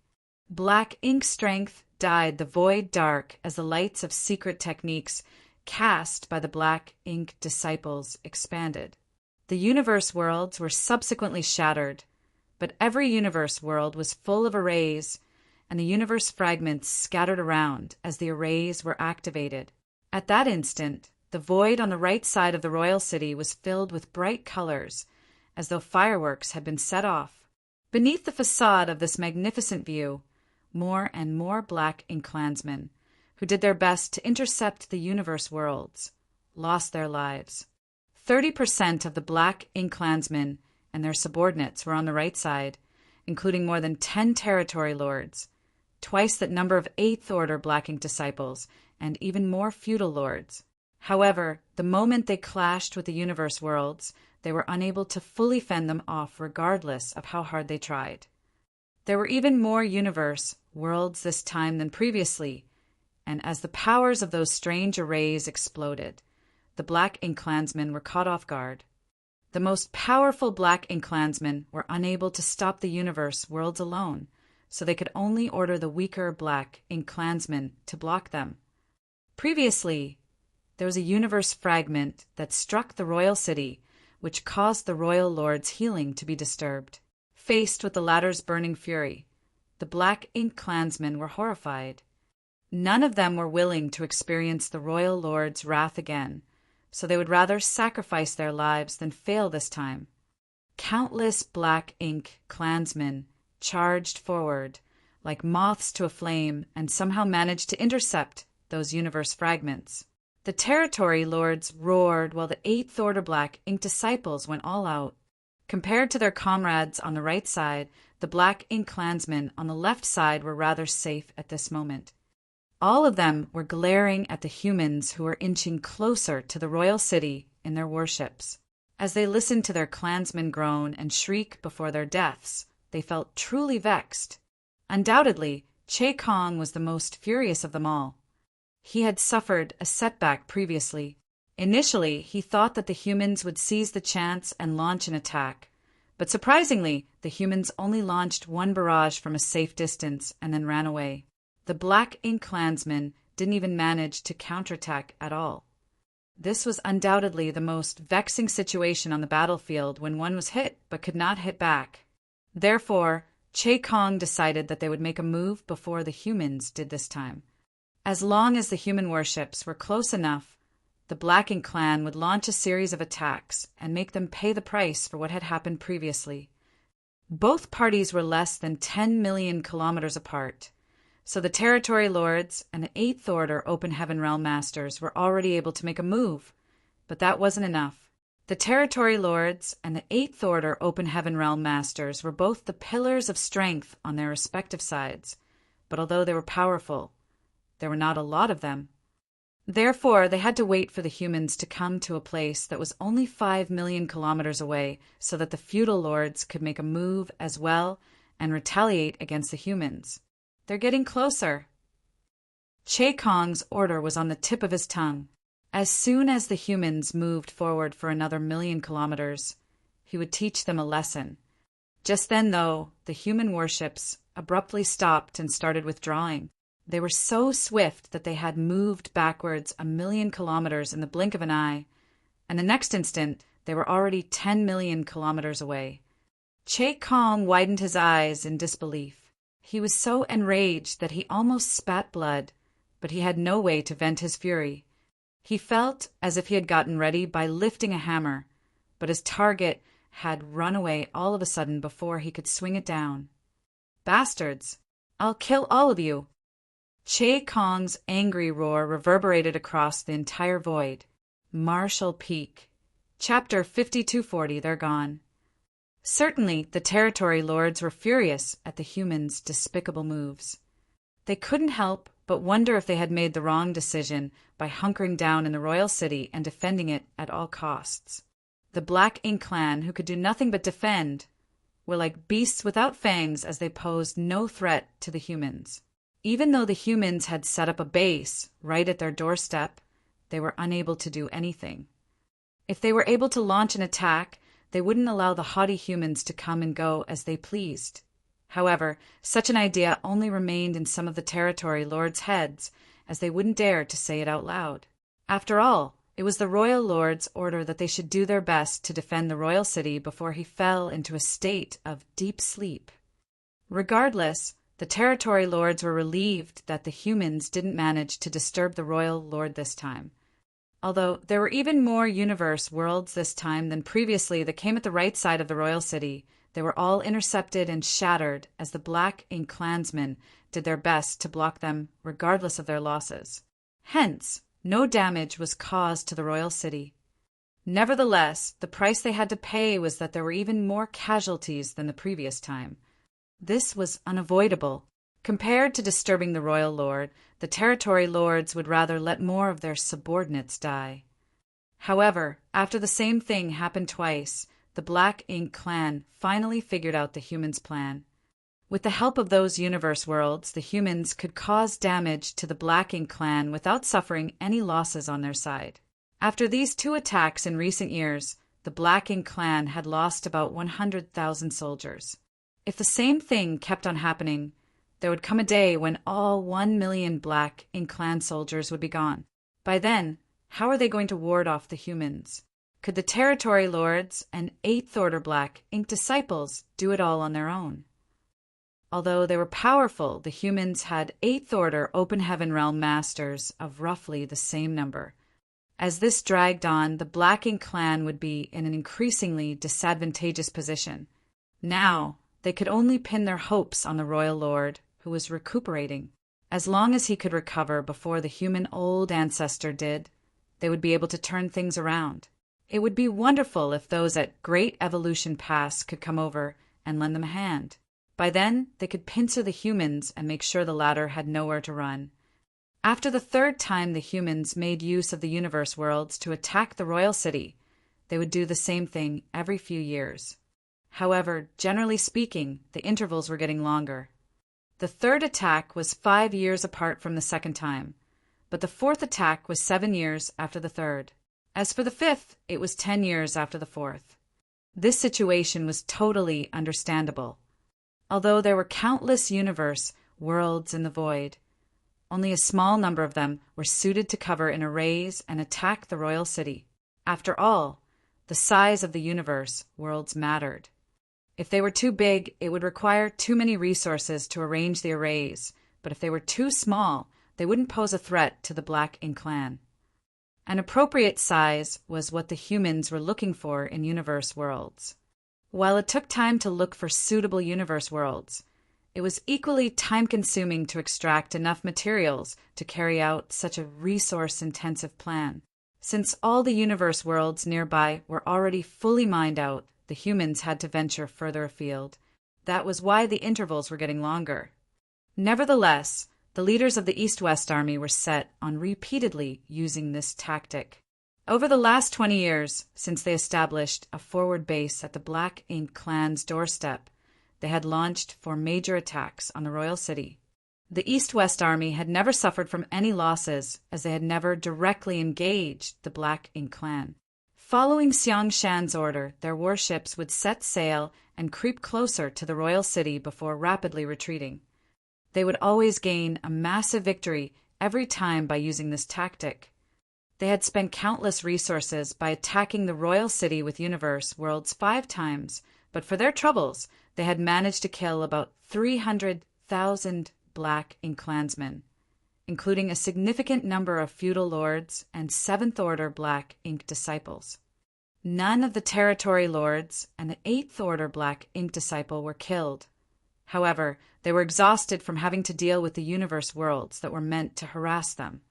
Black Ink strength dyed the void dark as the lights of secret techniques cast by the Black Ink disciples expanded. The universe worlds were subsequently shattered, but every universe world was full of arrays, and the universe fragments scattered around as the arrays were activated. At that instant, the void on the right side of the royal city was filled with bright colors, as though fireworks had been set off. Beneath the facade of this magnificent view, more and more Black Ink Clansmen, who did their best to intercept the universe worlds, lost their lives. 30% of the Black Ink Clansmen and their subordinates were on the right side, including more than 10 territory lords, twice that number of 8th Order Black Ink disciples, and even more feudal lords. However, the moment they clashed with the universe worlds, they were unable to fully fend them off regardless of how hard they tried. There were even more universe worlds this time than previously, and as the powers of those strange arrays exploded, the Black Ink Clansmen were caught off guard. The most powerful Black Ink Clansmen were unable to stop the universe worlds alone, so they could only order the weaker Black Ink Clansmen to block them. Previously, there was a universe fragment that struck the royal city, which caused the royal lord's healing to be disturbed. Faced with the latter's burning fury, the Black Ink Clansmen were horrified. None of them were willing to experience the royal lord's wrath again, so they would rather sacrifice their lives than fail this time. Countless Black Ink Clansmen charged forward like moths to a flame and somehow managed to intercept those universe fragments. The territory lords roared while the 8th Order Black Ink disciples went all out. Compared to their comrades on the right side, the Black Ink Clansmen on the left side were rather safe at this moment. All of them were glaring at the humans who were inching closer to the royal city in their warships. As they listened to their clansmen groan and shriek before their deaths, they felt truly vexed. Undoubtedly, Che Kong was the most furious of them all. He had suffered a setback previously. Initially, he thought that the humans would seize the chance and launch an attack. But surprisingly, the humans only launched one barrage from a safe distance and then ran away. The Black Ink Clansmen didn't even manage to counterattack at all. This was undoubtedly the most vexing situation on the battlefield when one was hit but could not hit back. Therefore, Che Kong decided that they would make a move before the humans did this time. As long as the human warships were close enough, the Black Ink Clan would launch a series of attacks and make them pay the price for what had happened previously. Both parties were less than 10 million kilometers apart, so the territory lords and the 8th Order Open Heaven Realm Masters were already able to make a move, but that wasn't enough. The territory lords and the 8th Order Open Heaven Realm Masters were both the pillars of strength on their respective sides, but although they were powerful, there were not a lot of them. Therefore, they had to wait for the humans to come to a place that was only 5 million kilometers away so that the feudal lords could make a move as well and retaliate against the humans. They're getting closer. Che Kong's order was on the tip of his tongue. As soon as the humans moved forward for another 1,000,000 kilometers, he would teach them a lesson. Just then, though, the human warships abruptly stopped and started withdrawing. They were so swift that they had moved backwards 1,000,000 kilometers in the blink of an eye, and the next instant they were already 10 million kilometers away. Che Kong widened his eyes in disbelief. He was so enraged that he almost spat blood, but he had no way to vent his fury. He felt as if he had gotten ready by lifting a hammer, but his target had run away all of a sudden before he could swing it down. "Bastards! I'll kill all of you!" Che Kong's angry roar reverberated across the entire void. Marshall Peak. Chapter 5240. They're gone. Certainly, the territory lords were furious at the humans' despicable moves. They couldn't help but wonder if they had made the wrong decision by hunkering down in the royal city and defending it at all costs. The Black Ink clan, who could do nothing but defend, were like beasts without fangs as they posed no threat to the humans. Even though the humans had set up a base right at their doorstep, they were unable to do anything. If they were able to launch an attack, they wouldn't allow the haughty humans to come and go as they pleased. However, such an idea only remained in some of the territory lords' heads, as they wouldn't dare to say it out loud. After all, it was the royal lord's order that they should do their best to defend the royal city before he fell into a state of deep sleep. Regardless, the territory lords were relieved that the humans didn't manage to disturb the royal lord this time. Although there were even more universe worlds this time than previously that came at the right side of the royal city, they were all intercepted and shattered as the Black Ink clansmen did their best to block them regardless of their losses. Hence, no damage was caused to the royal city. Nevertheless, the price they had to pay was that there were even more casualties than the previous time. This was unavoidable. Compared to disturbing the royal lord, the territory lords would rather let more of their subordinates die. However, after the same thing happened twice, the Black Ink clan finally figured out the humans' plan. With the help of those universe worlds, the humans could cause damage to the Black Ink clan without suffering any losses on their side. After these two attacks in recent years, the Black Ink clan had lost about 100,000 soldiers. If the same thing kept on happening, there would come a day when all 1,000,000 Black Ink clan soldiers would be gone. By then, how are they going to ward off the humans? Could the territory lords and 8th Order Black Ink disciples do it all on their own? Although they were powerful, the humans had 8th Order Open Heaven Realm masters of roughly the same number. As this dragged on, the Black Ink clan would be in an increasingly disadvantageous position. Now, they could only pin their hopes on the royal lord, who was recuperating. As long as he could recover before the human old ancestor did, they would be able to turn things around. It would be wonderful if those at Great Evolution Pass could come over and lend them a hand. By then, they could pincer the humans and make sure the latter had nowhere to run. After the third time the humans made use of the universe worlds to attack the royal city, they would do the same thing every few years. However, generally speaking, the intervals were getting longer. The third attack was 5 years apart from the second time, but the fourth attack was 7 years after the third. As for the fifth, it was 10 years after the fourth. This situation was totally understandable. Although there were countless universe worlds in the void, only a small number of them were suited to cover in arrays and attack the royal city. After all, the size of the universe worlds mattered. If they were too big, it would require too many resources to arrange the arrays, but if they were too small, they wouldn't pose a threat to the Black Ink clan. An appropriate size was what the humans were looking for in universe worlds. While it took time to look for suitable universe worlds, it was equally time-consuming to extract enough materials to carry out such a resource-intensive plan. Since all the universe worlds nearby were already fully mined out, the humans had to venture further afield. That was why the intervals were getting longer. Nevertheless, The leaders of the East-West Army were set on repeatedly using this tactic. Over the last 20 years, since they established a forward base at the Black Ink clan's doorstep, they had launched 4 major attacks on the royal city. The East-West Army had never suffered from any losses, as they had never directly engaged the Black Ink clan. Following Xiang Shan's order, their warships would set sail and creep closer to the royal city before rapidly retreating. They would always gain a massive victory every time by using this tactic. They had spent countless resources by attacking the royal city with universe worlds 5 times, but for their troubles, they had managed to kill about 300,000 Black Ink clansmen, including a significant number of feudal lords and 7th Order Black Ink disciples. None of the territory lords and the 8th Order Black Ink disciple were killed. However, they were exhausted from having to deal with the universe worlds that were meant to harass them.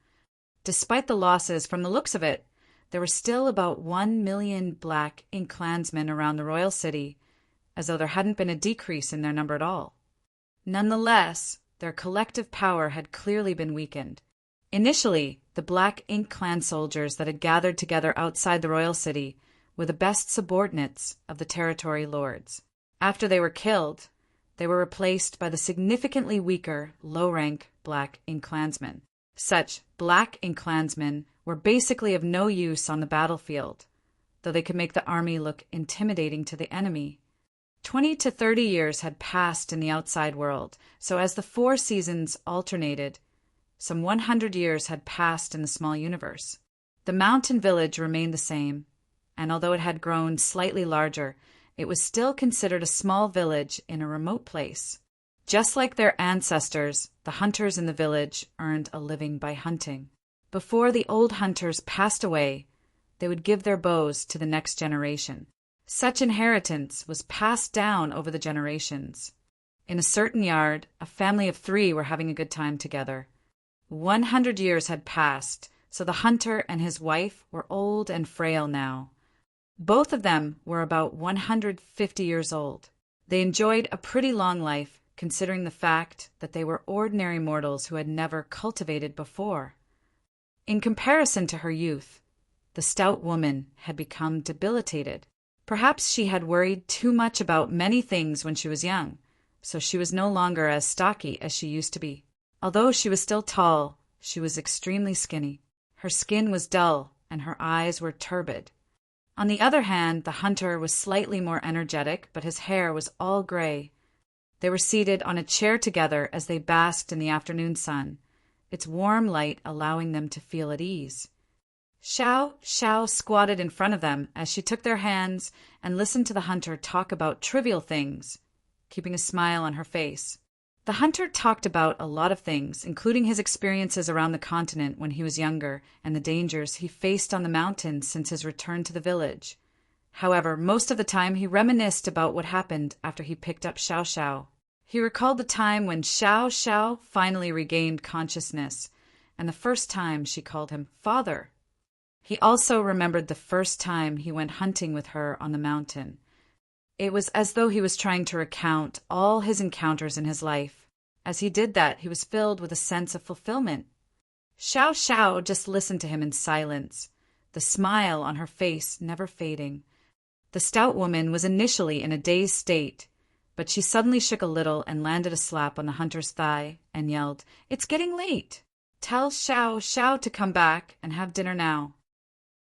Despite the losses, from the looks of it, there were still about 1 million Black Ink clansmen around the royal city, as though there hadn't been a decrease in their number at all. Nonetheless, their collective power had clearly been weakened. Initially, the Black Ink clan soldiers that had gathered together outside the royal city were the best subordinates of the territory lords. After they were killed, they were replaced by the significantly weaker, low-rank Black Ink clansmen. Such Black Ink clansmen were basically of no use on the battlefield, though they could make the army look intimidating to the enemy. 20 to 30 years had passed in the outside world, so as the 4 seasons alternated, some 100 years had passed in the small universe. The mountain village remained the same, and although it had grown slightly larger, it was still considered a small village in a remote place. Just like their ancestors, the hunters in the village earned a living by hunting. Before the old hunters passed away, they would give their bows to the next generation. Such inheritance was passed down over the generations. In a certain yard, a family of 3 were having a good time together. 100 years had passed, so the hunter and his wife were old and frail now. Both of them were about 150 years old. They enjoyed a pretty long life, considering the fact that they were ordinary mortals who had never cultivated before. In comparison to her youth, the stout woman had become debilitated. Perhaps she had worried too much about many things when she was young, so she was no longer as stocky as she used to be. Although she was still tall, she was extremely skinny. Her skin was dull, and her eyes were turbid. On the other hand, the hunter was slightly more energetic, but his hair was all gray. They were seated on a chair together as they basked in the afternoon sun, its warm light allowing them to feel at ease. Xiao squatted in front of them as she took their hands and listened to the hunter talk about trivial things, keeping a smile on her face. The hunter talked about a lot of things, including his experiences around the continent when he was younger and the dangers he faced on the mountains since his return to the village. However, most of the time he reminisced about what happened after he picked up Xiao. He recalled the time when Xiao finally regained consciousness, and the first time she called him father. He also remembered the first time he went hunting with her on the mountain. It was as though he was trying to recount all his encounters in his life. As he did that, he was filled with a sense of fulfillment. Xiao just listened to him in silence, the smile on her face never fading. The stout woman was initially in a dazed state, but she suddenly shook a little and landed a slap on the hunter's thigh and yelled, "It's getting late. Tell Xiao to come back and have dinner now."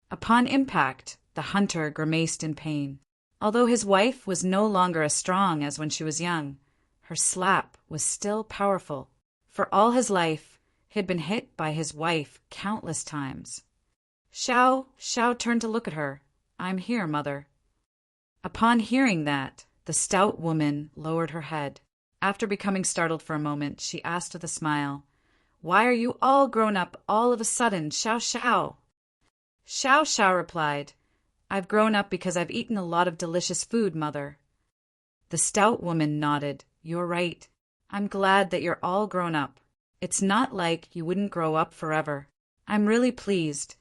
Upon impact, the hunter grimaced in pain. Although his wife was no longer as strong as when she was young, her slap was still powerful. For all his life, he had been hit by his wife countless times. Xiao turned to look at her. "I'm here, mother." Upon hearing that, the stout woman lowered her head. After becoming startled for a moment, she asked with a smile, "Why are you all grown up all of a sudden, Xiao?" Xiao replied, "I've grown up because I've eaten a lot of delicious food, mother." The stout woman nodded. "You're right. I'm glad that you're all grown up. It's not like you wouldn't grow up forever. I'm really pleased."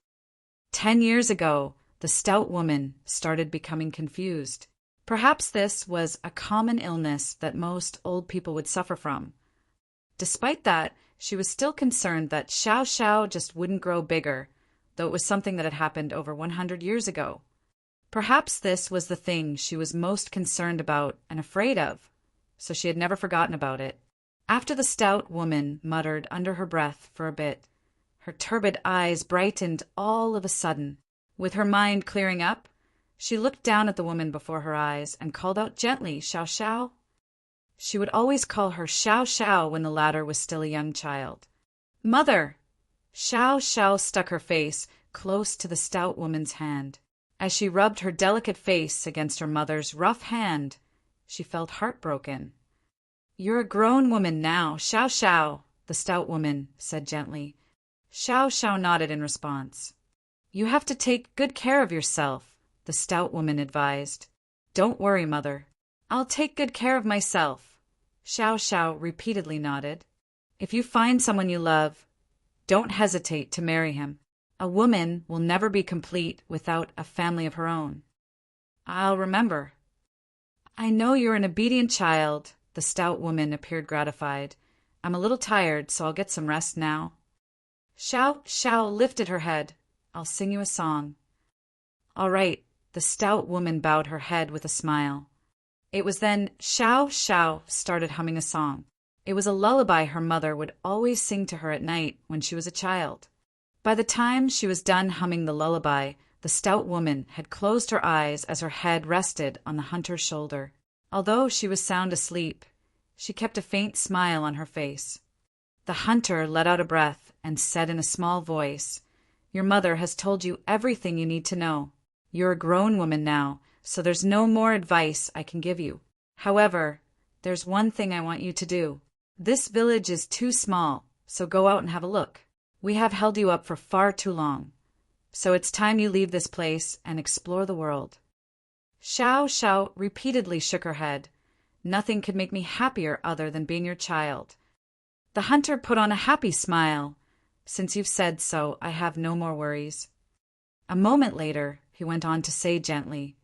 10 years ago, the stout woman started becoming confused. Perhaps this was a common illness that most old people would suffer from. Despite that, She was still concerned that Xiao Xiao just wouldn't grow bigger, though it was something that had happened over 100 years ago. Perhaps this was the thing she was most concerned about and afraid of, so she had never forgotten about it. After the stout woman muttered under her breath for a bit, her turbid eyes brightened all of a sudden. With her mind clearing up, she looked down at the woman before her eyes and called out gently, "Xiao Xiao." She would always call her Xiao Xiao when the latter was still a young child. "Mother!" Xiao Xiao stuck her face close to the stout woman's hand. As she rubbed her delicate face against her mother's rough hand, she felt heartbroken. "You're a grown woman now, Xiao Xiao," the stout woman said gently. Xiao Xiao nodded in response. "You have to take good care of yourself," the stout woman advised. "Don't worry, mother. I'll take good care of myself." Xiao Xiao repeatedly nodded. "If you find someone you love, don't hesitate to marry him. A woman will never be complete without a family of her own." "I'll remember." "I know you're an obedient child." The stout woman appeared gratified. "I'm a little tired, so I'll get some rest now." Xiao Xiao lifted her head. "I'll sing you a song." "All right." The stout woman bowed her head with a smile. It was then Xiao Xiao started humming a song. It was a lullaby her mother would always sing to her at night when she was a child. By the time she was done humming the lullaby, the stout woman had closed her eyes as her head rested on the hunter's shoulder. Although she was sound asleep, she kept a faint smile on her face. The hunter let out a breath and said in a small voice, "Your mother has told you everything you need to know. You're a grown woman now, so there's no more advice I can give you. However, there's one thing I want you to do. This village is too small, so go out and have a look. We have held you up for far too long, so it's time you leave this place and explore the world." Xiao Xiao repeatedly shook her head. "Nothing could make me happier other than being your child." The hunter put on a happy smile. "Since you've said so, I have no more worries." A moment later, he went on to say gently,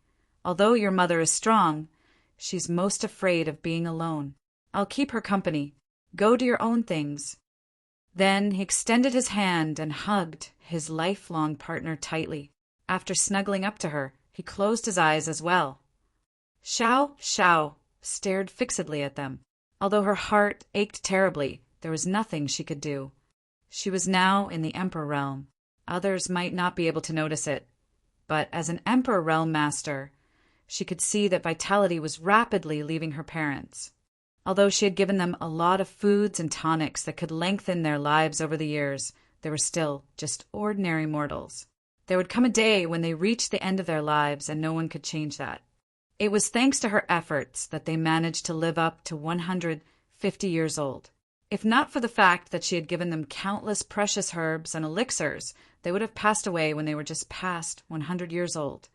"Although your mother is strong, she's most afraid of being alone. I'll keep her company. Go do your own things." Then he extended his hand and hugged his lifelong partner tightly. After snuggling up to her, he closed his eyes as well. Xiao Xiao stared fixedly at them. Although her heart ached terribly, there was nothing she could do. She was now in the Emperor realm. Others might not be able to notice it, but as an Emperor realm master, she could see that vitality was rapidly leaving her parents. Although she had given them a lot of foods and tonics that could lengthen their lives over the years, they were still just ordinary mortals. There would come a day when they reached the end of their lives and no one could change that. It was thanks to her efforts that they managed to live up to 150 years old. If not for the fact that she had given them countless precious herbs and elixirs, they would have passed away when they were just past 100 years old.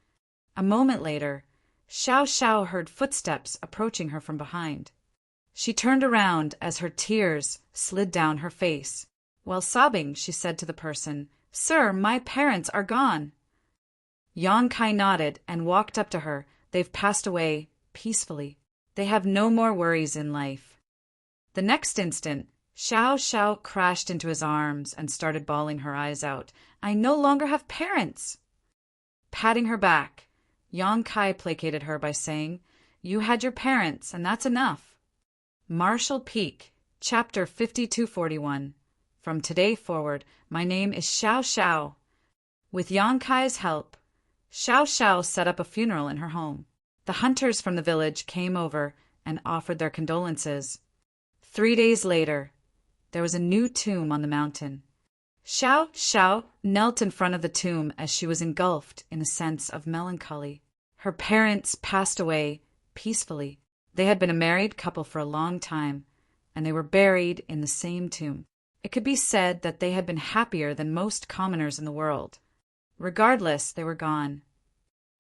A moment later, Xiao Xiao heard footsteps approaching her from behind. She turned around as her tears slid down her face. While sobbing, she said to the person, "Sir, my parents are gone." Yang Kai nodded and walked up to her. "They've passed away peacefully. They have no more worries in life." The next instant, Xiao Xiao crashed into his arms and started bawling her eyes out. "I no longer have parents." Patting her back, Yang Kai placated her by saying, "You had your parents, and that's enough." Marshall Peak, Chapter 5241. From today forward, my name is Xiao Xiao. With Yang Kai's help, Xiao Xiao set up a funeral in her home. The hunters from the village came over and offered their condolences. 3 days later, there was a new tomb on the mountain. Xiao Xiao knelt in front of the tomb as she was engulfed in a sense of melancholy. Her parents passed away peacefully. They had been a married couple for a long time, and they were buried in the same tomb. It could be said that they had been happier than most commoners in the world. Regardless, they were gone.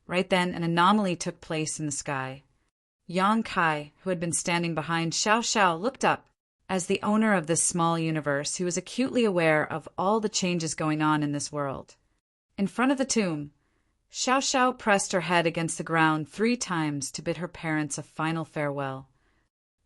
Right then, an anomaly took place in the sky. Yang Kai, who had been standing behind Xiao Xiao, looked up. As the owner of this small universe, he was acutely aware of all the changes going on in this world. In front of the tomb, Xiao Xiao pressed her head against the ground 3 times to bid her parents a final farewell.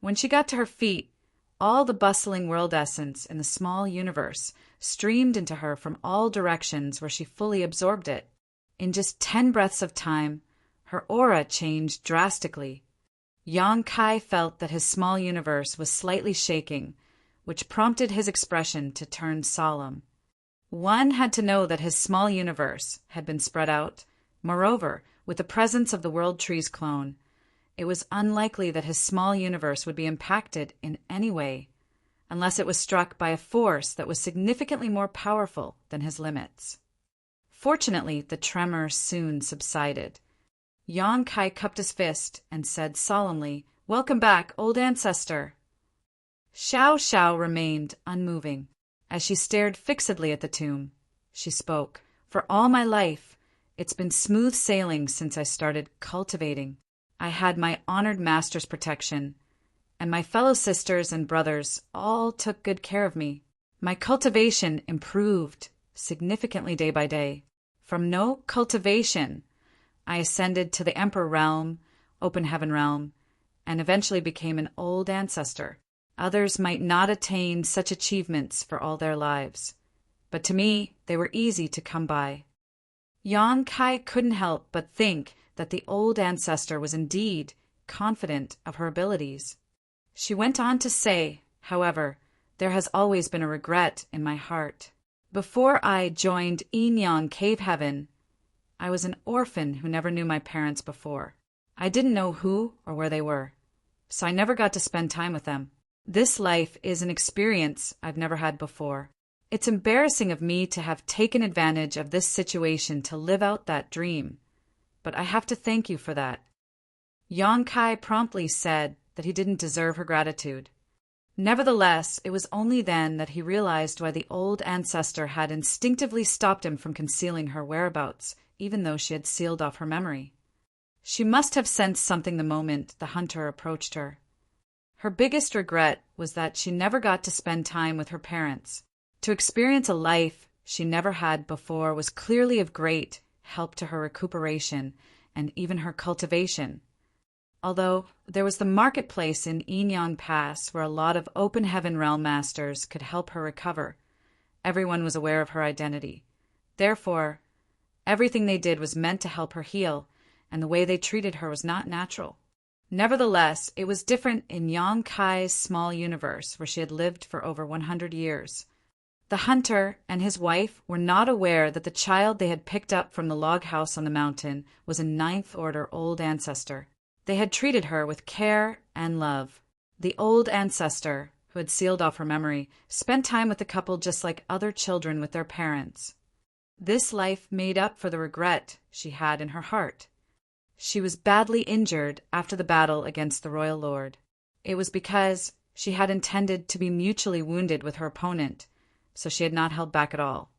When she got to her feet, All the bustling world essence in the small universe streamed into her from all directions where she fully absorbed it. In just 10 breaths of time, her aura changed drastically. Yang Kai felt that his small universe was slightly shaking, which prompted his expression to turn solemn. One had to know that his small universe had been spread out. Moreover, with the presence of the World Tree's clone, it was unlikely that his small universe would be impacted in any way, unless it was struck by a force that was significantly more powerful than his limits. Fortunately, the tremor soon subsided. Yang Kai cupped his fist and said solemnly, "Welcome back, old ancestor." Xiao Xiao remained unmoving. As she stared fixedly at the tomb, she spoke. "For all my life, it's been smooth sailing since I started cultivating. I had my honored master's protection, and my fellow sisters and brothers all took good care of me. My cultivation improved significantly day by day. From no cultivation, I ascended to the Emperor realm, Open Heaven realm, and eventually became an old ancestor. Others might not attain such achievements for all their lives, but to me, they were easy to come by." Yang Kai couldn't help but think that the old ancestor was indeed confident of her abilities. She went on to say, "However, there has always been a regret in my heart. Before I joined Yin Yang Cave Heaven, I was an orphan who never knew my parents before. I didn't know who or where they were, so I never got to spend time with them. This life is an experience I've never had before. It's embarrassing of me to have taken advantage of this situation to live out that dream, but I have to thank you for that." Yang Kai promptly said that he didn't deserve her gratitude. Nevertheless, it was only then that he realized why the old ancestor had instinctively stopped him from concealing her whereabouts, even though she had sealed off her memory. She must have sensed something the moment the hunter approached her. Her biggest regret was that she never got to spend time with her parents. To experience a life she never had before was clearly of great help to her recuperation and even her cultivation. Although there was the marketplace in Yin Yang Pass where a lot of Open Heaven realm masters could help her recover, everyone was aware of her identity. Therefore, everything they did was meant to help her heal, and the way they treated her was not natural. Nevertheless, it was different in Yang Kai's small universe where she had lived for over 100 years. The hunter and his wife were not aware that the child they had picked up from the log house on the mountain was a 9th order old ancestor. They had treated her with care and love. The old ancestor, who had sealed off her memory, spent time with the couple just like other children with their parents. This life made up for the regret she had in her heart. She was badly injured after the battle against the royal lord. It was because she had intended to be mutually wounded with her opponent, so she had not held back at all.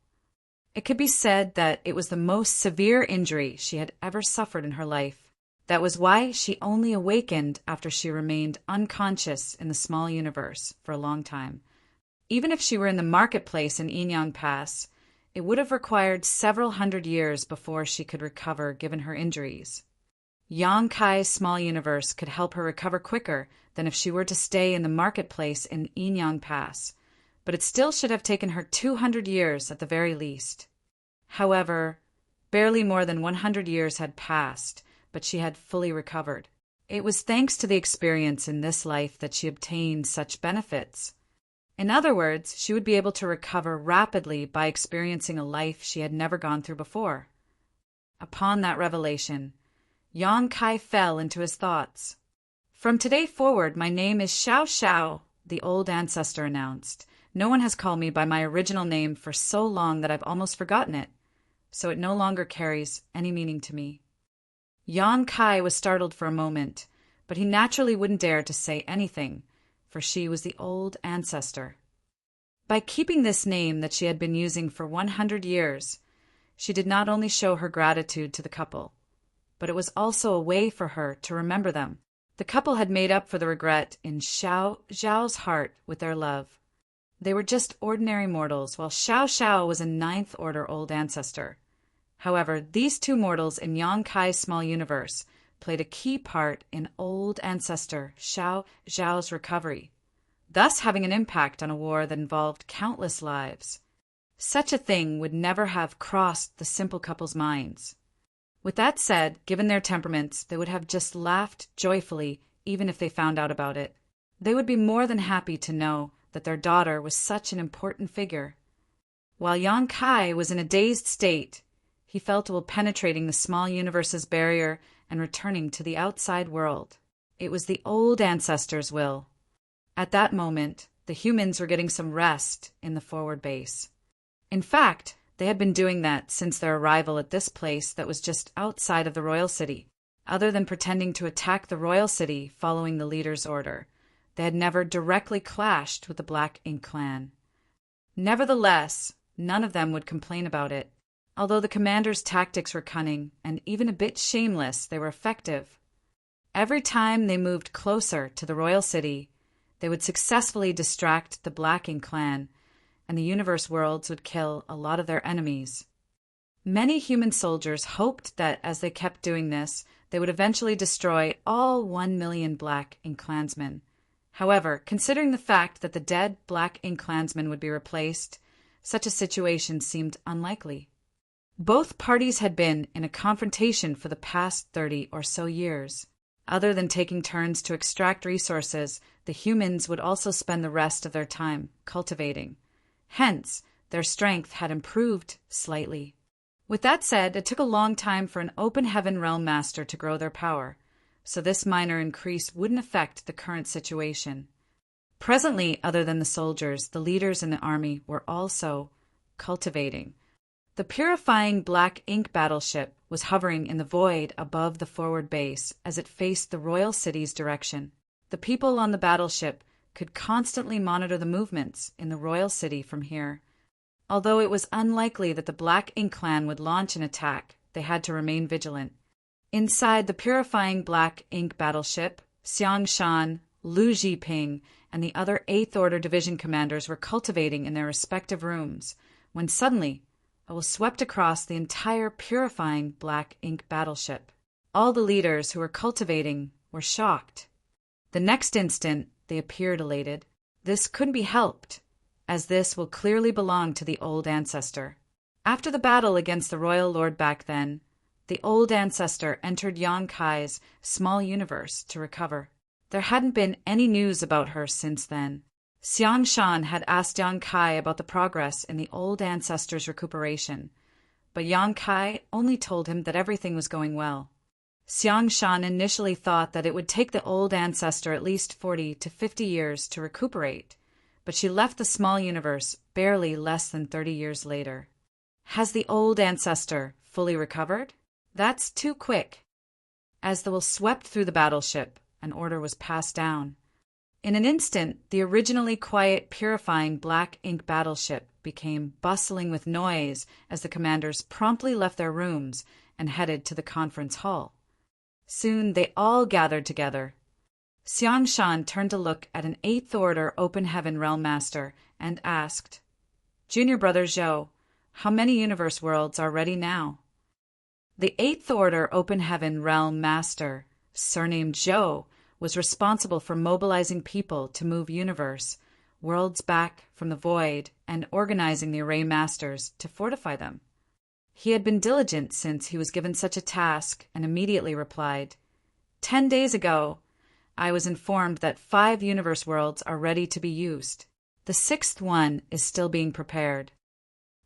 It could be said that it was the most severe injury she had ever suffered in her life. That was why she only awakened after she remained unconscious in the small universe for a long time. Even if she were in the marketplace in Yin Yang Pass, it would have required several hundred years before she could recover given her injuries. Yang Kai's small universe could help her recover quicker than if she were to stay in the marketplace in Yin Yang Pass, but it still should have taken her 200 years at the very least. However, barely more than 100 years had passed, but she had fully recovered. It was thanks to the experience in this life that she obtained such benefits. In other words, she would be able to recover rapidly by experiencing a life she had never gone through before. Upon that revelation, Yang Kai fell into his thoughts. "From today forward, my name is Xiao Xiao," the old ancestor announced. "No one has called me by my original name for so long that I've almost forgotten it, so it no longer carries any meaning to me." Yang Kai was startled for a moment, but he naturally wouldn't dare to say anything, for she was the old ancestor. By keeping this name that she had been using for 100 years, she did not only show her gratitude to the couple, but it was also a way for her to remember them. The couple had made up for the regret in Xiao Xiao's heart with their love. They were just ordinary mortals, while Xiao Xiao was a 9th order old ancestor. However, these two mortals in Yang Kai's small universe played a key part in old ancestor Xiao Xiao's recovery. thus having an impact on a war that involved countless lives. Such a thing would never have crossed the simple couple's minds. With that said, given their temperaments, they would have just laughed joyfully even if they found out about it. They would be more than happy to know that their daughter was such an important figure. While Yang Kai was in a dazed state, he felt a will penetrating the small universe's barrier and returning to the outside world. It was the old ancestors' will. At that moment, the humans were getting some rest in the forward base. In fact, they had been doing that since their arrival at this place that was just outside of the royal city. Other than pretending to attack the royal city following the leader's order, they had never directly clashed with the Black Ink clan. Nevertheless, none of them would complain about it. Although the commander's tactics were cunning and even a bit shameless, they were effective. Every time they moved closer to the royal city, they would successfully distract the Black Ink clan, and the universe worlds would kill a lot of their enemies. Many human soldiers hoped that as they kept doing this, they would eventually destroy all 1 million Black Ink clansmen. However, considering the fact that the dead Black Ink clansmen would be replaced, such a situation seemed unlikely. Both parties had been in a confrontation for the past 30 or so years. Other than taking turns to extract resources, the humans would also spend the rest of their time cultivating. Hence, their strength had improved slightly. With that said, it took a long time for an open heaven realm master to grow their power, so this minor increase wouldn't affect the current situation. Presently, other than the soldiers, the leaders in the army were also cultivating. The purifying Black Ink battleship was hovering in the void above the forward base as it faced the royal city's direction. The people on the battleship could constantly monitor the movements in the royal city from here. Although it was unlikely that the Black Ink clan would launch an attack, they had to remain vigilant. Inside the purifying Black Ink battleship, Xiang Shan, Lu Jiping, and the other 8th Order Division commanders were cultivating in their respective rooms, when suddenly a will swept across the entire purifying Black Ink battleship. All the leaders who were cultivating were shocked. The next instant, they appeared elated. This couldn't be helped, as this will clearly belong to the old ancestor. After the battle against the royal lord back then, the old ancestor entered Yang Kai's small universe to recover. There hadn't been any news about her since then. Xiang Shan had asked Yang Kai about the progress in the old ancestor's recuperation, but Yang Kai only told him that everything was going well. Xiang Shan initially thought that it would take the old ancestor at least 40 to 50 years to recuperate, but she left the small universe barely less than 30 years later. Has the old ancestor fully recovered? That's too quick. As the will swept through the battleship, an order was passed down. In an instant, the originally quiet, purifying Black Ink battleship became bustling with noise as the commanders promptly left their rooms and headed to the conference hall. Soon they all gathered together. Xiang Shan turned to look at an 8th Order Open Heaven Realm Master and asked, "Junior Brother Zhou, how many universe worlds are ready now?" The 8th Order Open Heaven Realm Master, surnamed Zhou, was responsible for mobilizing people to move universe, worlds back from the void, and organizing the Array Masters to fortify them. He had been diligent since he was given such a task and immediately replied, 10 days ago, I was informed that 5 universe worlds are ready to be used. The 6th one is still being prepared."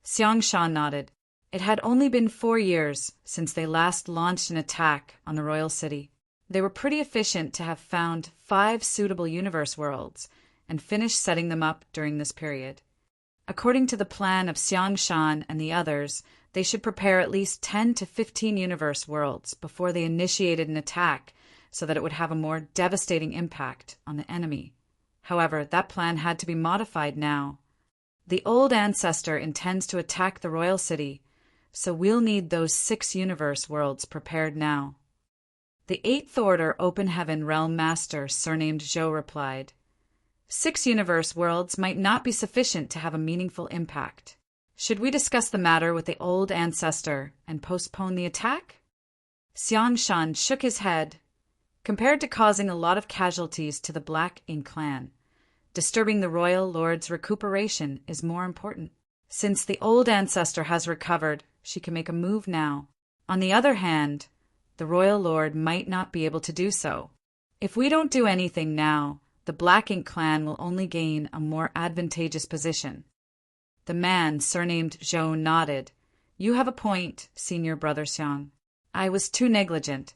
Xiang Shan nodded. It had only been 4 years since they last launched an attack on the royal city. They were pretty efficient to have found 5 suitable universe worlds and finished setting them up during this period. According to the plan of Xiang Shan and the others, they should prepare at least 10 to 15 universe worlds before they initiated an attack so that it would have a more devastating impact on the enemy. However, that plan had to be modified now. The old ancestor intends to attack the royal city, so we'll need those 6 universe worlds prepared now. The 8th Order Open Heaven Realm Master, surnamed Zhou, replied, 6 universe worlds might not be sufficient to have a meaningful impact. Should we discuss the matter with the old ancestor and postpone the attack? Xiang Shan shook his head. Compared to causing a lot of casualties to the Black Ink clan, Disturbing the royal lord's recuperation is more important. Since the old ancestor has recovered, she can make a move now. On the other hand, the royal lord might not be able to do so. If we don't do anything now, the Black Ink clan will only gain a more advantageous position. The man, surnamed Zhou, nodded. You have a point, Senior Brother Xiang. I was too negligent.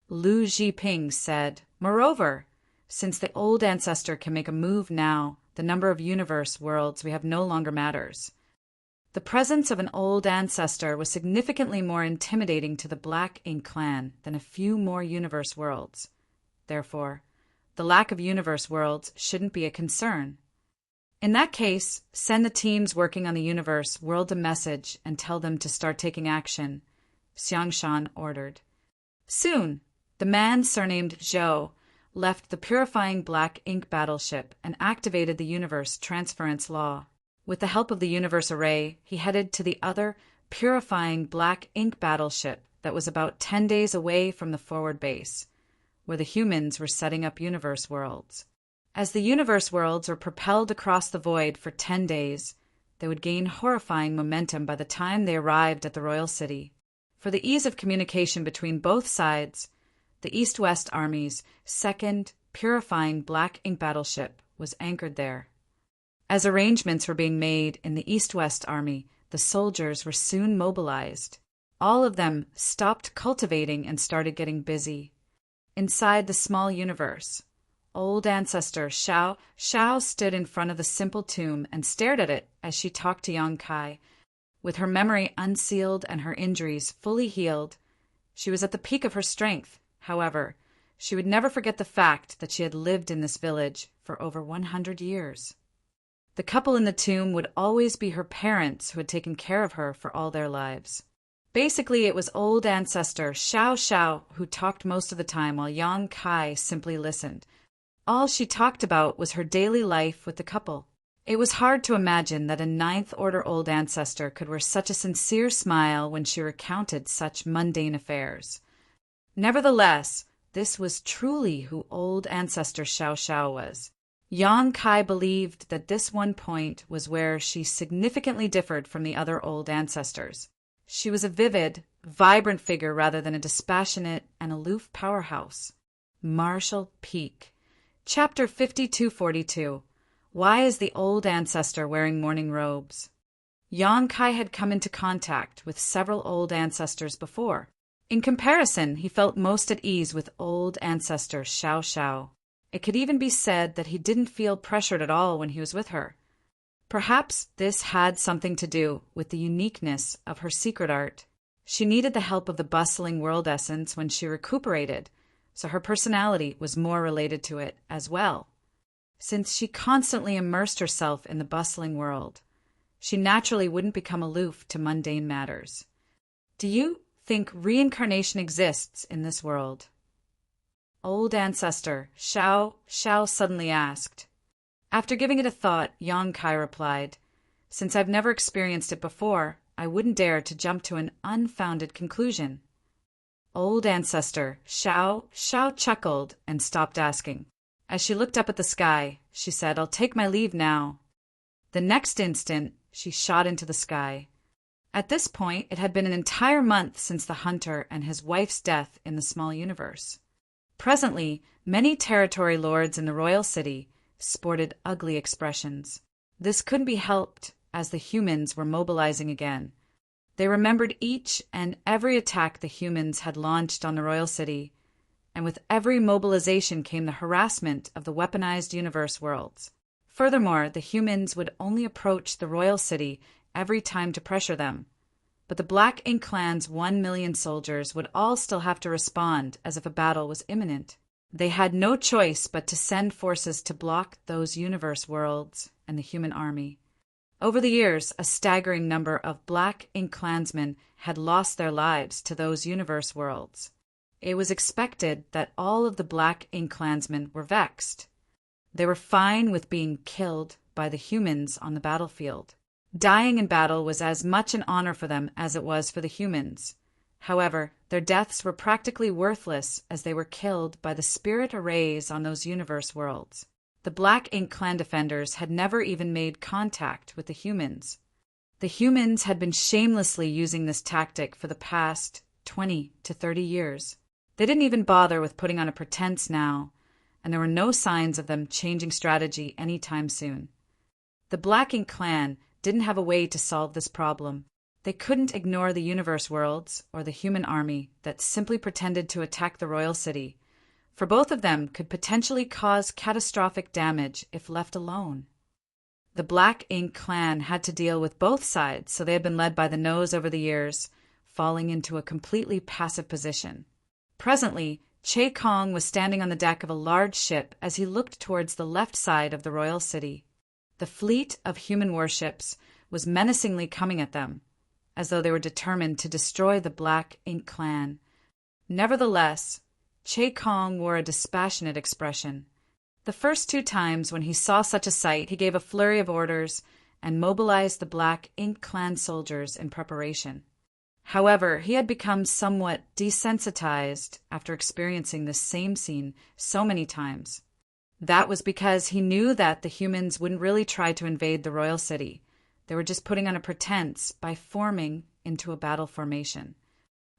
Lu Zhiping said, Moreover, since the old ancestor can make a move now, the number of universe worlds we have no longer matters. The presence of an old ancestor was significantly more intimidating to the Black Ink clan than a few more universe worlds. Therefore, the lack of universe worlds shouldn't be a concern. In that case, send the teams working on the universe world a message and tell them to start taking action, Xiangshan ordered. Soon, the man surnamed Zhou left the purifying Black Ink battleship and activated the universe transference law. With the help of the universe array, he headed to the other purifying Black Ink battleship that was about 10 days away from the forward base, where the humans were setting up universe worlds. As the universe worlds were propelled across the void for 10 days, they would gain horrifying momentum by the time they arrived at the royal city. For the ease of communication between both sides, the East-West Army's second purifying Black Ink battleship was anchored there. As arrangements were being made in the East-West Army, the soldiers were soon mobilized. All of them stopped cultivating and started getting busy. Inside the small universe, old ancestor Xiao stood in front of the simple tomb and stared at it as she talked to Yang Kai. With her memory unsealed and her injuries fully healed, she was at the peak of her strength. However, she would never forget the fact that she had lived in this village for over 100 years. The couple in the tomb would always be her parents who had taken care of her for all their lives. Basically, it was old ancestor Xiao who talked most of the time while Yang Kai simply listened. All she talked about was her daily life with the couple. It was hard to imagine that a ninth-order old ancestor could wear such a sincere smile when she recounted such mundane affairs. Nevertheless, this was truly who old ancestor Xiao was. Yang Kai believed that this one point was where she significantly differed from the other old ancestors. She was a vivid, vibrant figure rather than a dispassionate and aloof powerhouse. Martial Peak. Chapter 5242. Why is the old ancestor wearing mourning robes? Yang Kai had come into contact with several old ancestors before. In comparison, he felt most at ease with old ancestor Xiao. It could even be said that he didn't feel pressured at all when he was with her. Perhaps this had something to do with the uniqueness of her secret art. She needed the help of the bustling world essence when she recuperated, so her personality was more related to it as well. Since she constantly immersed herself in the bustling world, she naturally wouldn't become aloof to mundane matters. Do you think reincarnation exists in this world? Old ancestor Xiao suddenly asked. After giving it a thought, Yang Kai replied, Since I've never experienced it before, I wouldn't dare to jump to an unfounded conclusion. Old ancestor Xiao chuckled and stopped asking. As she looked up at the sky, she said, I'll take my leave now. The next instant, she shot into the sky. At this point, it had been an entire month since the hunter and his wife's death in the small universe. Presently, many territory lords in the royal city sported ugly expressions. This couldn't be helped, as the humans were mobilizing again. They remembered each and every attack the humans had launched on the royal city, and with every mobilization came the harassment of the weaponized universe worlds. Furthermore, the humans would only approach the royal city every time to pressure them. But the Black Ink clan's 1 million soldiers would all still have to respond as if a battle was imminent. They had no choice but to send forces to block those universe worlds and the human army. Over the years, a staggering number of Black Ink clansmen had lost their lives to those universe worlds. It was expected that all of the Black Ink clansmen were vexed. They were fine with being killed by the humans on the battlefield. Dying in battle was as much an honor for them as it was for the humans. However, their deaths were practically worthless as they were killed by the spirit arrays on those universe worlds. The Black Ink Clan defenders had never even made contact with the humans. The humans had been shamelessly using this tactic for the past 20 to 30 years. They didn't even bother with putting on a pretense now, and there were no signs of them changing strategy anytime soon. The Black Ink Clan didn't have a way to solve this problem. They couldn't ignore the universe worlds or the human army that simply pretended to attack the royal city, for both of them could potentially cause catastrophic damage if left alone. The Black Ink Clan had to deal with both sides, so they had been led by the nose over the years, falling into a completely passive position. Presently, Che Kong was standing on the deck of a large ship as he looked towards the left side of the royal city. The fleet of human warships was menacingly coming at them, as though they were determined to destroy the Black Ink Clan. Nevertheless, Che Kong wore a dispassionate expression. The first 2 times when he saw such a sight, he gave a flurry of orders and mobilized the Black Ink Clan soldiers in preparation. However, he had become somewhat desensitized after experiencing this same scene so many times. That was because he knew that the humans wouldn't really try to invade the royal city. They were just putting on a pretense by forming into a battle formation.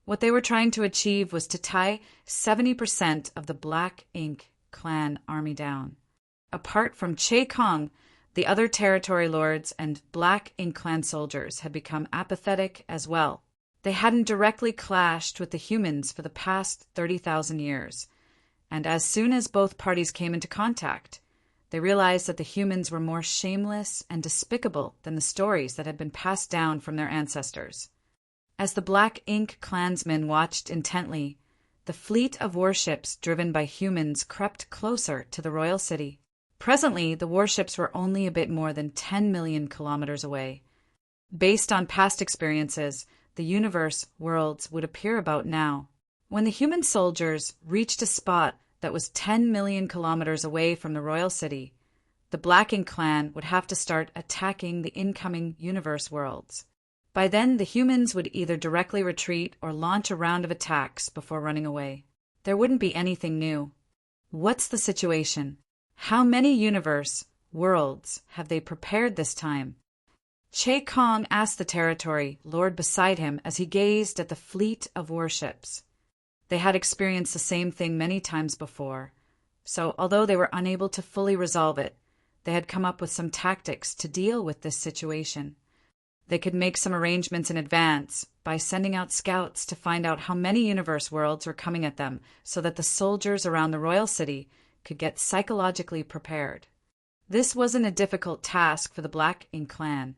What they were trying to achieve was to tie 70% of the Black Ink Clan army down. Apart from Che Kong, the other territory lords and Black Ink Clan soldiers had become apathetic as well. They hadn't directly clashed with the humans for the past 30,000 years, and as soon as both parties came into contact, they realized that the humans were more shameless and despicable than the stories that had been passed down from their ancestors. As the Black Ink Clansmen watched intently, the fleet of warships driven by humans crept closer to the royal city. Presently, the warships were only a bit more than 10 million kilometers away. Based on past experiences, the universe worlds would appear about now. When the human soldiers reached a spot that was 10 million kilometers away from the royal city, the Black Ink Clan would have to start attacking the incoming universe worlds. By then, the humans would either directly retreat or launch a round of attacks before running away. There wouldn't be anything new. What's the situation? How many universe worlds have they prepared this time? Che Kong asked the territory lord beside him as he gazed at the fleet of warships. They had experienced the same thing many times before, so although they were unable to fully resolve it, they had come up with some tactics to deal with this situation. They could make some arrangements in advance by sending out scouts to find out how many universe worlds were coming at them so that the soldiers around the royal city could get psychologically prepared. This wasn't a difficult task for the Black Ink Clan.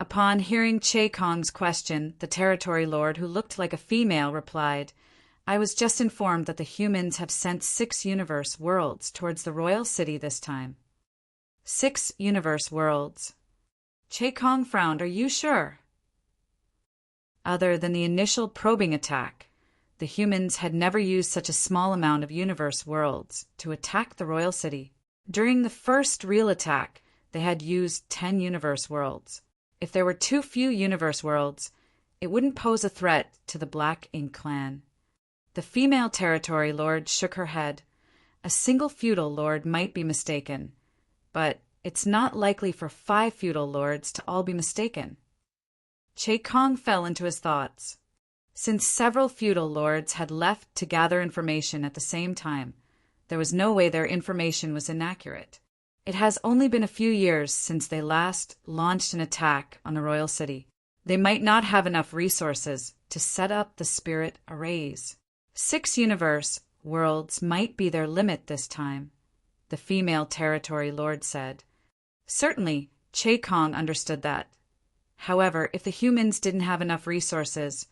Upon hearing Che Kong's question, the territory lord, who looked like a female, replied, "I was just informed that the humans have sent 6 universe worlds towards the royal city this time." 6 universe worlds. Che Kong frowned. "Are you sure?" Other than the initial probing attack, the humans had never used such a small amount of universe worlds to attack the royal city. During the first real attack, they had used 10 universe worlds. If there were too few universe worlds, it wouldn't pose a threat to the Black Ink Clan. The female territory lord shook her head. A single feudal lord might be mistaken, but it's not likely for 5 feudal lords to all be mistaken. Che Kong fell into his thoughts. Since several feudal lords had left to gather information at the same time, there was no way their information was inaccurate. It has only been a few years since they last launched an attack on the royal city. They might not have enough resources to set up the spirit arrays. 6 universe worlds might be their limit this time, the female territory lord said. Certainly, Che Kong understood that. However, if the humans didn't have enough resources,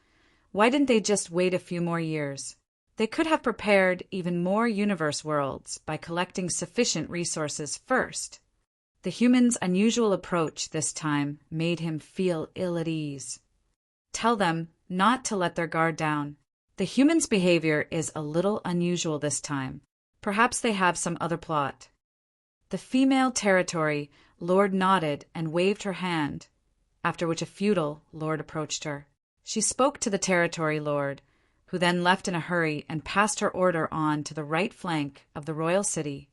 why didn't they just wait a few more years? They could have prepared even more universe worlds by collecting sufficient resources first. The humans' unusual approach this time made him feel ill at ease. Tell them not to let their guard down. The humans' behavior is a little unusual this time. Perhaps they have some other plot. The female territory lord nodded and waved her hand, after which a feudal lord approached her. She spoke to the territory lord, who then left in a hurry and passed her order on to the right flank of the royal city.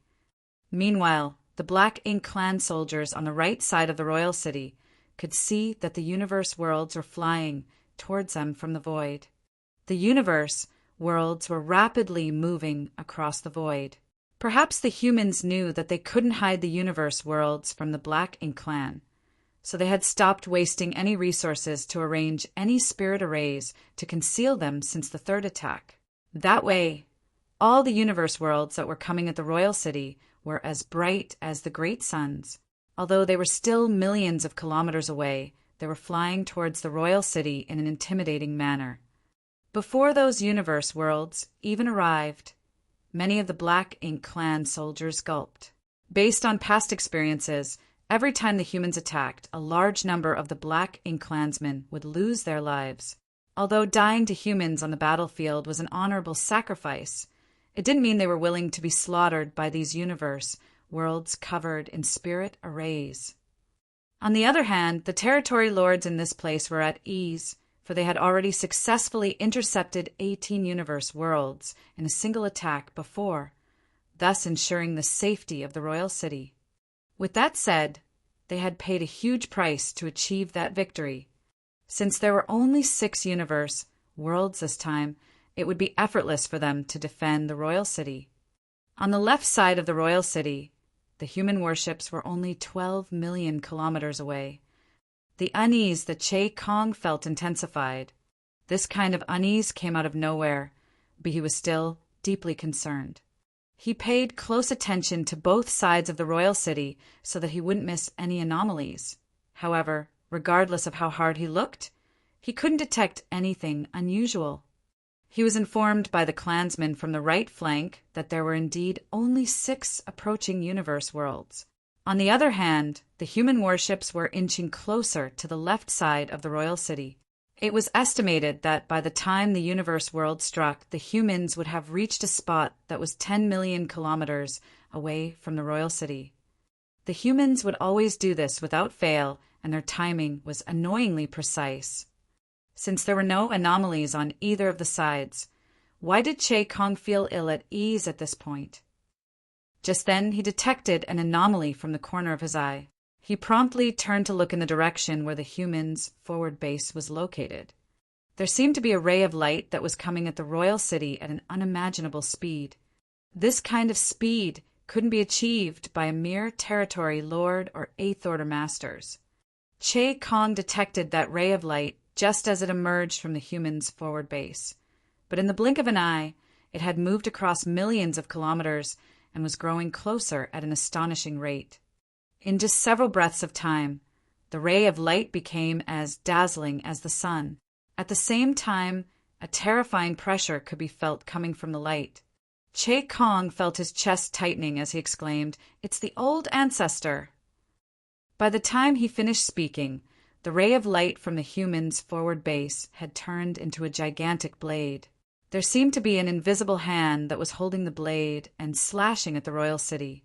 Meanwhile, The Black Ink Clan soldiers on the right side of the royal city could see that the universe worlds were flying towards them from the void. The universe worlds were rapidly moving across the void. Perhaps the humans knew that they couldn't hide the universe worlds from the Black Ink Clan, so they had stopped wasting any resources to arrange any spirit arrays to conceal them since the third attack. That way, all the universe worlds that were coming at the royal city were as bright as the great suns. Although they were still millions of kilometers away, they were flying towards the royal city in an intimidating manner. Before those universe worlds even arrived, many of the Black Ink Clan soldiers gulped. Based on past experiences, every time the humans attacked, a large number of the Black Ink Clansmen would lose their lives. Although dying to humans on the battlefield was an honorable sacrifice, it didn't mean they were willing to be slaughtered by these universe worlds covered in spirit arrays. On the other hand, the territory lords in this place were at ease, for they had already successfully intercepted 18 universe worlds in a single attack before, thus ensuring the safety of the royal city. With that said, they had paid a huge price to achieve that victory. Since there were only 6 universe worlds this time, it would be effortless for them to defend the royal city. On the left side of the royal city, the human warships were only 12 million kilometers away. The unease that Che Kong felt intensified. This kind of unease came out of nowhere, but he was still deeply concerned. He paid close attention to both sides of the royal city so that he wouldn't miss any anomalies. However, regardless of how hard he looked, he couldn't detect anything unusual. He was informed by the clansmen from the right flank that there were indeed only 6 approaching universe worlds. On the other hand, the human warships were inching closer to the left side of the royal city. It was estimated that by the time the universe world struck, the humans would have reached a spot that was 10 million kilometers away from the royal city. The humans would always do this without fail, and their timing was annoyingly precise. Since there were no anomalies on either of the sides, why did Che Kong feel ill at ease at this point? Just then he detected an anomaly from the corner of his eye. He promptly turned to look in the direction where the humans' forward base was located. There seemed to be a ray of light that was coming at the royal city at an unimaginable speed. This kind of speed couldn't be achieved by a mere territory lord or 8th Order masters. Che Kong detected that ray of light just as it emerged from the humans' forward base. But in the blink of an eye, it had moved across millions of kilometers and was growing closer at an astonishing rate. In just several breaths of time, the ray of light became as dazzling as the sun. At the same time, a terrifying pressure could be felt coming from the light. Che Kong felt his chest tightening as he exclaimed, "It's the old ancestor!" By the time he finished speaking, the ray of light from the human's forward base had turned into a gigantic blade. There seemed to be an invisible hand that was holding the blade and slashing at the royal city.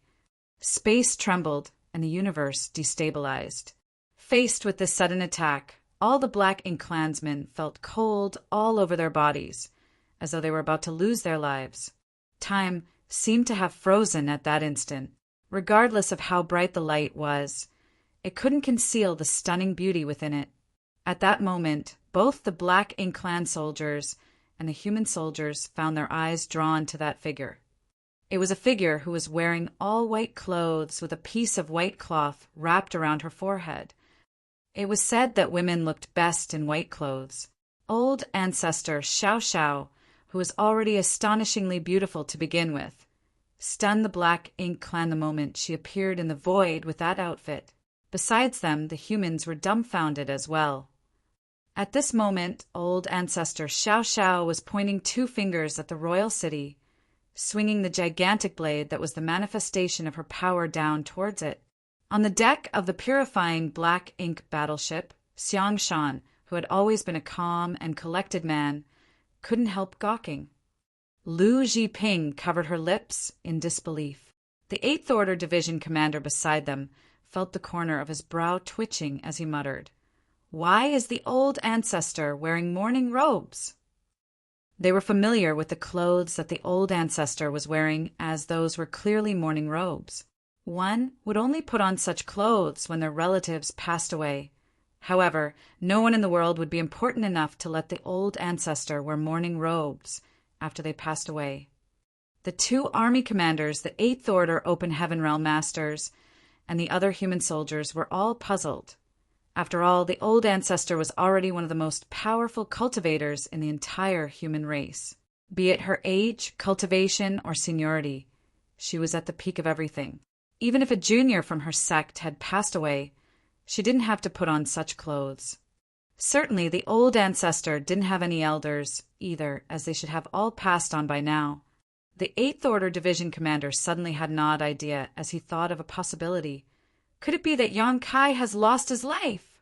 Space trembled and the universe destabilized. Faced with this sudden attack, all the Black Ink Clansmen felt cold all over their bodies, as though they were about to lose their lives. Time seemed to have frozen at that instant. Regardless of how bright the light was, it couldn't conceal the stunning beauty within it. At that moment, both the Black Ink Clan soldiers and the human soldiers found their eyes drawn to that figure. It was a figure who was wearing all white clothes with a piece of white cloth wrapped around her forehead. It was said that women looked best in white clothes. Old ancestor Xiao Xiao, who was already astonishingly beautiful to begin with, stunned the Black Ink Clan the moment she appeared in the void with that outfit. Besides them, the humans were dumbfounded as well. At this moment, old ancestor Xiao Xiao was pointing 2 fingers at the royal city, swinging the gigantic blade that was the manifestation of her power down towards it. On the deck of the purifying Black Ink battleship, Xiang Shan, who had always been a calm and collected man, couldn't help gawking. Lu Zhiping covered her lips in disbelief. The 8th Order Division commander beside them felt the corner of his brow twitching as he muttered, "Why is the old ancestor wearing mourning robes?" They were familiar with the clothes that the old ancestor was wearing, as those were clearly mourning robes. One would only put on such clothes when their relatives passed away. However, no one in the world would be important enough to let the old ancestor wear mourning robes after they passed away. The two army commanders, the Eighth Order Open Heaven Realm Masters, and the other human soldiers were all puzzled. After all, the old ancestor was already one of the most powerful cultivators in the entire human race. Be it her age, cultivation, or seniority, she was at the peak of everything. Even if a junior from her sect had passed away, she didn't have to put on such clothes. Certainly, the old ancestor didn't have any elders either, as they should have all passed on by now. The Eighth Order Division Commander suddenly had an odd idea as he thought of a possibility. Could it be that Yong-kai has lost his life?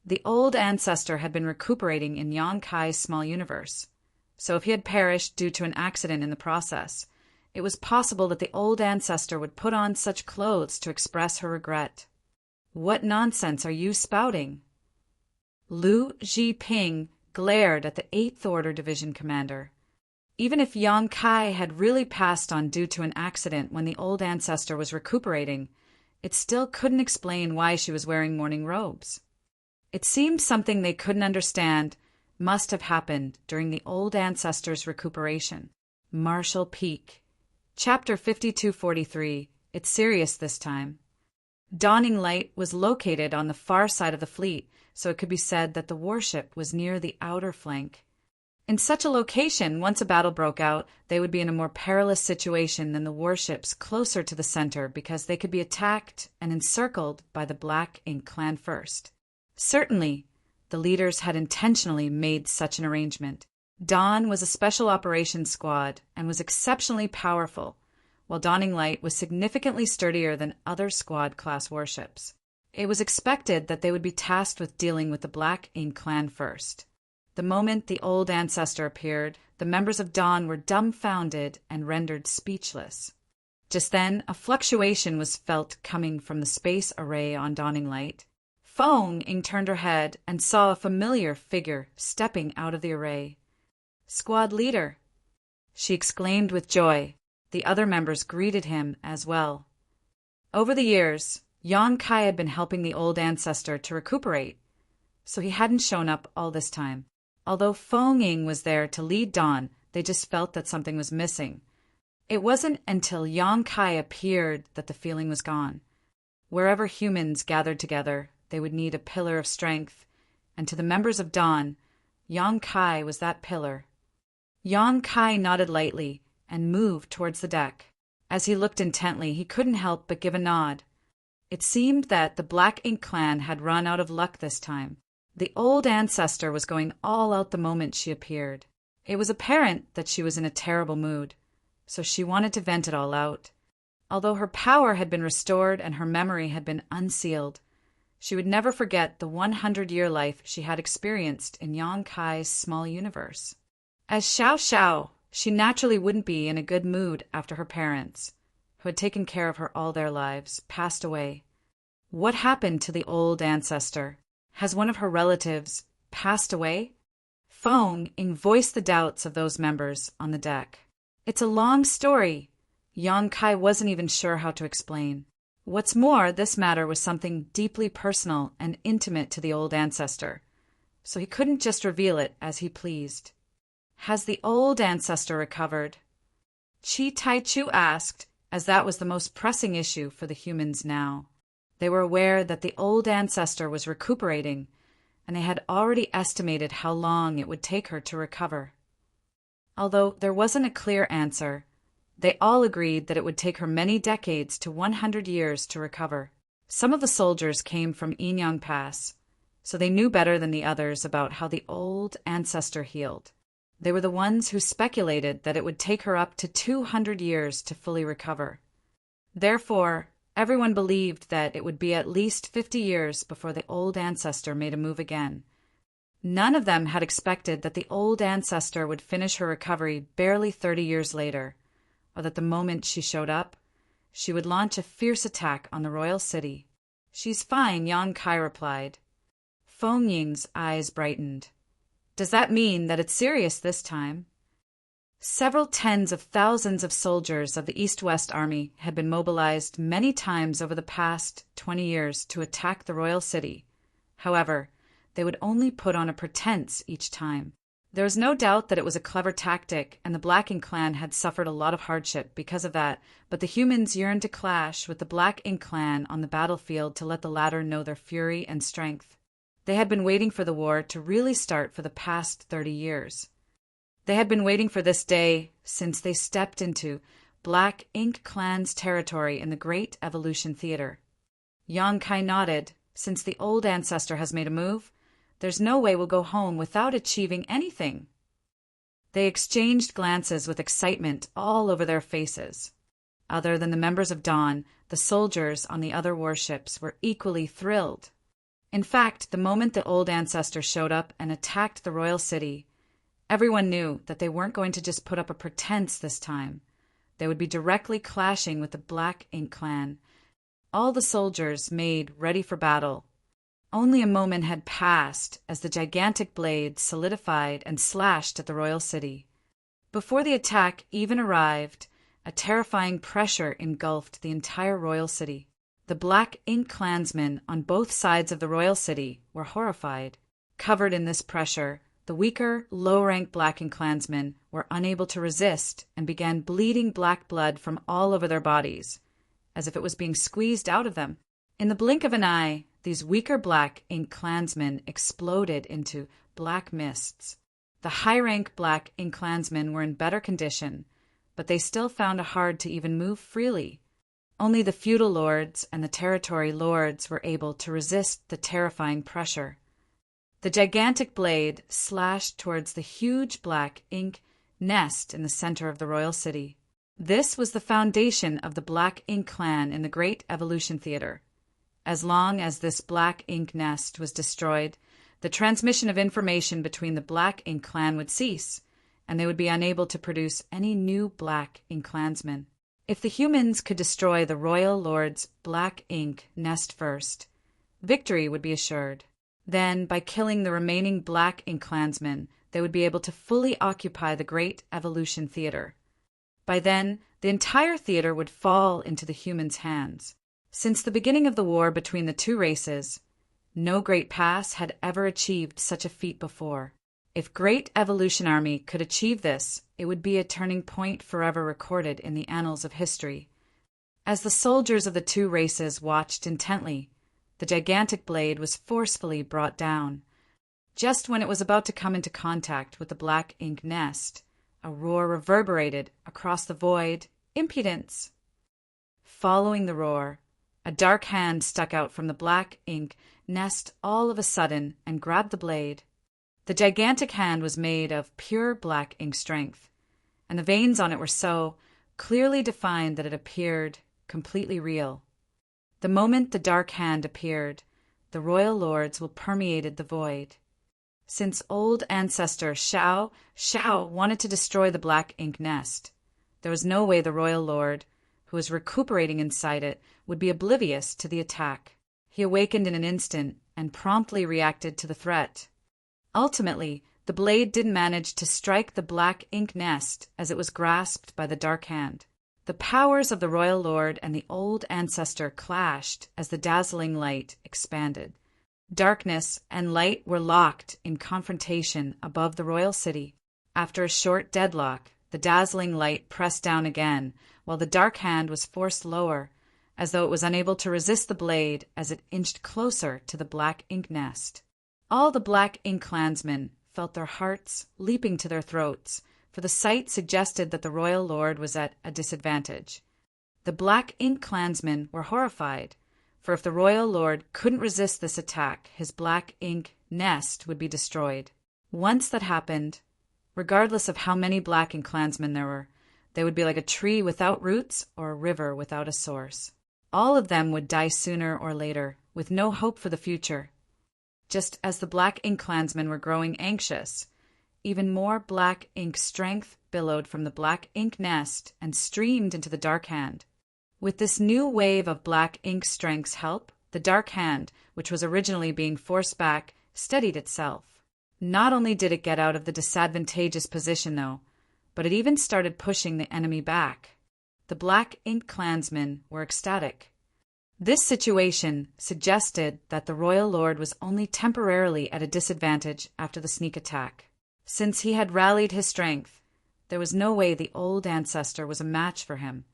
The old ancestor had been recuperating in Yong-kai's small universe, so if he had perished due to an accident in the process, it was possible that the old ancestor would put on such clothes to express her regret. What nonsense are you spouting? Lu Zhiping glared at the Eighth Order Division Commander. Even if Yong-kai had really passed on due to an accident when the old ancestor was recuperating, it still couldn't explain why she was wearing mourning robes. It seemed something they couldn't understand must have happened during the old ancestor's recuperation. Marshall Peak. Chapter 5243. It's serious this time. Dawning Light was located on the far side of the fleet, so it could be said that the warship was near the outer flank. In such a location, once a battle broke out, they would be in a more perilous situation than the warships closer to the center because they could be attacked and encircled by the Black Ink Clan first. Certainly, the leaders had intentionally made such an arrangement. Dawn was a special operations squad and was exceptionally powerful, while Dawning Light was significantly sturdier than other squad-class warships. It was expected that they would be tasked with dealing with the Black Ink Clan first. The moment the old ancestor appeared, the members of Dawn were dumbfounded and rendered speechless. Just then, a fluctuation was felt coming from the space array on Dawning Light. Feng turned her head and saw a familiar figure stepping out of the array. "Squad leader!" she exclaimed with joy. The other members greeted him as well. Over the years, Yong-kai had been helping the old ancestor to recuperate, so he hadn't shown up all this time. Although Feng was there to lead Dawn, they just felt that something was missing. It wasn't until Yong-kai appeared that the feeling was gone. Wherever humans gathered together, they would need a pillar of strength, and to the members of Dawn, Yong-kai was that pillar. Yong-kai nodded lightly and moved towards the deck. As he looked intently, he couldn't help but give a nod. It seemed that the Black Ink Clan had run out of luck this time. The old ancestor was going all out the moment she appeared. It was apparent that she was in a terrible mood, so she wanted to vent it all out. Although her power had been restored and her memory had been unsealed, she would never forget the 100-year life she had experienced in Yong-kai's small universe. As Xiao Xiao, she naturally wouldn't be in a good mood after her parents, who had taken care of her all their lives, passed away. What happened to the old ancestor? Has one of her relatives passed away? Feng voiced the doubts of those members on the deck. It's a long story. Yong-kai wasn't even sure how to explain. What's more, this matter was something deeply personal and intimate to the old ancestor, so he couldn't just reveal it as he pleased. Has the old ancestor recovered? Chi Tai-chu asked, as that was the most pressing issue for the humans now. They were aware that the old ancestor was recuperating, and they had already estimated how long it would take her to recover. Although there wasn't a clear answer, they all agreed that it would take her many decades to 100 years to recover. Some of the soldiers came from Inyang Pass, so they knew better than the others about how the old ancestor healed. They were the ones who speculated that it would take her up to 200 years to fully recover. Therefore, everyone believed that it would be at least 50 years before the old ancestor made a move again. None of them had expected that the old ancestor would finish her recovery barely 30 years later, or that the moment she showed up, she would launch a fierce attack on the royal city. "She's fine," Yong-kai replied. Feng Ying's eyes brightened. "Does that mean that it's serious this time?" Several tens of thousands of soldiers of the East-West Army had been mobilized many times over the past 20 years to attack the royal city. However, they would only put on a pretense each time. There was no doubt that it was a clever tactic, and the Black Ink Clan had suffered a lot of hardship because of that, but the humans yearned to clash with the Black Ink Clan on the battlefield to let the latter know their fury and strength. They had been waiting for the war to really start for the past 30 years. They had been waiting for this day since they stepped into Black Ink Clan's territory in the Great Evolution Theater. Yong-kai nodded. Since the old ancestor has made a move, there's no way we'll go home without achieving anything. They exchanged glances with excitement all over their faces. Other than the members of Dawn, the soldiers on the other warships were equally thrilled. In fact, the moment the old ancestor showed up and attacked the royal city, everyone knew that they weren't going to just put up a pretense this time. They would be directly clashing with the Black Ink Clan. All the soldiers made ready for battle. Only a moment had passed as the gigantic blade solidified and slashed at the royal city. Before the attack even arrived, a terrifying pressure engulfed the entire royal city. The Black Ink Clansmen on both sides of the royal city were horrified. Covered in this pressure, the weaker, low-ranked Black Ink Clansmen were unable to resist and began bleeding black blood from all over their bodies, as if it was being squeezed out of them. In the blink of an eye, these weaker Black Ink Clansmen exploded into black mists. The high-rank Black Ink Clansmen were in better condition, but they still found it hard to even move freely. Only the feudal lords and the territory lords were able to resist the terrifying pressure. The gigantic blade slashed towards the huge black ink nest in the center of the royal city. This was the foundation of the Black Ink Clan in the Great Evolution Theater. As long as this black ink nest was destroyed, the transmission of information between the Black Ink Clan would cease, and they would be unable to produce any new Black Ink Clansmen. If the humans could destroy the royal lord's black ink nest first, victory would be assured. Then, by killing the remaining Black Ink Clansmen, they would be able to fully occupy the Great Evolution Theater. By then, the entire theater would fall into the humans' hands. Since the beginning of the war between the two races, no great pass had ever achieved such a feat before. If Great Evolution Army could achieve this, it would be a turning point forever recorded in the annals of history. As the soldiers of the two races watched intently, the gigantic blade was forcefully brought down. Just when it was about to come into contact with the black ink nest, a roar reverberated across the void. Impudence! Following the roar, a dark hand stuck out from the black ink nest all of a sudden and grabbed the blade. The gigantic hand was made of pure black ink strength, and the veins on it were so clearly defined that it appeared completely real. The moment the dark hand appeared, the royal lords will permeated the void. Since old ancestor Shao wanted to destroy the black ink nest, there was no way the royal lord, who was recuperating inside it, would be oblivious to the attack. He awakened in an instant and promptly reacted to the threat. Ultimately, the blade didn't manage to strike the black ink nest as it was grasped by the dark hand. The powers of the royal lord and the old ancestor clashed as the dazzling light expanded. Darkness and light were locked in confrontation above the royal city. After a short deadlock, the dazzling light pressed down again, while the dark hand was forced lower, as though it was unable to resist the blade as it inched closer to the black ink nest. All the Black Ink Clansmen felt their hearts leaping to their throats, for the sight suggested that the royal lord was at a disadvantage. The Black Ink Clansmen were horrified, for if the royal lord couldn't resist this attack, his black ink nest would be destroyed. Once that happened, regardless of how many Black Ink Clansmen there were, they would be like a tree without roots or a river without a source. All of them would die sooner or later, with no hope for the future. Just as the Black Ink Clansmen were growing anxious, even more black ink strength billowed from the black ink nest and streamed into the dark hand. With this new wave of black ink strength's help, the dark hand, which was originally being forced back, steadied itself. Not only did it get out of the disadvantageous position, though, but it even started pushing the enemy back. The Black Ink clansmen were ecstatic. This situation suggested that the royal lord was only temporarily at a disadvantage after the sneak attack. Since he had rallied his strength, there was no way the old ancestor was a match for him.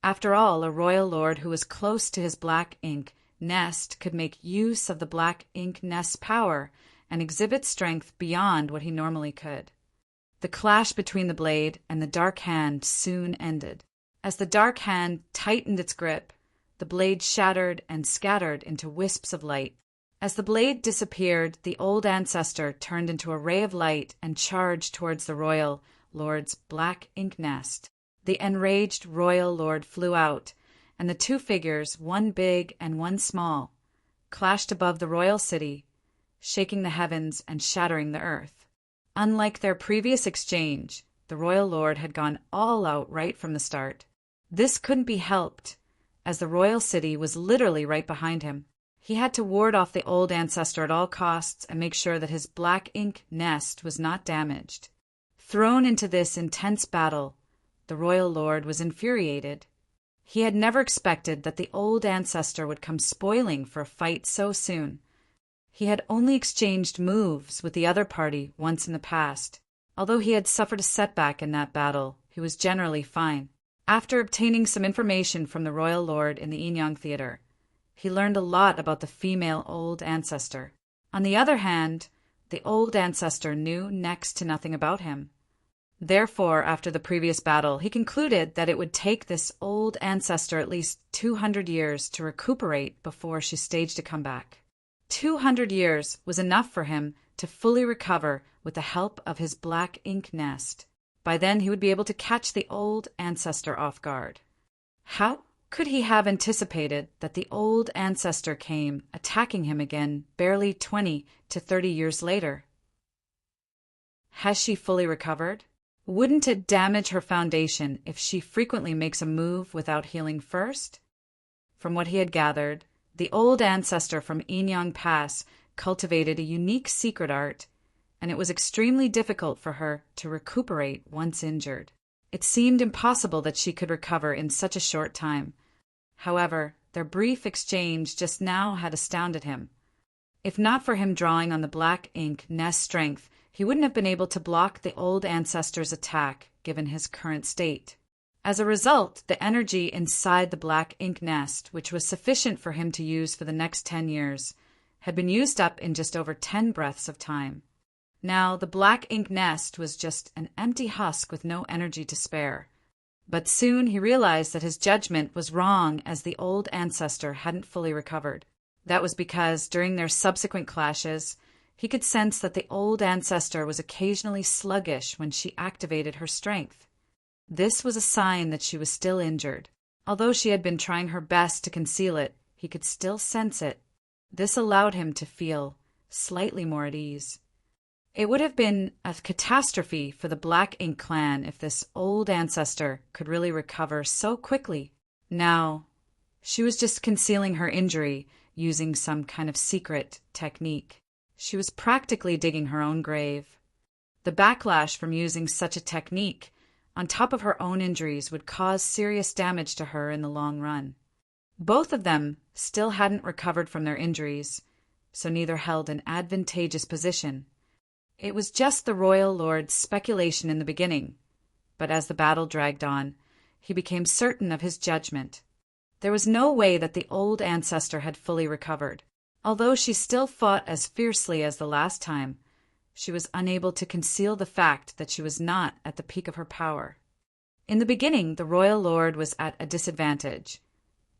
After all, a royal lord who was close to his black ink nest could make use of the black ink nest's power and exhibit strength beyond what he normally could. The clash between the blade and the dark hand soon ended. As the dark hand tightened its grip, the blade shattered and scattered into wisps of light. As the blade disappeared, the old ancestor turned into a ray of light and charged towards the royal lord's black ink nest. The enraged royal lord flew out, and the two figures, one big and one small, clashed above the royal city, shaking the heavens and shattering the earth. Unlike their previous exchange, the royal lord had gone all out right from the start. This couldn't be helped, as the royal city was literally right behind him. He had to ward off the old ancestor at all costs and make sure that his black ink nest was not damaged. Thrown into this intense battle, the royal lord was infuriated. He had never expected that the old ancestor would come spoiling for a fight so soon. He had only exchanged moves with the other party once in the past. Although he had suffered a setback in that battle, he was generally fine. After obtaining some information from the royal lord in the Inyang Theater, he learned a lot about the female old ancestor. On the other hand, the old ancestor knew next to nothing about him. Therefore, after the previous battle, he concluded that it would take this old ancestor at least 200 years to recuperate before she staged a comeback. 200 years was enough for him to fully recover with the help of his black ink nest. By then, he would be able to catch the old ancestor off guard. How could he have anticipated that the old ancestor came attacking him again barely 20 to 30 years later? Has she fully recovered? Wouldn't it damage her foundation if she frequently makes a move without healing first? From what he had gathered, the old ancestor from Inyang Pass cultivated a unique secret art, and it was extremely difficult for her to recuperate once injured. It seemed impossible that she could recover in such a short time. However, their brief exchange just now had astounded him. If not for him drawing on the black ink nest strength, he wouldn't have been able to block the old ancestor's attack given his current state. As a result, the energy inside the black ink nest, which was sufficient for him to use for the next 10 years, had been used up in just over 10 breaths of time. Now, the black ink nest was just an empty husk with no energy to spare. But soon he realized that his judgment was wrong, as the old ancestor hadn't fully recovered. That was because, during their subsequent clashes, he could sense that the old ancestor was occasionally sluggish when she activated her strength. This was a sign that she was still injured. Although she had been trying her best to conceal it, he could still sense it. This allowed him to feel slightly more at ease. It would have been a catastrophe for the Black Ink clan if this old ancestor could really recover so quickly. Now, she was just concealing her injury using some kind of secret technique. She was practically digging her own grave. The backlash from using such a technique, on top of her own injuries, would cause serious damage to her in the long run. Both of them still hadn't recovered from their injuries, so neither held an advantageous position. It was just the royal lord's speculation in the beginning, but as the battle dragged on, he became certain of his judgment. There was no way that the old ancestor had fully recovered. Although she still fought as fiercely as the last time, she was unable to conceal the fact that she was not at the peak of her power. In the beginning, the royal lord was at a disadvantage,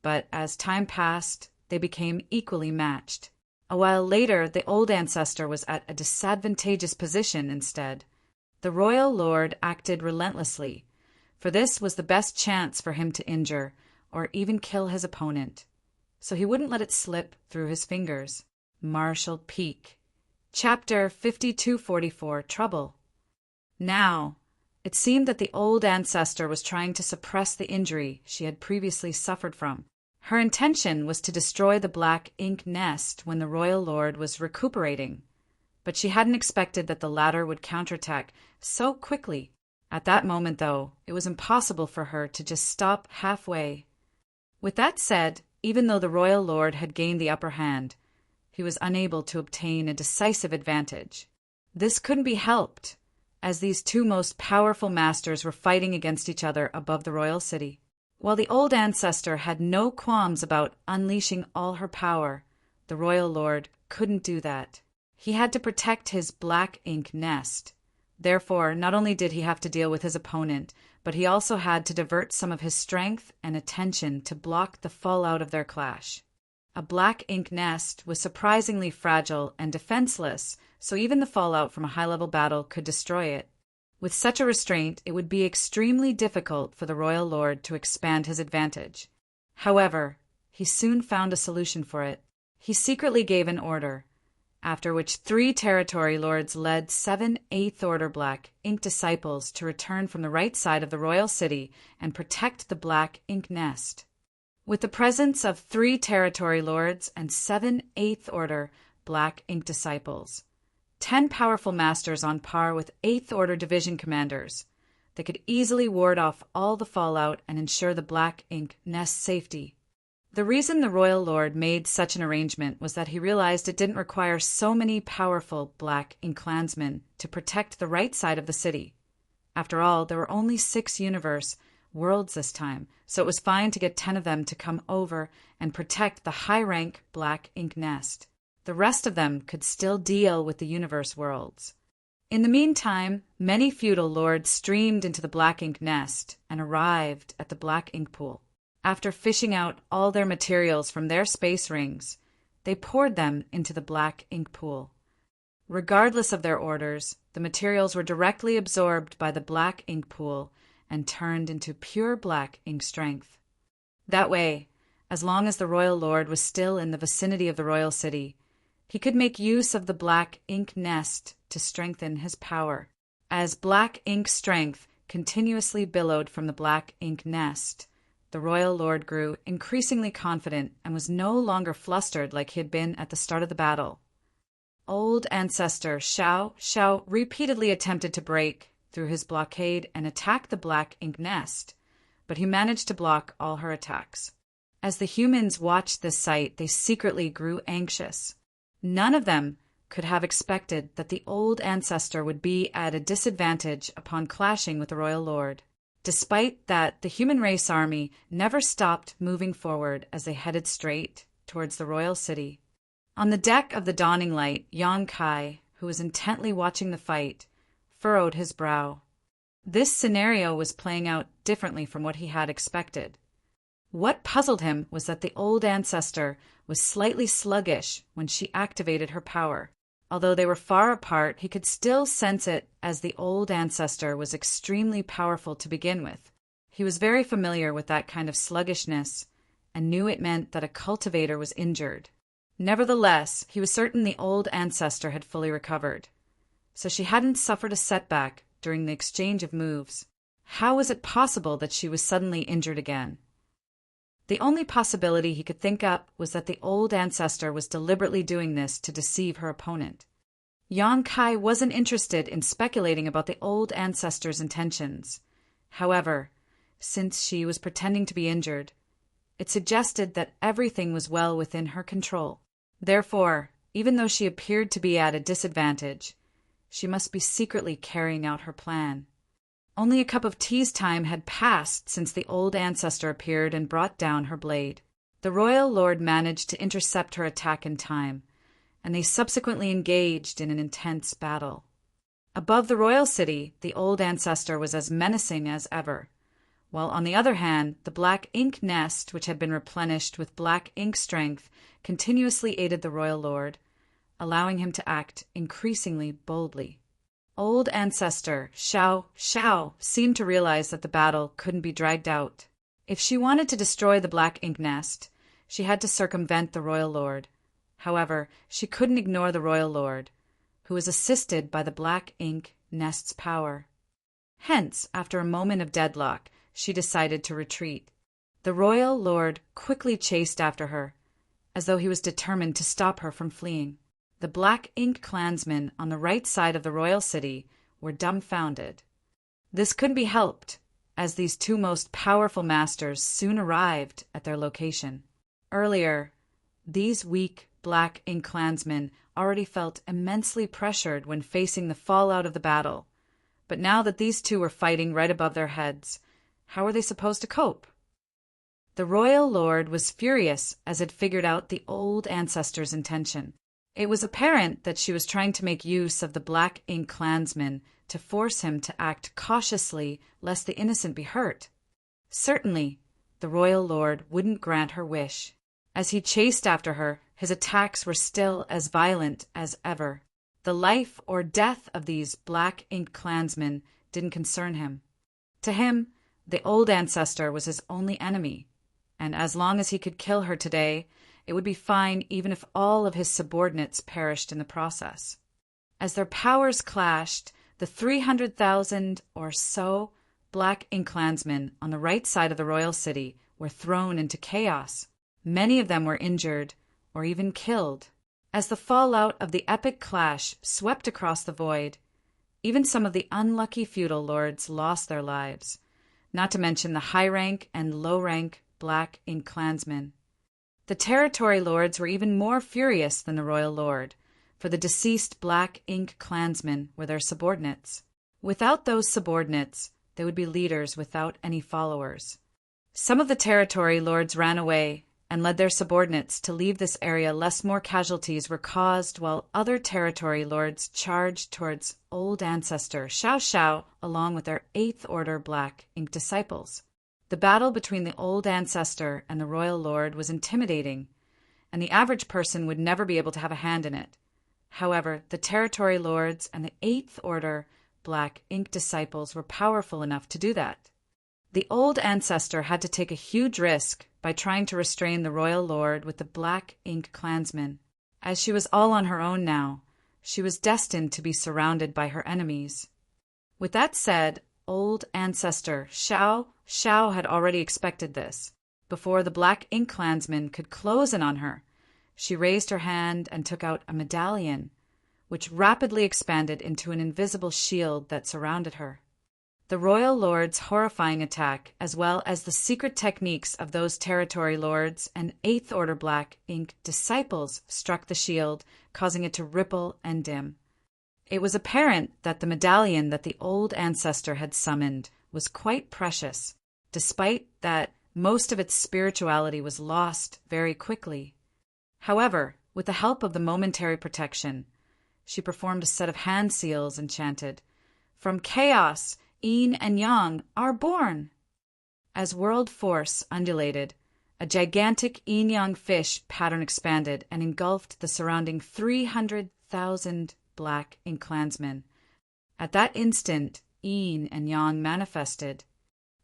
but as time passed, they became equally matched. A while later, the old ancestor was at a disadvantageous position instead. The royal lord acted relentlessly, for this was the best chance for him to injure or even kill his opponent. So he wouldn't let it slip through his fingers. Martial Peak. Chapter 5244, Trouble. Now, it seemed that the old ancestor was trying to suppress the injury she had previously suffered from. Her intention was to destroy the black ink nest when the royal lord was recuperating, but she hadn't expected that the latter would counterattack so quickly. At that moment, though, it was impossible for her to just stop halfway. With that said, even though the royal lord had gained the upper hand, he was unable to obtain a decisive advantage. This couldn't be helped, as these two most powerful masters were fighting against each other above the royal city. While the old ancestor had no qualms about unleashing all her power, the royal lord couldn't do that. He had to protect his black ink nest. Therefore, not only did he have to deal with his opponent, but he also had to divert some of his strength and attention to block the fallout of their clash. A black ink nest was surprisingly fragile and defenseless, so even the fallout from a high-level battle could destroy it. With such a restraint, it would be extremely difficult for the royal lord to expand his advantage. However, he soon found a solution for it. He secretly gave an order, after which 3 territory lords led 7 8th Order Black Ink disciples to return from the right side of the royal city and protect the black ink nest. With the presence of 3 territory lords and 7 8th Order Black Ink disciples, 10 powerful masters on par with 8th Order division commanders, they could easily ward off all the fallout and ensure the black ink nest's safety. The reason the royal lord made such an arrangement was that he realized it didn't require so many powerful black ink clansmen to protect the right side of the city. After all, there were only 6 worlds this time, so it was fine to get 10 of them to come over and protect the high-rank black ink nest. The rest of them could still deal with the universe worlds. In the meantime, many feudal lords streamed into the black ink nest and arrived at the black ink pool. After fishing out all their materials from their space rings, they poured them into the black ink pool. Regardless of their orders, the materials were directly absorbed by the black ink pool and turned into pure black ink strength. That way, as long as the royal lord was still in the vicinity of the royal city, he could make use of the black ink nest to strengthen his power. As black ink strength continuously billowed from the black ink nest, the royal lord grew increasingly confident and was no longer flustered like he had been at the start of the battle. Old ancestor Xiao repeatedly attempted to break through his blockade and attack the black ink nest, but he managed to block all her attacks. As the humans watched this sight, they secretly grew anxious. None of them could have expected that the old ancestor would be at a disadvantage upon clashing with the royal lord. Despite that, the human race army never stopped moving forward as they headed straight towards the royal city. On the deck of the Dawning Light, Yang Kai, who was intently watching the fight, furrowed his brow. This scenario was playing out differently from what he had expected. What puzzled him was that the old ancestor was slightly sluggish when she activated her power. Although they were far apart, he could still sense it, as the old ancestor was extremely powerful to begin with. He was very familiar with that kind of sluggishness and knew it meant that a cultivator was injured. Nevertheless, he was certain the old ancestor had fully recovered, so she hadn't suffered a setback during the exchange of moves. How was it possible that she was suddenly injured again? The only possibility he could think up was that the old ancestor was deliberately doing this to deceive her opponent. Yang Kai wasn't interested in speculating about the old ancestor's intentions. However, since she was pretending to be injured, it suggested that everything was well within her control. Therefore, even though she appeared to be at a disadvantage, she must be secretly carrying out her plan. Only a cup of tea's time had passed since the old ancestor appeared and brought down her blade. The royal lord managed to intercept her attack in time, and they subsequently engaged in an intense battle. Above the royal city, the old ancestor was as menacing as ever, while on the other hand, the black ink nest, which had been replenished with black ink strength, continuously aided the royal lord, allowing him to act increasingly boldly. Old ancestor Xiao seemed to realize that the battle couldn't be dragged out. If she wanted to destroy the black ink nest, she had to circumvent the royal lord. However, she couldn't ignore the royal lord, who was assisted by the black ink nest's power. Hence, after a moment of deadlock, she decided to retreat. The royal lord quickly chased after her, as though he was determined to stop her from fleeing. The black ink clansmen on the right side of the royal city were dumbfounded. This couldn't be helped, as these two most powerful masters soon arrived at their location. Earlier, these weak black ink clansmen already felt immensely pressured when facing the fallout of the battle. But now that these two were fighting right above their heads, how were they supposed to cope? The royal lord was furious as it figured out the old ancestor's intention. It was apparent that she was trying to make use of the black ink clansmen to force him to act cautiously lest the innocent be hurt. Certainly, the royal lord wouldn't grant her wish. As he chased after her, his attacks were still as violent as ever. The life or death of these black ink clansmen didn't concern him. To him, the old ancestor was his only enemy, and as long as he could kill her today, it would be fine even if all of his subordinates perished in the process. As their powers clashed, the 300,000 or so black ink clansmen on the right side of the royal city were thrown into chaos. Many of them were injured or even killed. As the fallout of the epic clash swept across the void, even some of the unlucky feudal lords lost their lives, not to mention the high-rank and low-rank black ink clansmen. The territory lords were even more furious than the royal lord, for the deceased black ink clansmen were their subordinates. Without those subordinates, they would be leaders without any followers. Some of the territory lords ran away and led their subordinates to leave this area lest more casualties were caused, while other territory lords charged towards old ancestor Xiao Xiao along with their 8th Order black ink disciples. The battle between the old ancestor and the royal lord was intimidating, and the average person would never be able to have a hand in it. However, the territory lords and the 8th Order black ink disciples were powerful enough to do that. The old ancestor had to take a huge risk by trying to restrain the royal lord with the black ink clansmen. As she was all on her own now, she was destined to be surrounded by her enemies. With that said, old ancestor Xiao Xiao had already expected this. Before the black ink clansmen could close in on her, she raised her hand and took out a medallion, which rapidly expanded into an invisible shield that surrounded her. The royal lord's horrifying attack, as well as the secret techniques of those territory lords and 8th Order black ink disciples, struck the shield, causing it to ripple and dim. It was apparent that the medallion that the old ancestor had summoned was quite precious, despite that most of its spirituality was lost very quickly. However, with the help of the momentary protection, she performed a set of hand seals and chanted, "From chaos, yin and yang are born." As world force undulated, a gigantic yin-yang fish pattern expanded and engulfed the surrounding 300,000 black ink clansmen. At that instant, yin and yang manifested.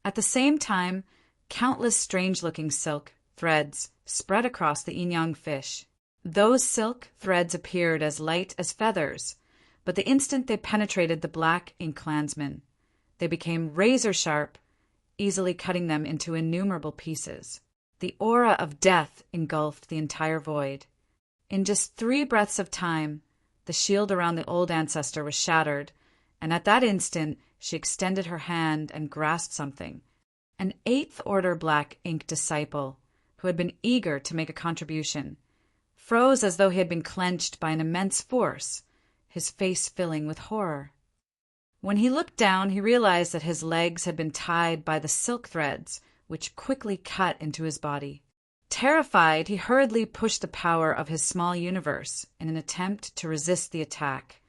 At the same time, countless strange-looking silk threads spread across the yin-yang fish. Those silk threads appeared as light as feathers, but the instant they penetrated the black ink clansmen, they became razor-sharp, easily cutting them into innumerable pieces. The aura of death engulfed the entire void. In just 3 breaths of time, the shield around the old ancestor was shattered, and at that instant she extended her hand and grasped something. An 8th Order black ink disciple, who had been eager to make a contribution, froze as though he had been clenched by an immense force, his face filling with horror. When he looked down, he realized that his legs had been tied by the silk threads, which quickly cut into his body. Terrified, he hurriedly pushed the power of his small universe in an attempt to resist the attack.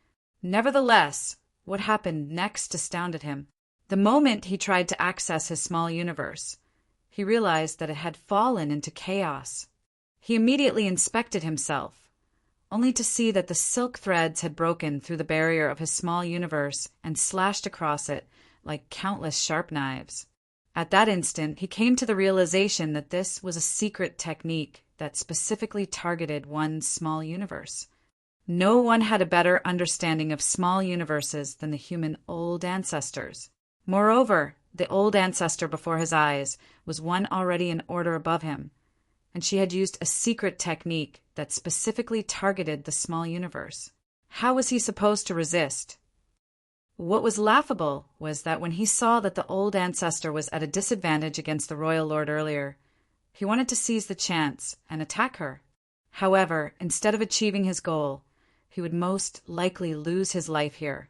Nevertheless, what happened next astounded him. The moment he tried to access his small universe, he realized that it had fallen into chaos. He immediately inspected himself, only to see that the silk threads had broken through the barrier of his small universe and slashed across it like countless sharp knives. At that instant, he came to the realization that this was a secret technique that specifically targeted one small universe. No one had a better understanding of small universes than the human old ancestors. Moreover, the old ancestor before his eyes was one already an order above him, and she had used a secret technique that specifically targeted the small universe. How was he supposed to resist? What was laughable was that when he saw that the old ancestor was at a disadvantage against the royal lord earlier, he wanted to seize the chance and attack her. However, instead of achieving his goal, he would most likely lose his life here.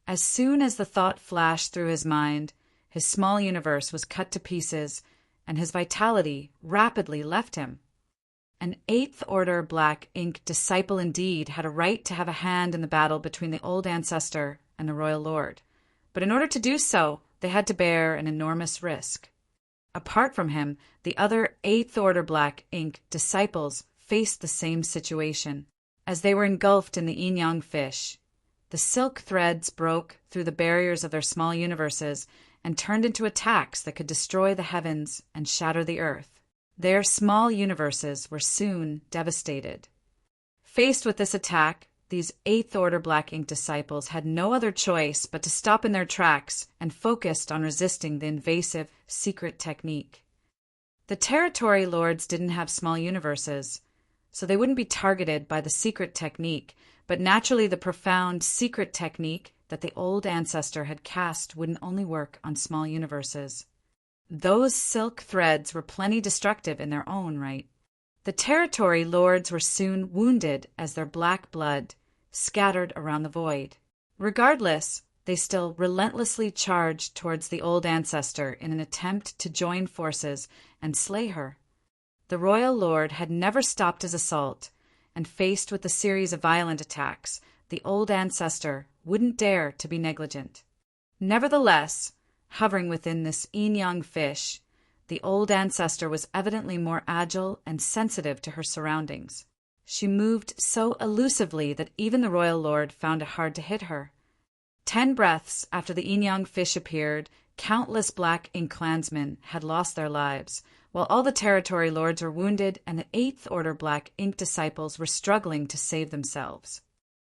As soon as the thought flashed through his mind, his small universe was cut to pieces, and his vitality rapidly left him. An Eighth Order Black Ink disciple indeed had a right to have a hand in the battle between the old ancestor and the royal lord, but in order to do so, they had to bear an enormous risk. Apart from him, the other Eighth Order Black Ink disciples faced the same situation. As they were engulfed in the yin-yang fish, the silk threads broke through the barriers of their small universes and turned into attacks that could destroy the heavens and shatter the earth. Their small universes were soon devastated. Faced with this attack, these Eighth Order Black Ink disciples had no other choice but to stop in their tracks and focused on resisting the invasive secret technique. The territory lords didn't have small universes, so they wouldn't be targeted by the secret technique, but naturally the profound secret technique that the old ancestor had cast wouldn't only work on small universes. Those silk threads were plenty destructive in their own right. The territory lords were soon wounded as their black blood scattered around the void. Regardless, they still relentlessly charged towards the old ancestor in an attempt to join forces and slay her. The royal lord had never stopped his assault, and faced with a series of violent attacks, the old ancestor wouldn't dare to be negligent. Nevertheless, hovering within this yin-yang fish, the old ancestor was evidently more agile and sensitive to her surroundings. She moved so elusively that even the royal lord found it hard to hit her. 10 breaths after the yin-yang fish appeared, countless Black Ink clansmen had lost their lives, while all the territory lords were wounded and the Eighth Order Black Ink disciples were struggling to save themselves.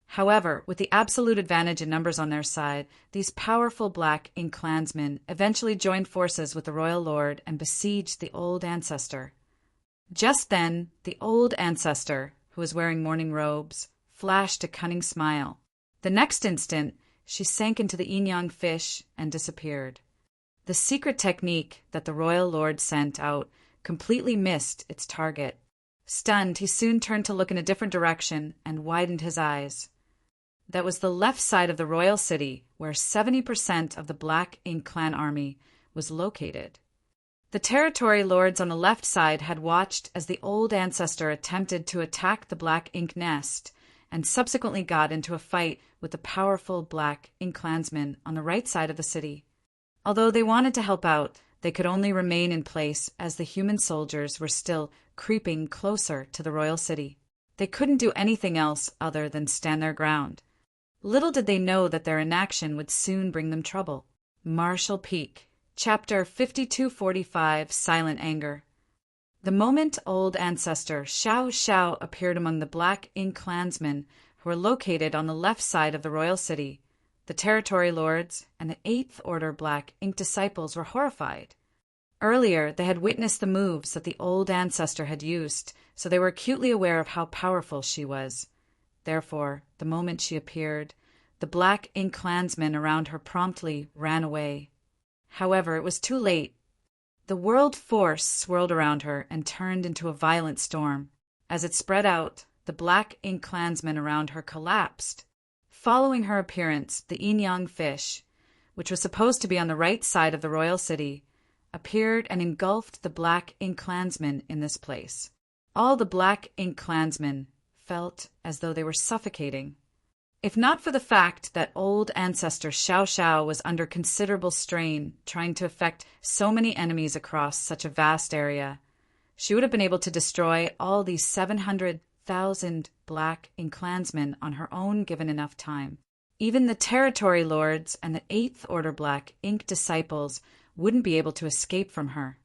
However, with the absolute advantage in numbers on their side, these powerful Black Ink clansmen eventually joined forces with the royal lord and besieged the old ancestor. Just then, the old ancestor, who was wearing mourning robes, flashed a cunning smile. The next instant, she sank into the yin-yang fish and disappeared. The secret technique that the royal lord sent out completely missed its target. Stunned, he soon turned to look in a different direction and widened his eyes. That was the left side of the royal city, where 70% of the Black Ink clan army was located. The territory lords on the left side had watched as the old ancestor attempted to attack the Black Ink nest, and subsequently got into a fight with the powerful Black Ink clansmen on the right side of the city. Although they wanted to help out, they could only remain in place as the human soldiers were still creeping closer to the royal city. They couldn't do anything else other than stand their ground. Little did they know that their inaction would soon bring them trouble. Marshall Peak, Chapter 5245, Silent Anger. The moment old ancestor Xiao Xiao appeared among the Black Ink clansmen who were located on the left side of the royal city, the territory lords and the Eighth Order Black Ink disciples were horrified. Earlier, they had witnessed the moves that the old ancestor had used, so they were acutely aware of how powerful she was. Therefore, the moment she appeared, the Black Ink clansmen around her promptly ran away. However, it was too late. The world force swirled around her and turned into a violent storm. As it spread out, the Black Ink clansmen around her collapsed. Following her appearance, the yin-yang fish, which was supposed to be on the right side of the royal city, appeared and engulfed the Black Ink clansmen in this place. All the Black Ink clansmen felt as though they were suffocating. If not for the fact that old ancestor Xiao Xiao was under considerable strain trying to affect so many enemies across such a vast area, she would have been able to destroy all these 700,000 Black Ink clansmen on her own given enough time. Even the territory lords and the Eighth Order Black Ink disciples wouldn't be able to escape from her.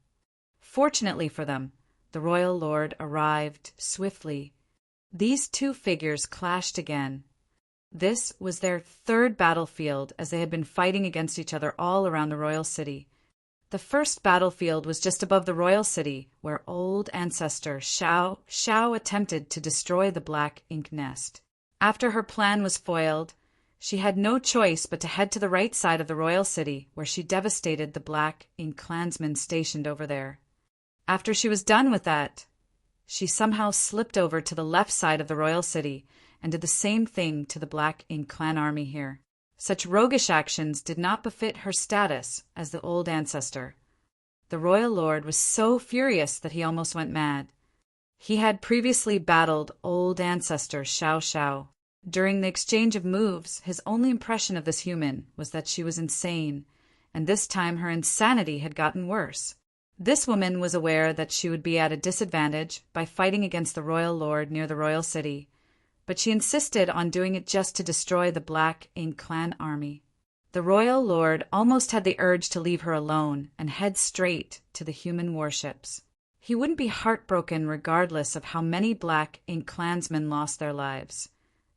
Fortunately for them, the royal lord arrived swiftly. These two figures clashed again. This was their third battlefield, as they had been fighting against each other all around the royal city. The first battlefield was just above the royal city, where old ancestor Xiao Xiao attempted to destroy the Black Ink nest. After her plan was foiled, She had no choice but to head to the right side of the royal city, where she devastated the black ink clansmen stationed over there. After she was done with that, she somehow slipped over to the left side of the royal city and did the same thing to the black ink clan army here. Such roguish actions did not befit her status as the old ancestor. The royal lord was so furious that he almost went mad. He had previously battled old ancestor Xiao Xiao. During the exchange of moves, his only impression of this human was that she was insane, and this time her insanity had gotten worse. This woman was aware that she would be at a disadvantage by fighting against the royal lord near the royal city, but she insisted on doing it just to destroy the black ink clan army. The royal lord almost had the urge to leave her alone and head straight to the human warships. He wouldn't be heartbroken regardless of how many black ink clansmen lost their lives.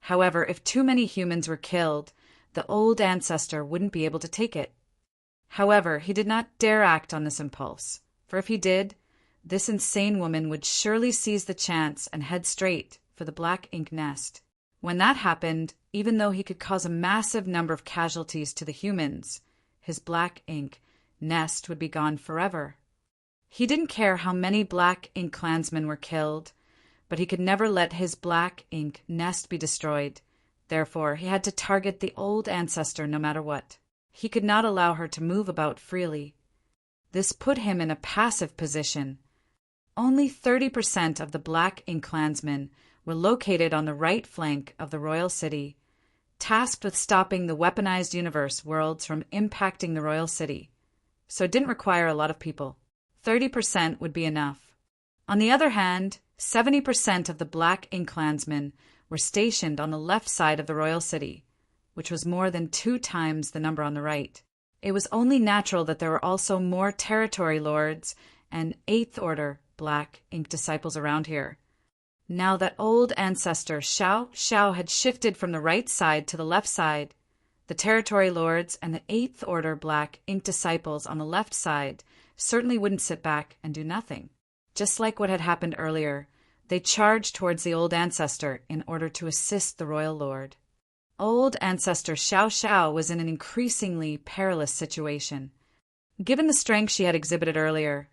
However, if too many humans were killed, the old ancestor wouldn't be able to take it. However, he did not dare act on this impulse, for if he did, this insane woman would surely seize the chance and head straight for the black ink nest. When that happened, even though he could cause a massive number of casualties to the humans, his black ink nest would be gone forever. He didn't care how many black ink clansmen were killed, but he could never let his black ink nest be destroyed. Therefore, he had to target the old ancestor no matter what. He could not allow her to move about freely. This put him in a passive position. Only 30% of the black ink clansmen were located on the right flank of the royal city, tasked with stopping the weaponized universe worlds from impacting the royal city. So it didn't require a lot of people. 30% would be enough. On the other hand, 70% of the black ink clansmen were stationed on the left side of the royal city, which was more than 2 times the number on the right. It was only natural that there were also more territory lords and 8th Order black ink disciples around here. Now that old ancestor Xiao Xiao had shifted from the right side to the left side, the territory lords and the 8th Order black ink disciples on the left side certainly wouldn't sit back and do nothing. Just like what had happened earlier, they charged towards the old ancestor in order to assist the royal lord. Old ancestor Xiao Xiao was in an increasingly perilous situation. Given the strength she had exhibited earlier,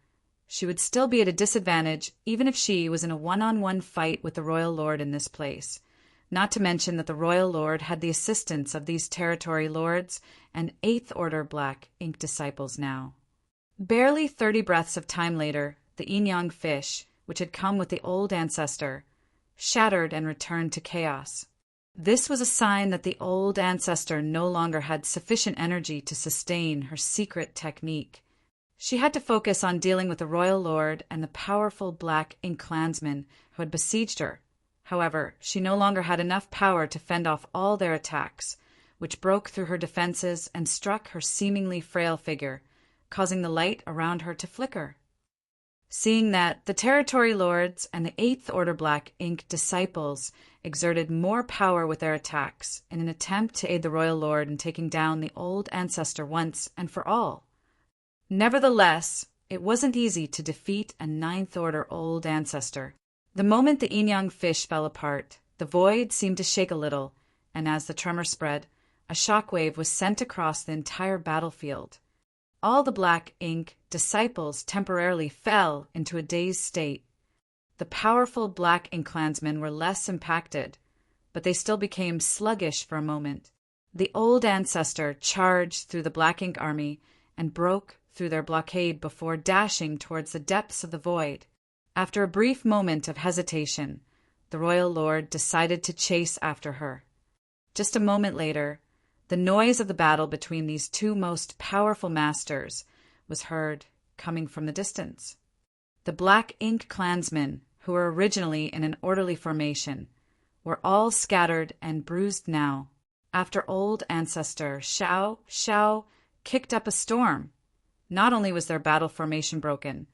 she would still be at a disadvantage even if she was in a one-on-one fight with the royal lord in this place, not to mention that the royal lord had the assistance of these territory lords and 8th Order black ink disciples now. Barely 30 breaths of time later, the yin-yang fish, which had come with the old ancestor, shattered and returned to chaos. This was a sign that the old ancestor no longer had sufficient energy to sustain her secret technique. She had to focus on dealing with the royal lord and the powerful black ink clansmen who had besieged her. However, she no longer had enough power to fend off all their attacks, which broke through her defenses and struck her seemingly frail figure, causing the light around her to flicker. Seeing that, the territory lords and the 8th Order black ink disciples exerted more power with their attacks in an attempt to aid the royal lord in taking down the old ancestor once and for all. Nevertheless, it wasn't easy to defeat a 9th Order old ancestor. The moment the yin-yang fish fell apart, the void seemed to shake a little, and as the tremor spread, a shockwave was sent across the entire battlefield. All the black ink disciples temporarily fell into a dazed state. The powerful black ink clansmen were less impacted, but they still became sluggish for a moment. The old ancestor charged through the black ink army and broke through their blockade before dashing towards the depths of the void. After a brief moment of hesitation, the royal lord decided to chase after her. Just a moment later, the noise of the battle between these 2 most powerful masters was heard coming from the distance. The black ink clansmen, who were originally in an orderly formation, were all scattered and bruised now, after old ancestor Xiao Xiao kicked up a storm. Not only was their battle formation broken,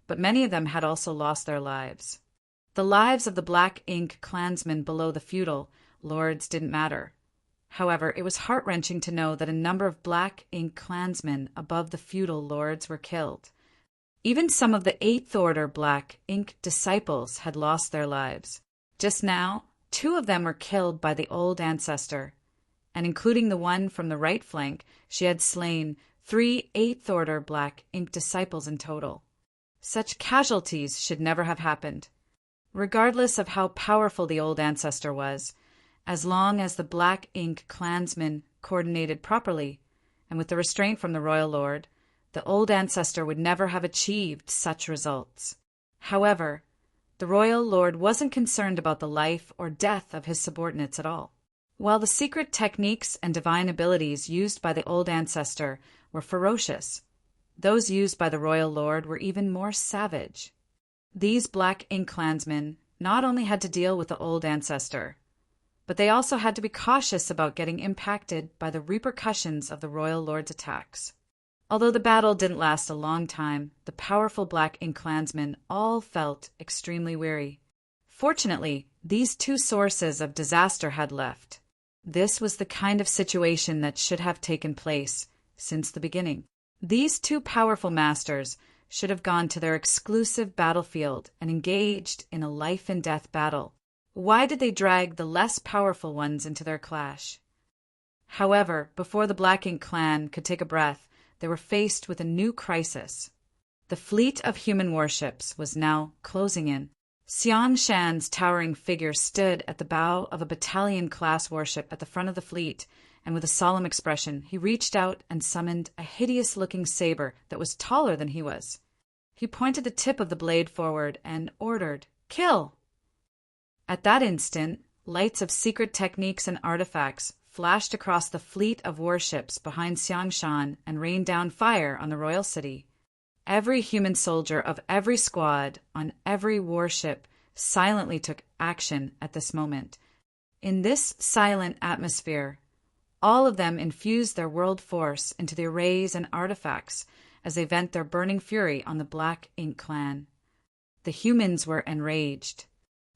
but many of them had also lost their lives. The lives of the black ink clansmen below the feudal lords didn't matter. However, it was heart-wrenching to know that a number of black ink clansmen above the feudal lords were killed. Even some of the 8th Order black ink disciples had lost their lives. Just now, 2 of them were killed by the old ancestor, and including the one from the right flank, she had slain 3 8th Order Black Ink disciples in total. Such casualties should never have happened. Regardless of how powerful the old ancestor was, as long as the Black Ink clansmen coordinated properly, and with the restraint from the royal lord, the old ancestor would never have achieved such results. However, the royal lord wasn't concerned about the life or death of his subordinates at all. While the secret techniques and divine abilities used by the old ancestor were ferocious, those used by the royal lord were even more savage. These Black Ink clansmen not only had to deal with the old ancestor, but they also had to be cautious about getting impacted by the repercussions of the royal lord's attacks. Although the battle didn't last a long time, the powerful Black Ink clansmen all felt extremely weary. Fortunately, these two sources of disaster had left. This was the kind of situation that should have taken place since the beginning. These two powerful masters should have gone to their exclusive battlefield and engaged in a life-and-death battle. Why did they drag the less powerful ones into their clash? However, before the Black Ink clan could take a breath, they were faced with a new crisis. The fleet of human warships was now closing in. Xiang Shan's towering figure stood at the bow of a battalion-class warship at the front of the fleet, and with a solemn expression, he reached out and summoned a hideous-looking saber that was taller than he was. He pointed the tip of the blade forward and ordered, "Kill!" At that instant, lights of secret techniques and artifacts flashed across the fleet of warships behind Xiangshan and rained down fire on the royal city. Every human soldier of every squad on every warship silently took action at this moment. In this silent atmosphere, all of them infused their world force into the arrays and artifacts as they vent their burning fury on the Black Ink clan. The humans were enraged.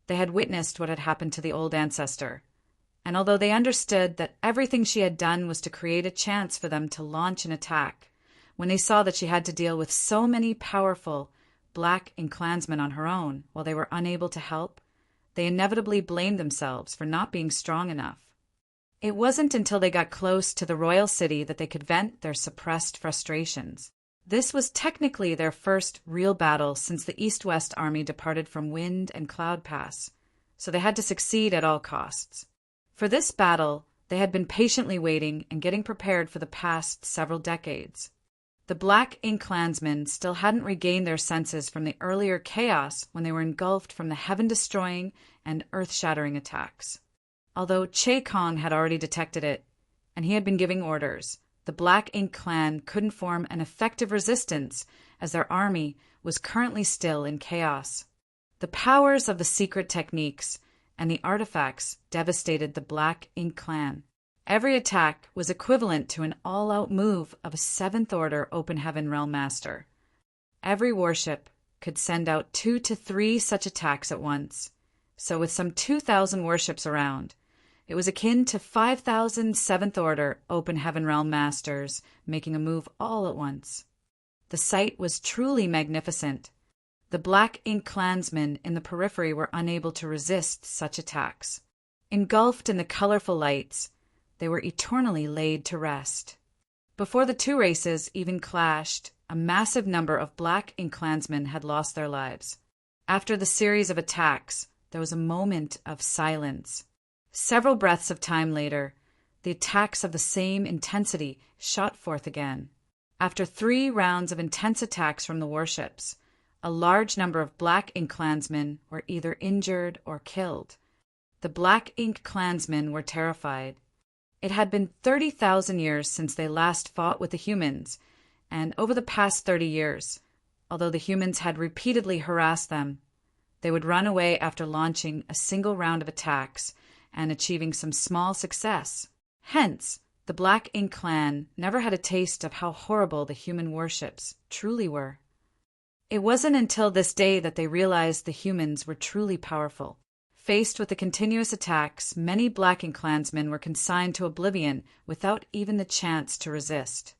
They had witnessed what had happened to the old ancestor, and although they understood that everything she had done was to create a chance for them to launch an attack, when they saw that she had to deal with so many powerful Black Ink clansmen on her own while they were unable to help, they inevitably blamed themselves for not being strong enough. It wasn't until they got close to the royal city that they could vent their suppressed frustrations. This was technically their first real battle since the East-West Army departed from Wind and Cloud Pass, so they had to succeed at all costs. For this battle, they had been patiently waiting and getting prepared for the past several decades. The Black Ink clansmen still hadn't regained their senses from the earlier chaos when they were engulfed from the heaven-destroying and earth-shattering attacks. Although Che Kong had already detected it, and he had been giving orders, the Black Ink clan couldn't form an effective resistance as their army was currently still in chaos. The powers of the secret techniques and the artifacts devastated the Black Ink clan. Every attack was equivalent to an all-out move of a 7th Order Open Heaven Realm Master. Every warship could send out 2 to 3 such attacks at once, so with some 2,000 warships around, it was akin to 5,000 7th Order Open Heaven Realm Masters making a move all at once. The sight was truly magnificent. The Black Ink clansmen in the periphery were unable to resist such attacks. Engulfed in the colorful lights, they were eternally laid to rest. Before the two races even clashed, a massive number of Black Ink clansmen had lost their lives. After the series of attacks, there was a moment of silence. Several breaths of time later, the attacks of the same intensity shot forth again. After 3 rounds of intense attacks from the warships, a large number of Black Ink clansmen were either injured or killed. The Black Ink clansmen were terrified. It had been 30,000 years since they last fought with the humans, and over the past 30 years, although the humans had repeatedly harassed them, they would run away after launching a single round of attacks and achieving some small success. Hence, the Black Ink clan never had a taste of how horrible the human warships truly were. It wasn't until this day that they realized the humans were truly powerful. Faced with the continuous attacks, many Black Ink clansmen were consigned to oblivion without even the chance to resist.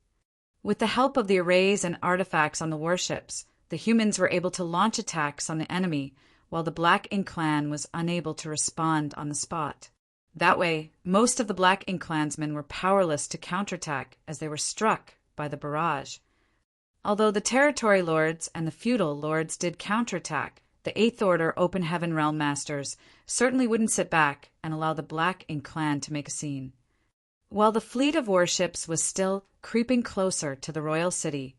With the help of the arrays and artifacts on the warships, the humans were able to launch attacks on the enemy, while the Black Ink clan was unable to respond on the spot. That way, most of the Black Ink clansmen were powerless to counterattack as they were struck by the barrage. Although the territory lords and the feudal lords did counterattack, the Eighth Order Open Heaven Realm Masters certainly wouldn't sit back and allow the Black Ink clan to make a scene. While the fleet of warships was still creeping closer to the royal city,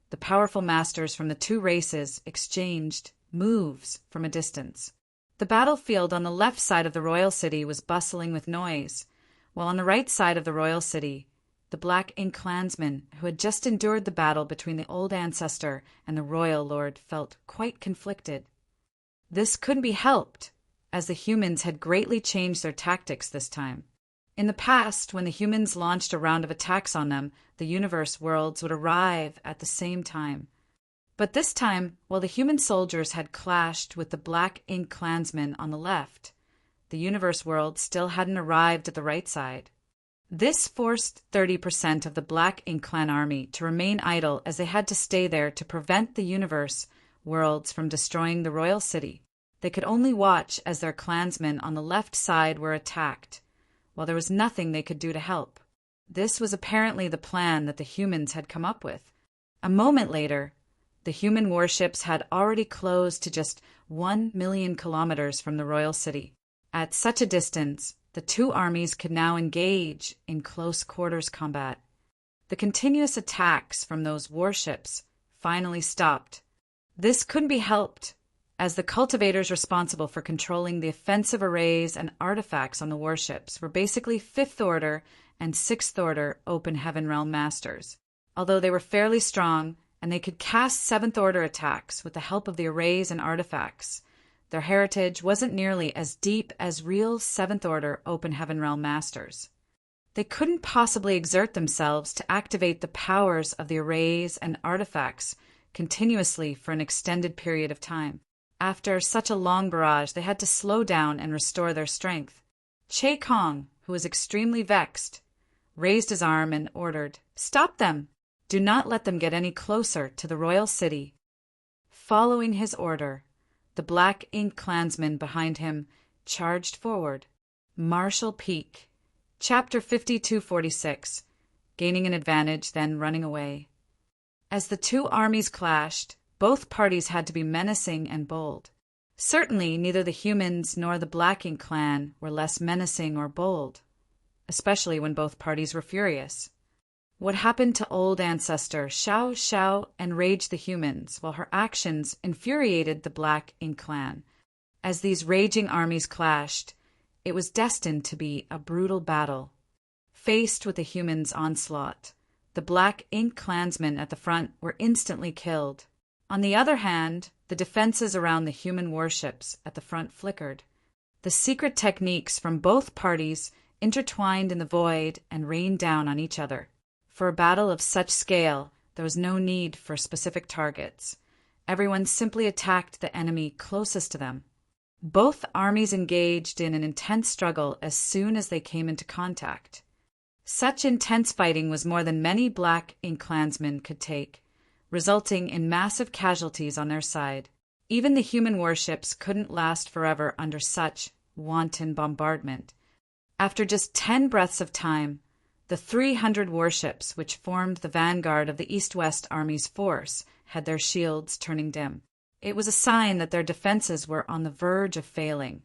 the powerful masters from the two races exchanged moves from a distance. The battlefield on the left side of the royal city was bustling with noise, while on the right side of the royal city, the Black Ink clansmen who had just endured the battle between the old ancestor and the royal lord felt quite conflicted. This couldn't be helped, as the humans had greatly changed their tactics this time. In the past, when the humans launched a round of attacks on them, the universe worlds would arrive at the same time. But this time, while the human soldiers had clashed with the Black Ink clansmen on the left, the universe world still hadn't arrived at the right side. This forced 30% of the Black Ink clan army to remain idle as they had to stay there to prevent the universe worlds from destroying the royal city. They could only watch as their clansmen on the left side were attacked, while there was nothing they could do to help. This was apparently the plan that the humans had come up with. A moment later, the human warships had already closed to just 1 million kilometers from the royal city. At such a distance, the two armies could now engage in close quarters combat. The continuous attacks from those warships finally stopped. This couldn't be helped, as the cultivators responsible for controlling the offensive arrays and artifacts on the warships were basically Fifth Order and Sixth Order Open Heaven Realm Masters. Although they were fairly strong, and they could cast Seventh Order attacks with the help of the arrays and artifacts, their heritage wasn't nearly as deep as real Seventh Order Open Heaven Realm Masters. They couldn't possibly exert themselves to activate the powers of the arrays and artifacts continuously for an extended period of time. After such a long barrage, they had to slow down and restore their strength. Che Kong, who was extremely vexed, raised his arm and ordered, "Stop them! Do not let them get any closer to the royal city." Following his order, the Black Ink clansmen behind him charged forward. Marshall Peak, Chapter 5246, Gaining an Advantage, then Running Away. As the two armies clashed, both parties had to be menacing and bold. Certainly, neither the humans nor the Black Ink clan were less menacing or bold, especially when both parties were furious. What happened to old ancestor Xiao Xiao enraged the humans, while her actions infuriated the Black Ink clan. As these raging armies clashed, it was destined to be a brutal battle. Faced with the humans' onslaught, the Black Ink clansmen at the front were instantly killed. On the other hand, the defenses around the human warships at the front flickered. The secret techniques from both parties intertwined in the void and rained down on each other. For a battle of such scale, there was no need for specific targets. Everyone simply attacked the enemy closest to them. Both armies engaged in an intense struggle as soon as they came into contact. Such intense fighting was more than many Black Ink clansmen could take, resulting in massive casualties on their side. Even the human warships couldn't last forever under such wanton bombardment. After just 10 breaths of time, the 300 warships which formed the vanguard of the East-West Army's force had their shields turning dim. It was a sign that their defenses were on the verge of failing.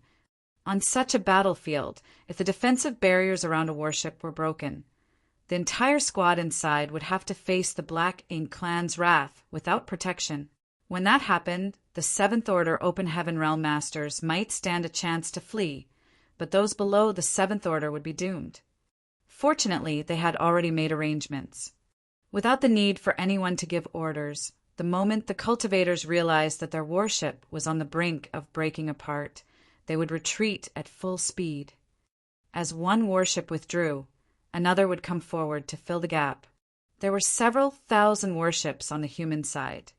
On such a battlefield, if the defensive barriers around a warship were broken, the entire squad inside would have to face the Black Ink clan's wrath without protection. When that happened, the Seventh Order Open Heaven Realm Masters might stand a chance to flee, but those below the Seventh Order would be doomed. Fortunately, they had already made arrangements. Without the need for anyone to give orders, the moment the cultivators realized that their warship was on the brink of breaking apart, they would retreat at full speed. As one warship withdrew, another would come forward to fill the gap. There were several thousand warships on the human side,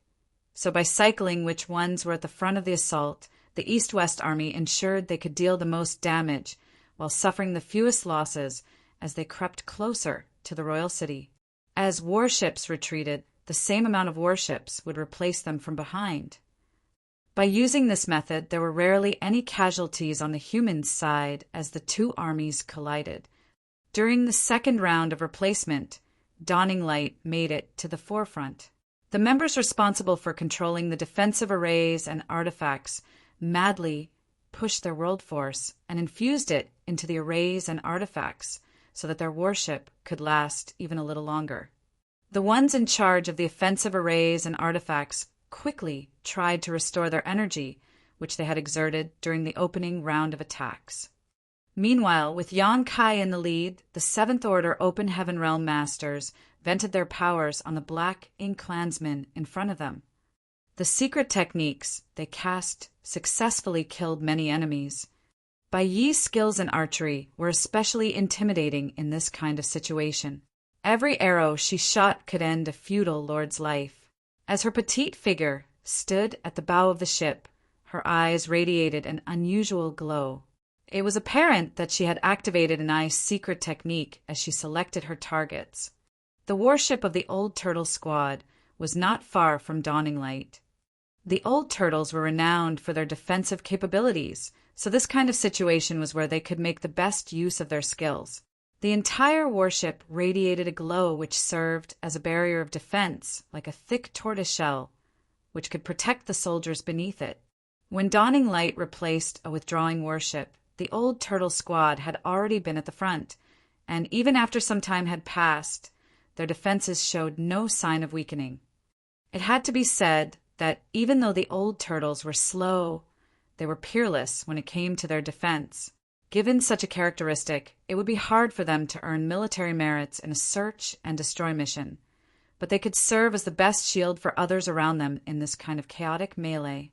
so by cycling which ones were at the front of the assault, the East-West Army ensured they could deal the most damage while suffering the fewest losses as they crept closer to the royal city. As warships retreated, the same amount of warships would replace them from behind. By using this method, there were rarely any casualties on the humans' side as the two armies collided. During the second round of replacement, Dawning Light made it to the forefront. The members responsible for controlling the defensive arrays and artifacts madly pushed their world force and infused it into the arrays and artifacts so that their warship could last even a little longer. The ones in charge of the offensive arrays and artifacts quickly tried to restore their energy, which they had exerted during the opening round of attacks. Meanwhile, with Yang Kai in the lead, the Seventh Order Open Heaven Realm Masters vented their powers on the Black Ink Clansmen in front of them. The secret techniques they cast successfully killed many enemies. Bai Yi's skills in archery were especially intimidating in this kind of situation. Every arrow she shot could end a feudal lord's life. As her petite figure stood at the bow of the ship, her eyes radiated an unusual glow. It was apparent that she had activated an eye's secret technique as she selected her targets. The warship of the Old Turtle Squad was not far from Dawning Light. The Old Turtles were renowned for their defensive capabilities, so this kind of situation was where they could make the best use of their skills. The entire warship radiated a glow which served as a barrier of defense, like a thick tortoiseshell, which could protect the soldiers beneath it. When Dawning Light replaced a withdrawing warship, the Old Turtle Squad had already been at the front, and even after some time had passed, their defenses showed no sign of weakening. It had to be said that even though the Old Turtles were slow, they were peerless when it came to their defense. Given such a characteristic, it would be hard for them to earn military merits in a search and destroy mission, but they could serve as the best shield for others around them in this kind of chaotic melee.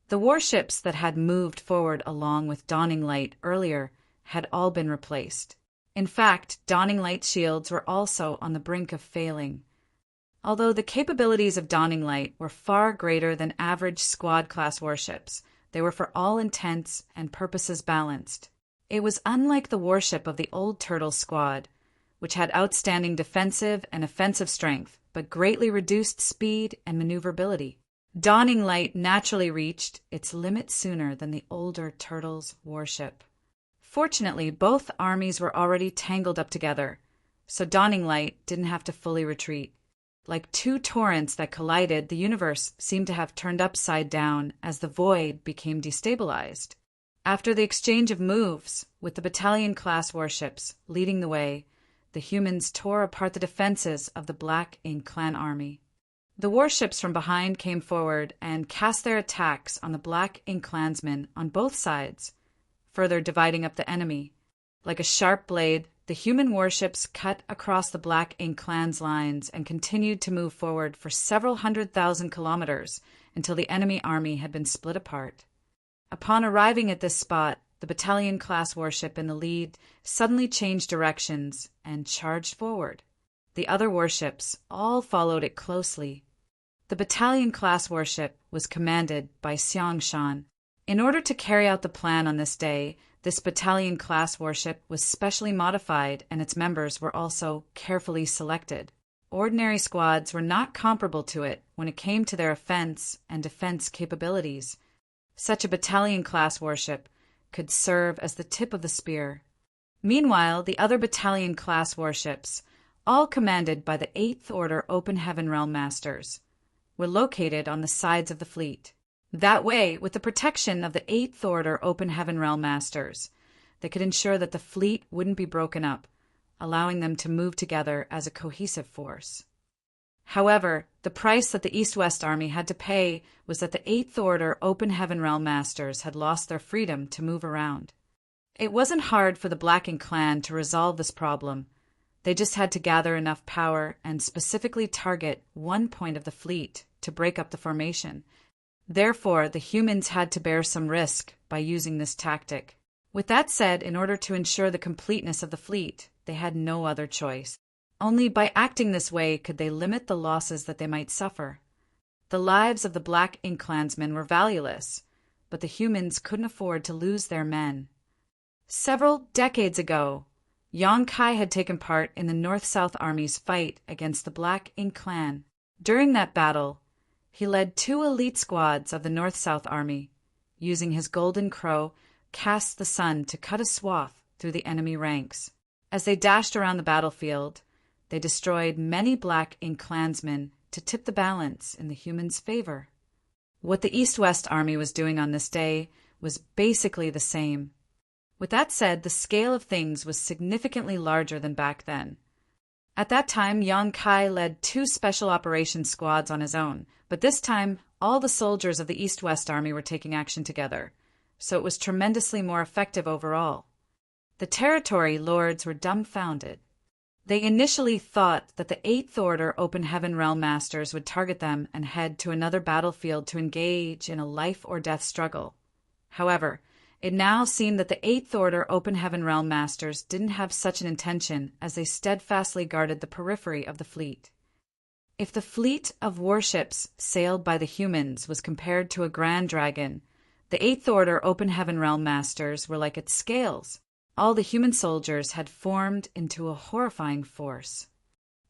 The warships that had moved forward along with Dawning Light earlier had all been replaced. In fact, Dawning Light's shields were also on the brink of failing. Although the capabilities of Dawning Light were far greater than average squad-class warships, they were for all intents and purposes balanced. It was unlike the warship of the Old Turtle Squad, which had outstanding defensive and offensive strength, but greatly reduced speed and maneuverability. Dawning Light naturally reached its limit sooner than the older Turtles' warship. Fortunately, both armies were already tangled up together, so Dawning Light didn't have to fully retreat. Like two torrents that collided, the universe seemed to have turned upside down as the void became destabilized. After the exchange of moves, with the battalion-class warships leading the way, the humans tore apart the defenses of the Black Ink Clan army. The warships from behind came forward and cast their attacks on the Black Ink Clansmen on both sides, further dividing up the enemy. Like a sharp blade, the human warships cut across the Black Ink Clan's lines and continued to move forward for several 100,000 kilometers until the enemy army had been split apart. Upon arriving at this spot, the battalion-class warship in the lead suddenly changed directions and charged forward. The other warships all followed it closely. The battalion-class warship was commanded by Xiangshan. In order to carry out the plan on this day, this battalion-class warship was specially modified and its members were also carefully selected. Ordinary squads were not comparable to it when it came to their offense and defense capabilities. Such a battalion-class warship could serve as the tip of the spear. Meanwhile, the other battalion-class warships, all commanded by the Eighth Order Open Heaven Realm Masters, were located on the sides of the fleet. That way, with the protection of the Eighth Order Open Heaven Realm Masters, they could ensure that the fleet wouldn't be broken up, allowing them to move together as a cohesive force. However, the price that the East-West Army had to pay was that the Eighth Order Open Heaven Realm Masters had lost their freedom to move around. It wasn't hard for the Black Ink Clan to resolve this problem. They just had to gather enough power and specifically target one point of the fleet to break up the formation. Therefore, the humans had to bear some risk by using this tactic. With that said, in order to ensure the completeness of the fleet, they had no other choice. Only by acting this way could they limit the losses that they might suffer. The lives of the Black Ink Clansmen were valueless, but the humans couldn't afford to lose their men. Several decades ago, Yang Kai had taken part in the North-South Army's fight against the Black Ink Clan. During that battle, He led 2 elite squads of the North-South Army, using his golden crow, cast the sun to cut a swath through the enemy ranks. As they dashed around the battlefield, they destroyed many Black Ink clansmen to tip the balance in the humans' favor. What the East-West Army was doing on this day was basically the same. With that said, the scale of things was significantly larger than back then. At that time, Yang Kai led 2 special operations squads on his own, but this time all the soldiers of the East-West Army were taking action together, so it was tremendously more effective overall. The territory lords were dumbfounded. They initially thought that the Eighth Order Open Heaven Realm Masters would target them and head to another battlefield to engage in a life-or-death struggle. However, it now seemed that the Eighth Order Open Heaven Realm Masters didn't have such an intention, as they steadfastly guarded the periphery of the fleet. If the fleet of warships sailed by the humans was compared to a grand dragon, the Eighth Order Open Heaven Realm Masters were like its scales. All the human soldiers had formed into a horrifying force.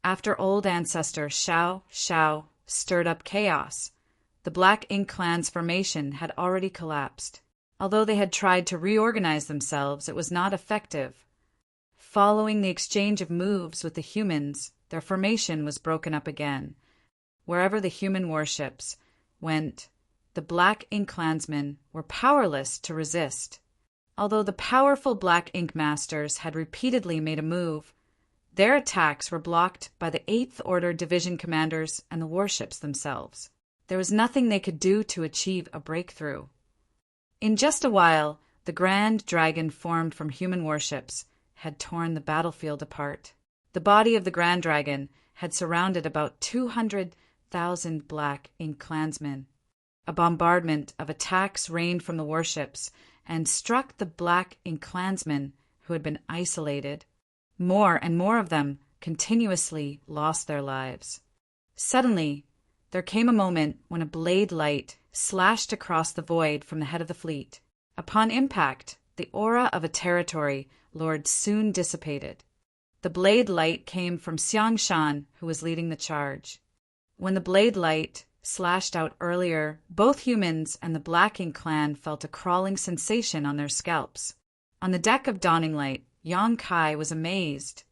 After old ancestor Xiao Xiao stirred up chaos, the Black Ink clan's formation had already collapsed. Although they had tried to reorganize themselves, it was not effective. Following the exchange of moves with the humans, their formation was broken up again. Wherever the human warships went, the Black Ink clansmen were powerless to resist. Although the powerful Black Ink masters had repeatedly made a move, their attacks were blocked by the Eighth Order division commanders and the warships themselves. There was nothing they could do to achieve a breakthrough. In just a while, the Grand Dragon formed from human warships had torn the battlefield apart. The body of the Grand Dragon had surrounded about 200,000 Black Ink clansmen. A bombardment of attacks rained from the warships and struck the Black Ink clansmen who had been isolated. More and more of them continuously lost their lives. Suddenly, there came a moment when a blade light slashed across the void from the head of the fleet. Upon impact, the aura of a territory lord soon dissipated. The blade light came from Xiang Shan, who was leading the charge. When the blade light slashed out earlier, both humans and the Black Ink clan felt a crawling sensation on their scalps. On the deck of Dawning Light, Yang Kai was amazed.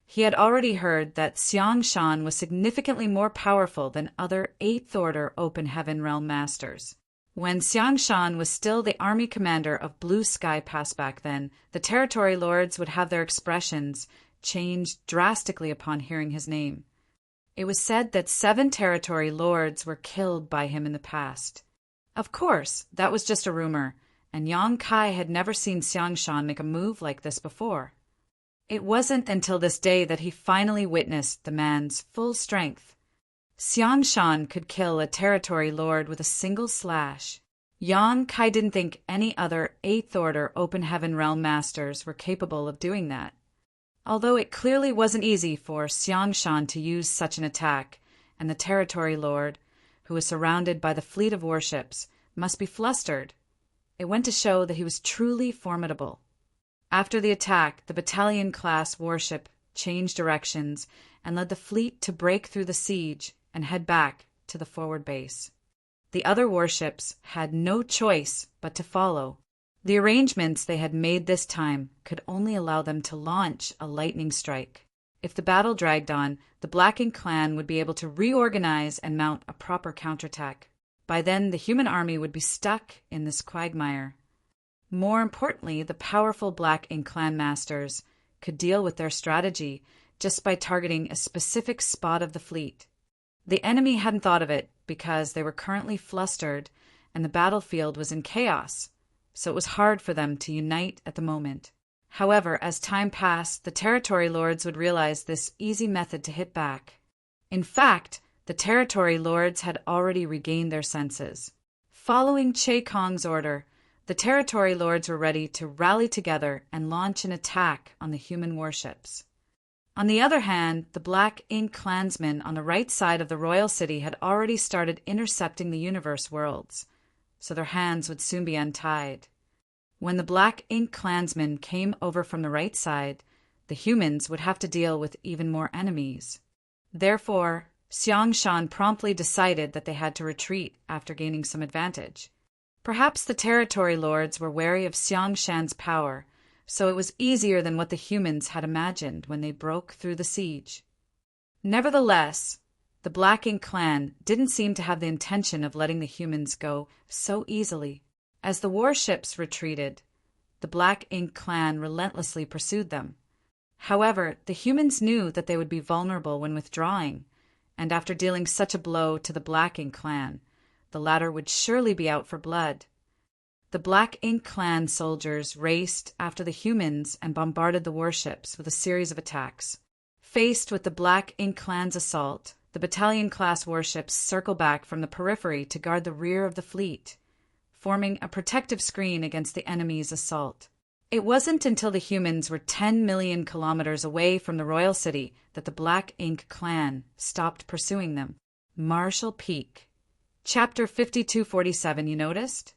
He had already heard that Xiang Shan was significantly more powerful than other Eighth Order Open Heaven Realm Masters. When Xiang Shan was still the army commander of Blue Sky Pass back then, the territory lords would have their expressions changed drastically upon hearing his name. It was said that 7 territory lords were killed by him in the past. Of course, that was just a rumor, and Yang Kai had never seen Xiang Shan make a move like this before. It wasn't until this day that he finally witnessed the man's full strength. Xiang Shan could kill a territory lord with a single slash. Yang Kai didn't think any other Eighth Order Open Heaven Realm Masters were capable of doing that. Although it clearly wasn't easy for Xiang Shan to use such an attack, and the territory lord, who was surrounded by the fleet of warships, must be flustered, it went to show that he was truly formidable. After the attack, the battalion-class warship changed directions and led the fleet to break through the siege and head back to the forward base. The other warships had no choice but to follow. The arrangements they had made this time could only allow them to launch a lightning strike. If the battle dragged on, the Black Ink clan would be able to reorganize and mount a proper counterattack. By then, the human army would be stuck in this quagmire. More importantly, the powerful Black Ink clan masters could deal with their strategy just by targeting a specific spot of the fleet. The enemy hadn't thought of it because they were currently flustered and the battlefield was in chaos, so it was hard for them to unite at the moment. However, as time passed, the territory lords would realize this easy method to hit back. In fact, the territory lords had already regained their senses. Following Che Kong's order, the territory lords were ready to rally together and launch an attack on the human warships. On the other hand, the Black Ink clansmen on the right side of the royal city had already started intercepting the universe worlds, so their hands would soon be untied. When the Black Ink clansmen came over from the right side, the humans would have to deal with even more enemies. Therefore, Xiangshan promptly decided that they had to retreat after gaining some advantage. Perhaps the territory lords were wary of Xiangshan's power, so it was easier than what the humans had imagined when they broke through the siege. Nevertheless, the Black Ink clan didn't seem to have the intention of letting the humans go so easily. As the warships retreated, the Black Ink clan relentlessly pursued them. However, the humans knew that they would be vulnerable when withdrawing, and after dealing such a blow to the Black Ink clan, the latter would surely be out for blood. The Black Ink clan soldiers raced after the humans and bombarded the warships with a series of attacks. Faced with the Black Ink clan's assault, the battalion-class warships circle back from the periphery to guard the rear of the fleet, forming a protective screen against the enemy's assault. It wasn't until the humans were 10 million kilometers away from the royal city that the Black Ink clan stopped pursuing them. Marshall Peak. Chapter 5247, you noticed?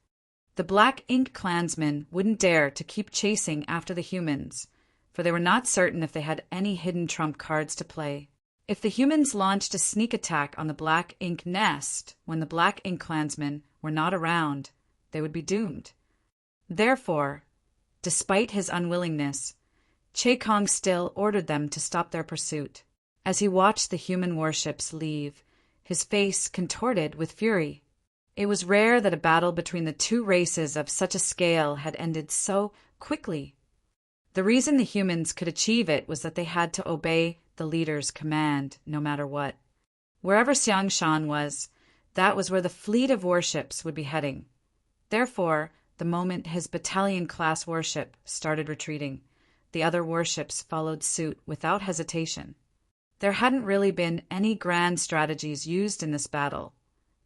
The Black Ink clansmen wouldn't dare to keep chasing after the humans, for they were not certain if they had any hidden trump cards to play. If the humans launched a sneak attack on the Black Ink nest when the Black Ink clansmen were not around, they would be doomed. Therefore, despite his unwillingness, Che Kong still ordered them to stop their pursuit. As he watched the human warships leave, his face contorted with fury. It was rare that a battle between the two races of such a scale had ended so quickly. The reason the humans could achieve it was that they had to obey the leader's command, no matter what. Wherever Xiangshan was, that was where the fleet of warships would be heading. Therefore, the moment his battalion-class warship started retreating, the other warships followed suit without hesitation. There hadn't really been any grand strategies used in this battle.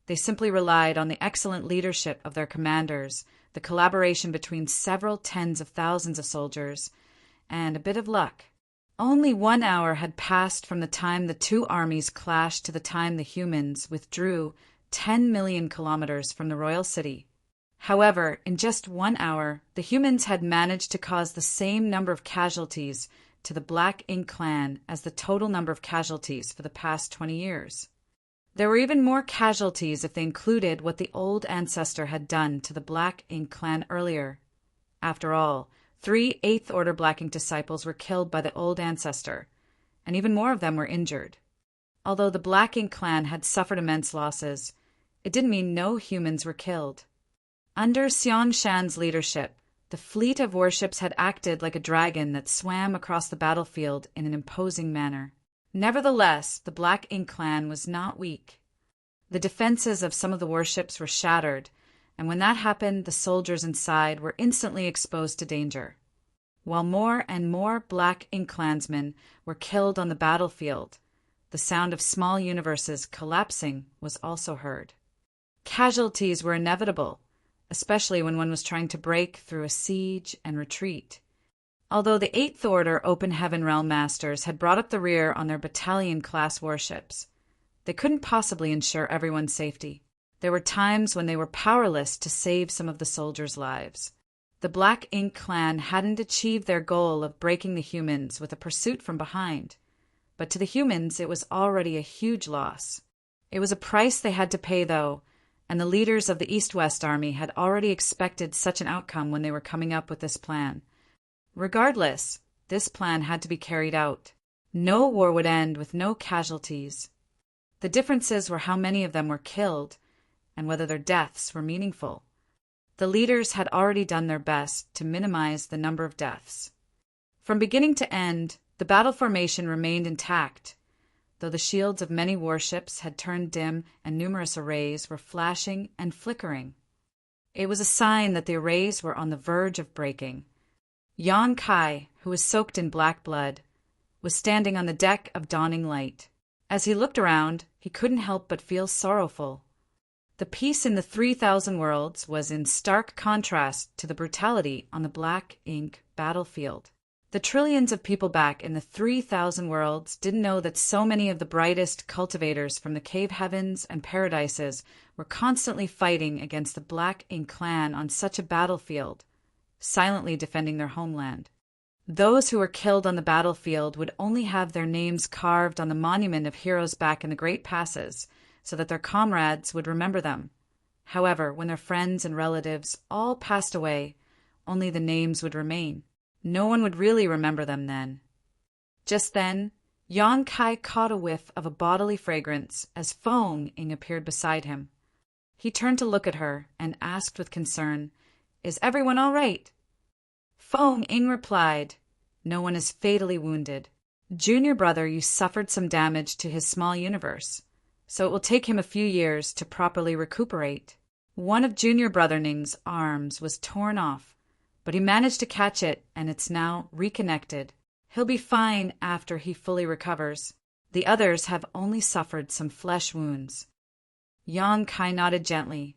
They simply relied on the excellent leadership of their commanders, the collaboration between several tens of thousands of soldiers, and a bit of luck. Only 1 hour had passed from the time the two armies clashed to the time the humans withdrew 10 million kilometers from the royal city. However, in just 1 hour, the humans had managed to cause the same number of casualties to the Black Ink clan as the total number of casualties for the past 20 years. There were even more casualties if they included what the old ancestor had done to the Black Ink clan earlier. After all, 3 8th-order Black Ink disciples were killed by the old ancestor, and even more of them were injured. Although the Black Ink clan had suffered immense losses, it didn't mean no humans were killed. Under Xiangshan's leadership, the fleet of warships had acted like a dragon that swam across the battlefield in an imposing manner. Nevertheless, the Black Ink clan was not weak. The defenses of some of the warships were shattered, and when that happened, the soldiers inside were instantly exposed to danger. While more and more Black Ink clansmen were killed on the battlefield, the sound of small universes collapsing was also heard. Casualties were inevitable, especially when one was trying to break through a siege and retreat. Although the 8th Order Open Heaven Realm Masters had brought up the rear on their battalion-class warships, they couldn't possibly ensure everyone's safety. There were times when they were powerless to save some of the soldiers' lives. The Black Ink clan hadn't achieved their goal of breaking the humans with a pursuit from behind, but to the humans it was already a huge loss. It was a price they had to pay, though, and the leaders of the East-West Army had already expected such an outcome when they were coming up with this plan. Regardless, this plan had to be carried out. No war would end with no casualties. The differences were how many of them were killed, and whether their deaths were meaningful. The leaders had already done their best to minimize the number of deaths. From beginning to end, the battle formation remained intact, though the shields of many warships had turned dim and numerous arrays were flashing and flickering. It was a sign that the arrays were on the verge of breaking. Yang Kai, who was soaked in black blood, was standing on the deck of Dawning Light. As he looked around, he couldn't help but feel sorrowful. The peace in the 3,000 worlds was in stark contrast to the brutality on the Black Ink battlefield. The trillions of people back in the 3,000 worlds didn't know that so many of the brightest cultivators from the cave heavens and paradises were constantly fighting against the Black Ink clan on such a battlefield, silently defending their homeland. Those who were killed on the battlefield would only have their names carved on the monument of heroes back in the Great Passes, so that their comrades would remember them. However, when their friends and relatives all passed away, only the names would remain. No one would really remember them then. Just then, Yan Kai caught a whiff of a bodily fragrance as Feng Ying appeared beside him. He turned to look at her and asked with concern, "Is everyone all right?" Feng Ying replied, "No one is fatally wounded. Junior brother, you suffered some damage to his small universe, so it will take him a few years to properly recuperate. One of Junior brother Ning's arms was torn off, but he managed to catch it and it's now reconnected. He'll be fine after he fully recovers. The others have only suffered some flesh wounds." Yang Kai nodded gently.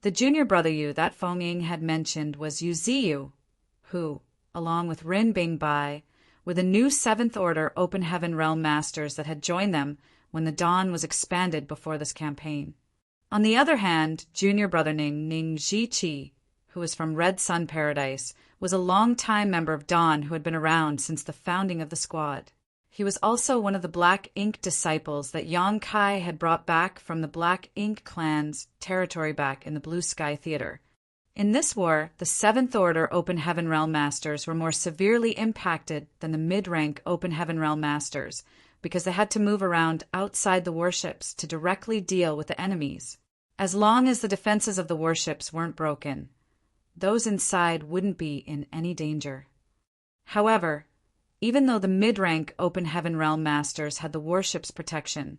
The junior brother Yu that Feng Ying had mentioned was Yu Ziyu, who, along with Rin Bingbai, were the new Seventh Order Open Heaven Realm Masters that had joined them when the Dawn was expanded before this campaign. On the other hand, junior brother Ning Zhiqi, who was from Red Sun Paradise, was a long-time member of Dawn who had been around since the founding of the squad. He was also one of the Black Ink disciples that Yang Kai had brought back from the Black Ink clan's territory back in the Blue Sky Theater. In this war, the Seventh Order Open Heaven Realm Masters were more severely impacted than the mid-rank Open Heaven Realm Masters because they had to move around outside the warships to directly deal with the enemies. As long as the defenses of the warships weren't broken, those inside wouldn't be in any danger. However, even though the mid-rank Open Heaven Realm Masters had the warship's protection,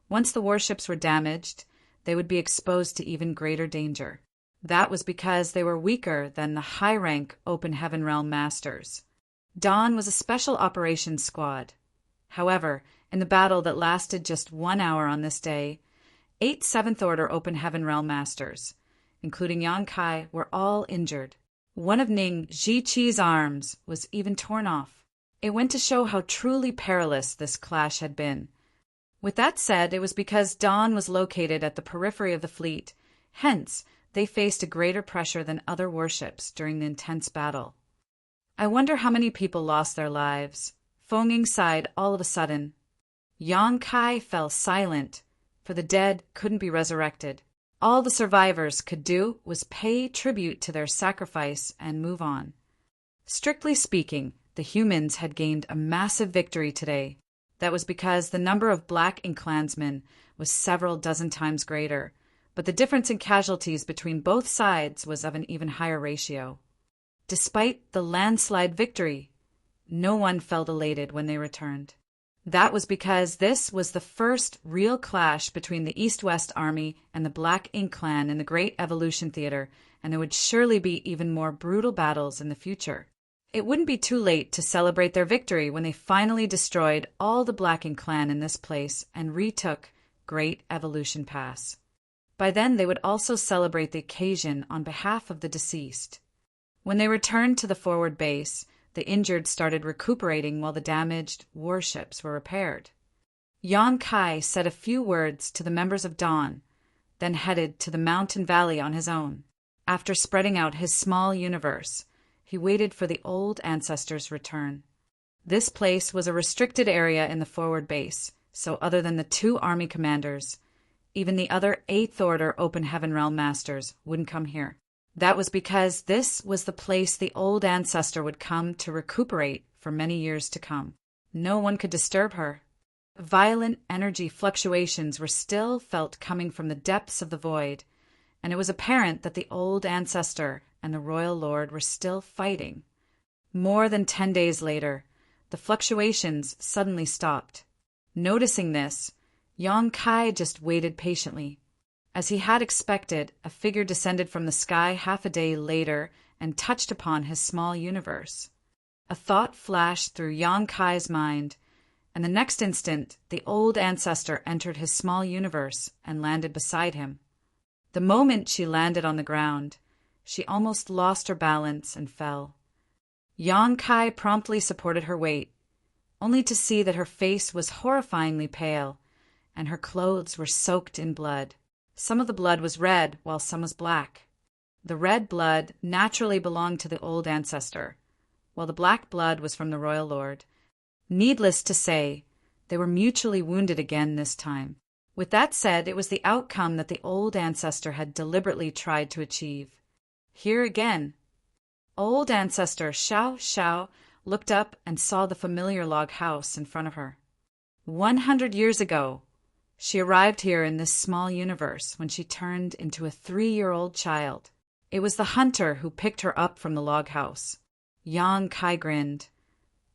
once the warships were damaged, they would be exposed to even greater danger. That was because they were weaker than the high-rank Open Heaven Realm Masters. Dawn was a special operations squad. However, in the battle that lasted just 1 hour on this day, 8 Seventh Order Open Heaven Realm Masters, including Yang Kai, were all injured. One of Ning Zhiqi's arms was even torn off. It went to show how truly perilous this clash had been. With that said, it was because Dawn was located at the periphery of the fleet, hence they faced a greater pressure than other warships during the intense battle. "I wonder how many people lost their lives." Feng Ying sighed all of a sudden. Yang Kai fell silent, for the dead couldn't be resurrected. All the survivors could do was pay tribute to their sacrifice and move on. Strictly speaking, the humans had gained a massive victory today. That was because the number of Black Ink clansmen was several dozen times greater, but the difference in casualties between both sides was of an even higher ratio. Despite the landslide victory, no one felt elated when they returned. That was because this was the first real clash between the East-West Army and the Black Ink clan in the Great Evolution Theater, and there would surely be even more brutal battles in the future. It wouldn't be too late to celebrate their victory when they finally destroyed all the Black Ink clan in this place and retook Great Evolution Pass. By then, they would also celebrate the occasion on behalf of the deceased. When they returned to the forward base, the injured started recuperating while the damaged warships were repaired. Yan Kai said a few words to the members of Dawn, then headed to the mountain valley on his own. After spreading out his small universe, he waited for the old ancestors' return. This place was a restricted area in the forward base, so other than the 2 army commanders, even the other 8th Order Open Heaven Realm Masters wouldn't come here. That was because this was the place the old ancestor would come to recuperate for many years to come. No one could disturb her. Violent energy fluctuations were still felt coming from the depths of the void, and it was apparent that the old ancestor and the royal lord were still fighting. More than 10 days later, the fluctuations suddenly stopped. Noticing this, Yang Kai just waited patiently. As he had expected, a figure descended from the sky half a day later and touched upon his small universe. A thought flashed through Yang Kai's mind, and the next instant the old ancestor entered his small universe and landed beside him. The moment she landed on the ground, she almost lost her balance and fell. Yang Kai promptly supported her weight, only to see that her face was horrifyingly pale, and her clothes were soaked in blood. Some of the blood was red, while some was black. The red blood naturally belonged to the old ancestor, while the black blood was from the royal lord. Needless to say, they were mutually wounded again this time. With that said, it was the outcome that the old ancestor had deliberately tried to achieve. Here again, old ancestor Xiao Xiao looked up and saw the familiar log house in front of her. 100 years ago, she arrived here in this small universe when she turned into a 3-year-old child. It was the hunter who picked her up from the log house. Yang Kai grinned.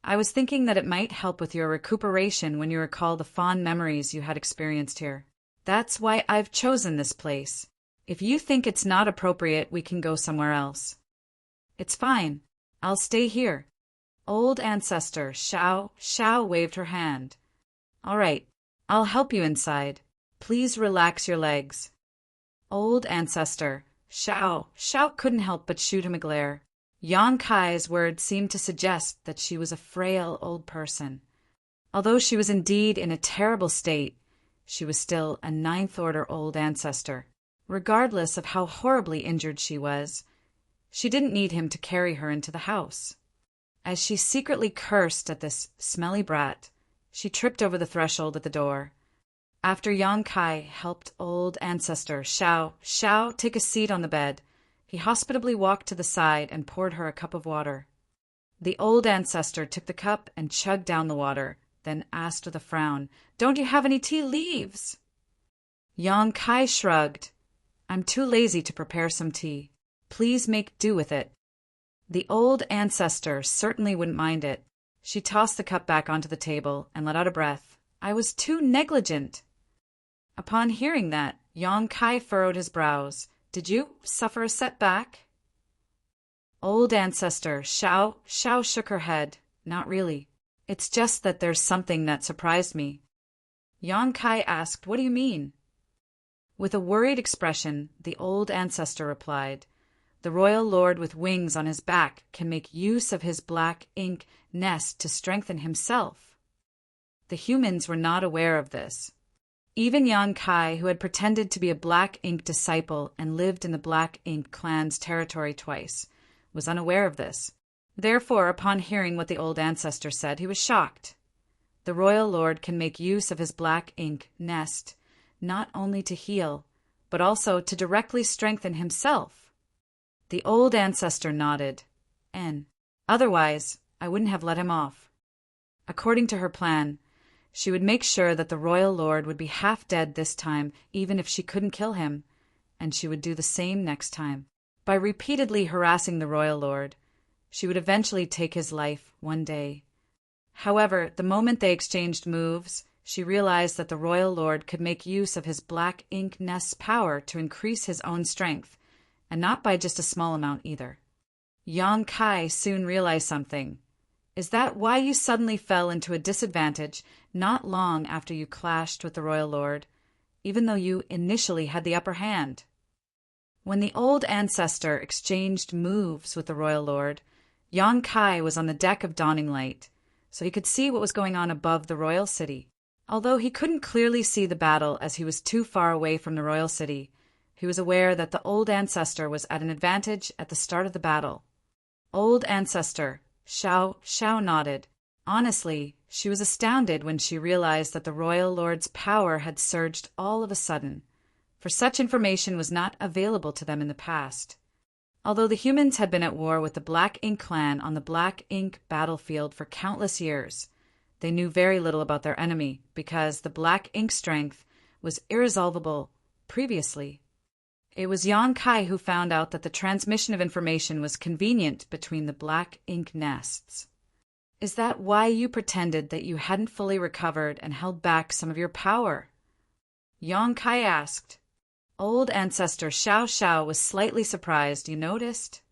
I was thinking that it might help with your recuperation when you recall the fond memories you had experienced here. That's why I've chosen this place. If you think it's not appropriate, we can go somewhere else. It's fine. I'll stay here. Old ancestor Xiao Xiao waved her hand. All right, I'll help you inside. Please relax your legs. Old ancestor Xiao Xiao couldn't help but shoot him a glare. Yang Kai's words seemed to suggest that she was a frail old person. Although she was indeed in a terrible state, she was still a 9th-order old ancestor. Regardless of how horribly injured she was, she didn't need him to carry her into the house. As she secretly cursed at this smelly brat, she tripped over the threshold at the door. After Yang Kai helped old ancestor Xiao Xiao take a seat on the bed, he hospitably walked to the side and poured her a cup of water. The old ancestor took the cup and chugged down the water, then asked with a frown, "Don't you have any tea leaves?" Yang Kai shrugged. "I'm too lazy to prepare some tea. Please make do with it." The old ancestor certainly wouldn't mind it. She tossed the cup back onto the table and let out a breath. "I was too negligent." Upon hearing that, Yang Kai furrowed his brows. "Did you suffer a setback?" Old ancestor Xiao Xiao shook her head. "Not really. It's just that there's something that surprised me." Yang Kai asked, "What do you mean?" With a worried expression, the old ancestor replied, "The royal lord with wings on his back can make use of his black ink nest to strengthen himself." The humans were not aware of this. Even Yang Kai, who had pretended to be a Black Ink disciple and lived in the Black Ink clan's territory twice, was unaware of this. Therefore, upon hearing what the old ancestor said, he was shocked. The royal lord can make use of his Black Ink nest, not only to heal, but also to directly strengthen himself. The old ancestor nodded. Otherwise, I wouldn't have let him off. According to her plan, she would make sure that the royal lord would be half dead this time, even if she couldn't kill him, and she would do the same next time. By repeatedly harassing the royal lord, she would eventually take his life one day. However, the moment they exchanged moves, she realized that the royal lord could make use of his Black Ink nest's power to increase his own strength, and not by just a small amount either. Yang Kai soon realized something. "Is that why you suddenly fell into a disadvantage not long after you clashed with the royal lord, even though you initially had the upper hand?" When the old ancestor exchanged moves with the royal lord, Yang Kai was on the deck of Dawning Light, so he could see what was going on above the royal city. Although he couldn't clearly see the battle as he was too far away from the royal city, he was aware that the old ancestor was at an advantage at the start of the battle. Old ancestor Xiao Xiao nodded. Honestly, she was astounded when she realized that the royal lord's power had surged all of a sudden, for such information was not available to them in the past. Although the humans had been at war with the Black Ink clan on the Black Ink battlefield for countless years, they knew very little about their enemy because the Black Ink strength was irresolvable previously. It was Yang Kai who found out that the transmission of information was convenient between the Black Ink nests. "Is that why you pretended that you hadn't fully recovered and held back some of your power?" Yang Kai asked. Old ancestor Xiao Xiao was slightly surprised. "You noticed?"